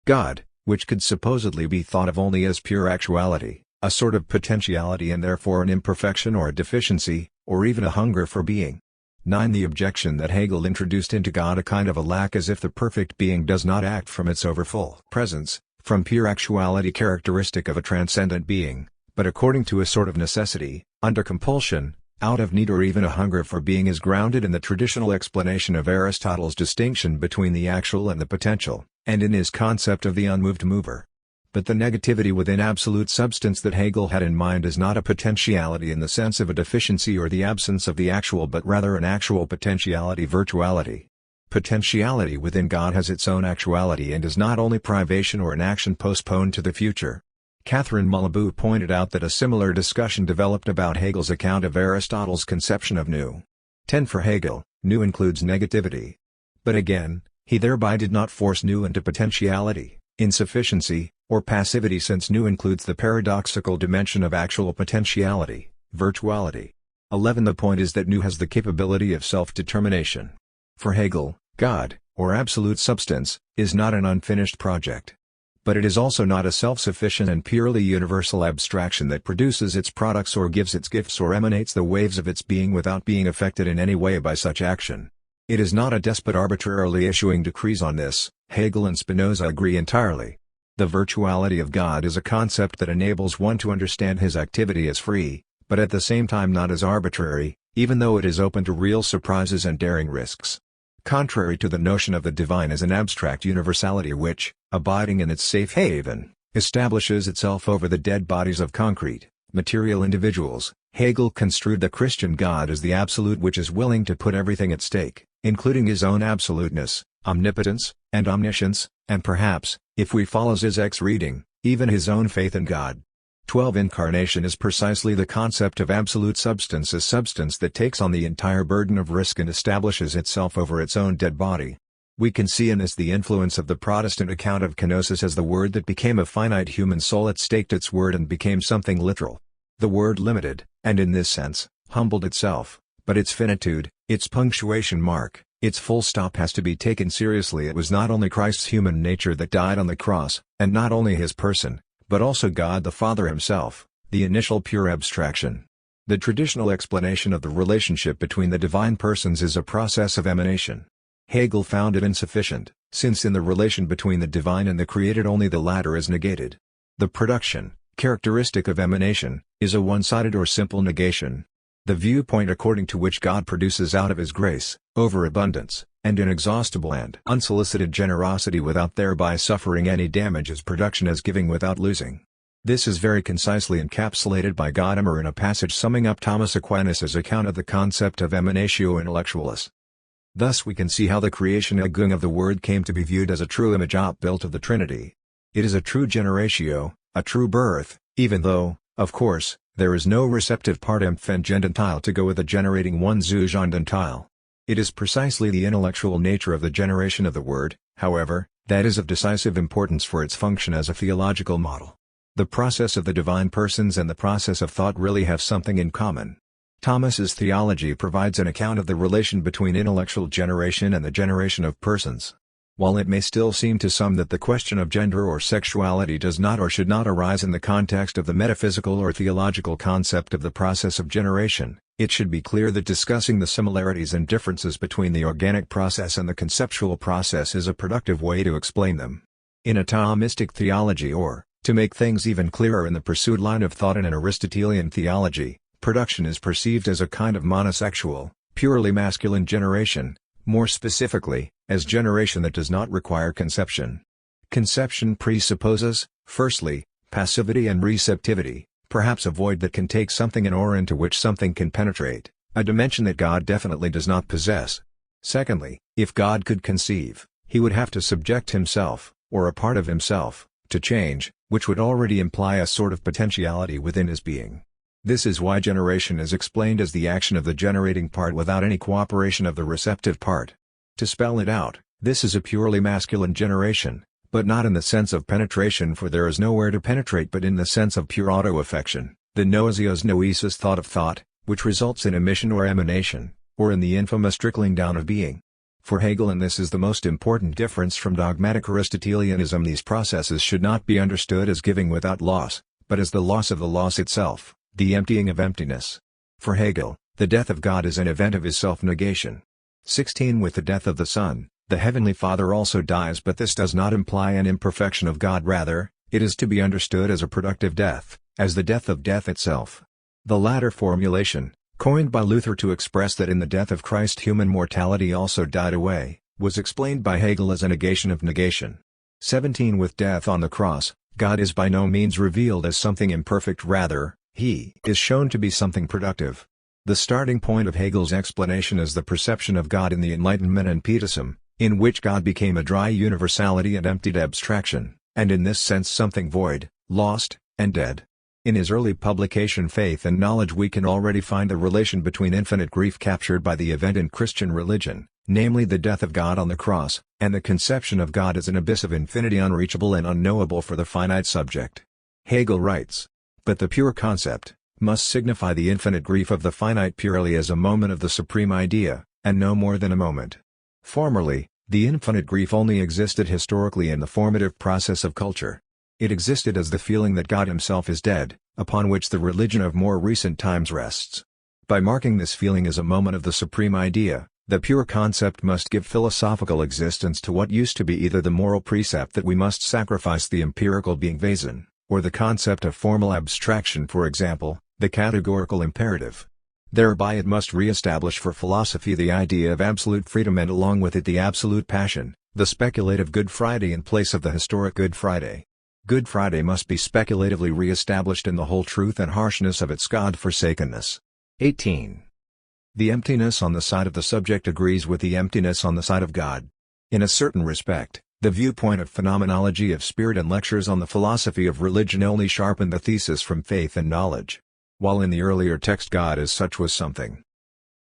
God, which could supposedly be thought of only as pure actuality, a sort of potentiality and therefore an imperfection or a deficiency, or even a hunger for being. 9. The objection that Hegel introduced into God a kind of a lack as if the perfect being does not act from its overfull presence, from pure actuality characteristic of a transcendent being, but according to a sort of necessity, under compulsion, out of need or even a hunger for being is grounded in the traditional explanation of Aristotle's distinction between the actual and the potential, and in his concept of the unmoved mover. But the negativity within absolute substance that Hegel had in mind is not a potentiality in the sense of a deficiency or the absence of the actual but rather an actual potentiality virtuality. Potentiality within God has its own actuality and is not only privation or an action postponed to the future. Catherine Malabou pointed out that a similar discussion developed about Hegel's account of Aristotle's conception of nous. 10. For Hegel, nous includes negativity. But again, he thereby did not force nous into potentiality, insufficiency, or passivity since nous includes the paradoxical dimension of actual potentiality, virtuality. 11. The point is that nous has the capability of self-determination. For Hegel, God, or absolute substance, is not an unfinished project. But it is also not a self-sufficient and purely universal abstraction that produces its products or gives its gifts or emanates the waves of its being without being affected in any way by such action. It is not a despot arbitrarily issuing decrees on this. Hegel and Spinoza agree entirely. The virtuality of God is a concept that enables one to understand his activity as free, but at the same time not as arbitrary, even though it is open to real surprises and daring risks. Contrary to the notion of the divine as an abstract universality which, abiding in its safe haven, establishes itself over the dead bodies of concrete, material individuals, Hegel construed the Christian God as the absolute which is willing to put everything at stake, including his own absoluteness, omnipotence, and omniscience, and perhaps, if we follow Zizek's reading, even his own faith in God. 12. Incarnation is precisely the concept of absolute substance as substance that takes on the entire burden of risk and establishes itself over its own dead body. We can see in this the influence of the Protestant account of kenosis as the word that became a finite human soul that staked its word and became something literal. The word limited, and in this sense, humbled itself, but its finitude, its punctuation mark, its full stop has to be taken seriously. It was not only Christ's human nature that died on the cross, and not only his person, but also God the Father himself, the initial pure abstraction. The traditional explanation of the relationship between the divine persons is a process of emanation. Hegel found it insufficient, since in the relation between the divine and the created only the latter is negated. The production, characteristic of emanation, is a one-sided or simple negation. The viewpoint according to which God produces out of his grace, overabundance, and inexhaustible and unsolicited generosity without thereby suffering any damage is production as giving without losing. This is very concisely encapsulated by Gadamer in a passage summing up Thomas Aquinas' account of the concept of emanatio intellectualis. Thus we can see how the creation Ergung of the Word came to be viewed as a true image built of the Trinity. It is a true generatio, a true birth, even though, of course, there is no receptive partem fecundantile to go with the generating one zoogendantile. It is precisely the intellectual nature of the generation of the Word, however, that is of decisive importance for its function as a theological model. The process of the divine persons and the process of thought really have something in common. Thomas's theology provides an account of the relation between intellectual generation and the generation of persons. While it may still seem to some that the question of gender or sexuality does not or should not arise in the context of the metaphysical or theological concept of the process of generation, it should be clear that discussing the similarities and differences between the organic process and the conceptual process is a productive way to explain them. In a Thomistic theology or, to make things even clearer in the pursued line of thought in an Aristotelian theology, production is perceived as a kind of monosexual, purely masculine generation, more specifically, as generation that does not require conception. Conception presupposes, firstly, passivity and receptivity, perhaps a void that can take something in or into which something can penetrate, a dimension that God definitely does not possess. Secondly, if God could conceive, he would have to subject himself, or a part of himself, to change, which would already imply a sort of potentiality within his being. This is why generation is explained as the action of the generating part without any cooperation of the receptive part. To spell it out, this is a purely masculine generation, but not in the sense of penetration, for there is nowhere to penetrate, but in the sense of pure auto-affection, the noisios noesis thought of thought, which results in emission or emanation, or in the infamous trickling down of being. For Hegel, and this is the most important difference from dogmatic Aristotelianism, these processes should not be understood as giving without loss, but as the loss of the loss itself, the emptying of emptiness. For Hegel, the death of God is an event of his self-negation. 16 With the death of the Son, the Heavenly Father also dies, but this does not imply an imperfection of God, rather, it is to be understood as a productive death, as the death of death itself. The latter formulation, coined by Luther to express that in the death of Christ human mortality also died away, was explained by Hegel as a negation of negation. 17 With death on the cross, God is by no means revealed as something imperfect, rather, he is shown to be something productive. The starting point of Hegel's explanation is the perception of God in the Enlightenment and Pietism, in which God became a dry universality and emptied abstraction, and in this sense something void, lost, and dead. In his early publication Faith and Knowledge we can already find the relation between infinite grief captured by the event in Christian religion, namely the death of God on the cross, and the conception of God as an abyss of infinity unreachable and unknowable for the finite subject. Hegel writes, "But the pure concept must signify the infinite grief of the finite purely as a moment of the supreme idea, and no more than a moment." Formerly, the infinite grief only existed historically in the formative process of culture. It existed as the feeling that God himself is dead, upon which the religion of more recent times rests. By marking this feeling as a moment of the supreme idea, the pure concept must give philosophical existence to what used to be either the moral precept that we must sacrifice the empirical being Wesen, or the concept of formal abstraction, for example, the categorical imperative. Thereby it must re-establish for philosophy the idea of absolute freedom and along with it the absolute passion, the speculative Good Friday in place of the historic Good Friday. Good Friday must be speculatively re-established in the whole truth and harshness of its God-forsakenness. 18. The emptiness on the side of the subject agrees with the emptiness on the side of God. In a certain respect, the viewpoint of Phenomenology of Spirit and lectures on the philosophy of religion only sharpened the thesis from Faith and Knowledge. While in the earlier text God as such was something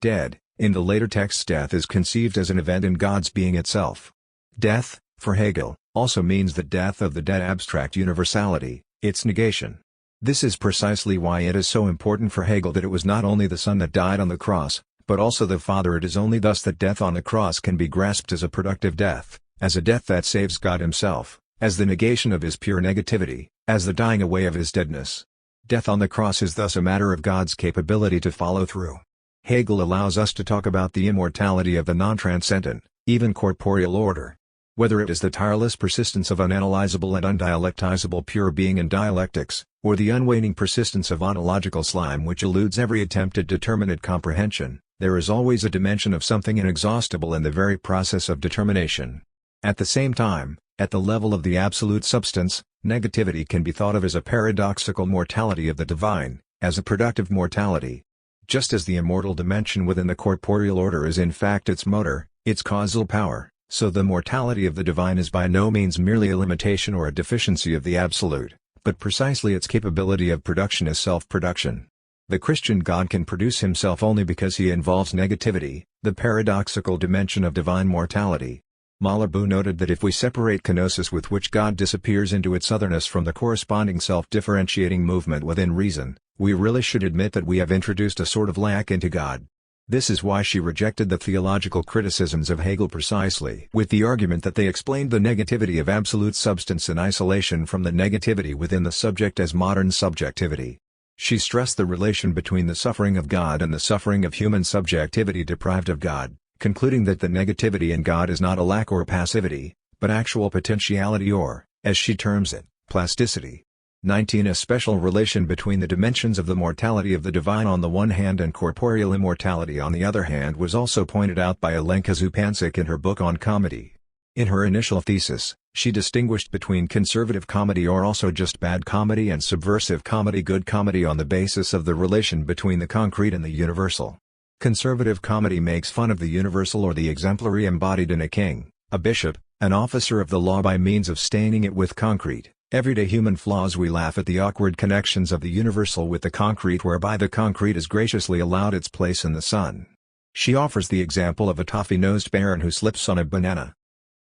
dead, in the later texts death is conceived as an event in God's being itself. Death, for Hegel, also means the death of the dead abstract universality, its negation. This is precisely why it is so important for Hegel that it was not only the Son that died on the cross, but also the Father. It is only thus that death on the cross can be grasped as a productive death, as a death that saves God himself, as the negation of his pure negativity, as the dying away of his deadness. Death on the cross is thus a matter of God's capability to follow through. Hegel allows us to talk about the immortality of the non-transcendent, even corporeal order. Whether it is the tireless persistence of unanalyzable and undialectizable pure being in dialectics, or the unwaning persistence of ontological slime which eludes every attempt at determinate comprehension, there is always a dimension of something inexhaustible in the very process of determination. At the same time, at the level of the absolute substance, negativity can be thought of as a paradoxical mortality of the divine, as a productive mortality. Just as the immortal dimension within the corporeal order is in fact its motor, its causal power, so the mortality of the divine is by no means merely a limitation or a deficiency of the absolute, but precisely its capability of production as self-production. The Christian God can produce himself only because he involves negativity, the paradoxical dimension of divine mortality. Malherbe noted that if we separate kenosis with which God disappears into its otherness from the corresponding self-differentiating movement within reason, we really should admit that we have introduced a sort of lack into God. This is why she rejected the theological criticisms of Hegel precisely with the argument that they explained the negativity of absolute substance in isolation from the negativity within the subject as modern subjectivity. She stressed the relation between the suffering of God and the suffering of human subjectivity deprived of God, concluding that the negativity in God is not a lack or passivity, but actual potentiality or, as she terms it, plasticity. 19. A special relation between the dimensions of the mortality of the divine on the one hand and corporeal immortality on the other hand was also pointed out by Alenka Zupancic in her book on comedy. In her initial thesis, she distinguished between conservative comedy or also just bad comedy and subversive comedy good comedy on the basis of the relation between the concrete and the universal. Conservative comedy makes fun of the universal or the exemplary embodied in a king, a bishop, an officer of the law by means of staining it with concrete. Everyday human flaws. We laugh at the awkward connections of the universal with the concrete whereby the concrete is graciously allowed its place in the sun. She offers the example of a toffee-nosed baron who slips on a banana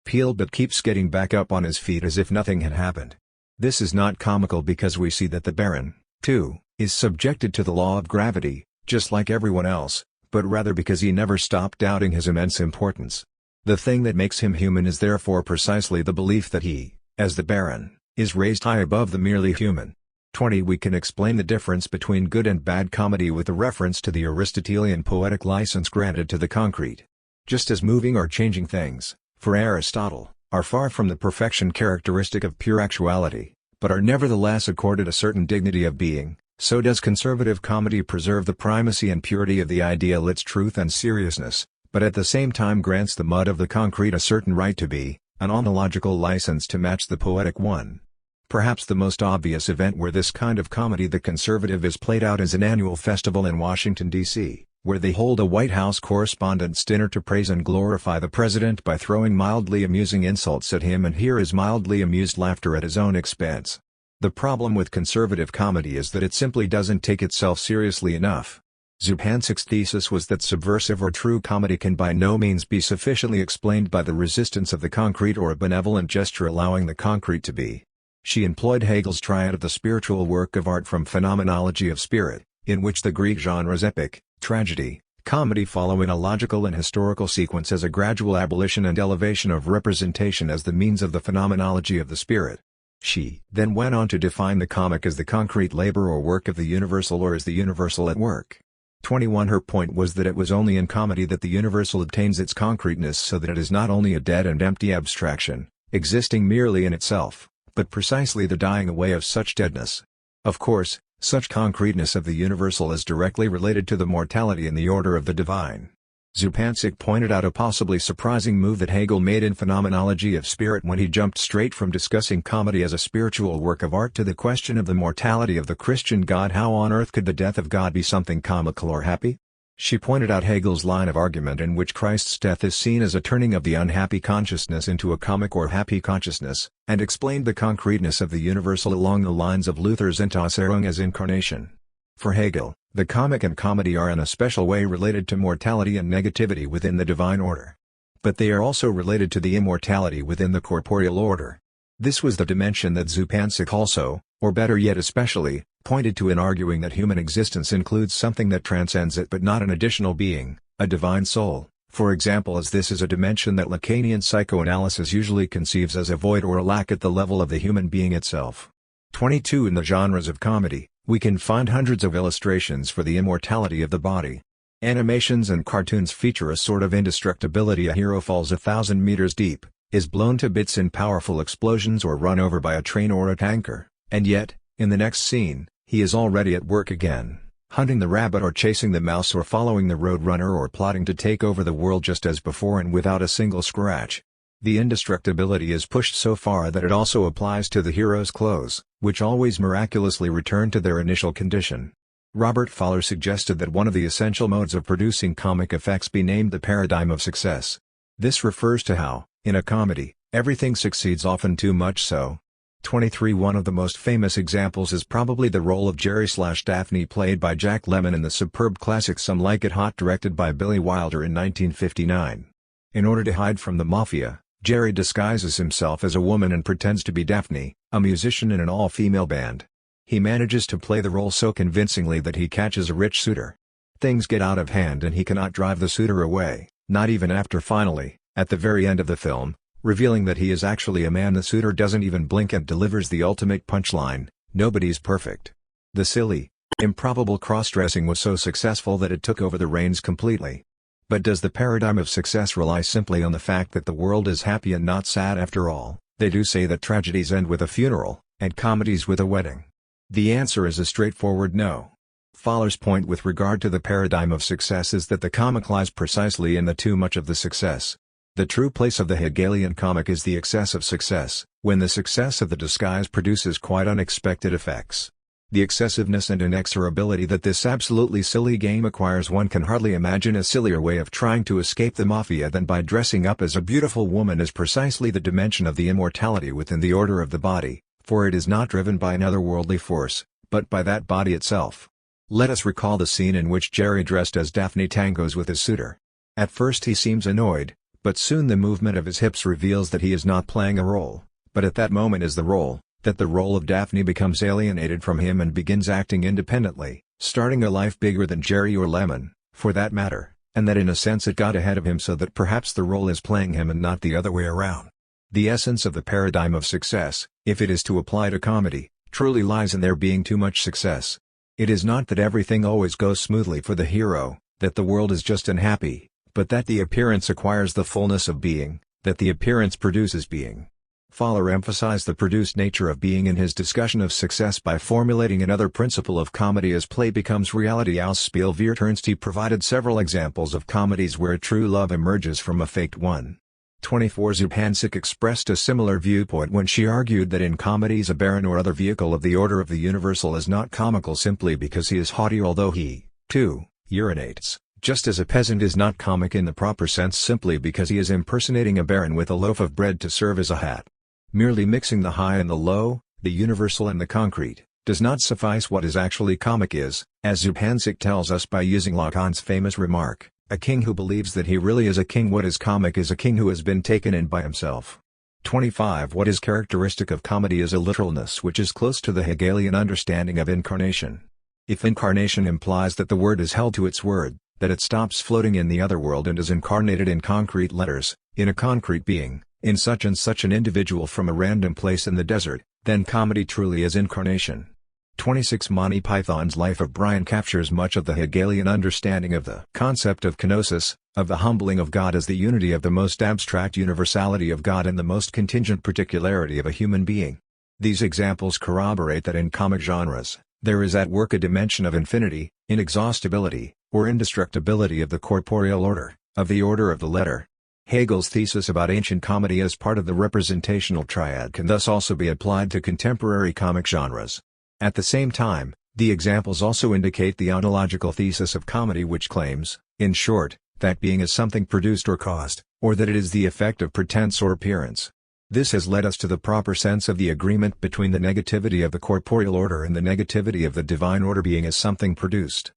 peel but keeps getting back up on his feet as if nothing had happened. This is not comical because we see that the baron, too, is subjected to the law of gravity, just like everyone else, but rather because he never stopped doubting his immense importance. The thing that makes him human is therefore precisely the belief that he, as the baron, is raised high above the merely human. 20. We can explain the difference between good and bad comedy with a reference to the Aristotelian poetic license granted to the concrete. Just as moving or changing things, for Aristotle, are far from the perfection characteristic of pure actuality, but are nevertheless accorded a certain dignity of being, so does conservative comedy preserve the primacy and purity of the ideal, its truth and seriousness, but at the same time grants the mud of the concrete a certain right to be, an ontological license to match the poetic one. Perhaps the most obvious event where this kind of comedy the conservative is played out is an annual festival in Washington, D.C., where they hold a White House Correspondents' Dinner to praise and glorify the president by throwing mildly amusing insults at him and hear his mildly amused laughter at his own expense. The problem with conservative comedy is that it simply doesn't take itself seriously enough. Zupancic's thesis was that subversive or true comedy can by no means be sufficiently explained by the resistance of the concrete or a benevolent gesture allowing the concrete to be. She employed Hegel's triad of the spiritual work of art from Phenomenology of Spirit, in which the Greek genres epic, tragedy, comedy follow in a logical and historical sequence as a gradual abolition and elevation of representation as the means of the phenomenology of the spirit. She then went on to define the comic as the concrete labor or work of the universal or as the universal at work. 21. Her point was that it was only in comedy that the universal obtains its concreteness so that it is not only a dead and empty abstraction, existing merely in itself, but precisely the dying away of such deadness. Of course, such concreteness of the universal is directly related to the mortality in the order of the divine. Zupancic pointed out a possibly surprising move that Hegel made in Phenomenology of Spirit when he jumped straight from discussing comedy as a spiritual work of art to the question of the mortality of the Christian God. How on earth could the death of God be something comical or happy? She pointed out Hegel's line of argument in which Christ's death is seen as a turning of the unhappy consciousness into a comic or happy consciousness, and explained the concreteness of the universal along the lines of Luther's Entäußerung as incarnation. For Hegel, the comic and comedy are in a special way related to mortality and negativity within the divine order. But they are also related to the immortality within the corporeal order. This was the dimension that Zupancic also, or better yet especially, pointed to in arguing that human existence includes something that transcends it but not an additional being, a divine soul, for example, as this is a dimension that Lacanian psychoanalysis usually conceives as a void or a lack at the level of the human being itself. 22. In the genres of comedy, we can find hundreds of illustrations for the immortality of the body. Animations and cartoons feature a sort of indestructibility. A hero falls 1,000 meters deep, is blown to bits in powerful explosions or run over by a train or a tanker, and yet, in the next scene, he is already at work again, hunting the rabbit or chasing the mouse or following the road runner or plotting to take over the world just as before and without a single scratch. The indestructibility is pushed so far that it also applies to the hero's clothes, which always miraculously return to their initial condition. Robert Fowler suggested that one of the essential modes of producing comic effects be named the paradigm of success. This refers to how, in a comedy, everything succeeds, often too much so. 23. One of the most famous examples is probably the role of Jerry/Daphne played by Jack Lemmon in the superb classic Some Like It Hot directed by Billy Wilder in 1959. In order to hide from the mafia, Jerry disguises himself as a woman and pretends to be Daphne, a musician in an all-female band. He manages to play the role so convincingly that he catches a rich suitor. Things get out of hand and he cannot drive the suitor away, not even after finally, at the very end of the film, revealing that he is actually a man. The suitor doesn't even blink and delivers the ultimate punchline, "Nobody's perfect." The silly, improbable cross-dressing was so successful that it took over the reins completely. But does the paradigm of success rely simply on the fact that the world is happy and not sad? After all, they do say that tragedies end with a funeral, and comedies with a wedding? The answer is a straightforward no. Fowler's point with regard to the paradigm of success is that the comic lies precisely in the too much of the success. The true place of the Hegelian comic is the excess of success, when the success of the disguise produces quite unexpected effects. The excessiveness and inexorability that this absolutely silly game acquires, one can hardly imagine a sillier way of trying to escape the mafia than by dressing up as a beautiful woman, is precisely the dimension of the immortality within the order of the body, for it is not driven by an otherworldly force, but by that body itself. Let us recall the scene in which Jerry dressed as Daphne tangos with his suitor. At first he seems annoyed, but soon the movement of his hips reveals that he is not playing a role, but at that moment is the role, that the role of Daphne becomes alienated from him and begins acting independently, starting a life bigger than Jerry or Lemon, for that matter, and that in a sense it got ahead of him, so that perhaps the role is playing him and not the other way around. The essence of the paradigm of success, if it is to apply to comedy, truly lies in there being too much success. It is not that everything always goes smoothly for the hero, that the world is just unhappy, but that the appearance acquires the fullness of being, that the appearance produces being. Fowler emphasized the produced nature of being in his discussion of success by formulating another principle of comedy as play becomes reality. Aus Spielwirternst. He provided several examples of comedies where true love emerges from a faked one. 24 Zupancic expressed a similar viewpoint when she argued that in comedies a baron or other vehicle of the order of the universal is not comical simply because he is haughty, although he, too, urinates, just as a peasant is not comic in the proper sense simply because he is impersonating a baron with a loaf of bread to serve as a hat. Merely mixing the high and the low, the universal and the concrete, does not suffice. What is actually comic is, as Zupancic tells us by using Lacan's famous remark, a king who believes that he really is a king. What is comic is a king who has been taken in by himself. 25 What is characteristic of comedy is a literalness which is close to the Hegelian understanding of incarnation. If incarnation implies that the word is held to its word, that it stops floating in the other world and is incarnated in concrete letters, in a concrete being, in such and such an individual from a random place in the desert, then comedy truly is incarnation. 26 Monty Python's Life of Brian captures much of the Hegelian understanding of the concept of kenosis, of the humbling of God as the unity of the most abstract universality of God and the most contingent particularity of a human being. These examples corroborate that in comic genres, there is at work a dimension of infinity, inexhaustibility, or indestructibility of the corporeal order, of the order of the letter. Hegel's thesis about ancient comedy as part of the representational triad can thus also be applied to contemporary comic genres. At the same time, the examples also indicate the ontological thesis of comedy, which claims, in short, that being is something produced or caused, or that it is the effect of pretense or appearance. This has led us to the proper sense of the agreement between the negativity of the corporeal order and the negativity of the divine order, being as something produced.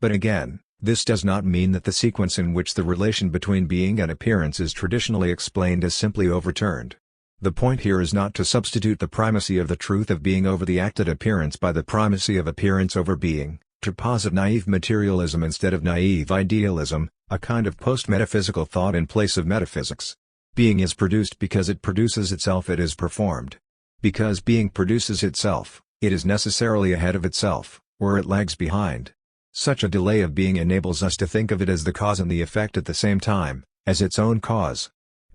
But again, this does not mean that the sequence in which the relation between being and appearance is traditionally explained is simply overturned. The point here is not to substitute the primacy of the truth of being over the acted appearance by the primacy of appearance over being, to posit naive materialism instead of naive idealism, a kind of post-metaphysical thought in place of metaphysics. Being is produced because it produces itself, it is performed. Because being produces itself, it is necessarily ahead of itself, or it lags behind. Such a delay of being enables us to think of it as the cause and the effect at the same time, as its own cause.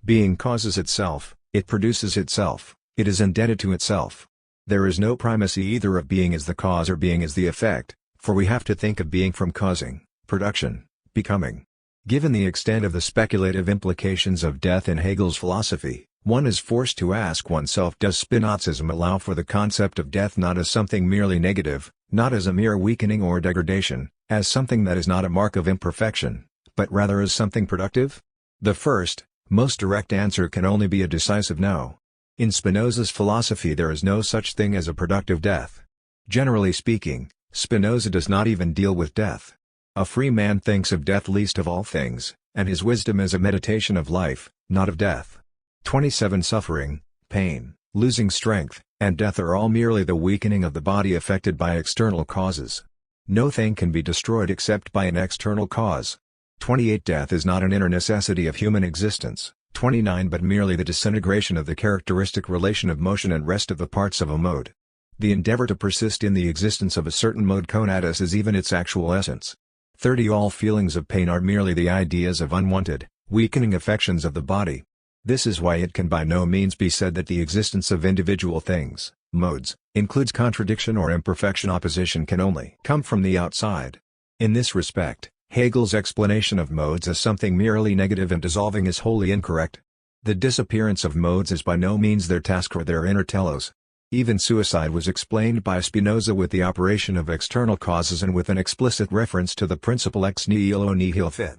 Being causes itself, it produces itself, it is indebted to itself. There is no primacy either of being as the cause or being as the effect, for we have to think of being from causing, production, becoming. Given the extent of the speculative implications of death in Hegel's philosophy, one is forced to ask oneself, does Spinozism allow for the concept of death not as something merely negative, not as a mere weakening or degradation, as something that is not a mark of imperfection, but rather as something productive? The first, most direct answer can only be a decisive no. In Spinoza's philosophy there is no such thing as a productive death. Generally speaking, Spinoza does not even deal with death. A free man thinks of death least of all things, and his wisdom is a meditation of life, not of death. 27 Suffering, pain, losing strength, and death are all merely the weakening of the body affected by external causes. No thing can be destroyed except by an external cause. 28 Death is not an inner necessity of human existence. 29 But merely the disintegration of the characteristic relation of motion and rest of the parts of a mode. The endeavor to persist in the existence of a certain mode conatus is even its actual essence. 30 All feelings of pain are merely the ideas of unwanted, weakening affections of the body. This is why it can by no means be said that the existence of individual things, Modes includes contradiction or imperfection. Opposition can only come from the outside. In this respect, Hegel's explanation of modes as something merely negative and dissolving is wholly incorrect. The disappearance of modes is by no means their task or their inner telos. Even suicide was explained by Spinoza with the operation of external causes and with an explicit reference to the principle ex nihilo nihil fit.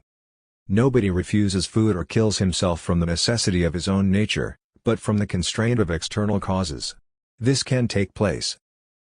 Nobody refuses food or kills himself from the necessity of his own nature, but from the constraint of external causes. This can take place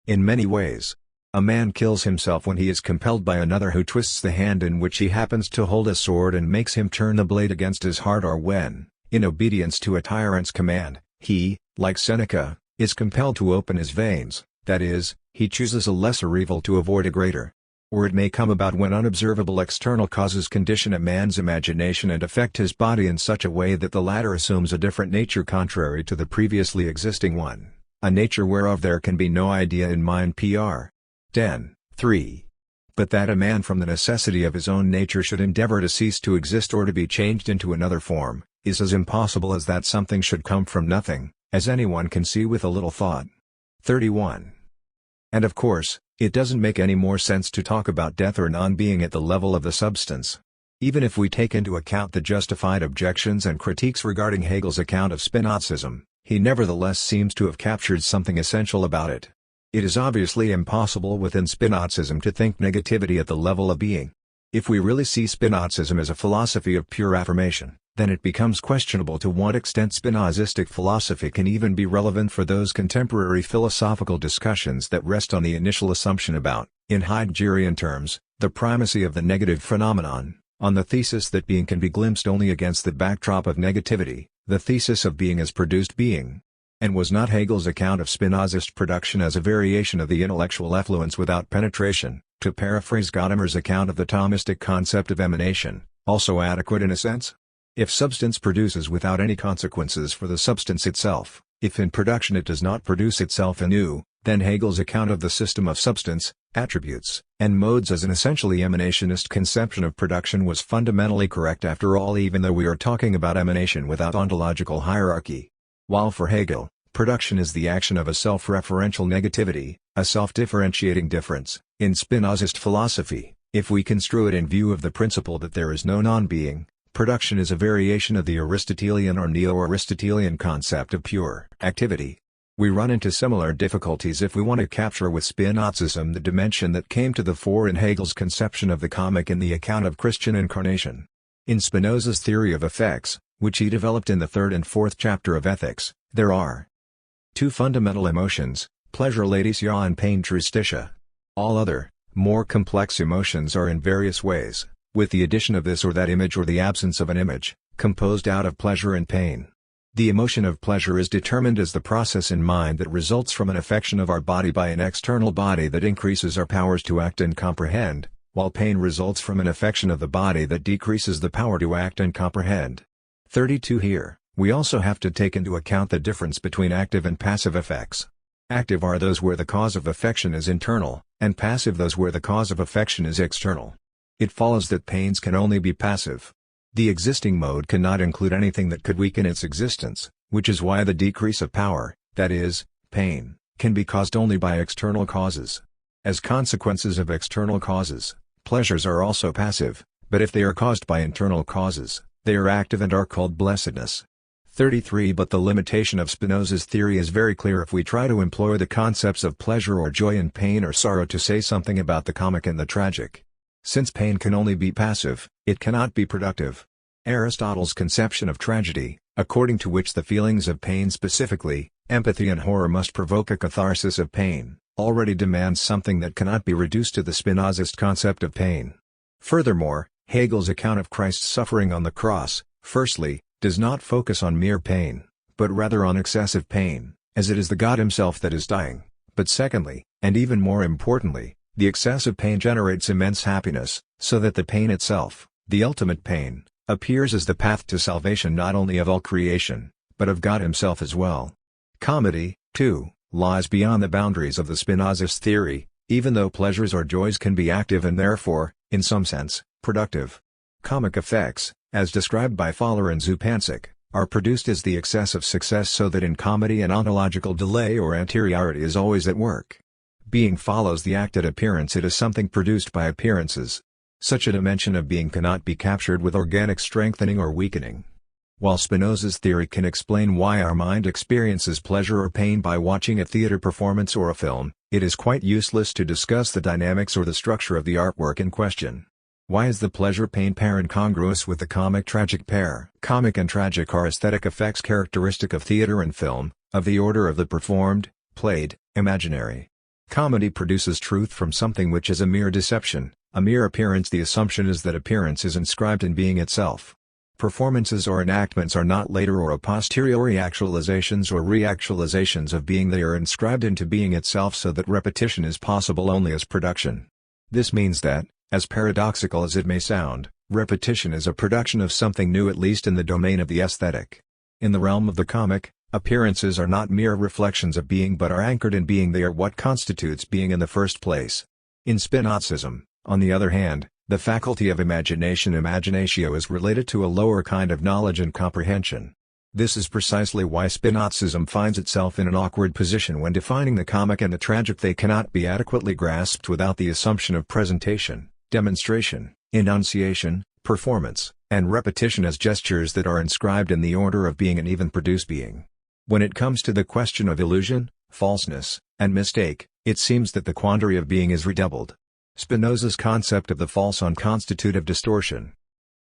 in many ways. A man kills himself when he is compelled by another who twists the hand in which he happens to hold a sword and makes him turn the blade against his heart, or when, in obedience to a tyrant's command, he, like Seneca, is compelled to open his veins, that is, he chooses a lesser evil to avoid a greater. Or it may come about when unobservable external causes condition a man's imagination and affect his body in such a way that the latter assumes a different nature contrary to the previously existing one, a nature whereof there can be no idea in mind. Pr. 10, 3. But that a man from the necessity of his own nature should endeavor to cease to exist or to be changed into another form, is as impossible as that something should come from nothing, as anyone can see with a little thought. 31. And of course, it doesn't make any more sense to talk about death or non-being at the level of the substance. Even if we take into account the justified objections and critiques regarding Hegel's account of Spinozism, he nevertheless seems to have captured something essential about it. It is obviously impossible within Spinozism to think negativity at the level of being. If we really see Spinozism as a philosophy of pure affirmation, then it becomes questionable to what extent Spinozistic philosophy can even be relevant for those contemporary philosophical discussions that rest on the initial assumption about, in Heideggerian terms, the primacy of the negative phenomenon, on the thesis that being can be glimpsed only against the backdrop of negativity, the thesis of being as produced being. And was not Hegel's account of Spinozist production as a variation of the intellectual effluence without penetration, to paraphrase Gadamer's account of the Thomistic concept of emanation, also adequate in a sense? If substance produces without any consequences for the substance itself, if in production it does not produce itself anew, then Hegel's account of the system of substance, attributes, and modes as an essentially emanationist conception of production was fundamentally correct after all, even though we are talking about emanation without ontological hierarchy. While for Hegel, production is the action of a self-referential negativity, a self-differentiating difference, in Spinozist philosophy, if we construe it in view of the principle that there is no non-being, production is a variation of the Aristotelian or Neo-Aristotelian concept of pure activity. We run into similar difficulties if we want to capture with Spinozism the dimension that came to the fore in Hegel's conception of the comic in the account of Christian incarnation. In Spinoza's theory of effects, which he developed in the third and fourth chapter of Ethics, there are two fundamental emotions, pleasure laetitia and pain trustitia. All other, more complex emotions are in various ways, with the addition of this or that image or the absence of an image, composed out of pleasure and pain. The emotion of pleasure is determined as the process in mind that results from an affection of our body by an external body that increases our powers to act and comprehend, while pain results from an affection of the body that decreases the power to act and comprehend. 32. Here, we also have to take into account the difference between active and passive effects. Active are those where the cause of affection is internal, and passive those where the cause of affection is external. It follows that pains can only be passive. The existing mode cannot include anything that could weaken its existence, which is why the decrease of power, that is, pain, can be caused only by external causes. As consequences of external causes, pleasures are also passive, but if they are caused by internal causes, they are active and are called blessedness. 33. But the limitation of Spinoza's theory is very clear if we try to employ the concepts of pleasure or joy and pain or sorrow to say something about the comic and the tragic. Since pain can only be passive, it cannot be productive. Aristotle's conception of tragedy, according to which the feelings of pain, specifically, empathy and horror, must provoke a catharsis of pain, already demands something that cannot be reduced to the Spinozist concept of pain. Furthermore, Hegel's account of Christ's suffering on the cross, firstly, does not focus on mere pain, but rather on excessive pain, as it is the God himself that is dying, but secondly, and even more importantly, the excessive pain generates immense happiness, so that the pain itself, the ultimate pain, appears as the path to salvation not only of all creation, but of God himself as well. Comedy, too, lies beyond the boundaries of the Spinozist theory, even though pleasures or joys can be active and therefore, in some sense, productive. Comic effects, as described by Fowler and Zupancic, are produced as the excess of success, so that in comedy an ontological delay or anteriority is always at work. Being follows the acted appearance. It is something produced by appearances. Such a dimension of being cannot be captured with organic strengthening or weakening. While Spinoza's theory can explain why our mind experiences pleasure or pain by watching a theater performance or a film, it is quite useless to discuss the dynamics or the structure of the artwork in question. Why is the pleasure-pain pair incongruous with the comic-tragic pair? Comic and tragic are aesthetic effects characteristic of theater and film, of the order of the performed, played, imaginary. Comedy produces truth from something which is a mere deception, a mere appearance. The assumption is that appearance is inscribed in being itself. Performances or enactments are not later or a posteriori actualizations or reactualizations of being. They are inscribed into being itself, so that repetition is possible only as production. This means that, as paradoxical as it may sound, repetition is a production of something new, at least in the domain of the aesthetic. In the realm of the comic, appearances are not mere reflections of being but are anchored in being. They are what constitutes being in the first place. In Spinozism, on the other hand, the faculty of imagination, imaginatio, is related to a lower kind of knowledge and comprehension. This is precisely why Spinozism finds itself in an awkward position when defining the comic and the tragic. They cannot be adequately grasped without the assumption of presentation, demonstration, enunciation, performance, and repetition as gestures that are inscribed in the order of being and even produce being. When it comes to the question of illusion, falseness, and mistake, it seems that the quandary of being is redoubled. Spinoza's concept of the false on constitutive distortion.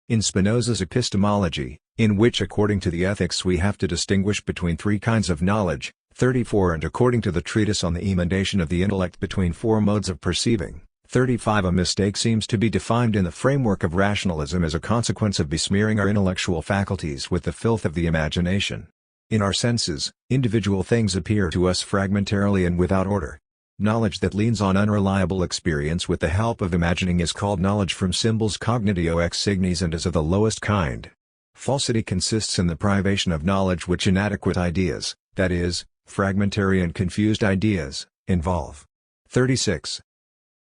In Spinoza's epistemology, in which according to the ethics we have to distinguish between three kinds of knowledge, 34, and according to the treatise on the emendation of the intellect between four modes of perceiving, 35, a mistake seems to be defined in the framework of rationalism as a consequence of besmearing our intellectual faculties with the filth of the imagination. In our senses, individual things appear to us fragmentarily and without order. Knowledge that leans on unreliable experience with the help of imagining is called knowledge from symbols cognitio ex signis and is of the lowest kind. Falsity consists in the privation of knowledge which inadequate ideas, that is, fragmentary and confused ideas, involve. 36.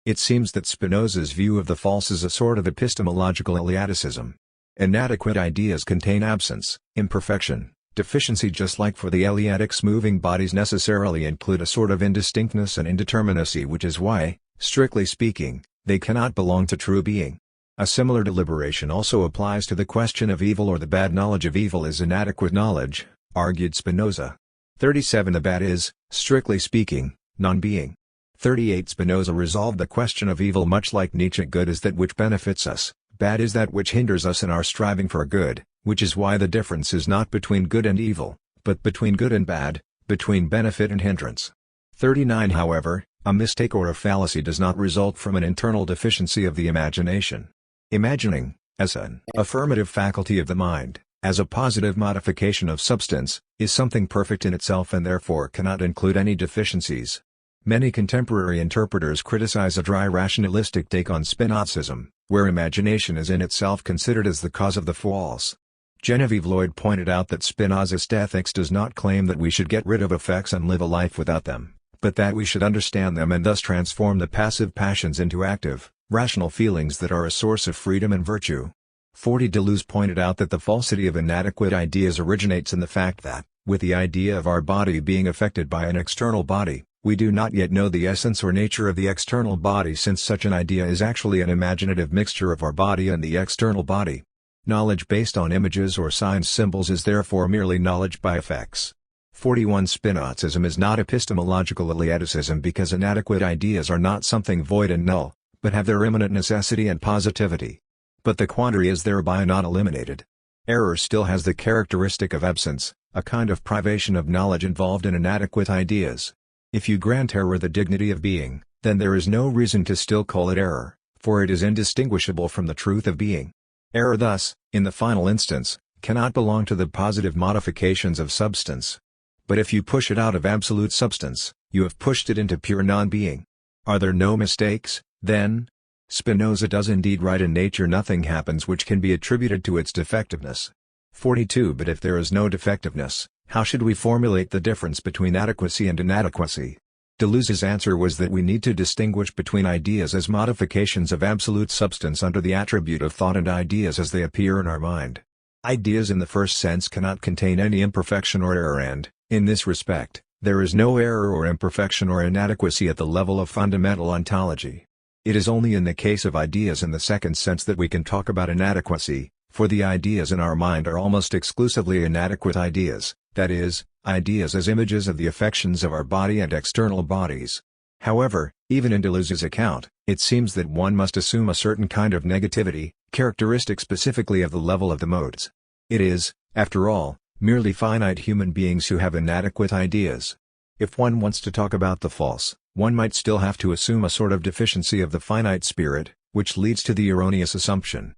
It seems that Spinoza's view of the false is a sort of epistemological Eleaticism. Inadequate ideas contain absence, imperfection, deficiency, just like for the Eleatics moving bodies necessarily include a sort of indistinctness and indeterminacy, which is why, strictly speaking, they cannot belong to true being. A similar deliberation also applies to the question of evil, or the bad knowledge of evil is inadequate knowledge, argued Spinoza. 37. The bad is, strictly speaking, non-being. 38. Spinoza resolved the question of evil much like Nietzsche. Good is that which benefits us, bad is that which hinders us in our striving for good, which is why the difference is not between good and evil, but between good and bad, between benefit and hindrance. 39. However, a mistake or a fallacy does not result from an internal deficiency of the imagination. Imagining, as an affirmative faculty of the mind, as a positive modification of substance, is something perfect in itself and therefore cannot include any deficiencies. Many contemporary interpreters criticize a dry rationalistic take on Spinozism, where imagination is in itself considered as the cause of the false. Genevieve Lloyd pointed out that Spinozist ethics does not claim that we should get rid of effects and live a life without them, but that we should understand them and thus transform the passive passions into active, rational feelings that are a source of freedom and virtue. 40. Deleuze pointed out that the falsity of inadequate ideas originates in the fact that, with the idea of our body being affected by an external body, we do not yet know the essence or nature of the external body, since such an idea is actually an imaginative mixture of our body and the external body. Knowledge based on images or signs symbols is therefore merely knowledge by effects. 41. Spinozism is not epistemological Eleaticism because inadequate ideas are not something void and null, but have their immanent necessity and positivity. But the quandary is thereby not eliminated. Error still has the characteristic of absence, a kind of privation of knowledge involved in inadequate ideas. If you grant error the dignity of being, then there is no reason to still call it error, for it is indistinguishable from the truth of being. Error thus, in the final instance, cannot belong to the positive modifications of substance. But if you push it out of absolute substance, you have pushed it into pure non-being. Are there no mistakes, then? Spinoza does indeed write, in nature nothing happens which can be attributed to its defectiveness. 42. But if there is no defectiveness, how should we formulate the difference between adequacy and inadequacy? Deleuze's answer was that we need to distinguish between ideas as modifications of absolute substance under the attribute of thought and ideas as they appear in our mind. Ideas in the first sense cannot contain any imperfection or error and, in this respect, there is no error or imperfection or inadequacy at the level of fundamental ontology. It is only in the case of ideas in the second sense that we can talk about inadequacy, for the ideas in our mind are almost exclusively inadequate ideas, that is, ideas as images of the affections of our body and external bodies. However, even in Deleuze's account, it seems that one must assume a certain kind of negativity, characteristic specifically of the level of the modes. It is, after all, merely finite human beings who have inadequate ideas. If one wants to talk about the false, one might still have to assume a sort of deficiency of the finite spirit, which leads to the erroneous assumption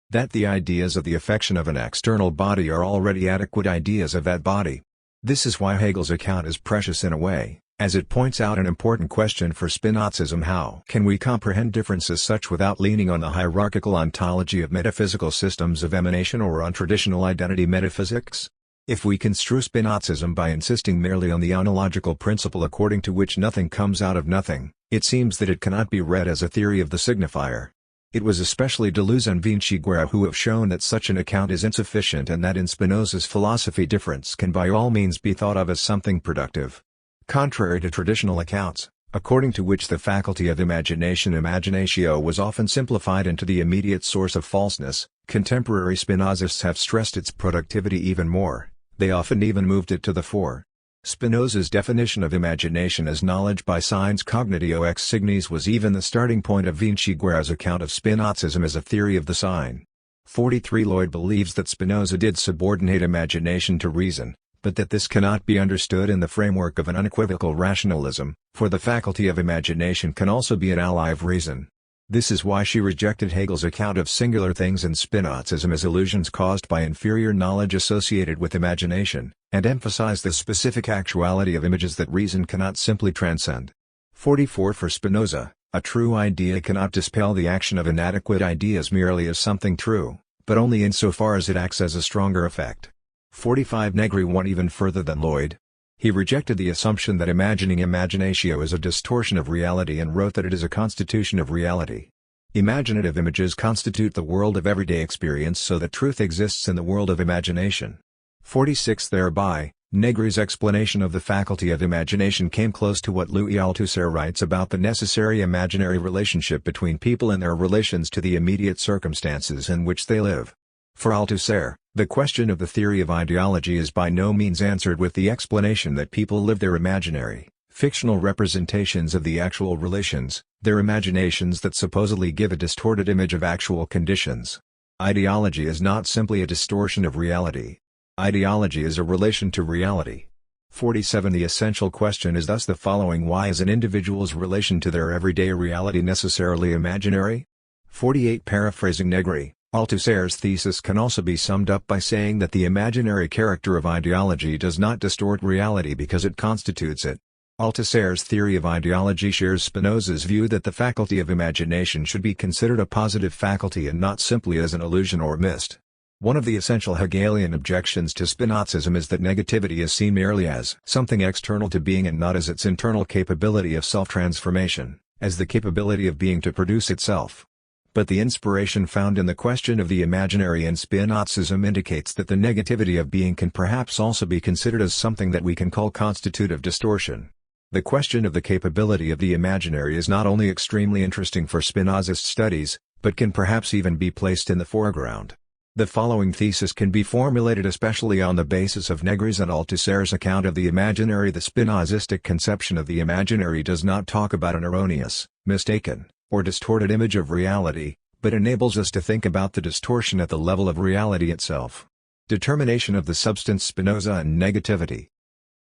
that the ideas of the affection of an external body are already adequate ideas of that body. This is why Hegel's account is precious in a way, as it points out an important question for Spinozism: how can we comprehend differences such without leaning on the hierarchical ontology of metaphysical systems of emanation or on traditional identity metaphysics? If we construe Spinozism by insisting merely on the ontological principle according to which nothing comes out of nothing, it seems that it cannot be read as a theory of the signifier. It was especially Deleuze and Vinciguerra who have shown that such an account is insufficient and that in Spinoza's philosophy difference can by all means be thought of as something productive. Contrary to traditional accounts, according to which the faculty of imagination imaginatio was often simplified into the immediate source of falseness, contemporary Spinozists have stressed its productivity even more, they often even moved it to the fore. Spinoza's definition of imagination as knowledge by signs cognitio ex signis was even the starting point of Vinciguerra's account of Spinozism as a theory of the sign. 43 Lloyd believes that Spinoza did subordinate imagination to reason, but that this cannot be understood in the framework of an unequivocal rationalism, for the faculty of imagination can also be an ally of reason. This is why she rejected Hegel's account of singular things in Spinozism as illusions caused by inferior knowledge associated with imagination, and emphasized the specific actuality of images that reason cannot simply transcend. 44 For Spinoza, a true idea cannot dispel the action of inadequate ideas merely as something true, but only insofar as it acts as a stronger effect. 45 Negri went even further than Lloyd. He rejected the assumption that imagining imaginatio is a distortion of reality and wrote that it is a constitution of reality. Imaginative images constitute the world of everyday experience so that truth exists in the world of imagination. 46 Thereby, Negri's explanation of the faculty of imagination came close to what Louis Althusser writes about the necessary imaginary relationship between people and their relations to the immediate circumstances in which they live. For Althusser, the question of the theory of ideology is by no means answered with the explanation that people live their imaginary, fictional representations of the actual relations, their imaginations that supposedly give a distorted image of actual conditions. Ideology is not simply a distortion of reality. Ideology is a relation to reality. 47 The essential question is thus the following: why is an individual's relation to their everyday reality necessarily imaginary? 48 Paraphrasing Negri, Althusser's thesis can also be summed up by saying that the imaginary character of ideology does not distort reality because it constitutes it. Althusser's theory of ideology shares Spinoza's view that the faculty of imagination should be considered a positive faculty and not simply as an illusion or mist. One of the essential Hegelian objections to Spinozism is that negativity is seen merely as something external to being and not as its internal capability of self-transformation, as the capability of being to produce itself. But the inspiration found in the question of the imaginary in Spinozism indicates that the negativity of being can perhaps also be considered as something that we can call constitutive distortion. The question of the capability of the imaginary is not only extremely interesting for Spinozist studies, but can perhaps even be placed in the foreground. The following thesis can be formulated especially on the basis of Negri's and Althusser's account of the imaginary. The Spinozistic conception of the imaginary does not talk about an erroneous, mistaken, or distorted image of reality, but enables us to think about the distortion at the level of reality itself. Determination of the substance Spinoza and negativity.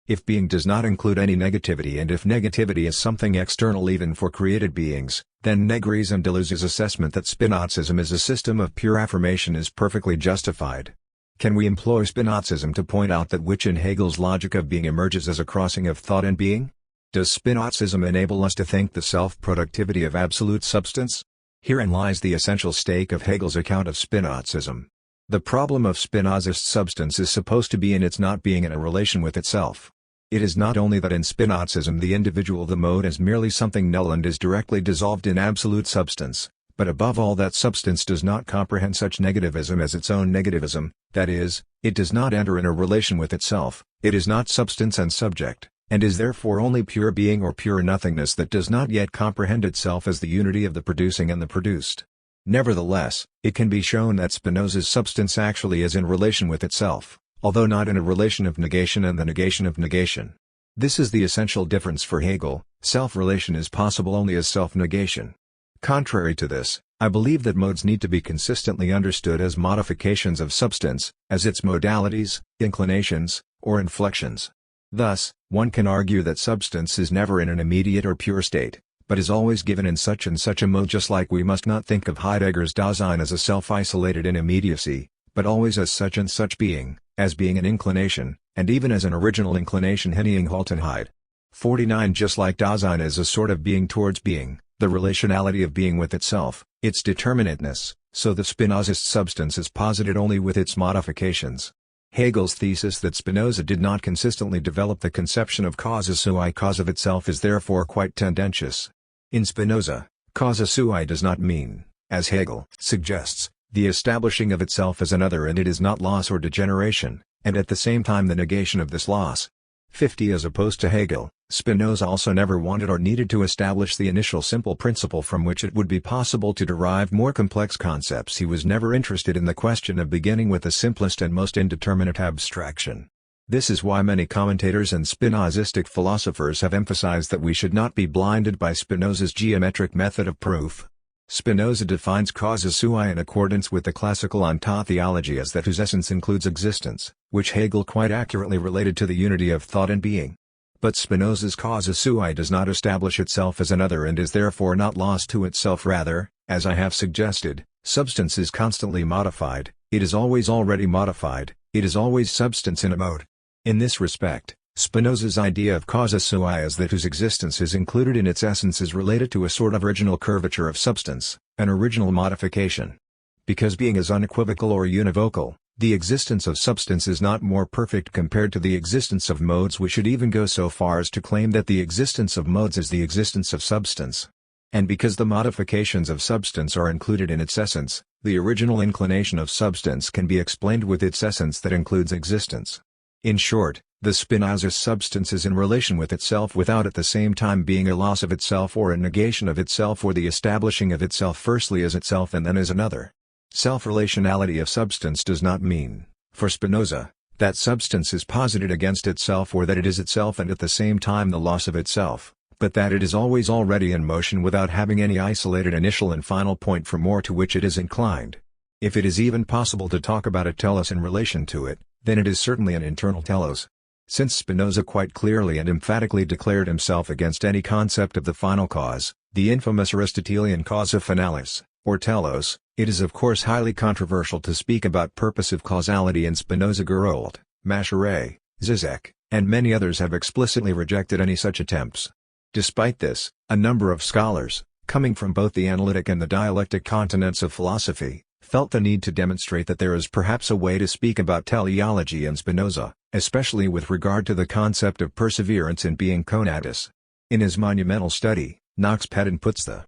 If being does not include any negativity and if negativity is something external even for created beings, then Negri's and Deleuze's assessment that Spinozism is a system of pure affirmation is perfectly justified. Can we employ Spinozism to point out that which in Hegel's logic of being emerges as a crossing of thought and being? Does Spinozism enable us to think the self-productivity of absolute substance? Herein lies the essential stake of Hegel's account of Spinozism. The problem of Spinozist substance is supposed to be in its not being in a relation with itself. It is not only that in Spinozism the individual the mode is merely something null and is directly dissolved in absolute substance, but above all that substance does not comprehend such negativism as its own negativism, that is, it does not enter in a relation with itself, it is not substance and subject, and is therefore only pure being or pure nothingness that does not yet comprehend itself as the unity of the producing and the produced. Nevertheless, it can be shown that Spinoza's substance actually is in relation with itself, although not in a relation of negation and the negation of negation. This is the essential difference for Hegel. Self-relation is possible only as self-negation. Contrary to this, I believe that modes need to be consistently understood as modifications of substance, as its modalities, inclinations, or inflections. Thus, one can argue that substance is never in an immediate or pure state, but is always given in such and such a mode, just like we must not think of Heidegger's Dasein as a self-isolated in immediacy, but always as such and such being, as being an inclination, and even as an original inclination Henning-Haltenheit. 49 Just like Dasein is a sort of being towards being, the relationality of being with itself, its determinateness, so the Spinozist substance is posited only with its modifications. Hegel's thesis that Spinoza did not consistently develop the conception of causa sui cause of itself is therefore quite tendentious. In Spinoza, causa sui does not mean, as Hegel suggests, the establishing of itself as another, and it is not loss or degeneration, and at the same time the negation of this loss. 50 As opposed to Hegel, Spinoza also never wanted or needed to establish the initial simple principle from which it would be possible to derive more complex concepts. He was never interested in the question of beginning with the simplest and most indeterminate abstraction. This is why many commentators and Spinozistic philosophers have emphasized that we should not be blinded by Spinoza's geometric method of proof. Spinoza defines causa sui in accordance with the classical ontotheology as that whose essence includes existence, which Hegel quite accurately related to the unity of thought and being. But Spinoza's causa sui does not establish itself as another and is therefore not lost to itself. Rather, as I have suggested, substance is constantly modified, it is always already modified, it is always substance in a mode. In this respect, Spinoza's idea of causa sui as that whose existence is included in its essence is related to a sort of original curvature of substance, an original modification. Because being is unequivocal or univocal, the existence of substance is not more perfect compared to the existence of modes. We should even go so far as to claim that the existence of modes is the existence of substance. And because the modifications of substance are included in its essence, the original inclination of substance can be explained with its essence that includes existence. In short, the Spinozist substance is in relation with itself without at the same time being a loss of itself or a negation of itself or the establishing of itself firstly as itself and then as another. Self-relationality of substance does not mean, for Spinoza, that substance is posited against itself or that it is itself and at the same time the loss of itself, but that it is always already in motion without having any isolated initial and final point from or to which it is inclined. If it is even possible to talk about a telos in relation to it, then it is certainly an internal telos. Since Spinoza quite clearly and emphatically declared himself against any concept of the final cause, the infamous Aristotelian causa finalis, or telos, it is of course highly controversial to speak about purposive causality, and Spinoza, Gerold, Mascheret, Zizek, and many others have explicitly rejected any such attempts. Despite this, a number of scholars, coming from both the analytic and the dialectic continents of philosophy, felt the need to demonstrate that there is perhaps a way to speak about teleology in Spinoza, especially with regard to the concept of perseverance in being conatus. In his monumental study, Knox Pedden puts the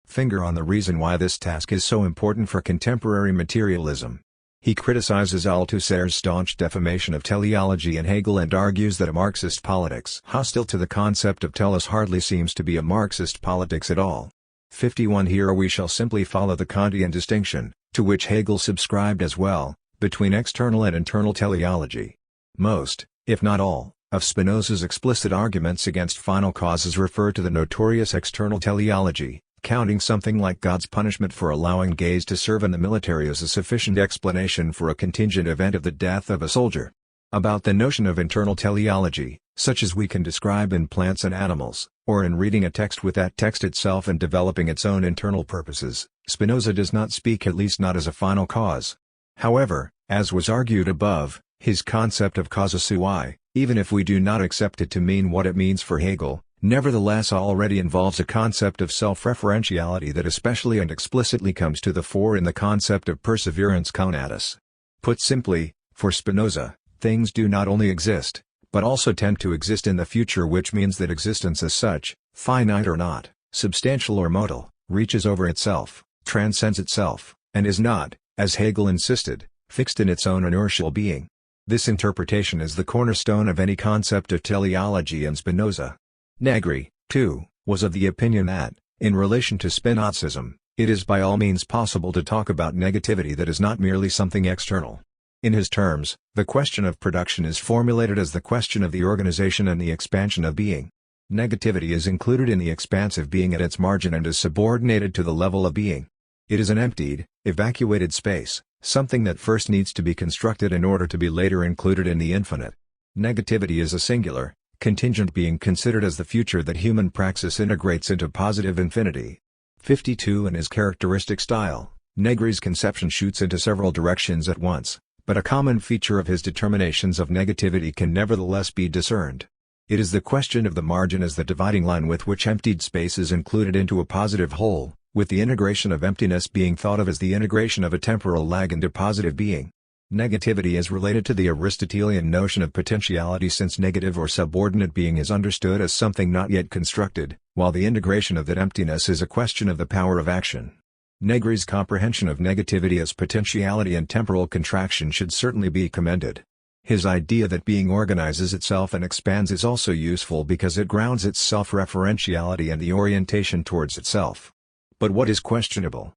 finger on the reason why this task is so important for contemporary materialism. He criticizes Althusser's staunch defamation of teleology in Hegel and argues that a Marxist politics hostile to the concept of telos hardly seems to be a Marxist politics at all. 51 Here we shall simply follow the Kantian distinction, to which Hegel subscribed as well, between external and internal teleology. Most, if not all, of Spinoza's explicit arguments against final causes refer to the notorious external teleology, counting something like God's punishment for allowing gays to serve in the military as a sufficient explanation for a contingent event of the death of a soldier. About the notion of internal teleology, such as we can describe in plants and animals, or in reading a text with that text itself and developing its own internal purposes, Spinoza does not speak, at least not as a final cause. However, as was argued above, his concept of causa sui, even if we do not accept it to mean what it means for Hegel, nevertheless already involves a concept of self-referentiality that especially and explicitly comes to the fore in the concept of perseverance conatus. Put simply, for Spinoza, things do not only exist, but also tend to exist in the future, which means that existence as such, finite or not, substantial or modal, reaches over itself. transcends itself, and is not, as Hegel insisted, fixed in its own inertial being. This interpretation is the cornerstone of any concept of teleology in Spinoza. Negri, too, was of the opinion that, in relation to Spinozism, it is by all means possible to talk about negativity that is not merely something external. In his terms, the question of production is formulated as the question of the organization and the expansion of being. Negativity is included in the expansive being at its margin and is subordinated to the level of being. It is an emptied, evacuated space, something that first needs to be constructed in order to be later included in the infinite. Negativity is a singular, contingent being considered as the future that human praxis integrates into positive infinity. 52 In his characteristic style, Negri's conception shoots into several directions at once, but a common feature of his determinations of negativity can nevertheless be discerned. It is the question of the margin as the dividing line with which emptied space is included into a positive whole, with the integration of emptiness being thought of as the integration of a temporal lag into positive being. Negativity is related to the Aristotelian notion of potentiality since negative or subordinate being is understood as something not yet constructed, while the integration of that emptiness is a question of the power of action. Negri's comprehension of negativity as potentiality and temporal contraction should certainly be commended. His idea that being organizes itself and expands is also useful because it grounds its self-referentiality and the orientation towards itself. But what is questionable,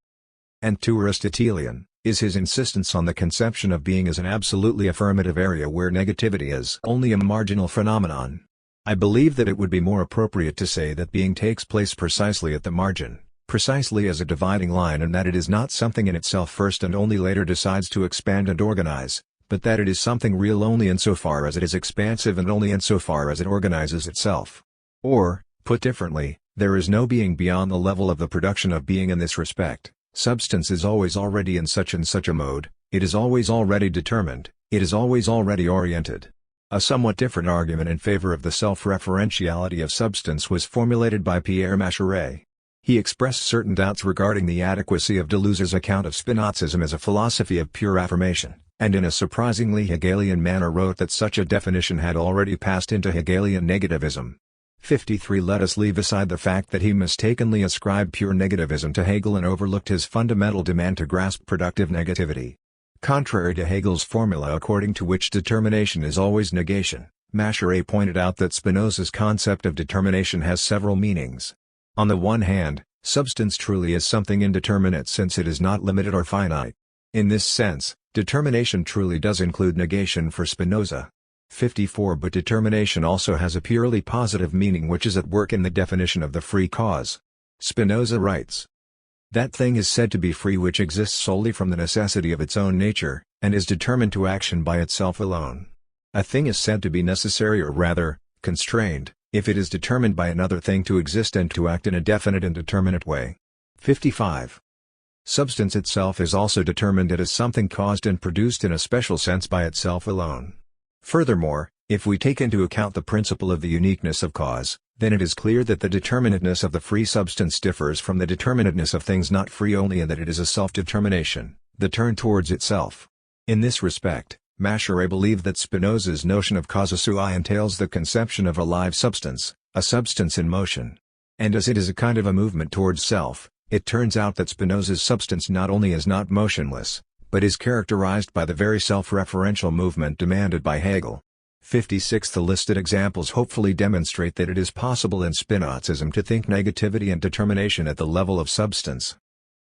and too Aristotelian, is his insistence on the conception of being as an absolutely affirmative area where negativity is only a marginal phenomenon. I believe that it would be more appropriate to say that being takes place precisely at the margin, precisely as a dividing line, and that it is not something in itself first and only later decides to expand and organize, but that it is something real only insofar as it is expansive and only insofar as it organizes itself. Or, put differently, there is no being beyond the level of the production of being in this respect. Substance is always already in such and such a mode, it is always already determined, it is always already oriented. A somewhat different argument in favor of the self-referentiality of substance was formulated by Pierre Macherey. He expressed certain doubts regarding the adequacy of Deleuze's account of Spinozism as a philosophy of pure affirmation, and in a surprisingly Hegelian manner wrote that such a definition had already passed into Hegelian negativism. 53 Let us leave aside the fact that he mistakenly ascribed pure negativism to Hegel and overlooked his fundamental demand to grasp productive negativity. Contrary to Hegel's formula according to which determination is always negation, Macherey pointed out that Spinoza's concept of determination has several meanings. On the one hand, substance truly is something indeterminate since it is not limited or finite. In this sense, determination truly does include negation for Spinoza. 54 But determination also has a purely positive meaning which is at work in the definition of the free cause. Spinoza writes, "That thing is said to be free which exists solely from the necessity of its own nature, and is determined to action by itself alone. A thing is said to be necessary or rather, constrained, if it is determined by another thing to exist and to act in a definite and determinate way." 55. Substance itself is also determined. It is something caused and produced in a special sense by itself alone. Furthermore, if we take into account the principle of the uniqueness of cause, then it is clear that the determinateness of the free substance differs from the determinateness of things not free only in that it is a self-determination, the turn towards itself. In this respect, Macherey believed that Spinoza's notion of causa sui entails the conception of a live substance, a substance in motion. And as it is a kind of a movement towards self, it turns out that Spinoza's substance not only is not motionless, but is characterized by the very self-referential movement demanded by Hegel. 56 The listed examples hopefully demonstrate that it is possible in Spinozism to think negativity and determination at the level of substance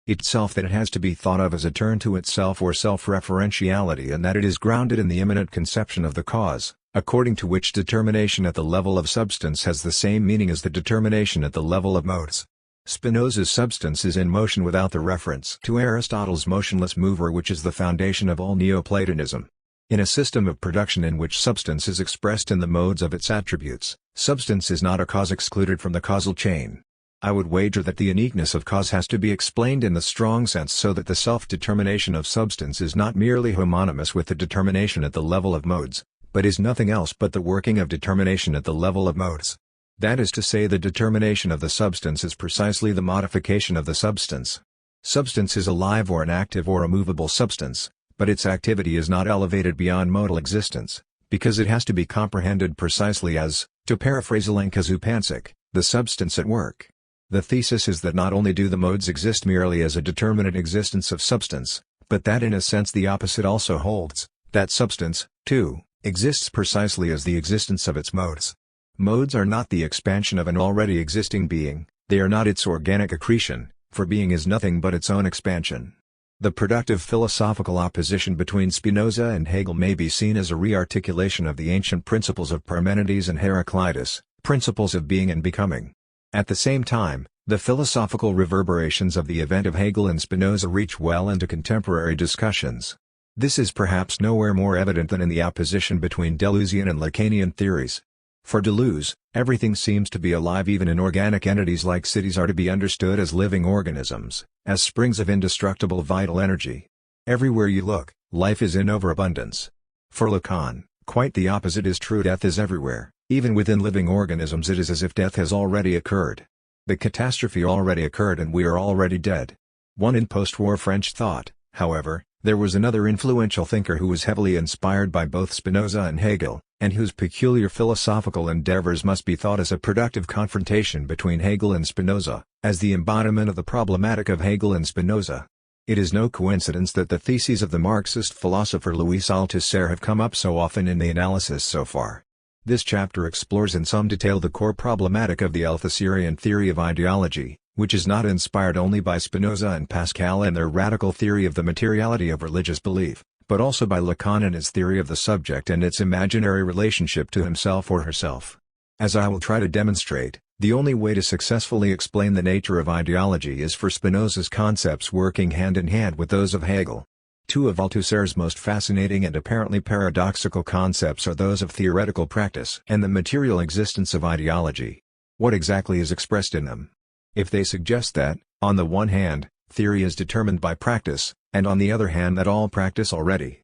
itself, that it has to be thought of as a turn to itself or self-referentiality, and that it is grounded in the immanent conception of the cause, according to which determination at the level of substance has the same meaning as the determination at the level of modes. Spinoza's substance is in motion without the reference to Aristotle's motionless mover, which is the foundation of all Neoplatonism. In a system of production in which substance is expressed in the modes of its attributes, substance is not a cause excluded from the causal chain. I would wager that the uniqueness of cause has to be explained in the strong sense, so that the self-determination of substance is not merely homonymous with the determination at the level of modes, but is nothing else but the working of determination at the level of modes. That is to say, the determination of the substance is precisely the modification of the substance. Substance is a live or an active or a movable substance, but its activity is not elevated beyond modal existence, because it has to be comprehended precisely as, to paraphrase Alenka Zupančić, the substance at work. The thesis is that not only do the modes exist merely as a determinate existence of substance, but that in a sense the opposite also holds, that substance, too, exists precisely as the existence of its modes. Modes are not the expansion of an already existing being, they are not its organic accretion, for being is nothing but its own expansion. The productive philosophical opposition between Spinoza and Hegel may be seen as a re-articulation of the ancient principles of Parmenides and Heraclitus, principles of being and becoming. At the same time, the philosophical reverberations of the event of Hegel and Spinoza reach well into contemporary discussions. This is perhaps nowhere more evident than in the opposition between Deleuzian and Lacanian theories. For Deleuze, everything seems to be alive, even inorganic entities like cities are to be understood as living organisms, as springs of indestructible vital energy. Everywhere you look, life is in overabundance. For Lacan, quite the opposite is true. Death is everywhere, even within living organisms it is as if death has already occurred. The catastrophe already occurred and we are already dead. One in post-war French thought, however, there was another influential thinker who was heavily inspired by both Spinoza and Hegel, and whose peculiar philosophical endeavors must be thought as a productive confrontation between Hegel and Spinoza, as the embodiment of the problematic of Hegel and Spinoza. It is no coincidence that the theses of the Marxist philosopher Louis Althusser have come up so often in the analysis so far. This chapter explores in some detail the core problematic of the Althusserian theory of ideology, which is not inspired only by Spinoza and Pascal and their radical theory of the materiality of religious belief, but also by Lacan and his theory of the subject and its imaginary relationship to himself or herself. As I will try to demonstrate, the only way to successfully explain the nature of ideology is for Spinoza's concepts working hand in hand with those of Hegel. Two of Althusser's most fascinating and apparently paradoxical concepts are those of theoretical practice and the material existence of ideology. What exactly is expressed in them? If they suggest that, on the one hand, theory is determined by practice, and on the other hand that all practice already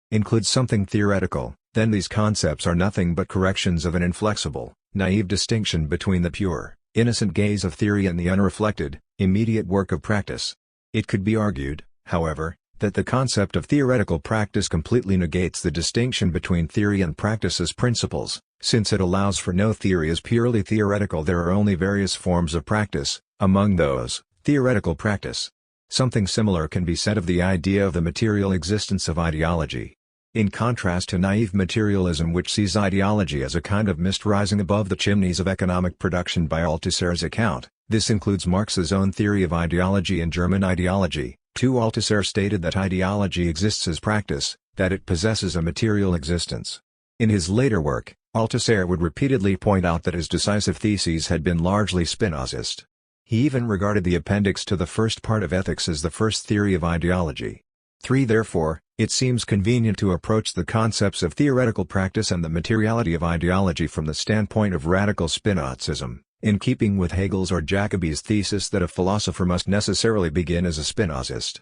includes something theoretical, then these concepts are nothing but corrections of an inflexible, naive distinction between the pure, innocent gaze of theory and the unreflected, immediate work of practice. It could be argued, however, that the concept of theoretical practice completely negates the distinction between theory and practice as principles, since it allows for no theory as purely theoretical. There are only various forms of practice, among those, theoretical practice. Something similar can be said of the idea of the material existence of ideology. In contrast to naive materialism, which sees ideology as a kind of mist rising above the chimneys of economic production by Althusser's account, this includes Marx's own theory of ideology and German ideology. Althusser stated that ideology exists as practice, that it possesses a material existence. In his later work, Althusser would repeatedly point out that his decisive theses had been largely Spinozist. He even regarded the appendix to the first part of Ethics as the first theory of ideology. 3. Therefore, it seems convenient to approach the concepts of theoretical practice and the materiality of ideology from the standpoint of radical Spinozism, in keeping with Hegel's or Jacobi's thesis that a philosopher must necessarily begin as a Spinozist.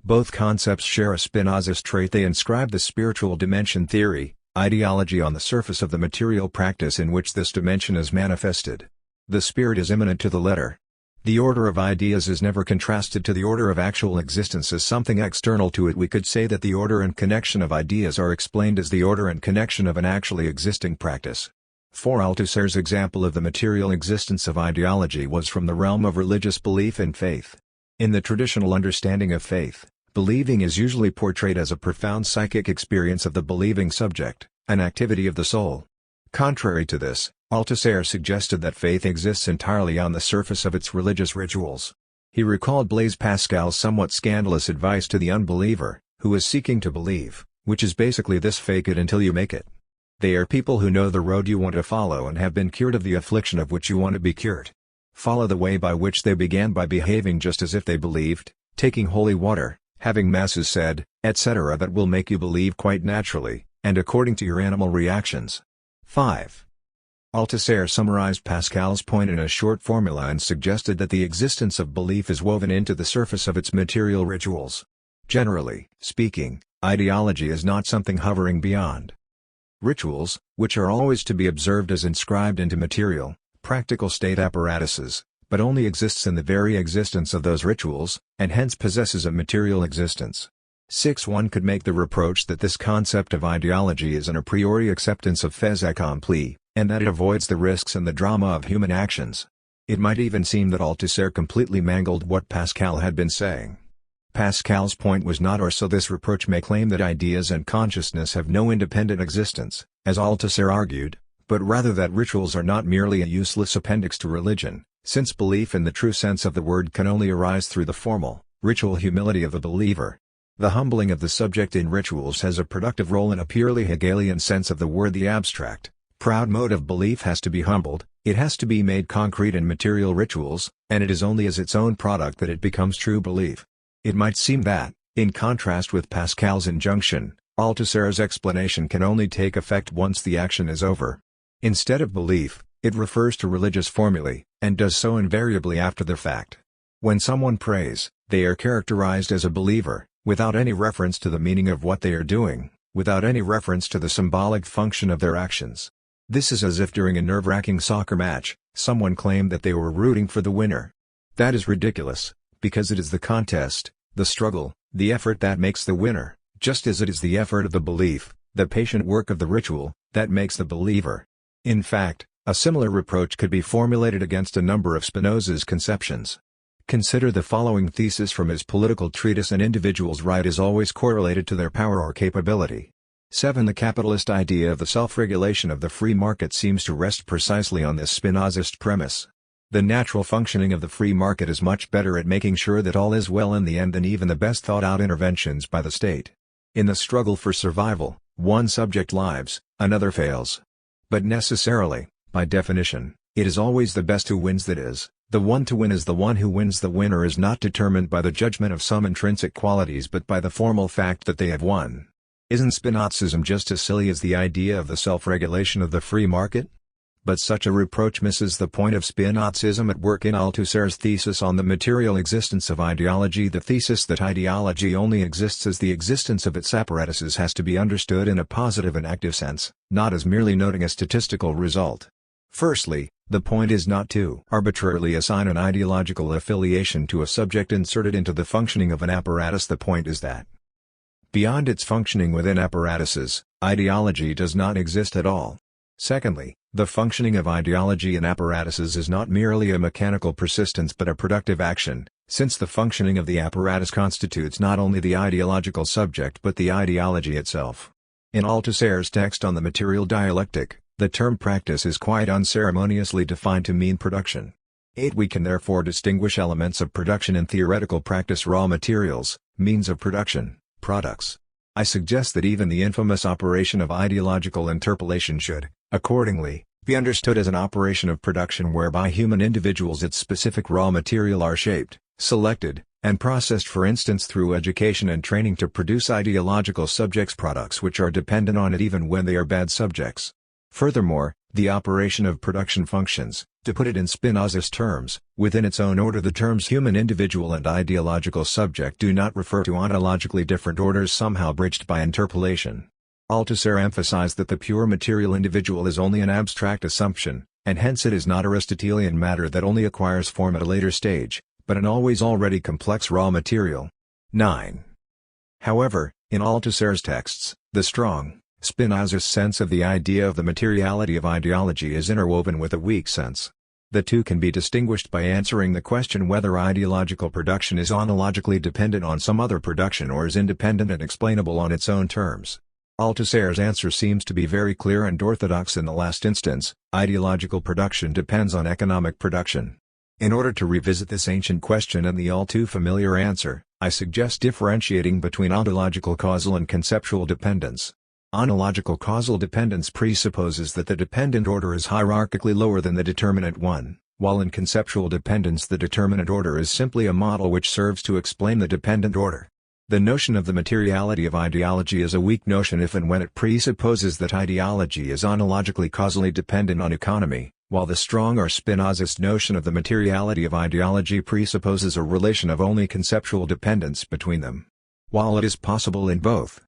Both concepts share a Spinozist trait. They inscribe the spiritual dimension theory, ideology on the surface of the material practice in which this dimension is manifested. The spirit is immanent to the letter. The order of ideas is never contrasted to the order of actual existence as something external to it. We could say that the order and connection of ideas are explained as the order and connection of an actually existing practice. 4. Althusser's example of the material existence of ideology was from the realm of religious belief and faith. In the traditional understanding of faith, believing is usually portrayed as a profound psychic experience of the believing subject, an activity of the soul. Contrary to this, Althusser suggested that faith exists entirely on the surface of its religious rituals. He recalled Blaise Pascal's somewhat scandalous advice to the unbeliever, who is seeking to believe, which is basically this: fake it until you make it. They are people who know the road you want to follow and have been cured of the affliction of which you want to be cured. Follow the way by which they began by behaving just as if they believed, taking holy water, having masses said, etc. That will make you believe quite naturally, and according to your animal reactions. 5. Althusser summarized Pascal's point in a short formula and suggested that the existence of belief is woven into the surface of its material rituals. Generally speaking, ideology is not something hovering beyond rituals, which are always to be observed as inscribed into material, practical state apparatuses, but only exists in the very existence of those rituals, and hence possesses a material existence. 6. One could make the reproach that this concept of ideology is an a priori acceptance of fait accompli, and that it avoids the risks and the drama of human actions. It might even seem that Althusser completely mangled what Pascal had been saying. Pascal's point was not or so this reproach may claim that ideas and consciousness have no independent existence, as Althusser argued, but rather that rituals are not merely a useless appendix to religion, since belief in the true sense of the word can only arise through the formal, ritual humility of the believer. The humbling of the subject in rituals has a productive role in a purely Hegelian sense of the word. The abstract, proud mode of belief has to be humbled, it has to be made concrete in material rituals, and it is only as its own product that it becomes true belief. It might seem that, in contrast with Pascal's injunction, Althusser's explanation can only take effect once the action is over. Instead of belief, it refers to religious formulae, and does so invariably after the fact. When someone prays, they are characterized as a believer, without any reference to the meaning of what they are doing, without any reference to the symbolic function of their actions. This is as if during a nerve-wracking soccer match, someone claimed that they were rooting for the winner. That is ridiculous, because it is the contest, the struggle, the effort that makes the winner, just as it is the effort of the belief, the patient work of the ritual, that makes the believer. In fact, a similar reproach could be formulated against a number of Spinoza's conceptions. Consider the following thesis from his political treatise: an individual's right is always correlated to their power or capability. 7. The capitalist idea of the self-regulation of the free market seems to rest precisely on this Spinozist premise. The natural functioning of the free market is much better at making sure that all is well in the end than even the best thought-out interventions by the state. In the struggle for survival, one subject lives, another fails. But necessarily, by definition, it is always the best who wins. That is, the one to win is the one who wins. The winner is not determined by the judgment of some intrinsic qualities but by the formal fact that they have won. Isn't Spinozism just as silly as the idea of the self-regulation of the free market? But such a reproach misses the point of Spinozism at work in Althusser's thesis on the material existence of ideology. The thesis that ideology only exists as the existence of its apparatuses has to be understood in a positive and active sense, not as merely noting a statistical result. Firstly, the point is not to arbitrarily assign an ideological affiliation to a subject inserted into the functioning of an apparatus. The point is that, beyond its functioning within apparatuses, ideology does not exist at all. Secondly, the functioning of ideology in apparatuses is not merely a mechanical persistence but a productive action, since the functioning of the apparatus constitutes not only the ideological subject but the ideology itself. In Althusser's text on the material dialectic, the term practice is quite unceremoniously defined to mean production. 8. We can therefore distinguish elements of production in theoretical practice: raw materials, means of production, products. I suggest that even the infamous operation of ideological interpolation should, accordingly, be understood as an operation of production whereby human individuals, its specific raw material, are shaped, selected, and processed, for instance through education and training, to produce ideological subjects, products which are dependent on it even when they are bad subjects. Furthermore, the operation of production functions, to put it in Spinoza's terms, within its own order. The terms human individual and ideological subject do not refer to ontologically different orders somehow bridged by interpolation. Althusser emphasized that the pure material individual is only an abstract assumption, and hence it is not Aristotelian matter that only acquires form at a later stage, but an always already complex raw material. 9. However, in Althusser's texts, the strong, Spinozist sense of the idea of the materiality of ideology is interwoven with a weak sense. The two can be distinguished by answering the question whether ideological production is ontologically dependent on some other production or is independent and explainable on its own terms. Althusser's answer seems to be very clear and orthodox. In the last instance, ideological production depends on economic production. In order to revisit this ancient question and the all too familiar answer, I suggest differentiating between ontological causal and conceptual dependence. Ontological causal dependence presupposes that the dependent order is hierarchically lower than the determinate one, while in conceptual dependence the determinate order is simply a model which serves to explain the dependent order. The notion of the materiality of ideology is a weak notion if and when it presupposes that ideology is ontologically causally dependent on economy, while the strong or Spinozist notion of the materiality of ideology presupposes a relation of only conceptual dependence between them. While it is possible in both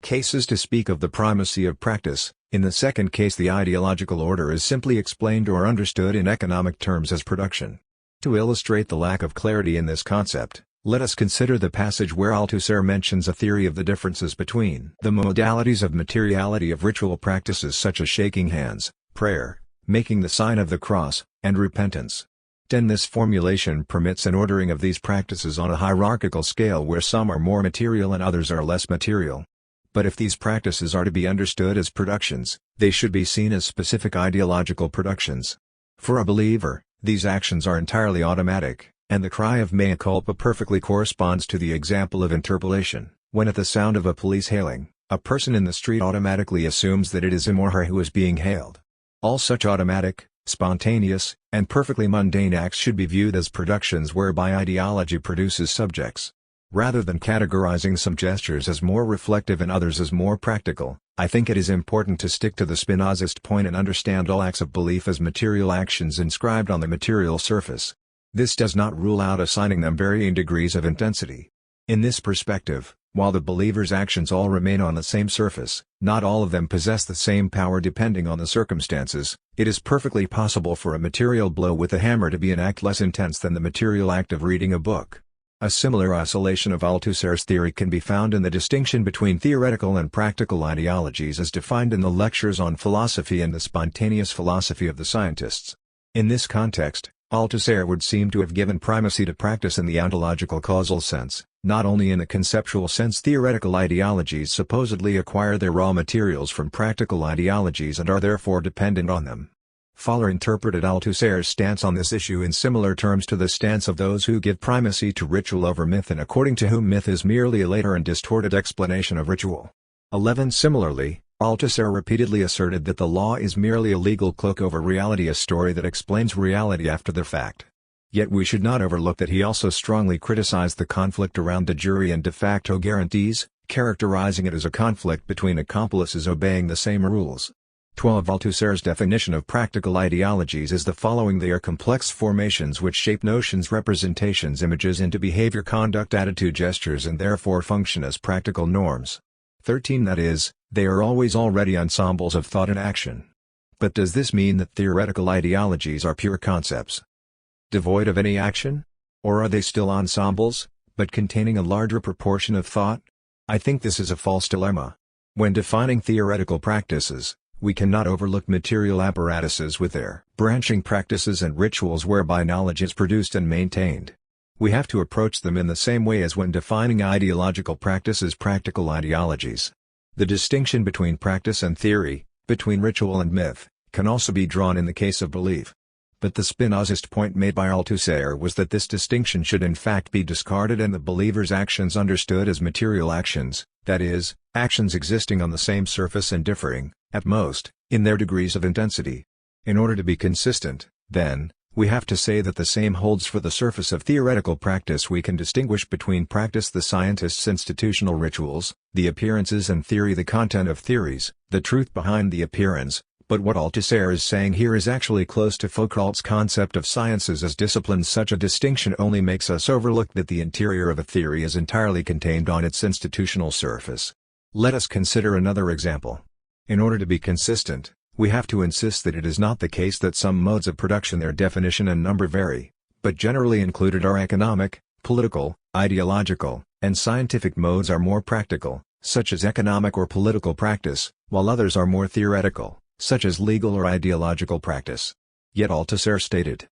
cases to speak of the primacy of practice, in the second case the ideological order is simply explained or understood in economic terms as production. To illustrate the lack of clarity in this concept, let us consider the passage where Althusser mentions a theory of the differences between the modalities of materiality of ritual practices such as shaking hands, prayer, making the sign of the cross, and repentance. 10. This formulation permits an ordering of these practices on a hierarchical scale where some are more material and others are less material. But if these practices are to be understood as productions, they should be seen as specific ideological productions. For a believer, these actions are entirely automatic, and the cry of mea culpa perfectly corresponds to the example of interpolation. When at the sound of a police hailing, a person in the street automatically assumes that it is him or her who is being hailed. All such automatic, spontaneous, and perfectly mundane acts should be viewed as productions whereby ideology produces subjects. Rather than categorizing some gestures as more reflective and others as more practical, I think it is important to stick to the Spinozist point and understand all acts of belief as material actions inscribed on the material surface. This does not rule out assigning them varying degrees of intensity. In this perspective, while the believer's actions all remain on the same surface, not all of them possess the same power depending on the circumstances. It is perfectly possible for a material blow with a hammer to be an act less intense than the material act of reading a book. A similar oscillation of Althusser's theory can be found in the distinction between theoretical and practical ideologies as defined in the lectures on philosophy and the spontaneous philosophy of the scientists. In this context, Althusser would seem to have given primacy to practice in the ontological causal sense. Not only in the conceptual sense theoretical ideologies supposedly acquire their raw materials from practical ideologies and are therefore dependent on them. Fowler interpreted Althusser's stance on this issue in similar terms to the stance of those who give primacy to ritual over myth and according to whom myth is merely a later and distorted explanation of ritual. 11. Similarly, Althusser repeatedly asserted that the law is merely a legal cloak over reality, a story that explains reality after the fact. Yet we should not overlook that he also strongly criticized the conflict around de jure and de facto guarantees, characterizing it as a conflict between accomplices obeying the same rules. 12. Althusser's definition of practical ideologies is the following: they are complex formations which shape notions, representations, images into behavior, conduct, attitude, gestures, and therefore function as practical norms. 13. That is, they are always already ensembles of thought and action. But does this mean that theoretical ideologies are pure concepts, devoid of any action? Or are they still ensembles, but containing a larger proportion of thought? I think this is a false dilemma. When defining theoretical practices, we cannot overlook material apparatuses with their branching practices and rituals whereby knowledge is produced and maintained. We have to approach them in the same way as when defining ideological practices, practical ideologies. The distinction between practice and theory, between ritual and myth, can also be drawn in the case of belief. But the Spinozist point made by Althusser was that this distinction should in fact be discarded and the believer's actions understood as material actions, that is, actions existing on the same surface and differing, at most, in their degrees of intensity. In order to be consistent, then, we have to say that the same holds for the surface of theoretical practice. We can distinguish between practice, the scientist's institutional rituals, the appearances, and theory, the content of theories, the truth behind the appearance. But what Althusser is saying here is actually close to Foucault's concept of sciences as disciplines. Such a distinction only makes us overlook that the interior of a theory is entirely contained on its institutional surface. Let us consider another example. In order to be consistent, we have to insist that it is not the case that some modes of production, their definition and number vary, but generally included are economic, political, ideological, and scientific modes are more practical, such as economic or political practice, while others are more theoretical, such as legal or ideological practice. Yet Althusser stated,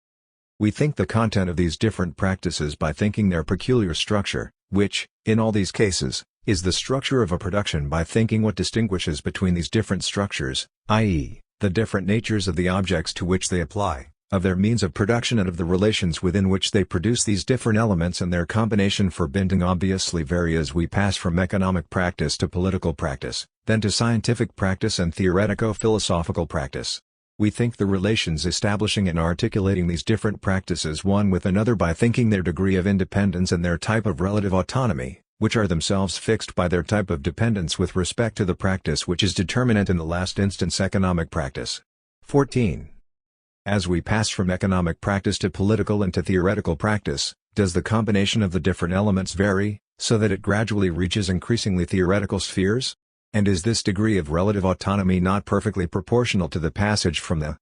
"We think the content of these different practices by thinking their peculiar structure, which, in all these cases, is the structure of a production by thinking what distinguishes between these different structures, i.e., the different natures of the objects to which they apply, of their means of production and of the relations within which they produce these different elements and their combination forbidding obviously vary as we pass from economic practice to political practice, then to scientific practice and theoretico-philosophical practice. We think the relations establishing and articulating these different practices one with another by thinking their degree of independence and their type of relative autonomy, which are themselves fixed by their type of dependence with respect to the practice which is determinate in the last instance economic practice." 14. As we pass from economic practice to political and to theoretical practice, does the combination of the different elements vary, so that it gradually reaches increasingly theoretical spheres? And is this degree of relative autonomy not perfectly proportional to the passage from the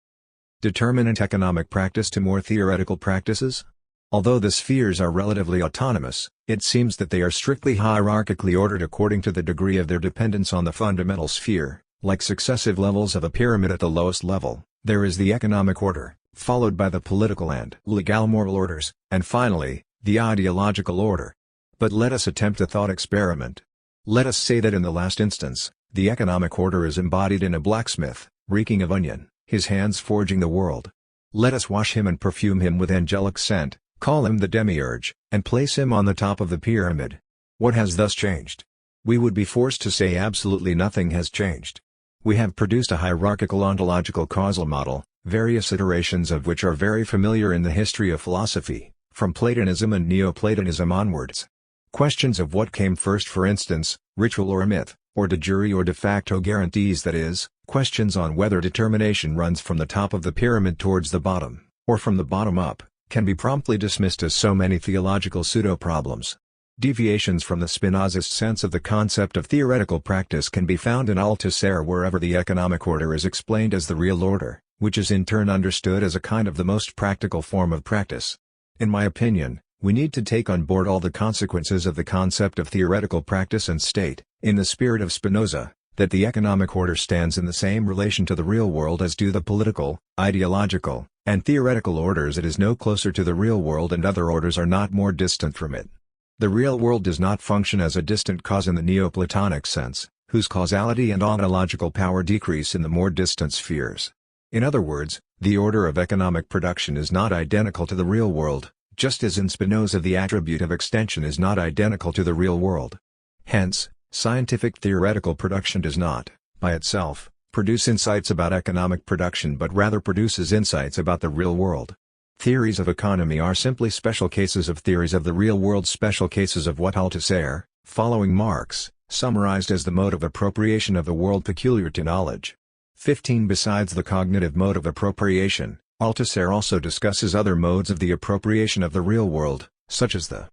determinate economic practice to more theoretical practices? Although the spheres are relatively autonomous, it seems that they are strictly hierarchically ordered according to the degree of their dependence on the fundamental sphere, like successive levels of a pyramid. At the lowest level, There is the economic order, followed by the political and legal moral orders, and finally, the ideological order. But let us attempt a thought experiment. Let us say that in the last instance, the economic order is embodied in a blacksmith, reeking of onion, his hands forging the world. Let us wash him and perfume him with angelic scent, call him the demiurge, and place him on the top of the pyramid. What has thus changed? We would be forced to say absolutely nothing has changed. We have produced a hierarchical ontological causal model, various iterations of which are very familiar in the history of philosophy, from Platonism and Neoplatonism onwards. Questions of what came first, for instance, ritual or myth, or de jure or de facto guarantees, that is, questions on whether determination runs from the top of the pyramid towards the bottom, or from the bottom up, can be promptly dismissed as so many theological pseudo-problems. Deviations from the Spinozist sense of the concept of theoretical practice can be found in Althusser wherever the economic order is explained as the real order, which is in turn understood as a kind of the most practical form of practice. In my opinion, we need to take on board all the consequences of the concept of theoretical practice and state, in the spirit of Spinoza, that the economic order stands in the same relation to the real world as do the political, ideological, and theoretical orders. It is no closer to the real world, and other orders are not more distant from it. The real world does not function as a distant cause in the Neoplatonic sense, whose causality and ontological power decrease in the more distant spheres. In other words, the order of economic production is not identical to the real world, just as in Spinoza the attribute of extension is not identical to the real world. Hence, scientific theoretical production does not, by itself, produce insights about economic production, but rather produces insights about the real world. Theories of economy are simply special cases of theories of the real world, special cases of what Althusser, following Marx, summarized as the mode of appropriation of the world peculiar to knowledge. 15. Besides the cognitive mode of appropriation, Althusser also discusses other modes of the appropriation of the real world, such as the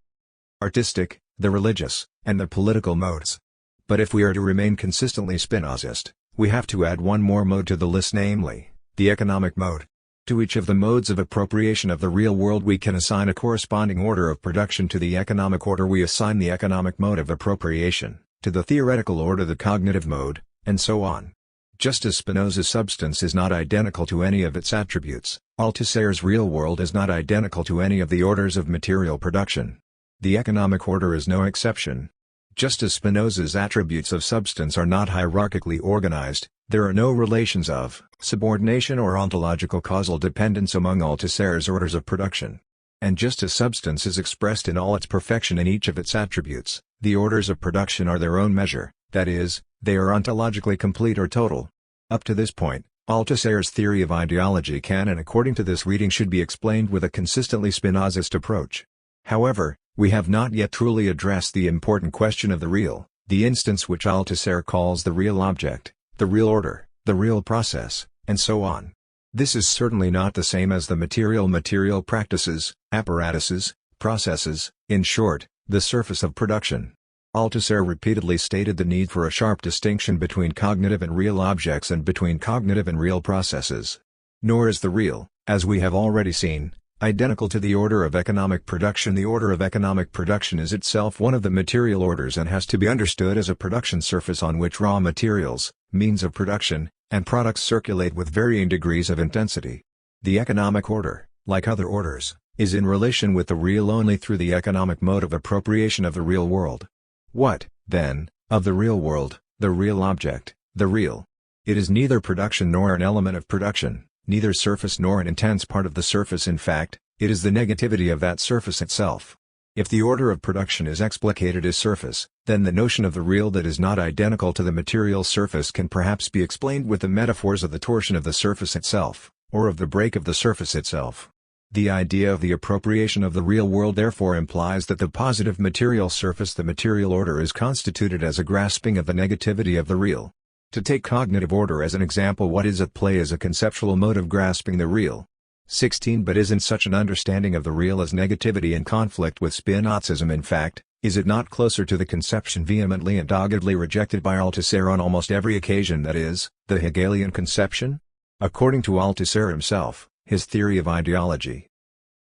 artistic, the religious, and the political modes. But if we are to remain consistently Spinozist, we have to add one more mode to the list, namely, the economic mode. To each of the modes of appropriation of the real world we can assign a corresponding order of production. To the economic order we assign the economic mode of appropriation, to the theoretical order the cognitive mode, and so on. Just as Spinoza's substance is not identical to any of its attributes, Althusser's real world is not identical to any of the orders of material production. The economic order is no exception. Just as Spinoza's attributes of substance are not hierarchically organized, there are no relations of subordination or ontological causal dependence among Althusser's orders of production. And just as substance is expressed in all its perfection in each of its attributes, the orders of production are their own measure, that is, they are ontologically complete or total. Up to this point, Althusser's theory of ideology can, and according to this reading should be explained with a consistently Spinozist approach. However, we have not yet truly addressed the important question of the real, the instance which Althusser calls the real object, the real order, the real process, and so on. This is certainly not the same as the material practices, apparatuses, processes, in short, the surface of production. Althusser repeatedly stated the need for a sharp distinction between cognitive and real objects and between cognitive and real processes. Nor is the real, as we have already seen, identical to the order of economic production. The order of economic production is itself one of the material orders and has to be understood as a production surface on which raw materials, means of production, and products circulate with varying degrees of intensity. The economic order, like other orders, is in relation with the real only through the economic mode of appropriation of the real world. What, then, of the real world, the real object, the real? It is neither production nor an element of production, neither surface nor an intense part of the surface. In fact, it is the negativity of that surface itself. If the order of production is explicated as surface, then the notion of the real that is not identical to the material surface can perhaps be explained with the metaphors of the torsion of the surface itself, or of the break of the surface itself. The idea of the appropriation of the real world therefore implies that the positive material surface, the material order, is constituted as a grasping of the negativity of the real. To take cognitive order as an example, what is at play is a conceptual mode of grasping the real. 16. But isn't such an understanding of the real as negativity in conflict with Spinozism? In fact, is it not closer to the conception vehemently and doggedly rejected by Althusser on almost every occasion, that is, the Hegelian conception? According to Althusser himself, his theory of ideology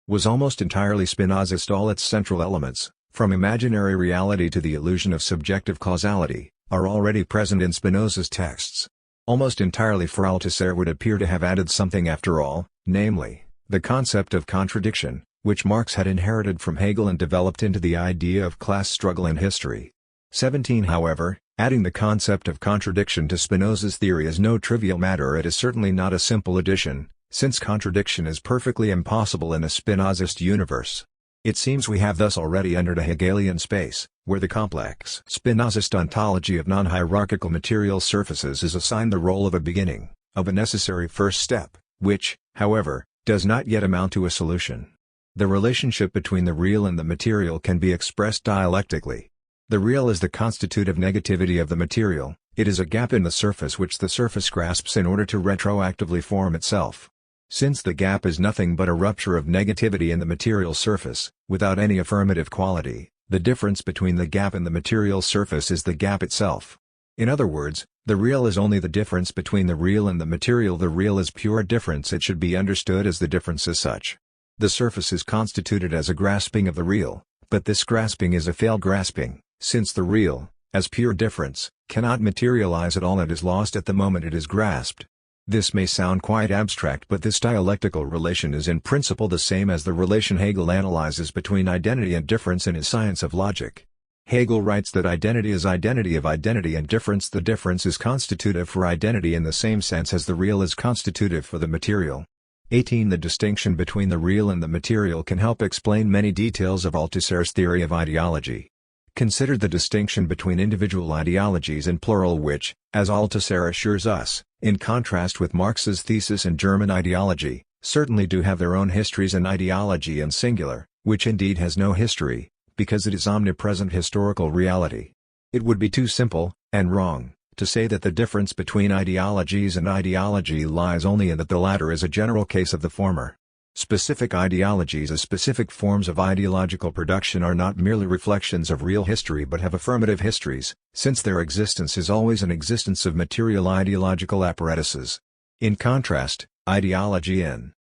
was almost entirely Spinozist. All its central elements, from imaginary reality to the illusion of subjective causality, are already present in Spinoza's texts. Almost entirely for Althusser would appear to have added something after all, namely, the concept of contradiction, which Marx had inherited from Hegel and developed into the idea of class struggle in history. 17 However, adding the concept of contradiction to Spinoza's theory is no trivial matter. It is certainly not a simple addition, since contradiction is perfectly impossible in a Spinozist universe. It seems we have thus already entered a Hegelian space, where the complex Spinozist ontology of non-hierarchical material surfaces is assigned the role of a beginning, of a necessary first step, which, however, does not yet amount to a solution. The relationship between the real and the material can be expressed dialectically. The real is the constitutive negativity of the material, it is a gap in the surface which the surface grasps in order to retroactively form itself. Since the gap is nothing but a rupture of negativity in the material surface, without any affirmative quality, the difference between the gap and the material surface is the gap itself. In other words, the real is only the difference between the real and the material. The real is pure difference. It should be understood as the difference as such. The surface is constituted as a grasping of the real, but this grasping is a failed grasping, since the real, as pure difference, cannot materialize at all and is lost at the moment it is grasped. This may sound quite abstract, but this dialectical relation is in principle the same as the relation Hegel analyzes between identity and difference in his Science of Logic. Hegel writes that identity is identity of identity and difference. The difference is constitutive for identity in the same sense as the real is constitutive for the material. 18 The distinction between the real and the material can help explain many details of Althusser's theory of ideology. Consider the distinction between individual ideologies and plural which, as Althusser assures us, in contrast with Marx's thesis and German ideology, certainly do have their own histories, and ideology and singular, which indeed has no history, because it is omnipresent historical reality. It would be too simple, and wrong, to say that the difference between ideologies and ideology lies only in that the latter is a general case of the former. Specific ideologies as specific forms of ideological production are not merely reflections of real history but have affirmative histories, since their existence is always an existence of material ideological apparatuses. In contrast, ideology in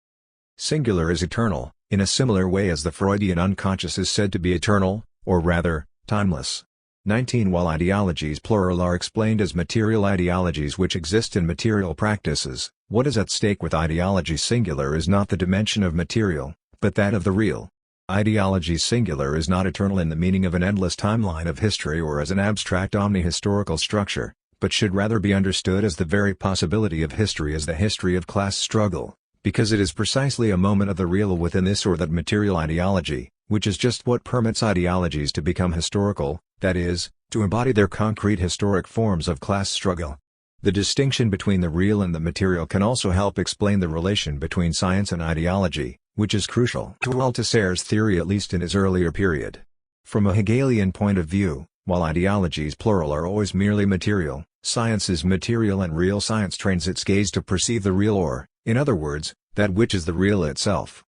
singular is eternal, in a similar way as the Freudian unconscious is said to be eternal, or rather, timeless. 19 While ideologies plural are explained as material ideologies which exist in material practices, what is at stake with ideology singular is not the dimension of material, but that of the real. Ideology singular is not eternal in the meaning of an endless timeline of history or as an abstract omni-historical structure, but should rather be understood as the very possibility of history as the history of class struggle, because it is precisely a moment of the real within this or that material ideology, which is just what permits ideologies to become historical, that is, to embody their concrete historic forms of class struggle. The distinction between the real and the material can also help explain the relation between science and ideology, which is crucial to Althusser's theory at least in his earlier period. From a Hegelian point of view, while ideologies plural are always merely material, science is material and real science trains its gaze to perceive the real or, in other words, that which is the real itself.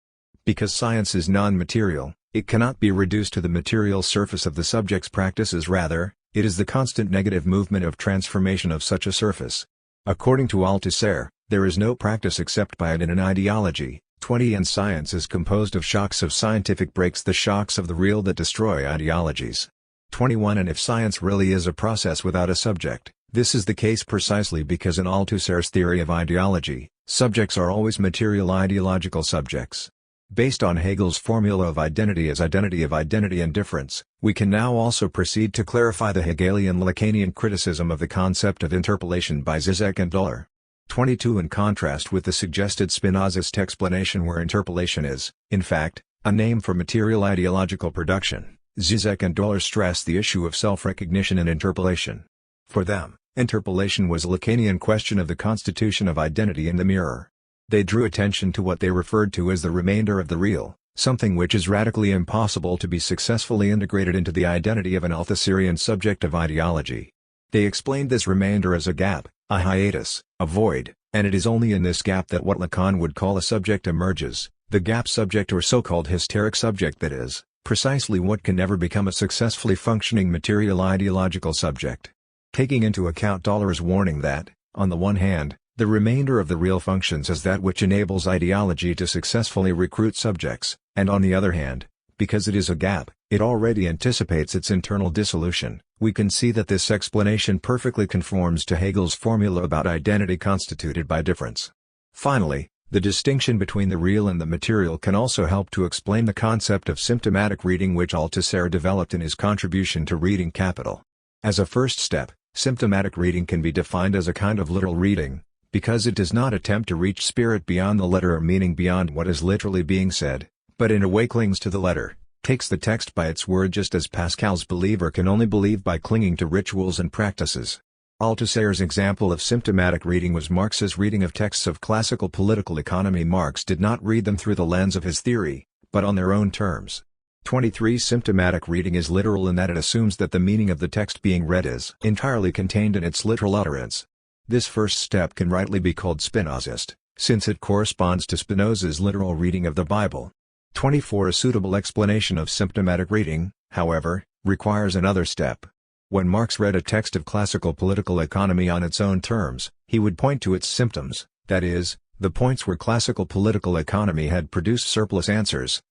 Because science is non-material, it cannot be reduced to the material surface of the subject's practices. Rather, it is the constant negative movement of transformation of such a surface. According to Althusser, there is no practice except by it in an ideology. 20 And science is composed of shocks of scientific breaks, the shocks of the real that destroy ideologies. 21 And if science really is a process without a subject, this is the case precisely because in Althusser's theory of ideology, subjects are always material ideological subjects. Based on Hegel's formula of identity as identity of identity and difference, we can now also proceed to clarify the Hegelian Lacanian criticism of the concept of interpolation by Zizek and Dolar. 22 In contrast with the suggested Spinozist explanation where interpolation is, in fact, a name for material ideological production, Zizek and Dolar stress the issue of self-recognition in interpolation. For them, interpolation was a Lacanian question of the constitution of identity in the mirror. They drew attention to what they referred to as the remainder of the real, something which is radically impossible to be successfully integrated into the identity of an Althusserian subject of ideology. They explained this remainder as a gap, a hiatus, a void, and it is only in this gap that what Lacan would call a subject emerges, the gap subject or so-called hysteric subject, that is, precisely what can never become a successfully functioning material ideological subject. Taking into account Dolar's warning that, on the one hand, the remainder of the real functions as that which enables ideology to successfully recruit subjects, and on the other hand, Because it is a gap, it already anticipates its internal dissolution. We can see that this explanation perfectly conforms to Hegel's formula about identity constituted by difference. Finally, the distinction between the real and the material can also help to explain the concept of symptomatic reading which Althusser developed in his contribution to Reading Capital. As a first step, symptomatic reading can be defined as a kind of literal reading, because it does not attempt to reach spirit beyond the letter or meaning beyond what is literally being said, but in a way clings to the letter, takes the text by its word just as Pascal's believer can only believe by clinging to rituals and practices. Althusser's example of symptomatic reading was Marx's reading of texts of classical political economy. Marx did not read them through the lens of his theory, but on their own terms. 23. Symptomatic reading is literal in that it assumes that the meaning of the text being read is entirely contained in its literal utterance. This first step can rightly be called Spinozist, since it corresponds to Spinoza's literal reading of the Bible. 24. A suitable explanation of symptomatic reading, however, requires another step. When Marx read a text of classical political economy on its own terms, he would point to its symptoms, that is, the points where classical political economy had produced surplus answers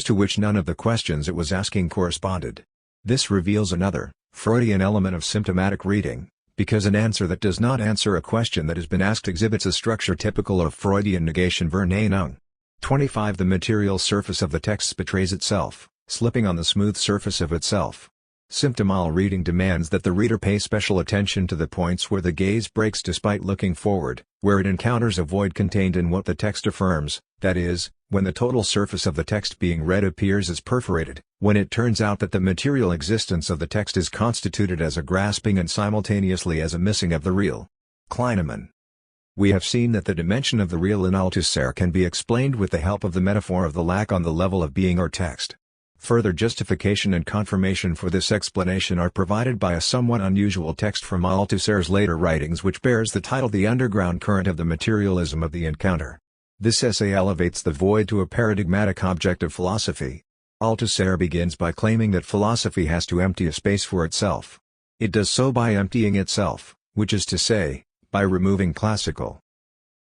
to which none of the questions it was asking corresponded. This reveals another, Freudian element of symptomatic reading, because an answer that does not answer a question that has been asked exhibits a structure typical of Freudian negation Verneinung. 25. The material surface of the text betrays itself, slipping on the smooth surface of itself. Symptomal reading demands that the reader pay special attention to the points where the gaze breaks despite looking forward, where it encounters a void contained in what the text affirms, that is, when the total surface of the text being read appears as perforated, when it turns out that the material existence of the text is constituted as a grasping and simultaneously as a missing of the real. Kleinemann. We have seen that the dimension of the real in Althusser can be explained with the help of the metaphor of the lack on the level of being or text. Further justification and confirmation for this explanation are provided by a somewhat unusual text from Althusser's later writings which bears the title The Underground Current of the Materialism of the Encounter. This essay elevates the void to a paradigmatic object of philosophy. Althusser begins by claiming that philosophy has to empty a space for itself. It does so by emptying itself, which is to say, by removing classical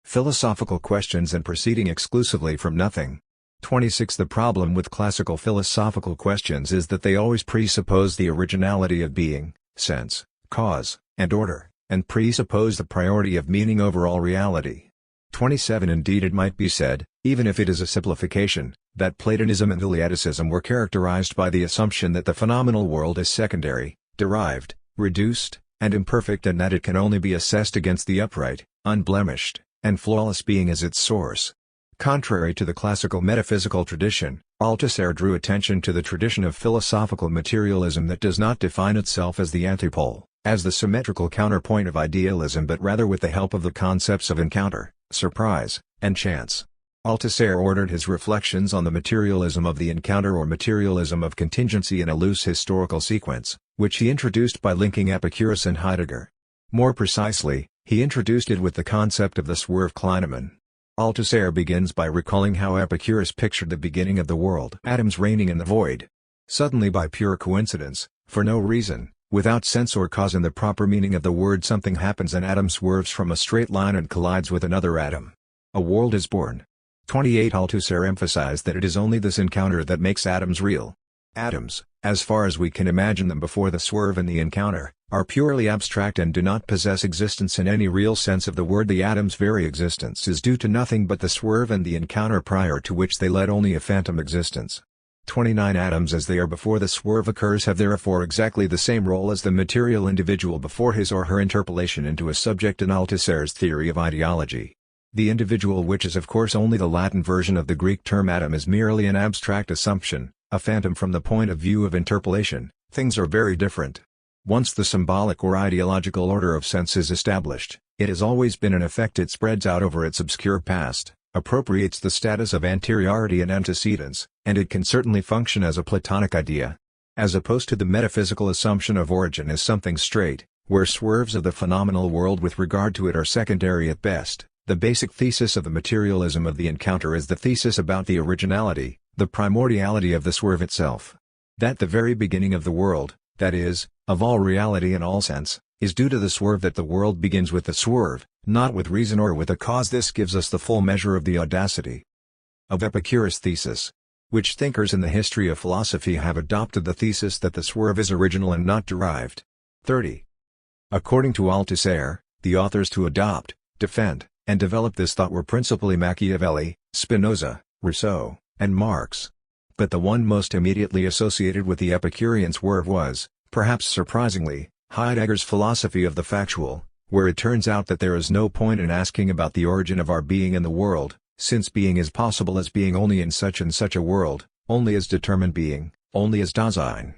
philosophical questions and proceeding exclusively from nothing. 26. The problem with classical philosophical questions is that they always presuppose the originality of being, sense, cause, and order, and presuppose the priority of meaning over all reality. 27. Indeed it might be said, even if it is a simplification, that Platonism and Eleaticism were characterized by the assumption that the phenomenal world is secondary, derived, reduced, and imperfect and that it can only be assessed against the upright, unblemished, and flawless being as its source. Contrary to the classical metaphysical tradition, Althusser drew attention to the tradition of philosophical materialism that does not define itself as the antipole, as the symmetrical counterpoint of idealism but rather with the help of the concepts of encounter, surprise, and chance. Althusser ordered his reflections on the materialism of the encounter or materialism of contingency in a loose historical sequence, which he introduced by linking Epicurus and Heidegger. More precisely, he introduced it with the concept of the swerve Kleinemann. Althusser begins by recalling how Epicurus pictured the beginning of the world. Atoms reigning in the void. Suddenly by pure coincidence, for no reason, without sense or cause in the proper meaning of the word something happens, an atom swerves from a straight line and collides with another atom. A world is born. 28. Althusser emphasized that it is only this encounter that makes atoms real. Atoms, as far as we can imagine them before the swerve and the encounter, are purely abstract and do not possess existence in any real sense of the word. The atom's very existence is due to nothing but the swerve and the encounter prior to which they led only a phantom existence. 29. Atoms as they are before the swerve occurs have therefore exactly the same role as the material individual before his or her interpolation into a subject in Althusser's theory of ideology. The individual, which is of course only the Latin version of the Greek term atom, is merely an abstract assumption, a phantom from the point of view of interpolation. Things are very different. Once the symbolic or ideological order of sense is established, it has always been an effect. It spreads out over its obscure past, appropriates the status of anteriority and antecedence, and it can certainly function as a Platonic idea. As opposed to the metaphysical assumption of origin as something straight, where swerves of the phenomenal world with regard to it are secondary at best, the basic thesis of the materialism of the encounter is the thesis about the originality, the primordiality of the swerve itself. That the very beginning of the world, that is, of all reality in all sense, is due to the swerve, that the world begins with the swerve, not with reason or with a cause. This gives us the full measure of the audacity of Epicurus' thesis. Which thinkers in the history of philosophy have adopted the thesis that the swerve is original and not derived? 30. According to Althusser, the authors to adopt, defend, and develop this thought were principally Machiavelli, Spinoza, Rousseau, and Marx. But the one most immediately associated with the Epicurean swerve was, perhaps surprisingly, Heidegger's philosophy of the factual, where it turns out that there is no point in asking about the origin of our being in the world, since being is possible as being only in such and such a world, only as determined being, only as Dasein.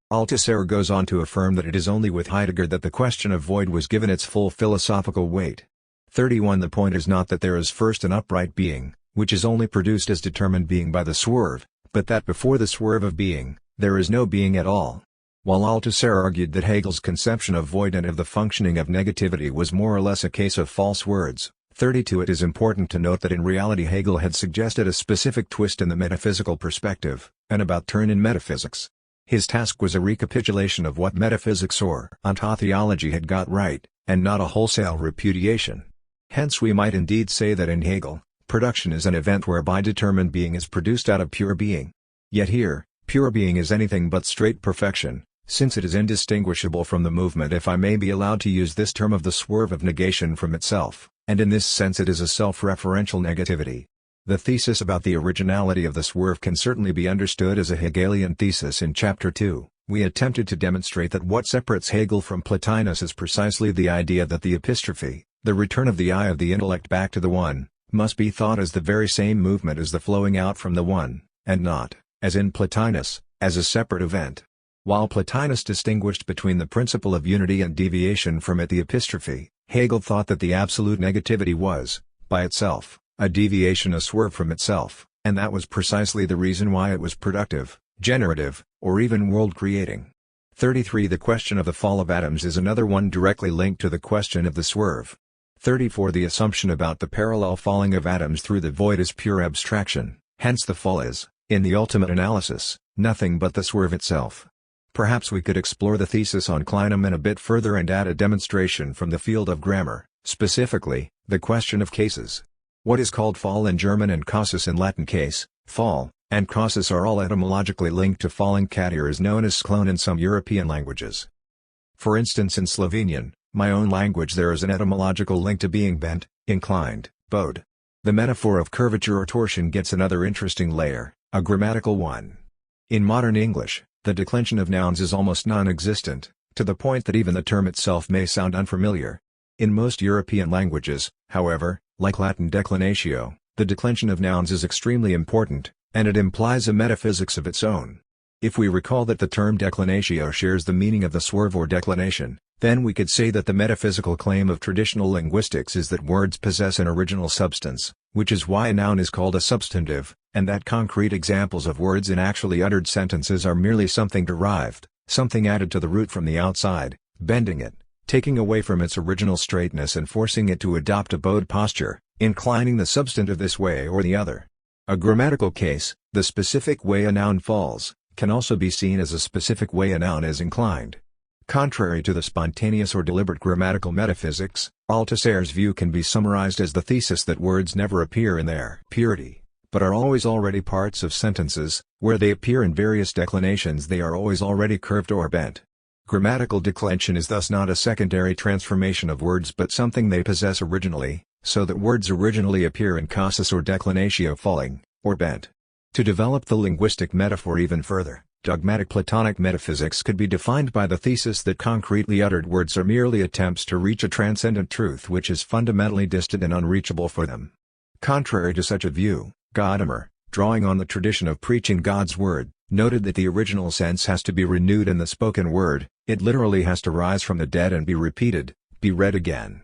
Althusser goes on to affirm that it is only with Heidegger that the question of void was given its full philosophical weight. 31 The point is not that there is first an upright being, which is only produced as determined being by the swerve, but that before the swerve of being, there is no being at all. While Althusser argued that Hegel's conception of void and of the functioning of negativity was more or less a case of false words, 32 It is important to note that in reality Hegel had suggested a specific twist in the metaphysical perspective, an about-turn in metaphysics. His task was a recapitulation of what metaphysics or ontotheology had got right, and not a wholesale repudiation. Hence we might indeed say that in Hegel, production is an event whereby determined being is produced out of pure being. Yet here, pure being is anything but straight perfection, since it is indistinguishable from the movement, if I may be allowed to use this term, of the swerve of negation from itself, and in this sense it is a self-referential negativity. The thesis about the originality of the swerve can certainly be understood as a Hegelian thesis. In Chapter 2, we attempted to demonstrate that what separates Hegel from Plotinus is precisely the idea that the epistrophe, the return of the eye of the intellect back to the One, must be thought as the very same movement as the flowing out from the One, and not, as in Plotinus, as a separate event. While Plotinus distinguished between the principle of unity and deviation from it, the epistrophe, Hegel thought that the absolute negativity was, by itself, a deviation, a swerve from itself, and that was precisely the reason why it was productive, generative, or even world-creating. 33 The question of the fall of atoms is another one directly linked to the question of the swerve. 34 The assumption about the parallel falling of atoms through the void is pure abstraction, hence the fall is, in the ultimate analysis, nothing but the swerve itself. Perhaps we could explore the thesis on Klineman a bit further and add a demonstration from the field of grammar, specifically, the question of cases. What is called fall in German and causus in Latin? Case, fall, and causus are all etymologically linked to falling. Cater is known as sklon in some European languages. For instance, in Slovenian, my own language, there is an etymological link to being bent, inclined, bowed. The metaphor of curvature or torsion gets another interesting layer, a grammatical one. In modern English, the declension of nouns is almost non-existent, to the point that even the term itself may sound unfamiliar. In most European languages, however, like Latin declinatio, the declension of nouns is extremely important, and it implies a metaphysics of its own. If we recall that the term declinatio shares the meaning of the swerve or declination, then we could say that the metaphysical claim of traditional linguistics is that words possess an original substance, which is why a noun is called a substantive, and that concrete examples of words in actually uttered sentences are merely something derived, something added to the root from the outside, bending it, taking away from its original straightness and forcing it to adopt a bowed posture, inclining the substantive this way or the other. A grammatical case, the specific way a noun falls, can also be seen as a specific way a noun is inclined. Contrary to the spontaneous or deliberate grammatical metaphysics, Althusser's view can be summarized as the thesis that words never appear in their purity, but are always already parts of sentences. Where they appear in various declinations, they are always already curved or bent. Grammatical declension is thus not a secondary transformation of words but something they possess originally, so that words originally appear in causus or declinatio falling, or bent. To develop the linguistic metaphor even further, dogmatic Platonic metaphysics could be defined by the thesis that concretely uttered words are merely attempts to reach a transcendent truth which is fundamentally distant and unreachable for them. Contrary to such a view, Gadamer, drawing on the tradition of preaching God's word, noted that the original sense has to be renewed in the spoken word, it literally has to rise from the dead and be repeated, be read again.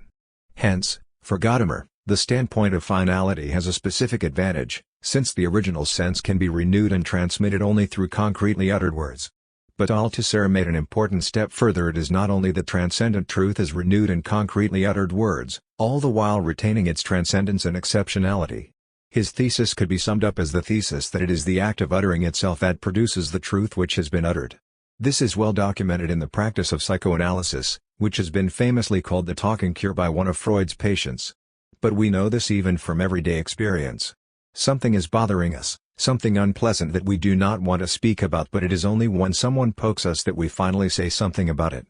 Hence, for Gadamer, the standpoint of finality has a specific advantage, since the original sense can be renewed and transmitted only through concretely uttered words. But Althusser made an important step further. It is not only that transcendent truth is renewed in concretely uttered words, all the while retaining its transcendence and exceptionality. His thesis could be summed up as the thesis that it is the act of uttering itself that produces the truth which has been uttered. This is well documented in the practice of psychoanalysis, which has been famously called the talking cure by one of Freud's patients. But we know this even from everyday experience. Something is bothering us, something unpleasant that we do not want to speak about, but it is only when someone pokes us that we finally say something about it.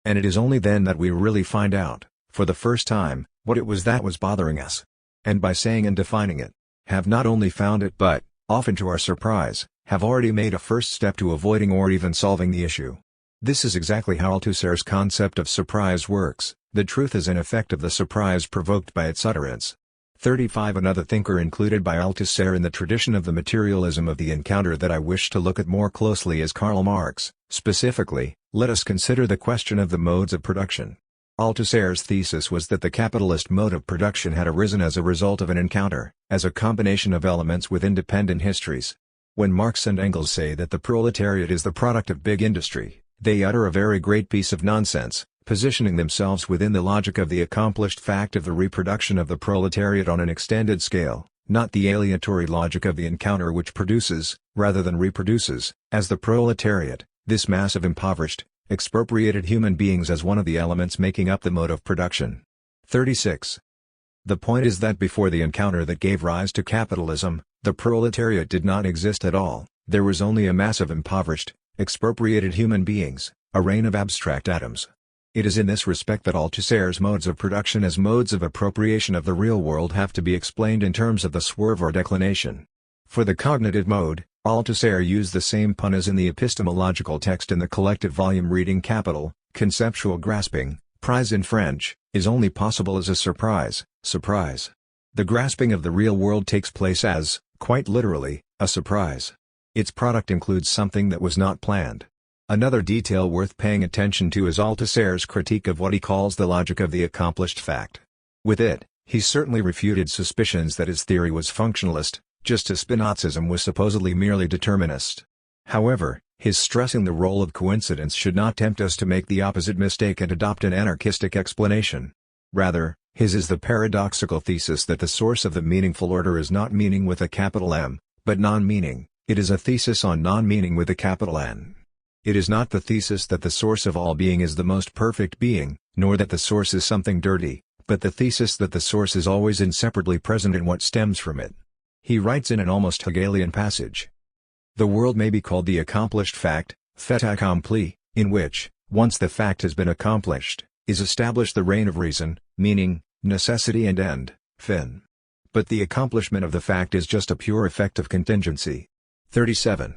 And it is only then that we really find out, for the first time, what it was that was bothering us. And by saying and defining it, have not only found it but, often to our surprise, have already made a first step to avoiding or even solving the issue. This is exactly how Althusser's concept of surprise works. The truth is an effect of the surprise provoked by its utterance. 35 Another thinker included by Althusser in the tradition of the materialism of the encounter that I wish to look at more closely is Karl Marx. Specifically, let us consider the question of the modes of production. Althusser's thesis was that the capitalist mode of production had arisen as a result of an encounter, as a combination of elements with independent histories. When Marx and Engels say that the proletariat is the product of big industry, they utter a very great piece of nonsense, positioning themselves within the logic of the accomplished fact of the reproduction of the proletariat on an extended scale, not the aleatory logic of the encounter which produces, rather than reproduces, as the proletariat, this mass of impoverished, expropriated human beings as one of the elements making up the mode of production. 36. The point is that before the encounter that gave rise to capitalism, the proletariat did not exist at all. There was only a mass of impoverished, expropriated human beings, a rain of abstract atoms. It is in this respect that Althusser's modes of production as modes of appropriation of the real world have to be explained in terms of the swerve or declination. For the cognitive mode, Althusser used the same pun as in the epistemological text in the collected volume reading capital. Conceptual grasping, prize in French, is only possible as a surprise. The grasping of the real world takes place as, quite literally, a surprise. Its product includes something that was not planned. Another detail worth paying attention to is Althusser's critique of what he calls the logic of the accomplished fact. With it, he certainly refuted suspicions that his theory was functionalist, just as Spinozism was supposedly merely determinist. However, his stressing the role of coincidence should not tempt us to make the opposite mistake and adopt an anarchistic explanation. Rather, his is the paradoxical thesis that the source of the meaningful order is not meaning with a capital M, but non-meaning. It is a thesis on non-meaning with a capital N. It is not the thesis that the source of all being is the most perfect being, nor that the source is something dirty, but the thesis that the source is always inseparably present in what stems from it. He writes in an almost Hegelian passage. The world may be called the accomplished fact, fait accompli, in which, once the fact has been accomplished, is established the reign of reason, meaning, necessity and end, fin. But the accomplishment of the fact is just a pure effect of contingency. 37.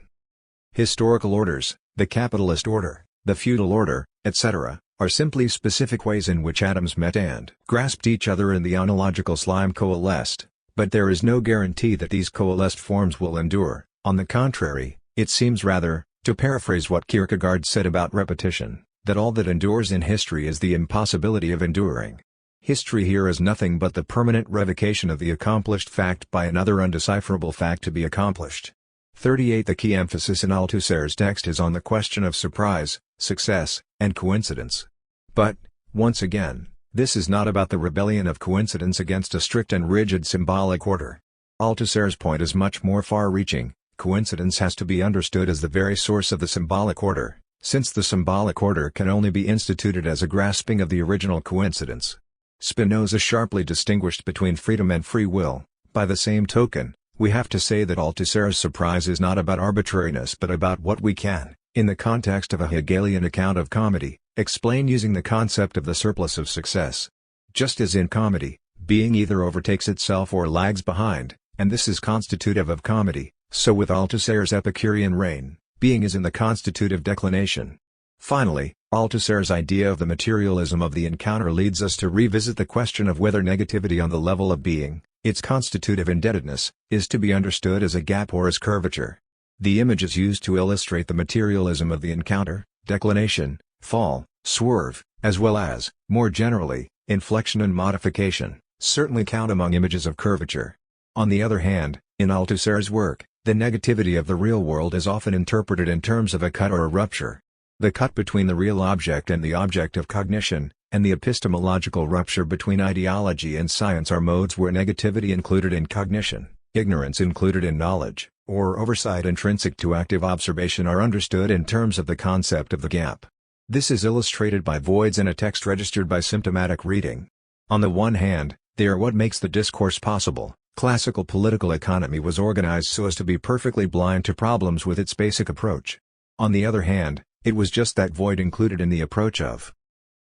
Historical orders, the capitalist order, the feudal order, etc., are simply specific ways in which atoms met and grasped each other and the analogical slime coalesced, but there is no guarantee that these coalesced forms will endure. On the contrary, it seems rather, to paraphrase what Kierkegaard said about repetition, that all that endures in history is the impossibility of enduring. History here is nothing but the permanent revocation of the accomplished fact by another undecipherable fact to be accomplished. 38 The key emphasis in Althusser's text is on the question of surprise, success, and coincidence. But, once again, this is not about the rebellion of coincidence against a strict and rigid symbolic order. Althusser's point is much more far-reaching. Coincidence has to be understood as the very source of the symbolic order, since the symbolic order can only be instituted as a grasping of the original coincidence. Spinoza sharply distinguished between freedom and free will. By the same token, we have to say that Althusser's surprise is not about arbitrariness but about what we can, in the context of a Hegelian account of comedy, explain using the concept of the surplus of success. Just as in comedy, being either overtakes itself or lags behind, and this is constitutive of comedy, so with Althusser's Epicurean reign, being is in the constitutive declination. Finally, Althusser's idea of the materialism of the encounter leads us to revisit the question of whether negativity on the level of being, its constitutive indebtedness, is to be understood as a gap or as curvature. The images used to illustrate the materialism of the encounter, declination, fall, swerve, as well as, more generally, inflection and modification, certainly count among images of curvature. On the other hand, in Althusser's work, the negativity of the real world is often interpreted in terms of a cut or a rupture. The cut between the real object and the object of cognition, and the epistemological rupture between ideology and science are modes where negativity included in cognition, ignorance included in knowledge, or oversight intrinsic to active observation are understood in terms of the concept of the gap. This is illustrated by voids in a text registered by symptomatic reading. On the one hand, they are what makes the discourse possible, Classical political economy was organized so as to be perfectly blind to problems with its basic approach. On the other hand, it was just that void included in the approach of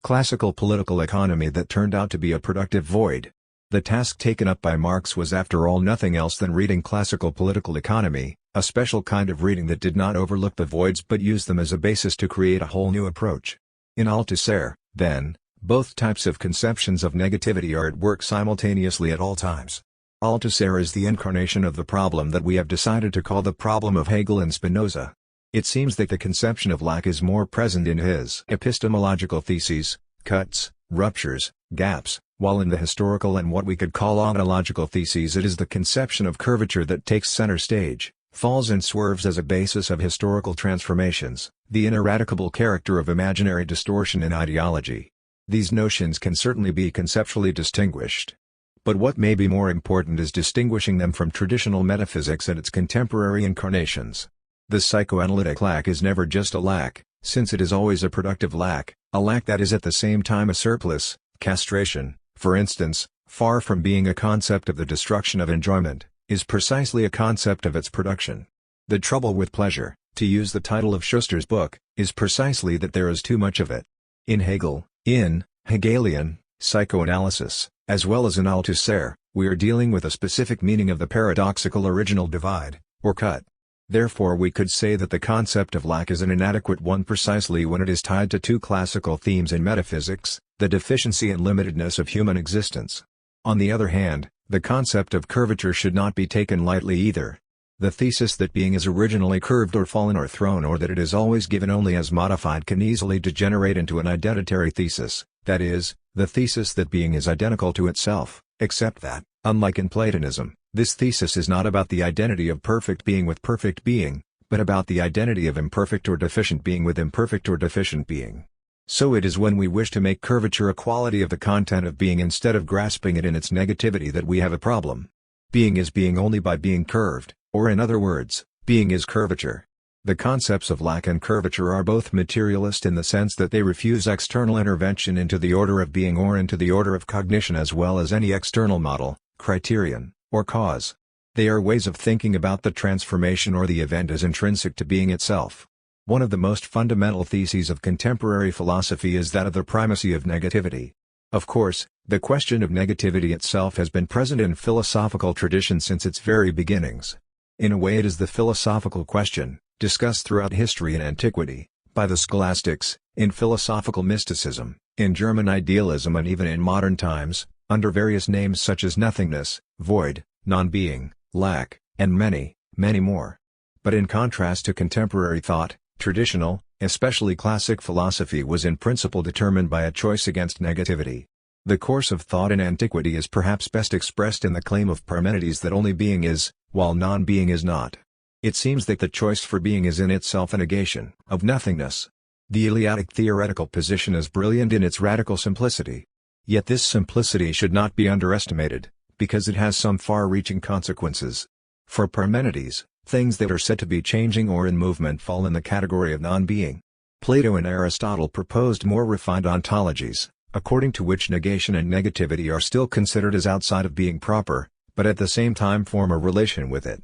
classical political economy that turned out to be a productive void. The task taken up by Marx was after all nothing else than reading classical political economy, a special kind of reading that did not overlook the voids but used them as a basis to create a whole new approach. In Althusser, then, both types of conceptions of negativity are at work simultaneously at all times. Althusser is the incarnation of the problem that we have decided to call the problem of Hegel and Spinoza. It seems that the conception of lack is more present in his epistemological theses, cuts, ruptures, gaps, while in the historical and what we could call ontological theses it is the conception of curvature that takes center stage, falls and swerves as a basis of historical transformations, the ineradicable character of imaginary distortion in ideology. These notions can certainly be conceptually distinguished. But what may be more important is distinguishing them from traditional metaphysics and its contemporary incarnations. The psychoanalytic lack is never just a lack, since it is always a productive lack, a lack that is at the same time a surplus, castration, for instance, far from being a concept of the destruction of enjoyment, is precisely a concept of its production. The trouble with pleasure, to use the title of Schuster's book, is precisely that there is too much of it. In Hegel, in Hegelian psychoanalysis, as well as in Althusser, we are dealing with a specific meaning of the paradoxical original divide, or cut. Therefore we could say that the concept of lack is an inadequate one precisely when it is tied to two classical themes in metaphysics, the deficiency and limitedness of human existence. On the other hand, the concept of curvature should not be taken lightly either. The thesis that being is originally curved or fallen or thrown or that it is always given only as modified can easily degenerate into an identitary thesis, that is, the thesis that being is identical to itself, except that, unlike in Platonism, this thesis is not about the identity of perfect being with perfect being, but about the identity of imperfect or deficient being with imperfect or deficient being. So it is when we wish to make curvature a quality of the content of being instead of grasping it in its negativity that we have a problem. Being is being only by being curved, or in other words, being is curvature. The concepts of lack and curvature are both materialist in the sense that they refuse external intervention into the order of being or into the order of cognition as well as any external model, criterion, or cause. They are ways of thinking about the transformation or the event as intrinsic to being itself. One of the most fundamental theses of contemporary philosophy is that of the primacy of negativity. Of course, the question of negativity itself has been present in philosophical tradition since its very beginnings. In a way it is the philosophical question, discussed throughout history and antiquity, by the scholastics, in philosophical mysticism, in German idealism and even in modern times, under various names such as nothingness, void, non-being, lack, and many, many more. But in contrast to contemporary thought, traditional, especially classic philosophy was in principle determined by a choice against negativity. The course of thought in antiquity is perhaps best expressed in the claim of Parmenides that only being is, while non-being is not. It seems that the choice for being is in itself a negation of nothingness. The Eleatic theoretical position is brilliant in its radical simplicity. Yet this simplicity should not be underestimated, because it has some far-reaching consequences. For Parmenides, things that are said to be changing or in movement fall in the category of non-being. Plato and Aristotle proposed more refined ontologies, according to which negation and negativity are still considered as outside of being proper, but at the same time form a relation with it.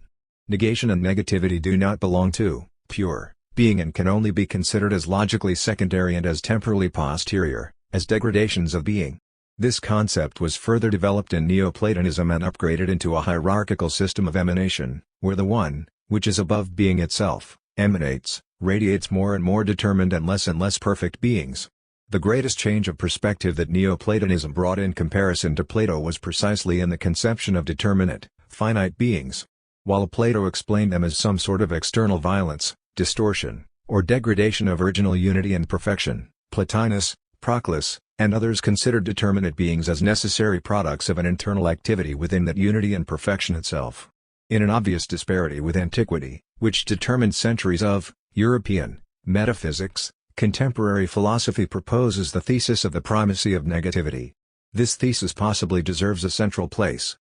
Negation and negativity do not belong to pure being and can only be considered as logically secondary and as temporally posterior, as degradations of being. This concept was further developed in Neoplatonism and upgraded into a hierarchical system of emanation, where the one, which is above being itself, emanates, radiates more and more determined and less perfect beings. The greatest change of perspective that Neoplatonism brought in comparison to Plato was precisely in the conception of determinate, finite beings. While Plato explained them as some sort of external violence, distortion, or degradation of original unity and perfection, Plotinus, Proclus, and others considered determinate beings as necessary products of an internal activity within that unity and perfection itself. In an obvious disparity with antiquity, which determined centuries of European metaphysics, contemporary philosophy proposes the thesis of the primacy of negativity. This thesis possibly deserves a central place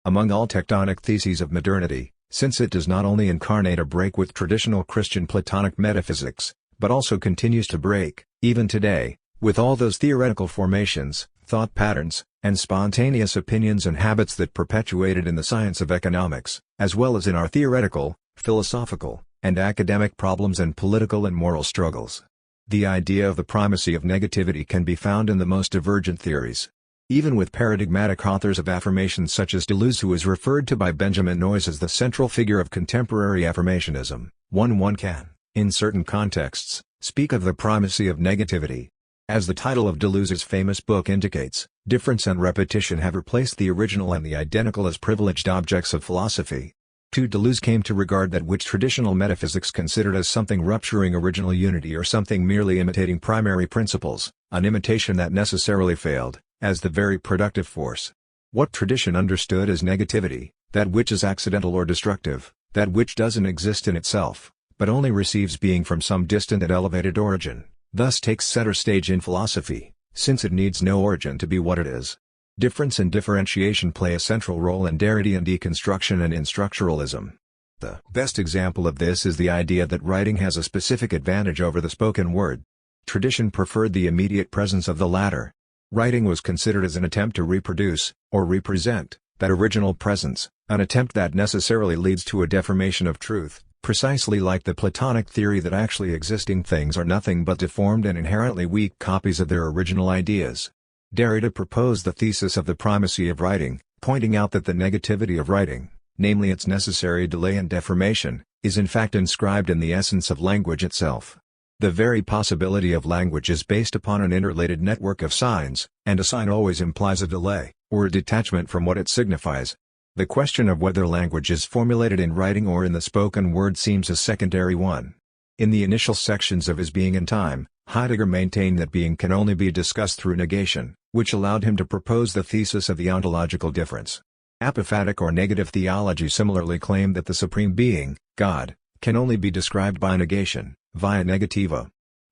among all tectonic theses of modernity, since it does not only incarnate a break with traditional Christian Platonic metaphysics, but also continues to break, even today, with all those theoretical formations, thought patterns, and spontaneous opinions and habits that perpetuated in the science of economics, as well as in our theoretical, philosophical, and academic problems and political and moral struggles. The idea of the primacy of negativity can be found in the most divergent theories. Even with paradigmatic authors of affirmation such as Deleuze, who is referred to by Benjamin Noyes as the central figure of contemporary affirmationism, one can, in certain contexts, speak of the primacy of negativity. As the title of Deleuze's famous book indicates, difference and repetition have replaced the original and the identical as privileged objects of philosophy. Deleuze came to regard that which traditional metaphysics considered as something rupturing original unity or something merely imitating primary principles, an imitation that necessarily failed, as the very productive force. What tradition understood as negativity, that which is accidental or destructive, that which doesn't exist in itself, but only receives being from some distant and elevated origin, thus takes center stage in philosophy, since it needs no origin to be what it is. Difference and differentiation play a central role in Derridean deconstruction and in structuralism. The best example of this is the idea that writing has a specific advantage over the spoken word. Tradition preferred the immediate presence of the latter. Writing was considered as an attempt to reproduce, or represent, that original presence, an attempt that necessarily leads to a deformation of truth, precisely like the Platonic theory that actually existing things are nothing but deformed and inherently weak copies of their original ideas. Derrida proposed the thesis of the primacy of writing, pointing out that the negativity of writing, namely its necessary delay and deformation, is in fact inscribed in the essence of language itself. The very possibility of language is based upon an interrelated network of signs, and a sign always implies a delay, or a detachment from what it signifies. The question of whether language is formulated in writing or in the spoken word seems a secondary one. In the initial sections of his Being and Time, Heidegger maintained that being can only be discussed through negation, which allowed him to propose the thesis of the ontological difference. Apophatic or negative theology similarly claimed that the supreme being, God, can only be described by negation, via negativa.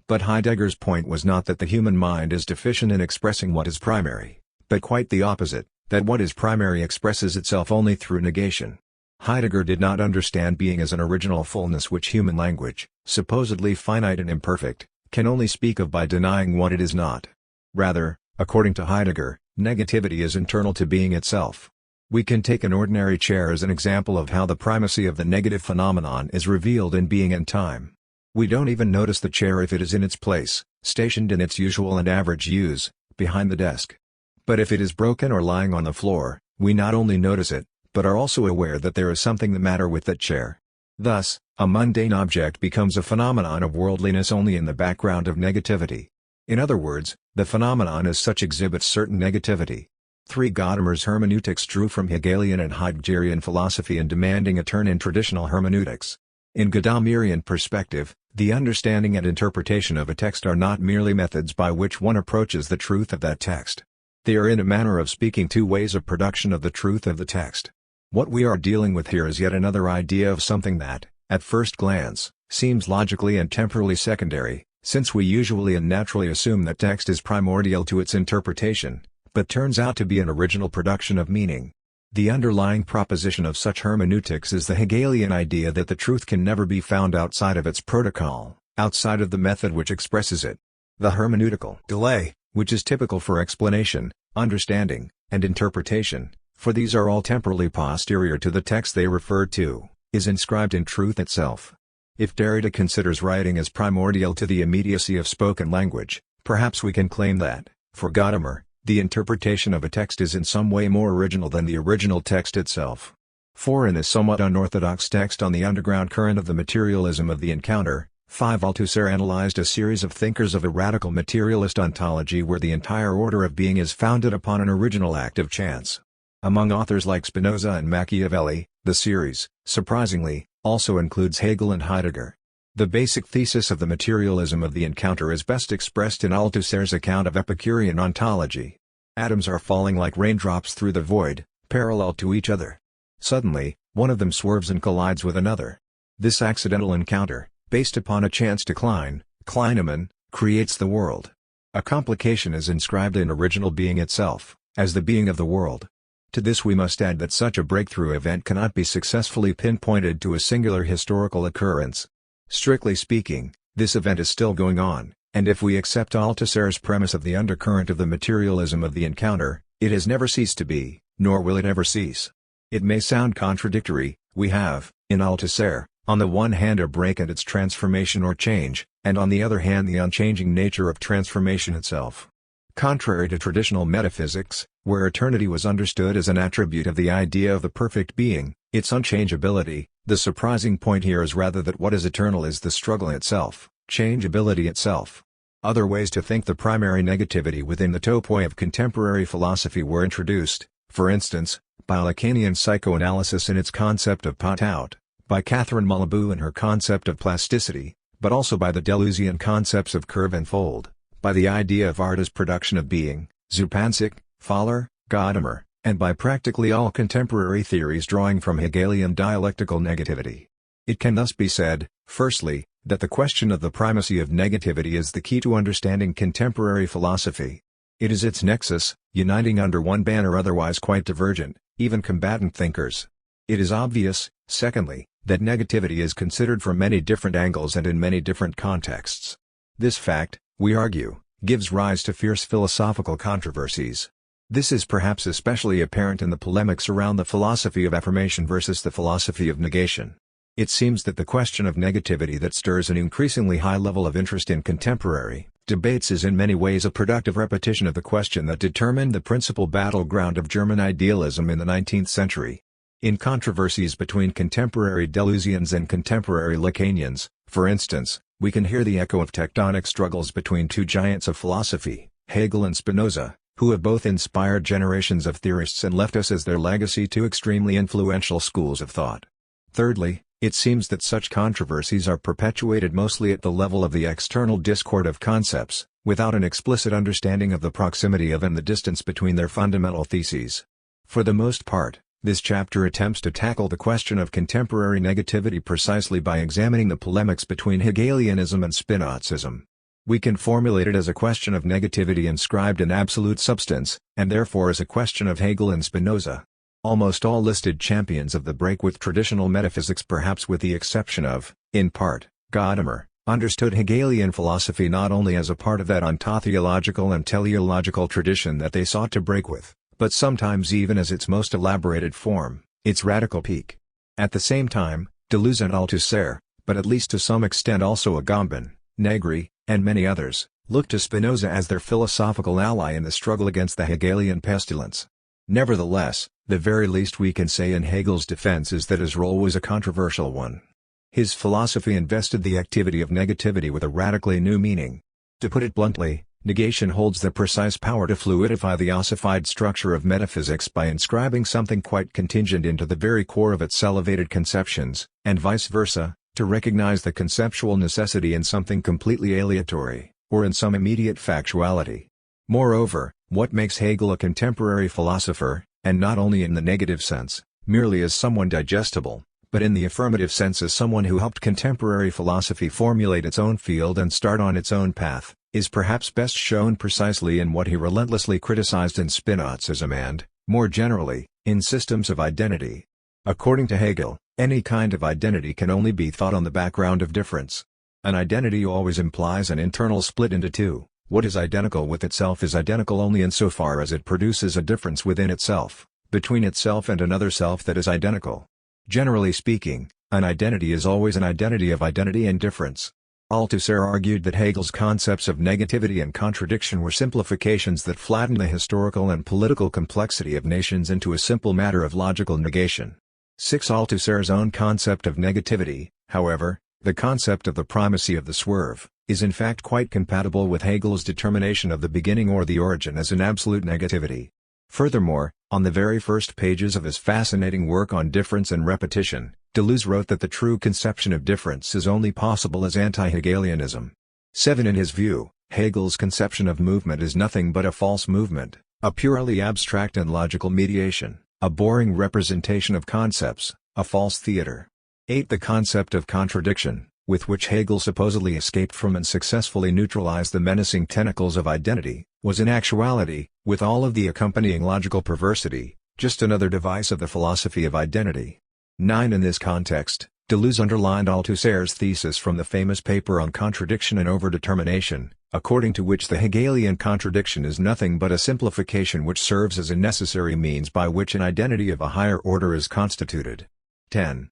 But Heidegger's point was not that the human mind is deficient in expressing what is primary, but quite the opposite, that what is primary expresses itself only through negation. Heidegger did not understand being as an original fullness which human language, supposedly finite and imperfect, can only speak of by denying what it is not. Rather, according to Heidegger, negativity is internal to being itself. We can take an ordinary chair as an example of how the primacy of the negative phenomenon is revealed in Being and Time. We don't even notice the chair if it is in its place, stationed in its usual and average use, behind the desk. But if it is broken or lying on the floor, we not only notice it, but are also aware that there is something the matter with that chair. Thus, a mundane object becomes a phenomenon of worldliness only in the background of negativity. In other words, the phenomenon as such exhibits certain negativity. 3. Gadamer's hermeneutics drew from Hegelian and Heideggerian philosophy in demanding a turn in traditional hermeneutics. In Gadamerian perspective, the understanding and interpretation of a text are not merely methods by which one approaches the truth of that text. They are, in a manner of speaking, two ways of production of the truth of the text. What we are dealing with here is yet another idea of something that, at first glance, seems logically and temporally secondary, since we usually and naturally assume that text is primordial to its interpretation, but turns out to be an original production of meaning. The underlying proposition of such hermeneutics is the Hegelian idea that the truth can never be found outside of its protocol, outside of the method which expresses it. The hermeneutical delay, which is typical for explanation, understanding, and interpretation, for these are all temporally posterior to the text they refer to, is inscribed in truth itself. If Derrida considers writing as primordial to the immediacy of spoken language, perhaps we can claim that, for Gadamer, the interpretation of a text is in some way more original than the original text itself. For in this somewhat unorthodox text on the underground current of the materialism of the encounter, Althusser analyzed a series of thinkers of a radical materialist ontology where the entire order of being is founded upon an original act of chance. Among authors like Spinoza and Machiavelli, the series, surprisingly, also includes Hegel and Heidegger. The basic thesis of the materialism of the encounter is best expressed in Althusser's account of Epicurean ontology. Atoms are falling like raindrops through the void, parallel to each other. Suddenly, one of them swerves and collides with another. This accidental encounter, based upon a chance decline, Kleinemann, creates the world. A complication is inscribed in original being itself, as the being of the world. To this we must add that such a breakthrough event cannot be successfully pinpointed to a singular historical occurrence. Strictly speaking, this event is still going on, and if we accept Althusser's premise of the undercurrent of the materialism of the encounter, It has never ceased to be, nor will it ever cease. It may sound contradictory. We have, in Althusser, on the one hand a break and its transformation or change, and on the other hand the unchanging nature of transformation itself. Contrary to traditional metaphysics, where eternity was understood as an attribute of the idea of the perfect being, its unchangeability, the surprising point here is rather that what is eternal is the struggle itself, changeability itself. Other ways to think the primary negativity within the topoi of contemporary philosophy were introduced, for instance, by Lacanian psychoanalysis in its concept of pot-out, by Catherine Malabou in her concept of plasticity, but also by the Deleuzian concepts of curve and fold, by the idea of art as production of being, Zupancic, Fowler, Gadamer, and by practically all contemporary theories drawing from Hegelian dialectical negativity. It can thus be said, firstly, that the question of the primacy of negativity is the key to understanding contemporary philosophy. It is its nexus, uniting under one banner otherwise quite divergent, even combatant thinkers. It is obvious, secondly, that negativity is considered from many different angles and in many different contexts. This fact, we argue, gives rise to fierce philosophical controversies. This is perhaps especially apparent in the polemics around the philosophy of affirmation versus the philosophy of negation. It seems that the question of negativity that stirs an increasingly high level of interest in contemporary debates is in many ways a productive repetition of the question that determined the principal battleground of German idealism in the 19th century. In controversies between contemporary Deleuzians and contemporary Lacanians, for instance, we can hear the echo of tectonic struggles between two giants of philosophy, Hegel and Spinoza, who have both inspired generations of theorists and left us as their legacy two extremely influential schools of thought. Thirdly, it seems that such controversies are perpetuated mostly at the level of the external discord of concepts, without an explicit understanding of the proximity of and the distance between their fundamental theses. For the most part, this chapter attempts to tackle the question of contemporary negativity precisely by examining the polemics between Hegelianism and Spinozism. We can formulate it as a question of negativity inscribed in absolute substance, and therefore as a question of Hegel and Spinoza. Almost all listed champions of the break with traditional metaphysics, perhaps with the exception of, in part, Gadamer, understood Hegelian philosophy not only as a part of that ontotheological and teleological tradition that they sought to break with, but sometimes even as its most elaborated form, its radical peak. At the same time, Deleuze and Althusser, but at least to some extent also Agamben, Negri, and many others, looked to Spinoza as their philosophical ally in the struggle against the Hegelian pestilence. Nevertheless, the very least we can say in Hegel's defense is that his role was a controversial one. His philosophy invested the activity of negativity with a radically new meaning. To put it bluntly, negation holds the precise power to fluidify the ossified structure of metaphysics by inscribing something quite contingent into the very core of its elevated conceptions, and vice versa, to recognize the conceptual necessity in something completely aleatory, or in some immediate factuality. Moreover, what makes Hegel a contemporary philosopher, and not only in the negative sense, merely as someone digestible, but in the affirmative sense as someone who helped contemporary philosophy formulate its own field and start on its own path, is perhaps best shown precisely in what he relentlessly criticized in Spinozism and, more generally, in systems of identity. According to Hegel, any kind of identity can only be thought on the background of difference. An identity always implies an internal split into two. What is identical with itself is identical only insofar as it produces a difference within itself, between itself and another self that is identical. Generally speaking, an identity is always an identity of identity and difference. Althusser argued that Hegel's concepts of negativity and contradiction were simplifications that flattened the historical and political complexity of nations into a simple matter of logical negation. Althusser's own concept of negativity, however, the concept of the primacy of the swerve, is in fact quite compatible with Hegel's determination of the beginning or the origin as an absolute negativity. Furthermore, on the very first pages of his fascinating work on difference and repetition, Deleuze wrote that the true conception of difference is only possible as anti-Hegelianism. In his view, Hegel's conception of movement is nothing but a false movement, a purely abstract and logical mediation, a boring representation of concepts, a false theater. The concept of contradiction, with which Hegel supposedly escaped from and successfully neutralized the menacing tentacles of identity, was in actuality, with all of the accompanying logical perversity, just another device of the philosophy of identity. In this context, Deleuze underlined Althusser's thesis from the famous paper on contradiction and overdetermination, according to which the Hegelian contradiction is nothing but a simplification which serves as a necessary means by which an identity of a higher order is constituted. 10.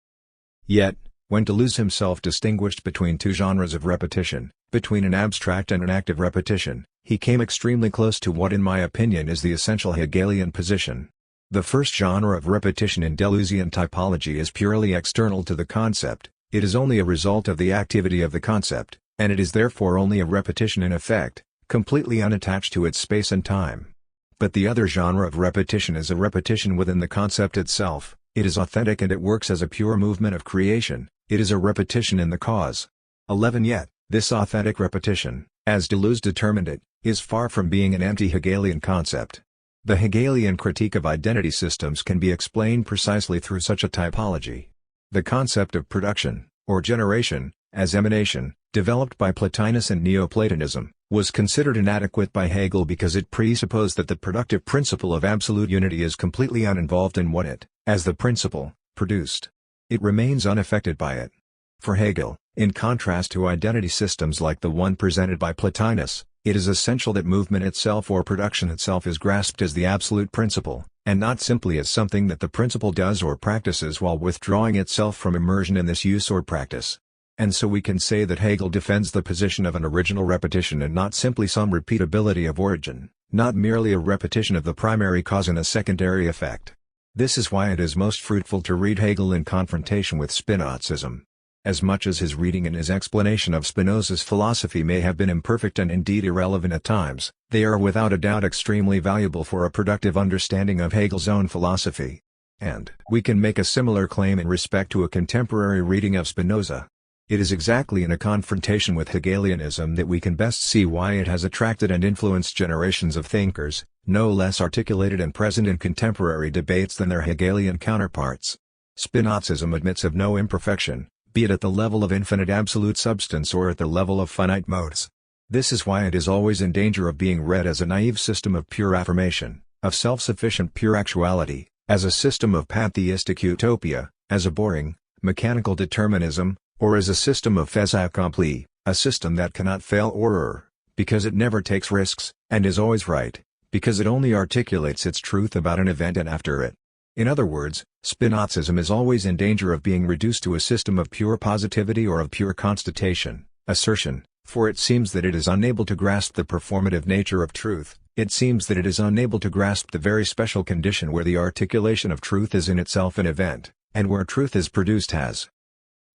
Yet, when Deleuze himself distinguished between two genres of repetition, between an abstract and an active repetition, he came extremely close to what in my opinion is the essential Hegelian position. The first genre of repetition in Deleuzian typology is purely external to the concept, it is only a result of the activity of the concept, and it is therefore only a repetition in effect, completely unattached to its space and time. But the other genre of repetition is a repetition within the concept itself, it is authentic and it works as a pure movement of creation, it is a repetition in the cause. 11. Yet, this authentic repetition, as Deleuze determined it, is far from being an anti-Hegelian concept. The Hegelian critique of identity systems can be explained precisely through such a typology. The concept of production, or generation, as emanation, developed by Plotinus and Neoplatonism, was considered inadequate by Hegel because it presupposed that the productive principle of absolute unity is completely uninvolved in what it, as the principle, produced. It remains unaffected by it. For Hegel, in contrast to identity systems like the one presented by Plotinus, it is essential that movement itself or production itself is grasped as the absolute principle, and not simply as something that the principle does or practices while withdrawing itself from immersion in this use or practice. And so we can say that Hegel defends the position of an original repetition and not simply some repeatability of origin, not merely a repetition of the primary cause and a secondary effect. This is why it is most fruitful to read Hegel in confrontation with Spinozism. As much as his reading and his explanation of Spinoza's philosophy may have been imperfect and indeed irrelevant at times, they are without a doubt extremely valuable for a productive understanding of Hegel's own philosophy. And we can make a similar claim in respect to a contemporary reading of Spinoza. It is exactly in a confrontation with Hegelianism that we can best see why it has attracted and influenced generations of thinkers, no less articulated and present in contemporary debates than their Hegelian counterparts. Spinozism admits of no imperfection, be it at the level of infinite absolute substance or at the level of finite modes. This is why it is always in danger of being read as a naive system of pure affirmation, of self-sufficient pure actuality, as a system of pantheistic utopia, as a boring, mechanical determinism, or as a system of fait accompli, a system that cannot fail or err, because it never takes risks, and is always right, because it only articulates its truth about an event and after it. In other words, Spinozism is always in danger of being reduced to a system of pure positivity or of pure constatation, assertion, for it seems that it is unable to grasp the performative nature of truth, it seems that it is unable to grasp the very special condition where the articulation of truth is in itself an event, and where truth is produced as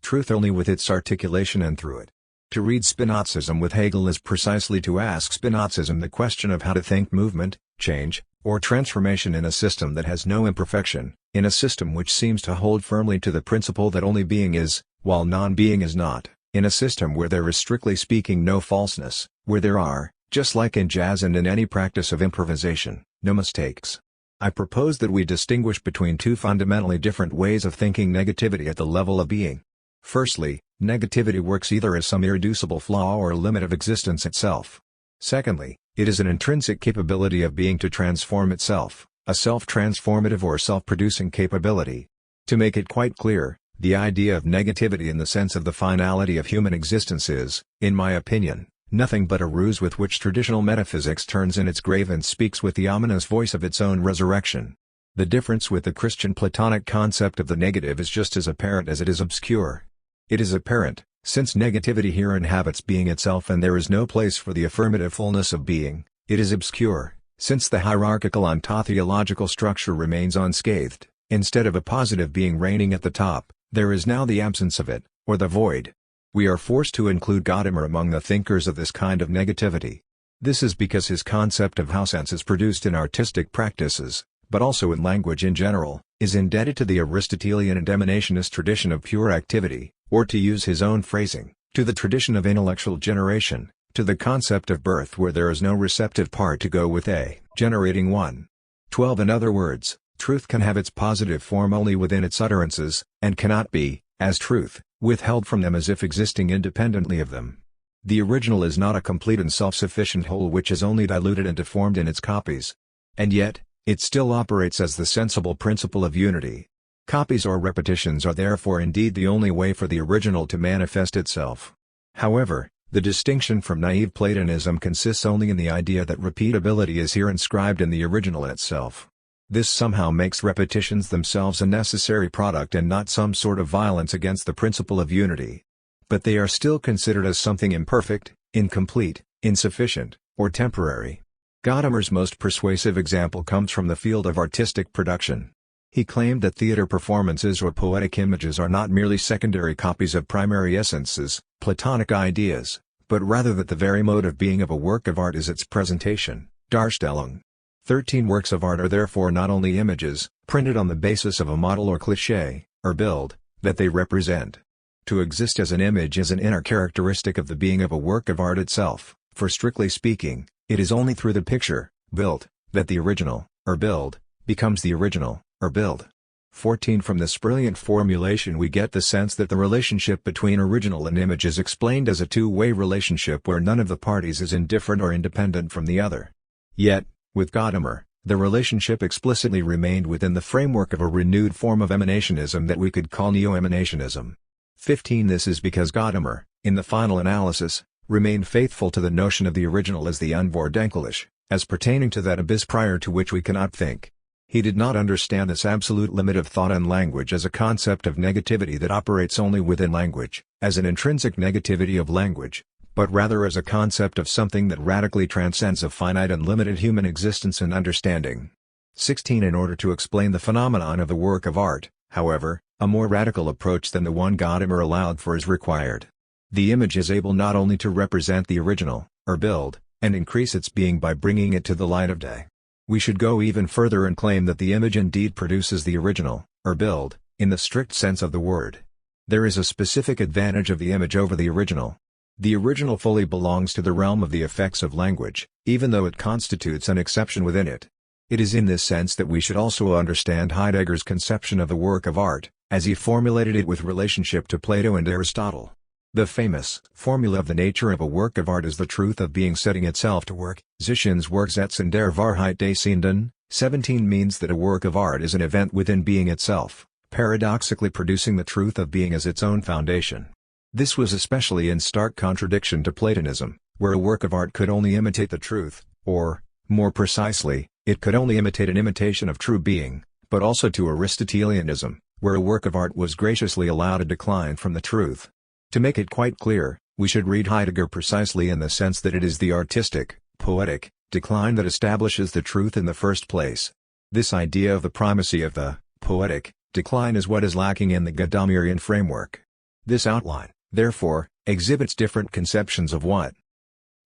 truth only with its articulation and through it. To read Spinozism with Hegel is precisely to ask Spinozism the question of how to think movement, change, or transformation in a system that has no imperfection, in a system which seems to hold firmly to the principle that only being is, while non-being is not, in a system where there is strictly speaking no falseness, where there are, just like in jazz and in any practice of improvisation, no mistakes. I propose that we distinguish between two fundamentally different ways of thinking negativity at the level of being. Firstly, negativity works either as some irreducible flaw or limit of existence itself. Secondly, it is an intrinsic capability of being to transform itself, a self-transformative or self-producing capability. To make it quite clear, the idea of negativity in the sense of the finality of human existence is, in my opinion, nothing but a ruse with which traditional metaphysics turns in its grave and speaks with the ominous voice of its own resurrection. The difference with the Christian Platonic concept of the negative is just as apparent as it is obscure. It is apparent, since negativity here inhabits being itself and there is no place for the affirmative fullness of being. It is obscure, since the hierarchical ontotheological structure remains unscathed. Instead of a positive being reigning at the top, there is now the absence of it, or the void. We are forced to include Gadamer among the thinkers of this kind of negativity. This is because his concept of how sense is produced in artistic practices, but also in language in general, is indebted to the Aristotelian and emanationist tradition of pure activity, or to use his own phrasing, to the tradition of intellectual generation, to the concept of birth where there is no receptive part to go with a generating one. 12. In other words, truth can have its positive form only within its utterances, and cannot be, as truth, withheld from them as if existing independently of them. The original is not a complete and self-sufficient whole which is only diluted and deformed in its copies. And yet, it still operates as the sensible principle of unity. Copies or repetitions are therefore indeed the only way for the original to manifest itself. However, the distinction from naive Platonism consists only in the idea that repeatability is here inscribed in the original itself. This somehow makes repetitions themselves a necessary product and not some sort of violence against the principle of unity. But they are still considered as something imperfect, incomplete, insufficient, or temporary. Gadamer's most persuasive example comes from the field of artistic production. He claimed that theater performances or poetic images are not merely secondary copies of primary essences, Platonic ideas, but rather that the very mode of being of a work of art is its presentation, Darstellung. 13 works of art are therefore not only images, printed on the basis of a model or cliché, or build, that they represent. To exist as an image is an inner characteristic of the being of a work of art itself, for strictly speaking, it is only through the picture, built, that the original, or build, becomes the original, or build. 14 From this brilliant formulation we get the sense that the relationship between original and image is explained as a two-way relationship where none of the parties is indifferent or independent from the other. Yet, with Gadamer, the relationship explicitly remained within the framework of a renewed form of emanationism that we could call neo-emanationism. 15 This is because Gadamer, in the final analysis, remained faithful to the notion of the original as the unvordenklich, as pertaining to that abyss prior to which we cannot think. He did not understand this absolute limit of thought and language as a concept of negativity that operates only within language, as an intrinsic negativity of language, but rather as a concept of something that radically transcends a finite and limited human existence and understanding. 16 In order to explain the phenomenon of the work of art, however, a more radical approach than the one Gadamer allowed for is required. The image is able not only to represent the original, or build, and increase its being by bringing it to the light of day. We should go even further and claim that the image indeed produces the original, or build, in the strict sense of the word. There is a specific advantage of the image over the original. The original fully belongs to the realm of the effects of language, even though it constitutes an exception within it. It is in this sense that we should also understand Heidegger's conception of the work of art, as he formulated it with relationship to Plato and Aristotle. The famous formula of the nature of a work of art is the truth of being setting itself to work, Zischen's Werksetzen der Wahrheit des Sehenden. 17 means that a work of art is an event within being itself, paradoxically producing the truth of being as its own foundation. This was especially in stark contradiction to Platonism, where a work of art could only imitate the truth, or, more precisely, it could only imitate an imitation of true being, but also to Aristotelianism, where a work of art was graciously allowed a decline from the truth. To make it quite clear, we should read Heidegger precisely in the sense that it is the artistic, poetic, decline that establishes the truth in the first place. This idea of the primacy of the poetic decline is what is lacking in the Gadamerian framework. This outline, therefore, exhibits different conceptions of what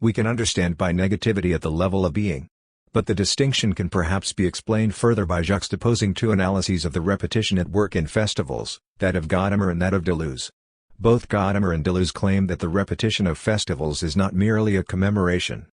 we can understand by negativity at the level of being. But the distinction can perhaps be explained further by juxtaposing two analyses of the repetition at work in festivals, that of Gadamer and that of Deleuze. Both Gadamer and Deleuze claim that the repetition of festivals is not merely a commemoration.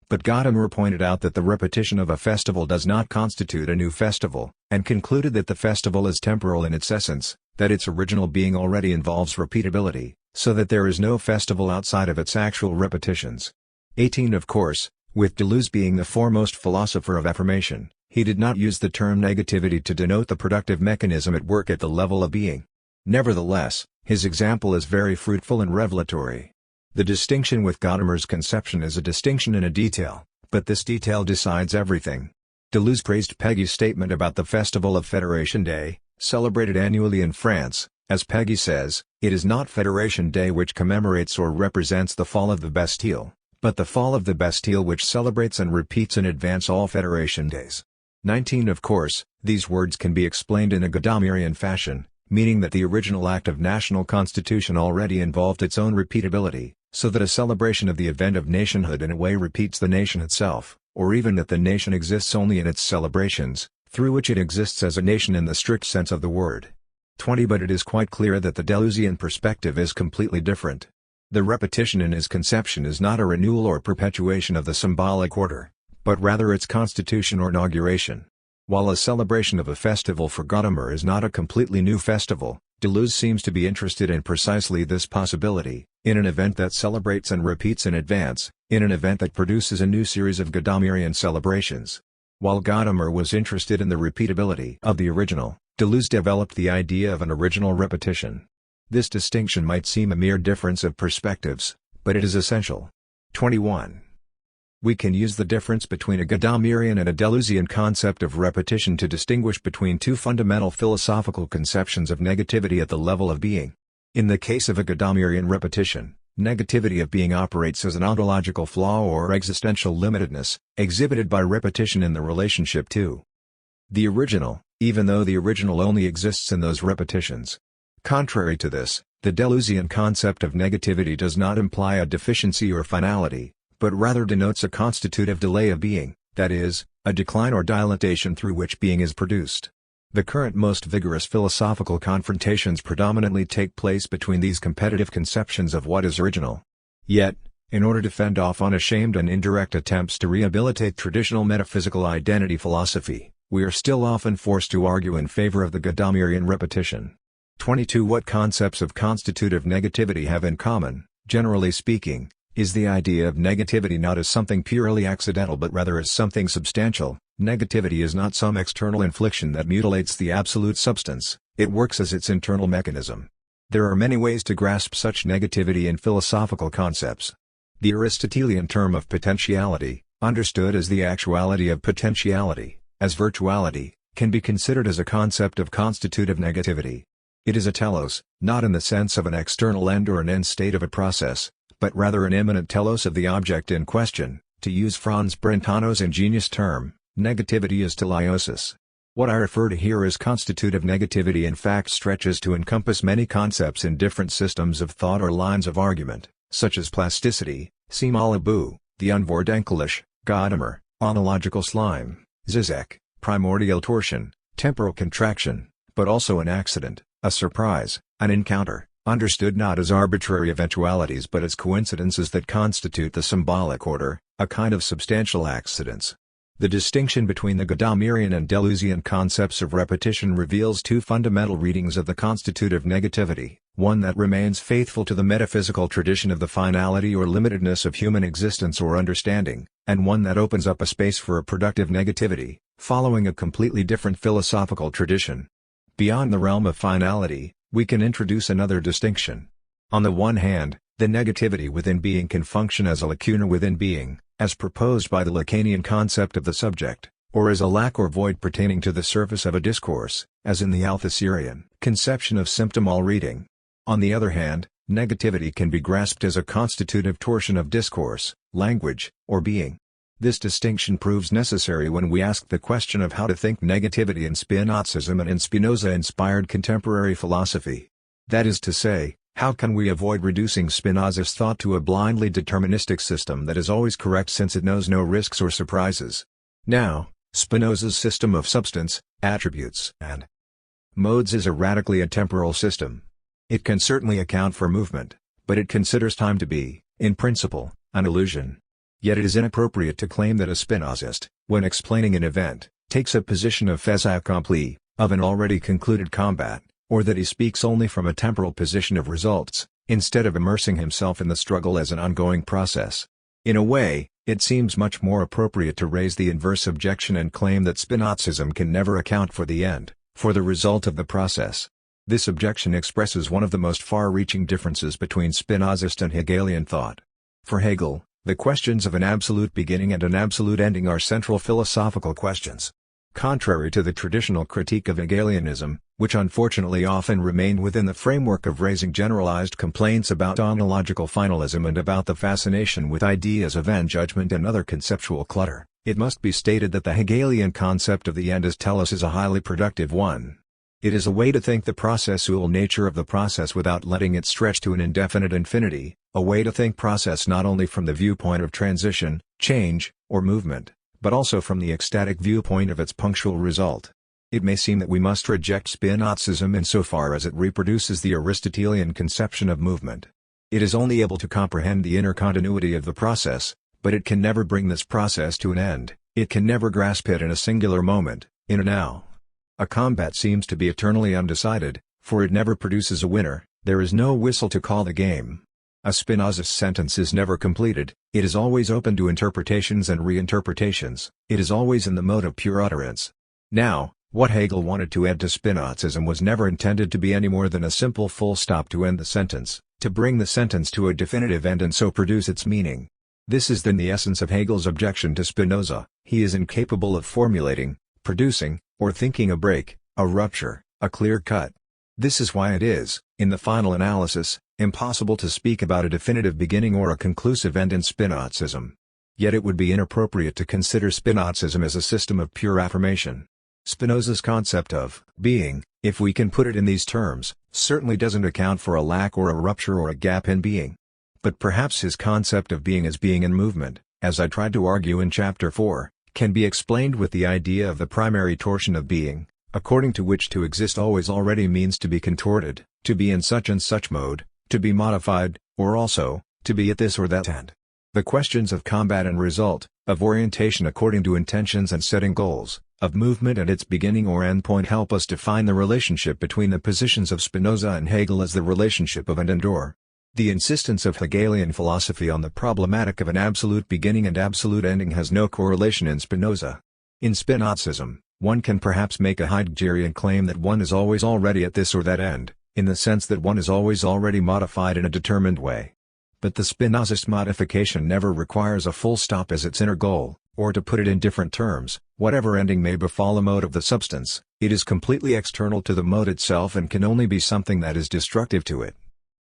But Gadamer pointed out that the repetition of a festival does not constitute a new festival, and concluded that the festival is temporal in its essence, that its original being already involves repeatability, so that there is no festival outside of its actual repetitions. 18 Of course, with Deleuze being the foremost philosopher of affirmation, he did not use the term negativity to denote the productive mechanism at work at the level of being. Nevertheless, his example is very fruitful and revelatory. The distinction with Gadamer's conception is a distinction in a detail, but this detail decides everything. Deleuze praised Péguy's statement about the Festival of Federation Day, celebrated annually in France. As Péguy says, it is not Federation Day which commemorates or represents the fall of the Bastille, but the fall of the Bastille which celebrates and repeats in advance all Federation Days. 19 Of course, these words can be explained in a Gadamerian fashion, meaning that the original act of national constitution already involved its own repeatability, so that a celebration of the event of nationhood in a way repeats the nation itself, or even that the nation exists only in its celebrations, through which it exists as a nation in the strict sense of the word. 20 But it is quite clear that the Deleuzian perspective is completely different. The repetition in his conception is not a renewal or perpetuation of the symbolic order, but rather its constitution or inauguration. While a celebration of a festival for Gadamer is not a completely new festival, Deleuze seems to be interested in precisely this possibility, in an event that celebrates and repeats in advance, in an event that produces a new series of Gadamerian celebrations. While Gadamer was interested in the repeatability of the original, Deleuze developed the idea of an original repetition. This distinction might seem a mere difference of perspectives, but it is essential. 21. We can use the difference between a Gadamerhian and a Deleuzian concept of repetition to distinguish between two fundamental philosophical conceptions of negativity at the level of being. In the case of a Gadamerhian repetition, negativity of being operates as an ontological flaw or existential limitedness, exhibited by repetition in the relationship to the original, even though the original only exists in those repetitions. Contrary to this, the Deleuzian concept of negativity does not imply a deficiency or finality, but rather denotes a constitutive delay of being, that is, a decline or dilatation through which being is produced. The current most vigorous philosophical confrontations predominantly take place between these competitive conceptions of what is original. Yet, in order to fend off unashamed and indirect attempts to rehabilitate traditional metaphysical identity philosophy, we are still often forced to argue in favor of the Gadamerhian repetition. 22. What concepts of constitutive negativity have in common, generally speaking, is the idea of negativity not as something purely accidental but rather as something substantial. Negativity is not some external infliction that mutilates the absolute substance, it works as its internal mechanism. There are many ways to grasp such negativity in philosophical concepts. The Aristotelian term of potentiality, understood as the actuality of potentiality, as virtuality, can be considered as a concept of constitutive negativity. It is a telos, not in the sense of an external end or an end state of a process, but rather an immanent telos of the object in question. To use Franz Brentano's ingenious term, negativity is teleiosis. What I refer to here as constitutive negativity in fact stretches to encompass many concepts in different systems of thought or lines of argument, such as plasticity, Simalabu, the unvoordenklich, Gadamer, ontological slime, Zizek, primordial torsion, temporal contraction, but also an accident, a surprise, an encounter, understood not as arbitrary eventualities but as coincidences that constitute the symbolic order, a kind of substantial accidents. The distinction between the Gadamerhian and Deleuzian concepts of repetition reveals two fundamental readings of the constitutive negativity, one that remains faithful to the metaphysical tradition of the finality or limitedness of human existence or understanding, and one that opens up a space for a productive negativity, following a completely different philosophical tradition. Beyond the realm of finality, we can introduce another distinction. On the one hand, the negativity within being can function as a lacuna within being, as proposed by the Lacanian concept of the subject, or as a lack or void pertaining to the surface of a discourse, as in the Althusserian conception of symptomal reading. On the other hand, negativity can be grasped as a constitutive torsion of discourse, language, or being. This distinction proves necessary when we ask the question of how to think negativity in Spinozism and in Spinoza-inspired contemporary philosophy. That is to say, how can we avoid reducing Spinoza's thought to a blindly deterministic system that is always correct since it knows no risks or surprises? Now, Spinoza's system of substance, attributes, and modes is a radically atemporal system. It can certainly account for movement, but it considers time to be, in principle, an illusion. Yet it is inappropriate to claim that a Spinozist, when explaining an event, takes a position of fait accompli, of an already concluded combat, or that he speaks only from a temporal position of results, instead of immersing himself in the struggle as an ongoing process. In a way, it seems much more appropriate to raise the inverse objection and claim that Spinozism can never account for the end, for the result of the process. This objection expresses one of the most far-reaching differences between Spinozist and Hegelian thought. For Hegel, the questions of an absolute beginning and an absolute ending are central philosophical questions. Contrary to the traditional critique of Hegelianism, which unfortunately often remained within the framework of raising generalized complaints about ontological finalism and about the fascination with ideas of end judgment and other conceptual clutter, it must be stated that the Hegelian concept of the end as telos is a highly productive one. It is a way to think the processual nature of the process without letting it stretch to an indefinite infinity, a way to think process not only from the viewpoint of transition, change, or movement, but also from the ecstatic viewpoint of its punctual result. It may seem that we must reject Spinozism insofar as it reproduces the Aristotelian conception of movement. It is only able to comprehend the inner continuity of the process, but it can never bring this process to an end, it can never grasp it in a singular moment, in a now. A combat seems to be eternally undecided, for it never produces a winner, there is no whistle to call the game. A Spinozist sentence is never completed, it is always open to interpretations and reinterpretations, it is always in the mode of pure utterance. Now, What Hegel wanted to add to Spinozism was never intended to be any more than a simple full stop to end the sentence, to bring the sentence to a definitive end and so produce its meaning. This is then the essence of Hegel's objection to Spinoza. He is incapable of formulating, producing, or thinking a break, a rupture, a clear cut. This is why it is, in the final analysis, impossible to speak about a definitive beginning or a conclusive end in Spinozism. Yet it would be inappropriate to consider Spinozism as a system of pure affirmation. Spinoza's concept of being, if we can put it in these terms, certainly doesn't account for a lack or a rupture or a gap in being. But perhaps his concept of being as being in movement, as I tried to argue in Chapter 4, can be explained with the idea of the primary torsion of being, according to which to exist always already means to be contorted, to be in such and such mode, to be modified, or also, to be at this or that end. The questions of combat and result, of orientation according to intentions and setting goals, of movement and its beginning or end point help us define the relationship between the positions of Spinoza and Hegel as the relationship of end and door. The insistence of Hegelian philosophy on the problematic of an absolute beginning and absolute ending has no correlation in Spinoza. In Spinozism, one can perhaps make a Heideggerian claim that one is always already at this or that end, in the sense that one is always already modified in a determined way. But the Spinozist modification never requires a full stop as its inner goal, or to put it in different terms, whatever ending may befall a mode of the substance, it is completely external to the mode itself and can only be something that is destructive to it.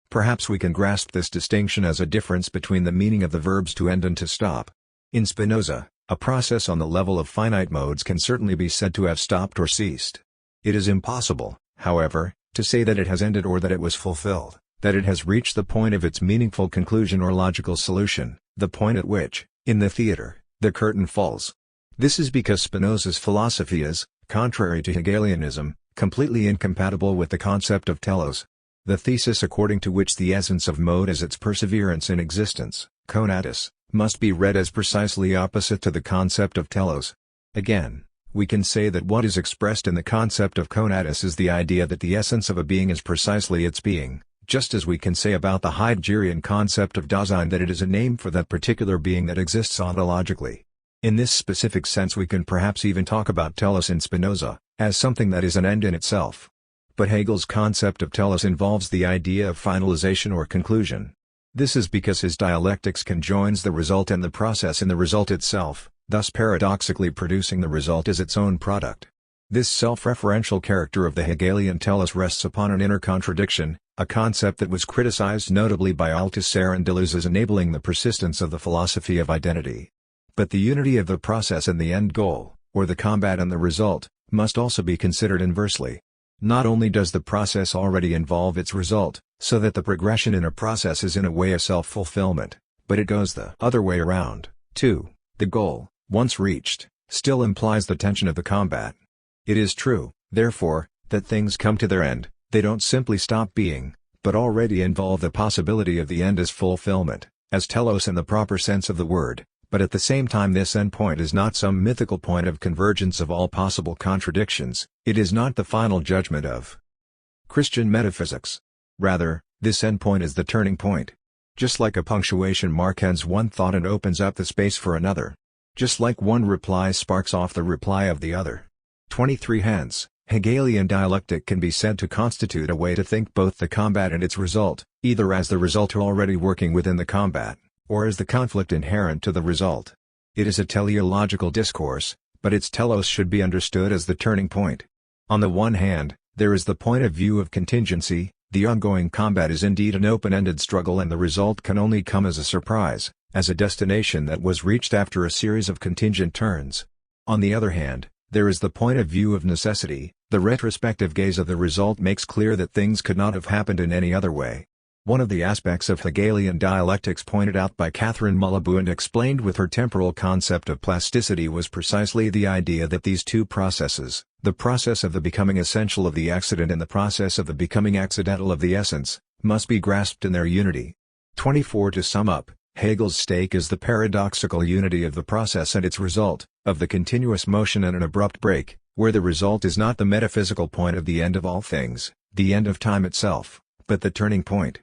Perhaps we can grasp this distinction as a difference between the meaning of the verbs to end and to stop. In Spinoza, a process on the level of finite modes can certainly be said to have stopped or ceased. It is impossible, however, to say that it has ended or that it was fulfilled, that it has reached the point of its meaningful conclusion or logical solution, the point at which, in the theater, the curtain falls. This is because Spinoza's philosophy is, contrary to Hegelianism, completely incompatible with the concept of telos. The thesis according to which the essence of mode is its perseverance in existence, conatus, must be read as precisely opposite to the concept of telos. Again, we can say that what is expressed in the concept of conatus is the idea that the essence of a being is precisely its being, just as we can say about the Heideggerian concept of Dasein that it is a name for that particular being that exists ontologically. In this specific sense we can perhaps even talk about telos in Spinoza, as something that is an end in itself. But Hegel's concept of telos involves the idea of finalization or conclusion. This is because his dialectics conjoins the result and the process in the result itself, thus paradoxically producing the result as its own product. This self-referential character of the Hegelian telos rests upon an inner contradiction, a concept that was criticized notably by Althusser and Deleuze as enabling the persistence of the philosophy of identity. But the unity of the process and the end goal, or the combat and the result, must also be considered inversely. Not only does the process already involve its result, so that the progression in a process is in a way a self-fulfillment, but it goes the other way around, too. The goal, once reached, still implies the tension of the combat. It is true, therefore, that things come to their end, they don't simply stop being, but already involve the possibility of the end as fulfillment, as telos in the proper sense of the word, but at the same time this endpoint is not some mythical point of convergence of all possible contradictions, it is not the final judgment of Christian metaphysics. Rather, this endpoint is the turning point. Just like a punctuation mark ends one thought and opens up the space for another. Just like one reply sparks off the reply of the other. 23 Hence, Hegelian dialectic can be said to constitute a way to think both the combat and its result, either as the result already working within the combat, or as the conflict inherent to the result. It is a teleological discourse, but its telos should be understood as the turning point. On the one hand, there is the point of view of contingency, the ongoing combat is indeed an open-ended struggle and the result can only come as a surprise, as a destination that was reached after a series of contingent turns. On the other hand, there is the point of view of necessity, the retrospective gaze of the result makes clear that things could not have happened in any other way. One of the aspects of Hegelian dialectics pointed out by Catherine Mullibu and explained with her temporal concept of plasticity was precisely the idea that these two processes, the process of the becoming essential of the accident and the process of the becoming accidental of the essence, must be grasped in their unity. 24 To sum up, Hegel's stake is the paradoxical unity of the process and its result, of the continuous motion and an abrupt break, where the result is not the metaphysical point of the end of all things, the end of time itself, but the turning point.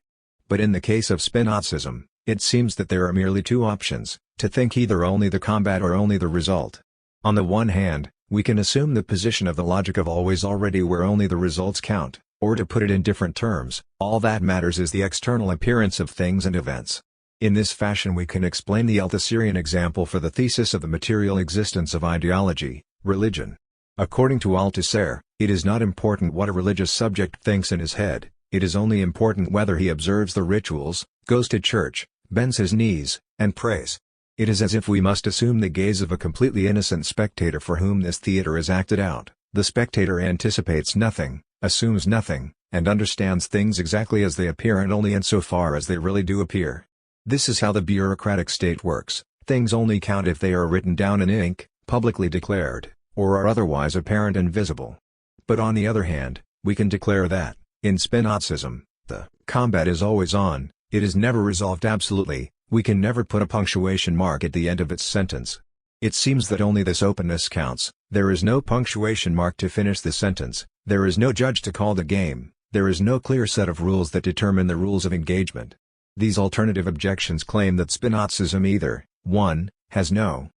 But in the case of Spinozism, it seems that there are merely two options, to think either only the combat or only the result. On the one hand, We can assume the position of the logic of always already where only the results count, or to put it in different terms, all that matters is the external appearance of things and events. In this fashion we can explain the Althusserian example for the thesis of the material existence of ideology, religion. According to Althusser, it is not important what a religious subject thinks in his head, it is only important whether he observes the rituals, goes to church, bends his knees, and prays. It is as if we must assume the gaze of a completely innocent spectator for whom this theater is acted out. The spectator anticipates nothing, assumes nothing, and understands things exactly as they appear and only insofar as they really do appear. This is how the bureaucratic state works. Things only count if they are written down in ink, publicly declared, or are otherwise apparent and visible. But on the other hand, we can declare that, in Spinozism, the combat is always on, it is never resolved absolutely, we can never put a punctuation mark at the end of its sentence. It seems that only this openness counts, there is no punctuation mark to finish the sentence, there is no judge to call the game, there is no clear set of rules that determine the rules of engagement. These alternative objections claim that Spinozism either, 1. Has no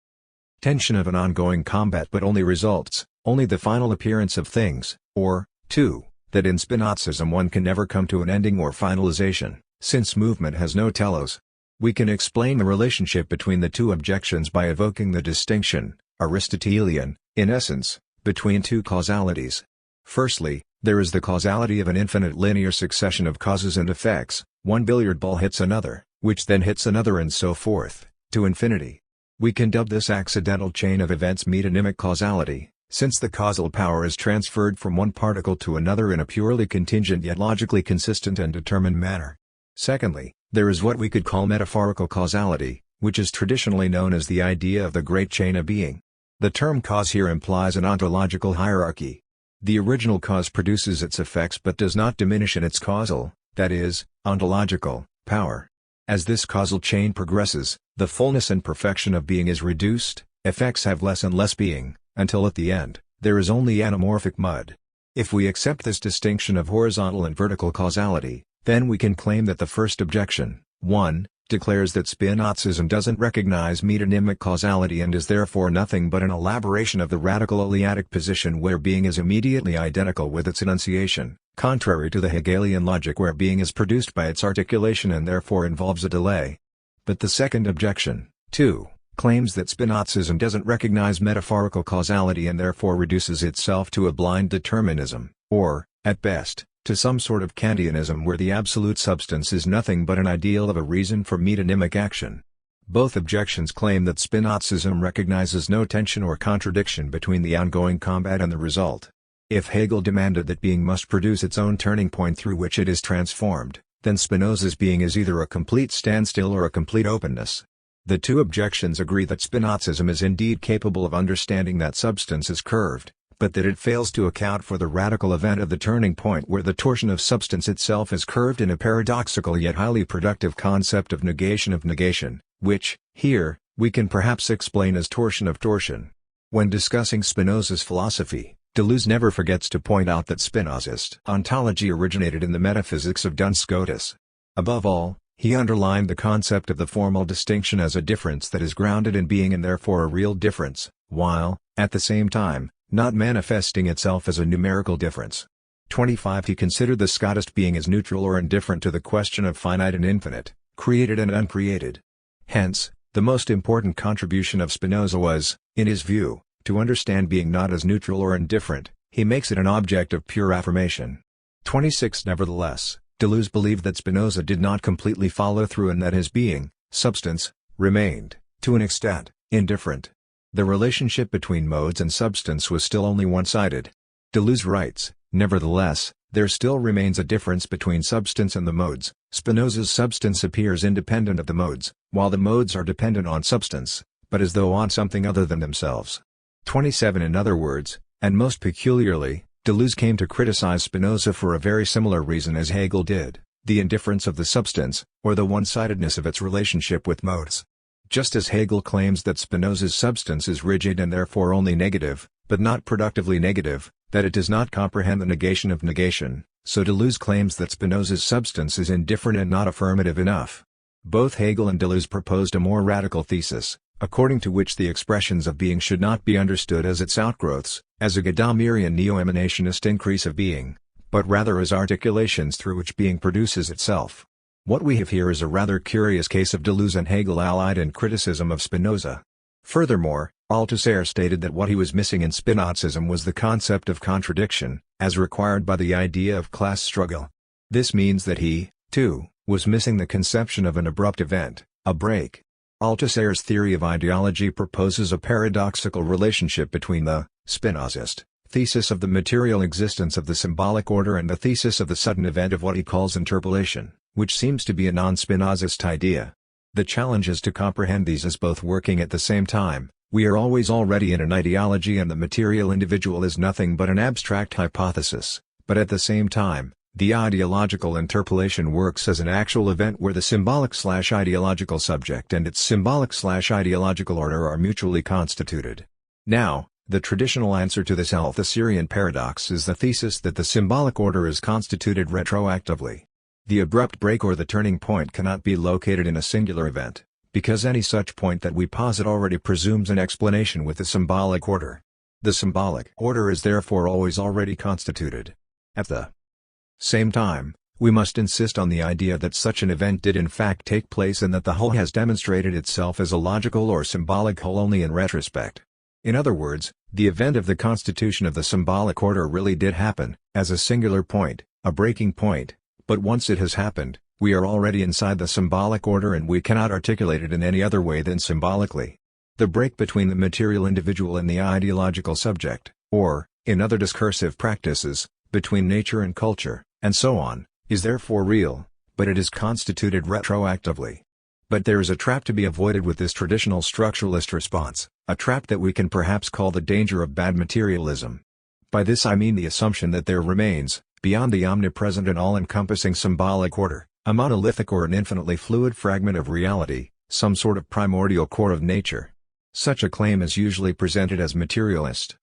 tension of an ongoing combat but only results, only the final appearance of things, or, 2. That in Spinozism one can never come to an ending or finalization, since movement has no telos. We can explain the relationship between the two objections by evoking the distinction, Aristotelian, in essence, between two causalities. Firstly, there is the causality of an infinite linear succession of causes and effects, one billiard ball hits another, which then hits another and so forth, to infinity. We can dub this accidental chain of events metonymic causality, since the causal power is transferred from one particle to another in a purely contingent yet logically consistent and determined manner. Secondly, there is what we could call metaphorical causality, which is traditionally known as the idea of the great chain of being. The term cause here implies an ontological hierarchy. The original cause produces its effects but does not diminish in its causal, that is, ontological, power. As this causal chain progresses, the fullness and perfection of being is reduced, effects have less and less being, until at the end, there is only anamorphic mud. If we accept this distinction of horizontal and vertical causality, then we can claim that the first objection, 1, declares that Spinozism doesn't recognize metonymic causality and is therefore nothing but an elaboration of the radical eleatic position where being is immediately identical with its enunciation, contrary to the Hegelian logic where being is produced by its articulation and therefore involves a delay. But the second objection, 2, claims that Spinozism doesn't recognize metaphorical causality and therefore reduces itself to a blind determinism, or, at best, to some sort of Kantianism where the absolute substance is nothing but an ideal of a reason for metonymic action. Both objections claim that Spinozism recognizes no tension or contradiction between the ongoing combat and the result. If Hegel demanded that being must produce its own turning point through which it is transformed, then Spinoza's being is either a complete standstill or a complete openness. The two objections agree that Spinozism is indeed capable of understanding that substance is curved, but that it fails to account for the radical event of the turning point where the torsion of substance itself is curved in a paradoxical yet highly productive concept of negation, which, here, we can perhaps explain as torsion of torsion. When discussing Spinoza's philosophy, Deleuze never forgets to point out that Spinozist ontology originated in the metaphysics of Duns Scotus. Above all, he underlined the concept of the formal distinction as a difference that is grounded in being and therefore a real difference, while, at the same time, not manifesting itself as a numerical difference. 25 He considered the Scotist being as neutral or indifferent to the question of finite and infinite, created and uncreated. Hence, the most important contribution of Spinoza was, in his view, to understand being not as neutral or indifferent, he makes it an object of pure affirmation. 26 Nevertheless, Deleuze believed that Spinoza did not completely follow through and that his being, substance, remained, to an extent, indifferent. The relationship between modes and substance was still only one-sided. Deleuze writes, nevertheless, there still remains a difference between substance and the modes. Spinoza's substance appears independent of the modes, while the modes are dependent on substance, but as though on something other than themselves. 27 In other words, and most peculiarly, Deleuze came to criticize Spinoza for a very similar reason as Hegel did, the indifference of the substance, or the one-sidedness of its relationship with modes. Just as Hegel claims that Spinoza's substance is rigid and therefore only negative, but not productively negative, that it does not comprehend the negation of negation, so Deleuze claims that Spinoza's substance is indifferent and not affirmative enough. Both Hegel and Deleuze proposed a more radical thesis, according to which the expressions of being should not be understood as its outgrowths, as a Gadammerian neo-emanationist increase of being, but rather as articulations through which being produces itself. What we have here is a rather curious case of Deleuze and Hegel allied in criticism of Spinoza. Furthermore, Althusser stated that what he was missing in Spinozism was the concept of contradiction, as required by the idea of class struggle. This means that he, too, was missing the conception of an abrupt event, a break. Althusser's theory of ideology proposes a paradoxical relationship between the Spinozist thesis of the material existence of the symbolic order and the thesis of the sudden event of what he calls interpolation, which seems to be a non-Spinozist idea. The challenge is to comprehend these as both working at the same time. We are always already in an ideology and the material individual is nothing but an abstract hypothesis, but at the same time, the ideological interpolation works as an actual event where the symbolic/ideological subject and its symbolic/ideological order are mutually constituted. Now, the traditional answer to this Althusserian paradox is the thesis that the symbolic order is constituted retroactively. The abrupt break or the turning point cannot be located in a singular event, because any such point that we posit already presumes an explanation with the symbolic order. The symbolic order is therefore always already constituted. At the same time, we must insist on the idea that such an event did in fact take place and that the whole has demonstrated itself as a logical or symbolic whole only in retrospect. In other words, the event of the constitution of the symbolic order really did happen, as a singular point, a breaking point, but once it has happened, we are already inside the symbolic order and we cannot articulate it in any other way than symbolically. The break between the material individual and the ideological subject, or, in other discursive practices, between nature and culture, and so on, is therefore real, but it is constituted retroactively. But there is a trap to be avoided with this traditional structuralist response, a trap that we can perhaps call the danger of bad materialism. By this I mean the assumption that there remains, beyond the omnipresent and all-encompassing symbolic order, a monolithic or an infinitely fluid fragment of reality, some sort of primordial core of nature. Such a claim is usually presented as materialist.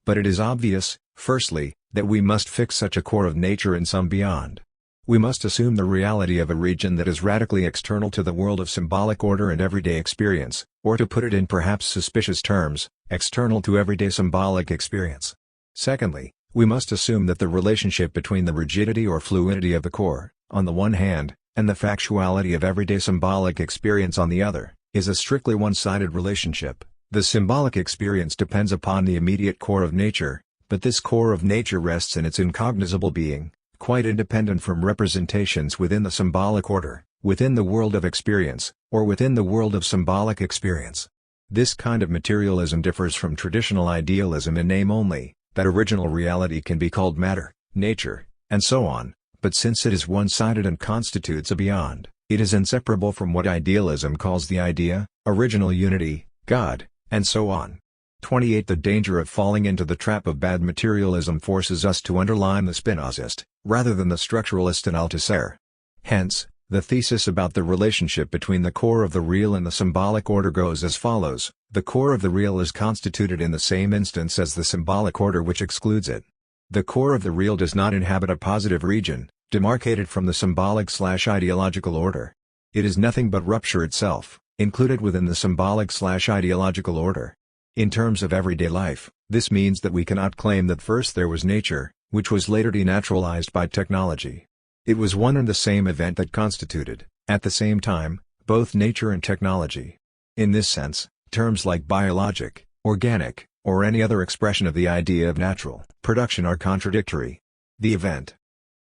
But it is obvious, firstly, that we must fix such a core of nature in some beyond. We must assume the reality of a region that is radically external to the world of symbolic order and everyday experience, or to put it in perhaps suspicious terms, external to everyday symbolic experience. Secondly, we must assume that the relationship between the rigidity or fluidity of the core, on the one hand, and the factuality of everyday symbolic experience on the other, is a strictly one-sided relationship. The symbolic experience depends upon the immediate core of nature, but this core of nature rests in its incognizable being, quite independent from representations within the symbolic order, within the world of experience, or within the world of symbolic experience. This kind of materialism differs from traditional idealism in name only, that original reality can be called matter, nature, and so on, but since it is one-sided and constitutes a beyond, it is inseparable from what idealism calls the idea, original unity, God, and so on. 28. The danger of falling into the trap of bad materialism forces us to underline the Spinozist, rather than the structuralist in Althusser. Hence, the thesis about the relationship between the core of the real and the symbolic order goes as follows: the core of the real is constituted in the same instance as the symbolic order which excludes it. The core of the real does not inhabit a positive region, demarcated from the symbolic/ideological order. It is nothing but rupture itself, included within the symbolic/ideological order. In terms of everyday life, this means that we cannot claim that first there was nature, which was later denaturalized by technology. It was one and the same event that constituted, at the same time, both nature and technology. In this sense, terms like biologic, organic, or any other expression of the idea of natural production are contradictory. The event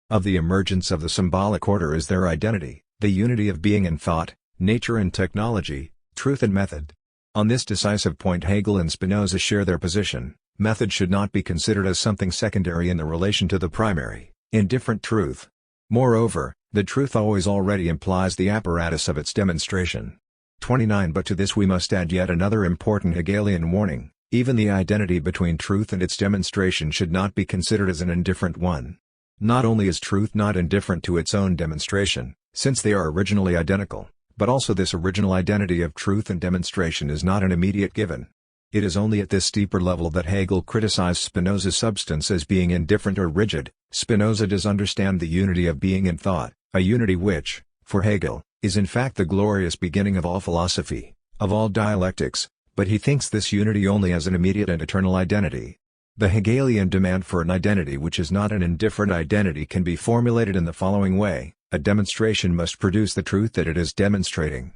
of the emergence of the symbolic order is their identity, the unity of being and thought, nature and technology, truth and method. On this decisive point Hegel and Spinoza share their position. Method should not be considered as something secondary in the relation to the primary, indifferent truth. Moreover, the truth always already implies the apparatus of its demonstration. 29. But to this we must add yet another important Hegelian warning: even the identity between truth and its demonstration should not be considered as an indifferent one. Not only is truth not indifferent to its own demonstration, since they are originally identical, but also this original identity of truth and demonstration is not an immediate given. It is only at this deeper level that Hegel criticized Spinoza's substance as being indifferent or rigid. Spinoza does understand the unity of being and thought, a unity which, for Hegel, is in fact the glorious beginning of all philosophy, of all dialectics, but he thinks this unity only as an immediate and eternal identity. The Hegelian demand for an identity which is not an indifferent identity can be formulated in the following way: a demonstration must produce the truth that it is demonstrating.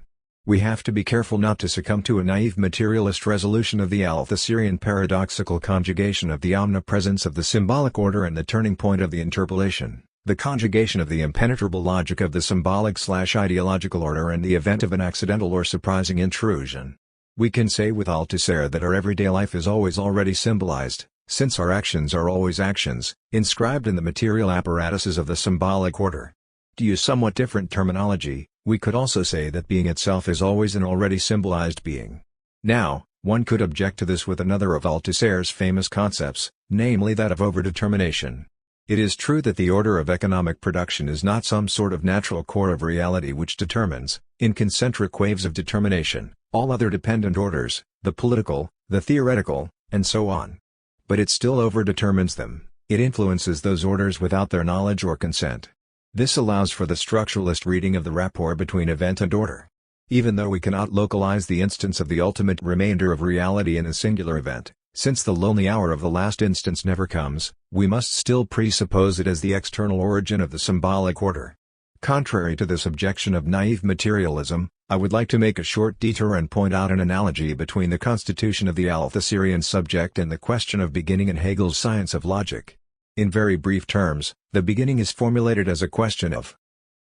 We have to be careful not to succumb to a naive materialist resolution of the Althusserian paradoxical conjugation of the omnipresence of the symbolic order and the turning point of the interpolation, the conjugation of the impenetrable logic of the symbolic/ideological order and the event of an accidental or surprising intrusion. We can say with Althusser that our everyday life is always already symbolized, since our actions are always actions, inscribed in the material apparatuses of the symbolic order. To use somewhat different terminology, we could also say that being itself is always an already symbolized being. Now, one could object to this with another of Althusser's famous concepts, namely that of overdetermination. It is true that the order of economic production is not some sort of natural core of reality which determines, in concentric waves of determination, all other dependent orders, the political, the theoretical, and so on. But it still overdetermines them, it influences those orders without their knowledge or consent. This allows for the structuralist reading of the rapport between event and order. Even though we cannot localize the instance of the ultimate remainder of reality in a singular event, since the lonely hour of the last instance never comes, we must still presuppose it as the external origin of the symbolic order. Contrary to this objection of naive materialism, I would like to make a short detour and point out an analogy between the constitution of the Althusserian subject and the question of beginning in Hegel's science of logic. In very brief terms, the beginning is formulated as a question of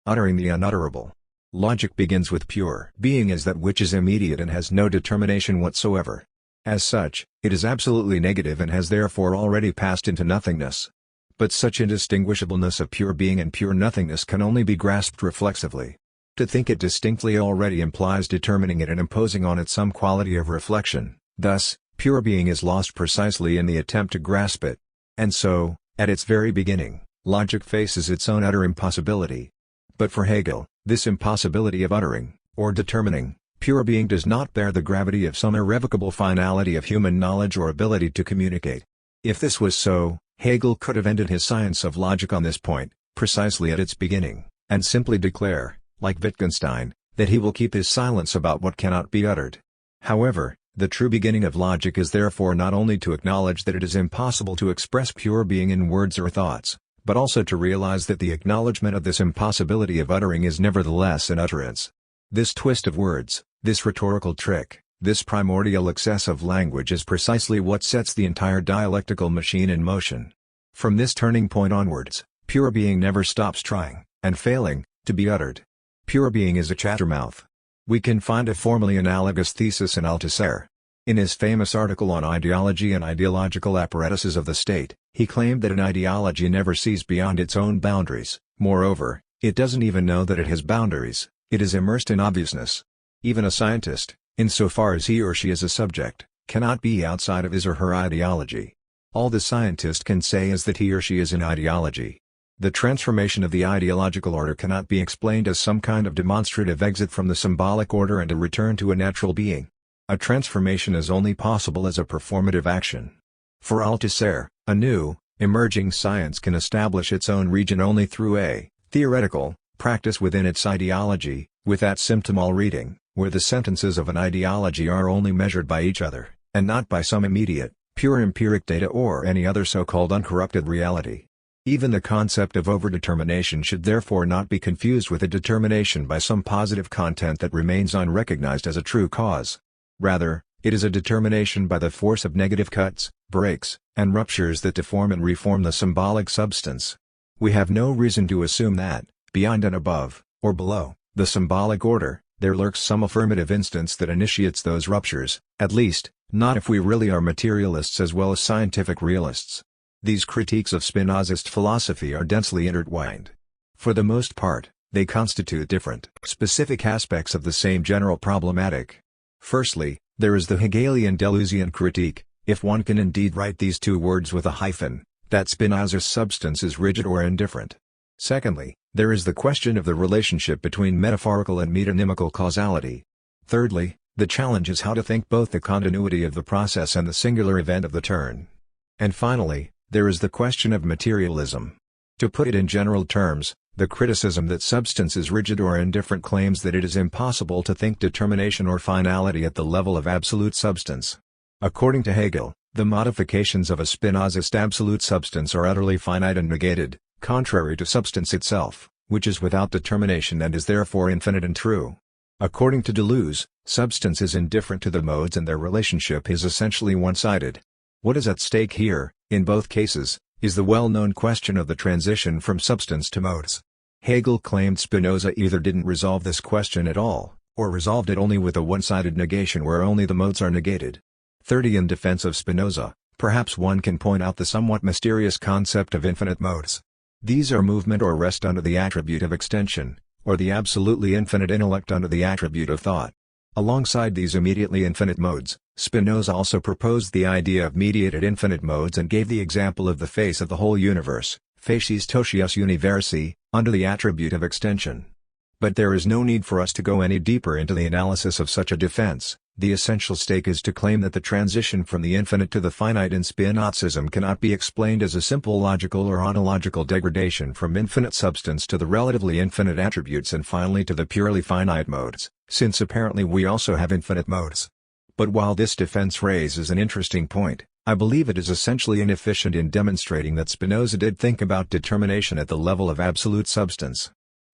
uttering the unutterable. Logic begins with pure being as that which is immediate and has no determination whatsoever. As such, it is absolutely negative and has therefore already passed into nothingness. But such indistinguishableness of pure being and pure nothingness can only be grasped reflexively. To think it distinctly already implies determining it and imposing on it some quality of reflection. Thus, pure being is lost precisely in the attempt to grasp it. And so, at its very beginning, logic faces its own utter impossibility. But for Hegel, this impossibility of uttering, or determining, pure being does not bear the gravity of some irrevocable finality of human knowledge or ability to communicate. If this was so, Hegel could have ended his science of logic on this point, precisely at its beginning, and simply declare, like Wittgenstein, that he will keep his silence about what cannot be uttered. However, the true beginning of logic is therefore not only to acknowledge that it is impossible to express pure being in words or thoughts, but also to realize that the acknowledgement of this impossibility of uttering is nevertheless an utterance. This twist of words, this rhetorical trick, this primordial excess of language is precisely what sets the entire dialectical machine in motion. From this turning point onwards, pure being never stops trying, and failing, to be uttered. Pure being is a chattermouth. We can find a formally analogous thesis in Althusser. In his famous article on ideology and ideological apparatuses of the state, he claimed that an ideology never sees beyond its own boundaries. Moreover, it doesn't even know that it has boundaries, it is immersed in obviousness. Even a scientist, insofar as he or she is a subject, cannot be outside of his or her ideology. All the scientist can say is that he or she is an ideology. The transformation of the ideological order cannot be explained as some kind of demonstrative exit from the symbolic order and a return to a natural being. A transformation is only possible as a performative action. For Althusser, a new, emerging science can establish its own region only through a theoretical practice within its ideology, with that symptomal reading, where the sentences of an ideology are only measured by each other, and not by some immediate, pure empiric data or any other so-called uncorrupted reality. Even the concept of overdetermination should therefore not be confused with a determination by some positive content that remains unrecognized as a true cause. Rather, it is a determination by the force of negative cuts, breaks, and ruptures that deform and reform the symbolic substance. We have no reason to assume that, beyond and above, or below, the symbolic order, there lurks some affirmative instance that initiates those ruptures, at least, not if we really are materialists as well as scientific realists. These critiques of Spinozist philosophy are densely intertwined. For the most part, they constitute different, specific aspects of the same general problematic. Firstly, there is the Hegelian Deleuzian critique, if one can indeed write these two words with a hyphen, that Spinoza's substance is rigid or indifferent. Secondly, there is the question of the relationship between metaphorical and metonymical causality. Thirdly, the challenge is how to think both the continuity of the process and the singular event of the turn. And finally, there is the question of materialism. To put it in general terms, The criticism that substance is rigid or indifferent claims that it is impossible to think determination or finality at the level of absolute substance. According to Hegel, the modifications of a Spinozist absolute substance are utterly finite and negated, contrary to substance itself, which is without determination and is therefore infinite and true. According to Deleuze, substance is indifferent to the modes and their relationship is essentially one-sided. What is at stake here, in both cases, is the well-known question of the transition from substance to modes. Hegel claimed Spinoza either didn't resolve this question at all, or resolved it only with a one-sided negation where only the modes are negated. 30 In defense of Spinoza, perhaps one can point out the somewhat mysterious concept of infinite modes. These are movement or rest under the attribute of extension, or the absolutely infinite intellect under the attribute of thought. Alongside these immediately infinite modes, Spinoza also proposed the idea of mediated infinite modes and gave the example of the face of the whole universe, facies totius universi, under the attribute of extension. But there is no need for us to go any deeper into the analysis of such a defense. The essential stake is to claim that the transition from the infinite to the finite in Spinozism cannot be explained as a simple logical or ontological degradation from infinite substance to the relatively infinite attributes and finally to the purely finite modes, since apparently we also have infinite modes. But while this defense raises an interesting point, I believe it is essentially inefficient in demonstrating that Spinoza did think about determination at the level of absolute substance.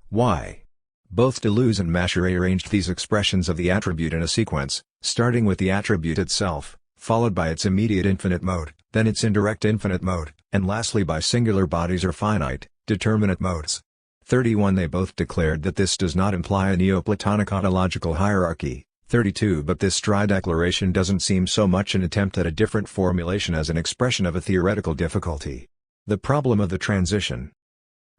Why? Both Deleuze and Macherey arranged these expressions of the attribute in a sequence, starting with the attribute itself, followed by its immediate infinite mode, then its indirect infinite mode, and lastly by singular bodies or finite, determinate modes. 31 They both declared that this does not imply a Neoplatonic ontological hierarchy. 32 But this dry declaration doesn't seem so much an attempt at a different formulation as an expression of a theoretical difficulty. The problem of the transition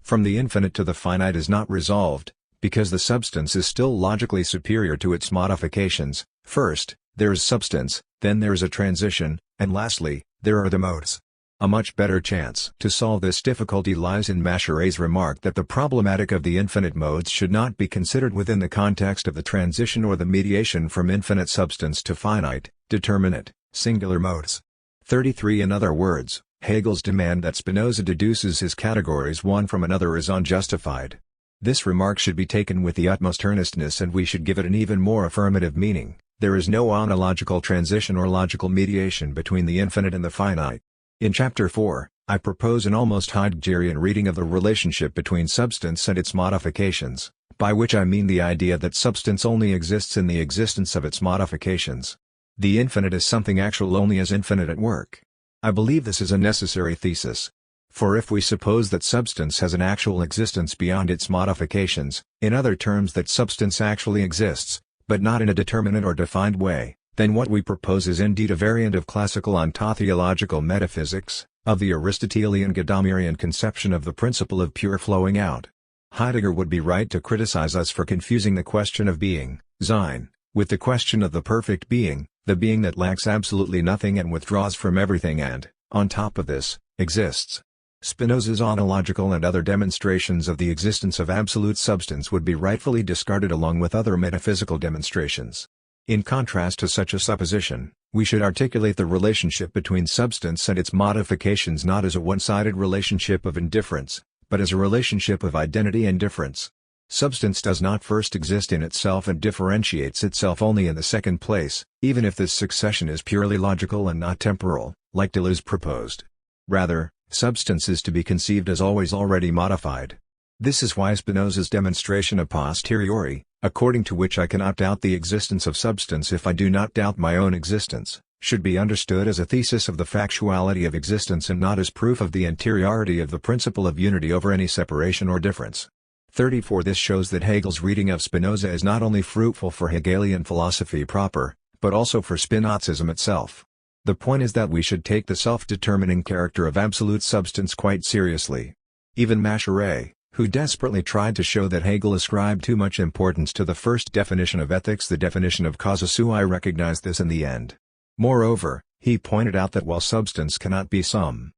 from the infinite to the finite is not resolved, because the substance is still logically superior to its modifications. First, there is substance, then there is a transition, and lastly, there are the modes. A much better chance to solve this difficulty lies in Macherey's remark that the problematic of the infinite modes should not be considered within the context of the transition or the mediation from infinite substance to finite, determinate, singular modes. 33 In other words, Hegel's demand that Spinoza deduces his categories one from another is unjustified. This remark should be taken with the utmost earnestness and we should give it an even more affirmative meaning. There is no ontological transition or logical mediation between the infinite and the finite. In Chapter 4, I propose an almost Heideggerian reading of the relationship between substance and its modifications, by which I mean the idea that substance only exists in the existence of its modifications. The infinite is something actual only as infinite at work. I believe this is a necessary thesis. For if we suppose that substance has an actual existence beyond its modifications, in other terms that substance actually exists, but not in a determinate or defined way, then what we propose is indeed a variant of classical ontotheological metaphysics, of the Aristotelian Gadamerian conception of the principle of pure flowing out. Heidegger would be right to criticize us for confusing the question of being, Sein, with the question of the perfect being, the being that lacks absolutely nothing and withdraws from everything and, on top of this, exists. Spinoza's ontological and other demonstrations of the existence of absolute substance would be rightfully discarded along with other metaphysical demonstrations. In contrast to such a supposition, we should articulate the relationship between substance and its modifications not as a one-sided relationship of indifference, but as a relationship of identity and difference. Substance does not first exist in itself and differentiates itself only in the second place, even if this succession is purely logical and not temporal, like Deleuze proposed. Rather, substance is to be conceived as always already modified. This is why Spinoza's demonstration a posteriori, according to which I cannot doubt the existence of substance if I do not doubt my own existence, should be understood as a thesis of the factuality of existence and not as proof of the interiority of the principle of unity over any separation or difference. 34 This shows that Hegel's reading of Spinoza is not only fruitful for Hegelian philosophy proper, but also for Spinozism itself. The point is that we should take the self-determining character of absolute substance quite seriously. Even Macherey, who desperately tried to show that Hegel ascribed too much importance to the first definition of ethics, the definition of causa sui, recognized this in the end. Moreover, he pointed out that while substance cannot be some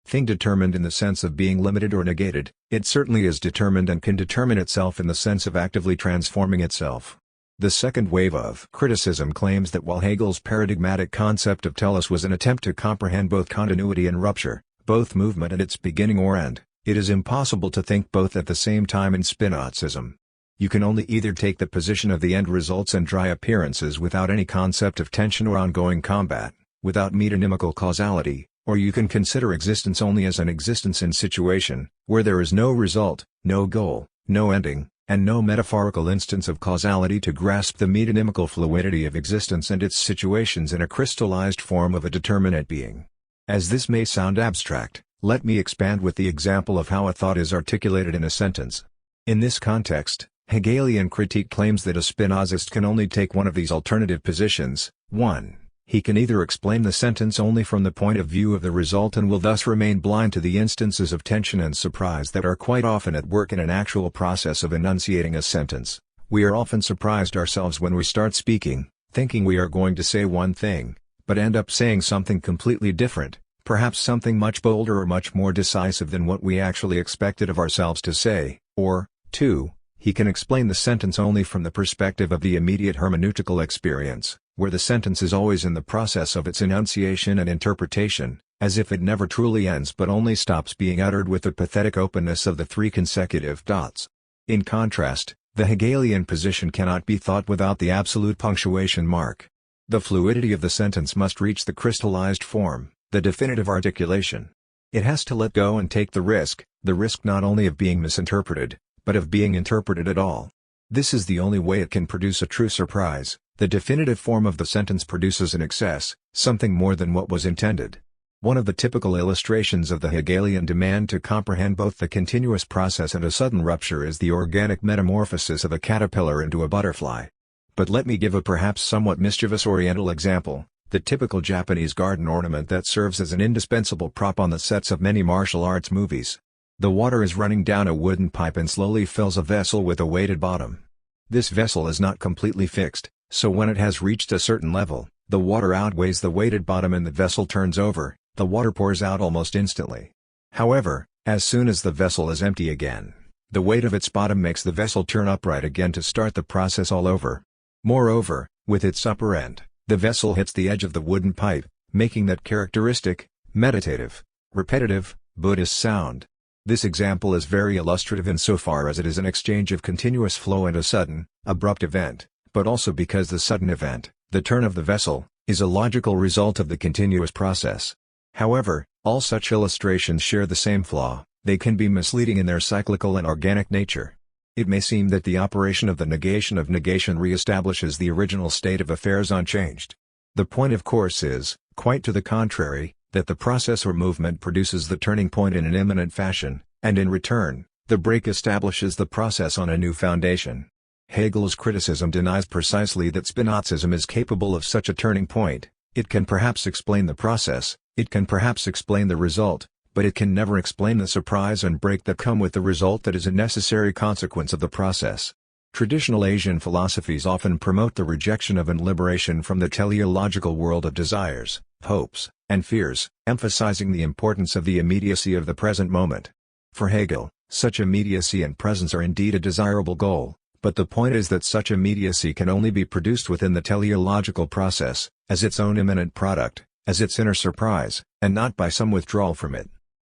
thing determined in the sense of being limited or negated, it certainly is determined and can determine itself in the sense of actively transforming itself. The second wave of criticism claims that while Hegel's paradigmatic concept of telos was an attempt to comprehend both continuity and rupture, both movement and its beginning or end, It is impossible to think both at the same time in Spinozism. You can only either take the position of the end results and dry appearances without any concept of tension or ongoing combat, without metonymical causality, or you can consider existence only as an existence in situation, where there is no result, no goal, no ending, and no metaphorical instance of causality to grasp the metonymical fluidity of existence and its situations in a crystallized form of a determinate being. As this may sound abstract, let me expand with the example of how a thought is articulated in a sentence. In this context, Hegelian critique claims that a Spinozist can only take one of these alternative positions. 1. He can either explain the sentence only from the point of view of the result and will thus remain blind to the instances of tension and surprise that are quite often at work in an actual process of enunciating a sentence. We are often surprised ourselves when we start speaking, thinking we are going to say one thing, but end up saying something completely different, perhaps something much bolder or much more decisive than what we actually expected of ourselves to say. Or, 2. He can explain the sentence only from the perspective of the immediate hermeneutical experience, where the sentence is always in the process of its enunciation and interpretation, as if it never truly ends but only stops being uttered with the pathetic openness of the three consecutive dots. In contrast, the Hegelian position cannot be thought without the absolute punctuation mark. The fluidity of the sentence must reach the crystallized form, the definitive articulation. It has to let go and take the risk not only of being misinterpreted, but of being interpreted at all. This is the only way it can produce a true surprise. The definitive form of the sentence produces an excess, something more than what was intended. One of the typical illustrations of the Hegelian demand to comprehend both the continuous process and a sudden rupture is the organic metamorphosis of a caterpillar into a butterfly. But let me give a perhaps somewhat mischievous Oriental example, the typical Japanese garden ornament that serves as an indispensable prop on the sets of many martial arts movies. The water is running down a wooden pipe and slowly fills a vessel with a weighted bottom. This vessel is not completely fixed, so when it has reached a certain level, the water outweighs the weighted bottom and the vessel turns over. The water pours out almost instantly. However, as soon as the vessel is empty again, the weight of its bottom makes the vessel turn upright again to start the process all over. Moreover, with its upper end, the vessel hits the edge of the wooden pipe, making that characteristic, meditative, repetitive, Buddhist sound. This example is very illustrative insofar as it is an exchange of continuous flow and a sudden, abrupt event, but also because the sudden event, the turn of the vessel, is a logical result of the continuous process. However, all such illustrations share the same flaw: they can be misleading in their cyclical and organic nature. It may seem that the operation of the negation of negation re-establishes the original state of affairs unchanged. The point of course is, quite to the contrary, that the process or movement produces the turning point in an imminent fashion, and in return, the break establishes the process on a new foundation. Hegel's criticism denies precisely that Spinozism is capable of such a turning point. It can perhaps explain the process, it can perhaps explain the result, but it can never explain the surprise and break that come with the result that is a necessary consequence of the process. Traditional Asian philosophies often promote the rejection of and liberation from the teleological world of desires, hopes, and fears, emphasizing the importance of the immediacy of the present moment. For Hegel, such immediacy and presence are indeed a desirable goal, but the point is that such immediacy can only be produced within the teleological process, as its own immanent product, as its inner surprise, and not by some withdrawal from it.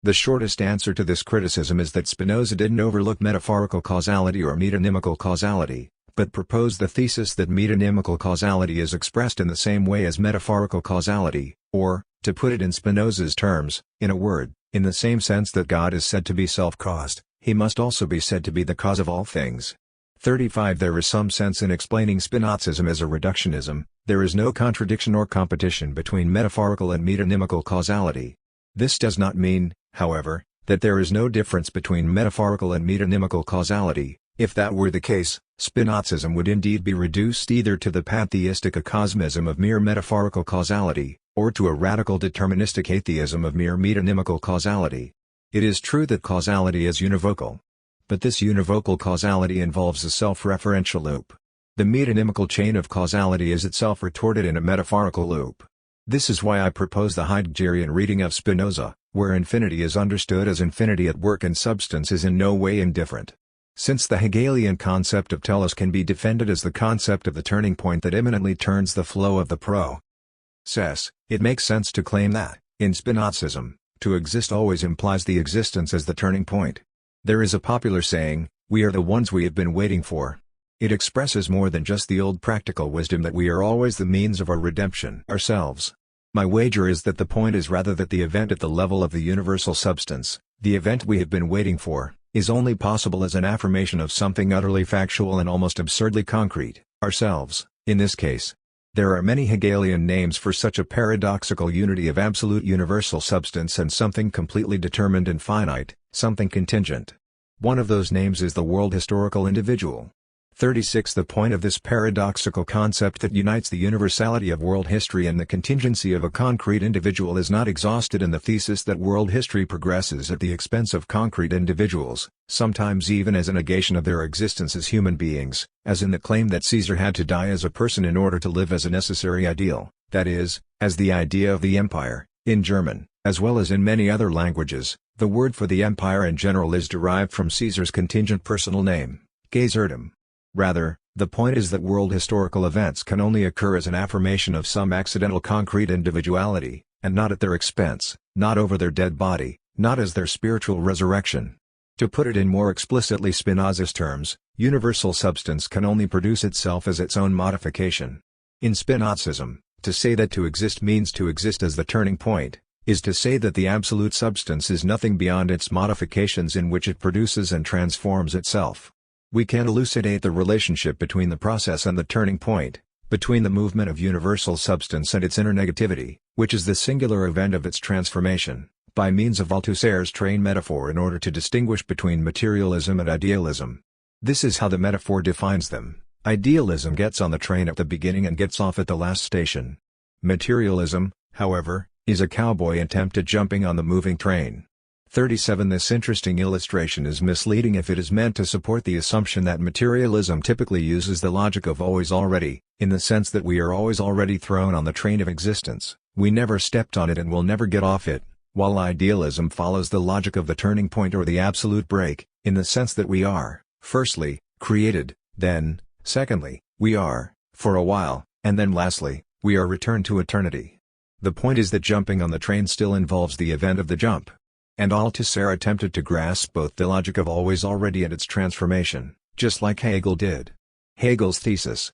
The shortest answer to this criticism is that Spinoza didn't overlook metaphorical causality or metonymical causality, but proposed the thesis that metonymical causality is expressed in the same way as metaphorical causality, or, to put it in Spinoza's terms, in a word, in the same sense that God is said to be self-caused, he must also be said to be the cause of all things. 35 There is some sense in explaining Spinozism as a reductionism. There is no contradiction or competition between metaphorical and metonymical causality. This does not mean, however, that there is no difference between metaphorical and metonymical causality. If that were the case, Spinozism would indeed be reduced either to the pantheistic acosmism of mere metaphorical causality, or to a radical deterministic atheism of mere metonymical causality. It is true that causality is univocal. But this univocal causality involves a self-referential loop. The metonymical chain of causality is itself retorted in a metaphorical loop. This is why I propose the Heideggerian reading of Spinoza, where infinity is understood as infinity at work and substance is in no way indifferent. Since the Hegelian concept of telos can be defended as the concept of the turning point that immanently turns the flow of the process, it makes sense to claim that, in Spinozism, To exist always implies the existence as the turning point. There is a popular saying, "We are the ones we have been waiting for." It expresses more than just the old practical wisdom that we are always the means of our redemption ourselves. My wager is that the point is rather that the event at the level of the universal substance, the event we have been waiting for, is only possible as an affirmation of something utterly factual and almost absurdly concrete, ourselves, in this case. There are many Hegelian names for such a paradoxical unity of absolute universal substance and something completely determined and finite, something contingent. One of those names is the world historical individual. 36 The point of this paradoxical concept that unites the universality of world history and the contingency of a concrete individual is not exhausted in the thesis that world history progresses at the expense of concrete individuals, sometimes even as a negation of their existence as human beings, as in the claim that Caesar had to die as a person in order to live as a necessary ideal, that is, as the idea of the empire. In German, as well as in many other languages, the word for the empire in general is derived from Caesar's contingent personal name, Kaisertum. Rather, the point is that world historical events can only occur as an affirmation of some accidental concrete individuality, and not at their expense, not over their dead body, not as their spiritual resurrection. To put it in more explicitly Spinoza's terms, universal substance can only produce itself as its own modification. In Spinozism, to say that to exist means to exist as the turning point, is to say that the absolute substance is nothing beyond its modifications in which it produces and transforms itself. We can elucidate the relationship between the process and the turning point, between the movement of universal substance and its inner negativity, which is the singular event of its transformation, by means of Althusser's train metaphor in order to distinguish between materialism and idealism. This is how the metaphor defines them. Idealism gets on the train at the beginning and gets off at the last station. Materialism, however, is a cowboy attempt at jumping on the moving train. 37 This interesting illustration is misleading if it is meant to support the assumption that materialism typically uses the logic of always already, in the sense that we are always already thrown on the train of existence, we never stepped on it and will never get off it, while idealism follows the logic of the turning point or the absolute break, in the sense that we are, firstly, created, then, secondly, we are, for a while, and then lastly, we are returned to eternity. The point is that jumping on the train still involves the event of the jump. And Althusser attempted to grasp both the logic of always already and its transformation, just like Hegel did. Hegel's thesis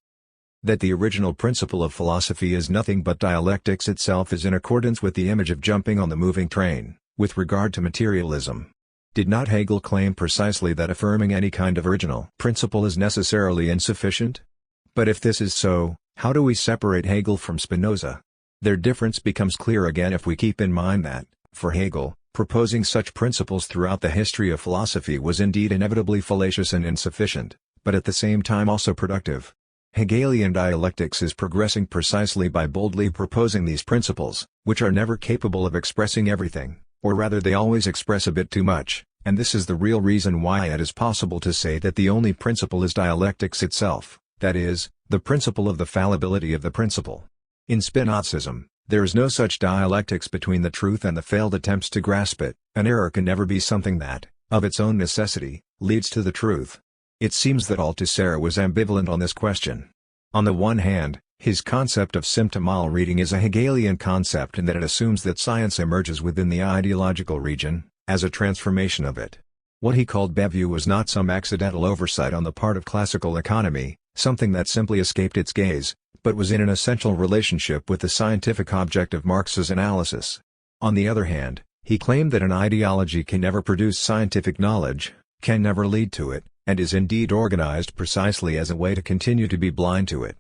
that the original principle of philosophy is nothing but dialectics itself is in accordance with the image of jumping on the moving train, with regard to materialism. Did not Hegel claim precisely that affirming any kind of original principle is necessarily insufficient? But if this is so, how do we separate Hegel from Spinoza? Their difference becomes clear again if we keep in mind that, for Hegel, proposing such principles throughout the history of philosophy was indeed inevitably fallacious and insufficient, but at the same time also productive. Hegelian dialectics is progressing precisely by boldly proposing these principles, which are never capable of expressing everything, or rather they always express a bit too much, and this is the real reason why it is possible to say that the only principle is dialectics itself, that is, the principle of the fallibility of the principle. In Spinozism, there is no such dialectics between the truth and the failed attempts to grasp it. An error can never be something that, of its own necessity, leads to the truth. It seems that Althusser was ambivalent on this question. On the one hand, his concept of symptomal reading is a Hegelian concept in that it assumes that science emerges within the ideological region, as a transformation of it. What he called Bevue was not some accidental oversight on the part of classical economy, something that simply escaped its gaze, but was in an essential relationship with the scientific object of Marx's analysis. On the other hand, he claimed that an ideology can never produce scientific knowledge, can never lead to it, and is indeed organized precisely as a way to continue to be blind to it.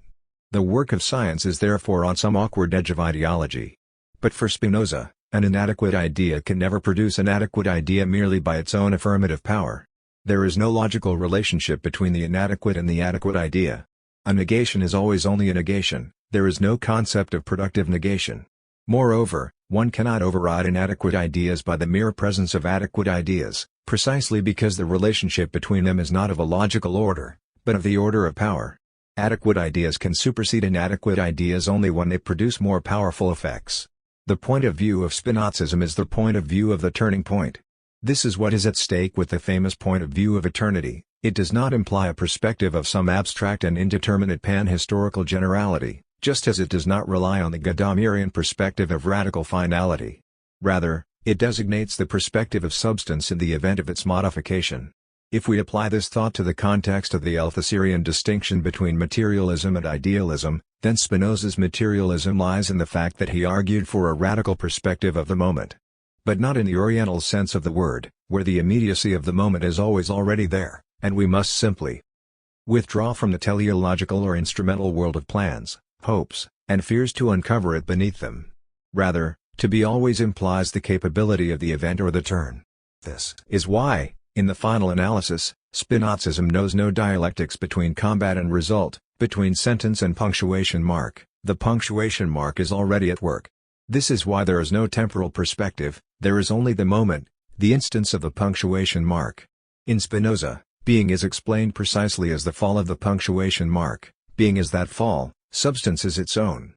The work of science is therefore on some awkward edge of ideology. But for Spinoza, an inadequate idea can never produce an adequate idea merely by its own affirmative power. There is no logical relationship between the inadequate and the adequate idea. A negation is always only a negation, there is no concept of productive negation. Moreover, one cannot override inadequate ideas by the mere presence of adequate ideas, precisely because the relationship between them is not of a logical order, but of the order of power. Adequate ideas can supersede inadequate ideas only when they produce more powerful effects. The point of view of Spinozism is the point of view of the turning point. This is what is at stake with the famous point of view of eternity. It does not imply a perspective of some abstract and indeterminate pan-historical generality, just as it does not rely on the Gadammerian perspective of radical finality. Rather, It designates the perspective of substance in the event of its modification. If we apply this thought to the context of the Althusserian distinction between materialism and idealism, then Spinoza's materialism lies in the fact that he argued for a radical perspective of the moment. But not in the Oriental sense of the word, where the immediacy of the moment is always already there, and we must simply withdraw from the teleological or instrumental world of plans, hopes, and fears to uncover it beneath them. Rather, to be always implies the capability of the event or the turn. This is why, in the final analysis, Spinozism knows no dialectics between combat and result, between sentence and punctuation mark. The punctuation mark is already at work. This is why there is no temporal perspective, there is only the moment, the instance of the punctuation mark. In Spinoza, being is explained precisely as the fall of the punctuation mark. Being is that fall, substance is its own.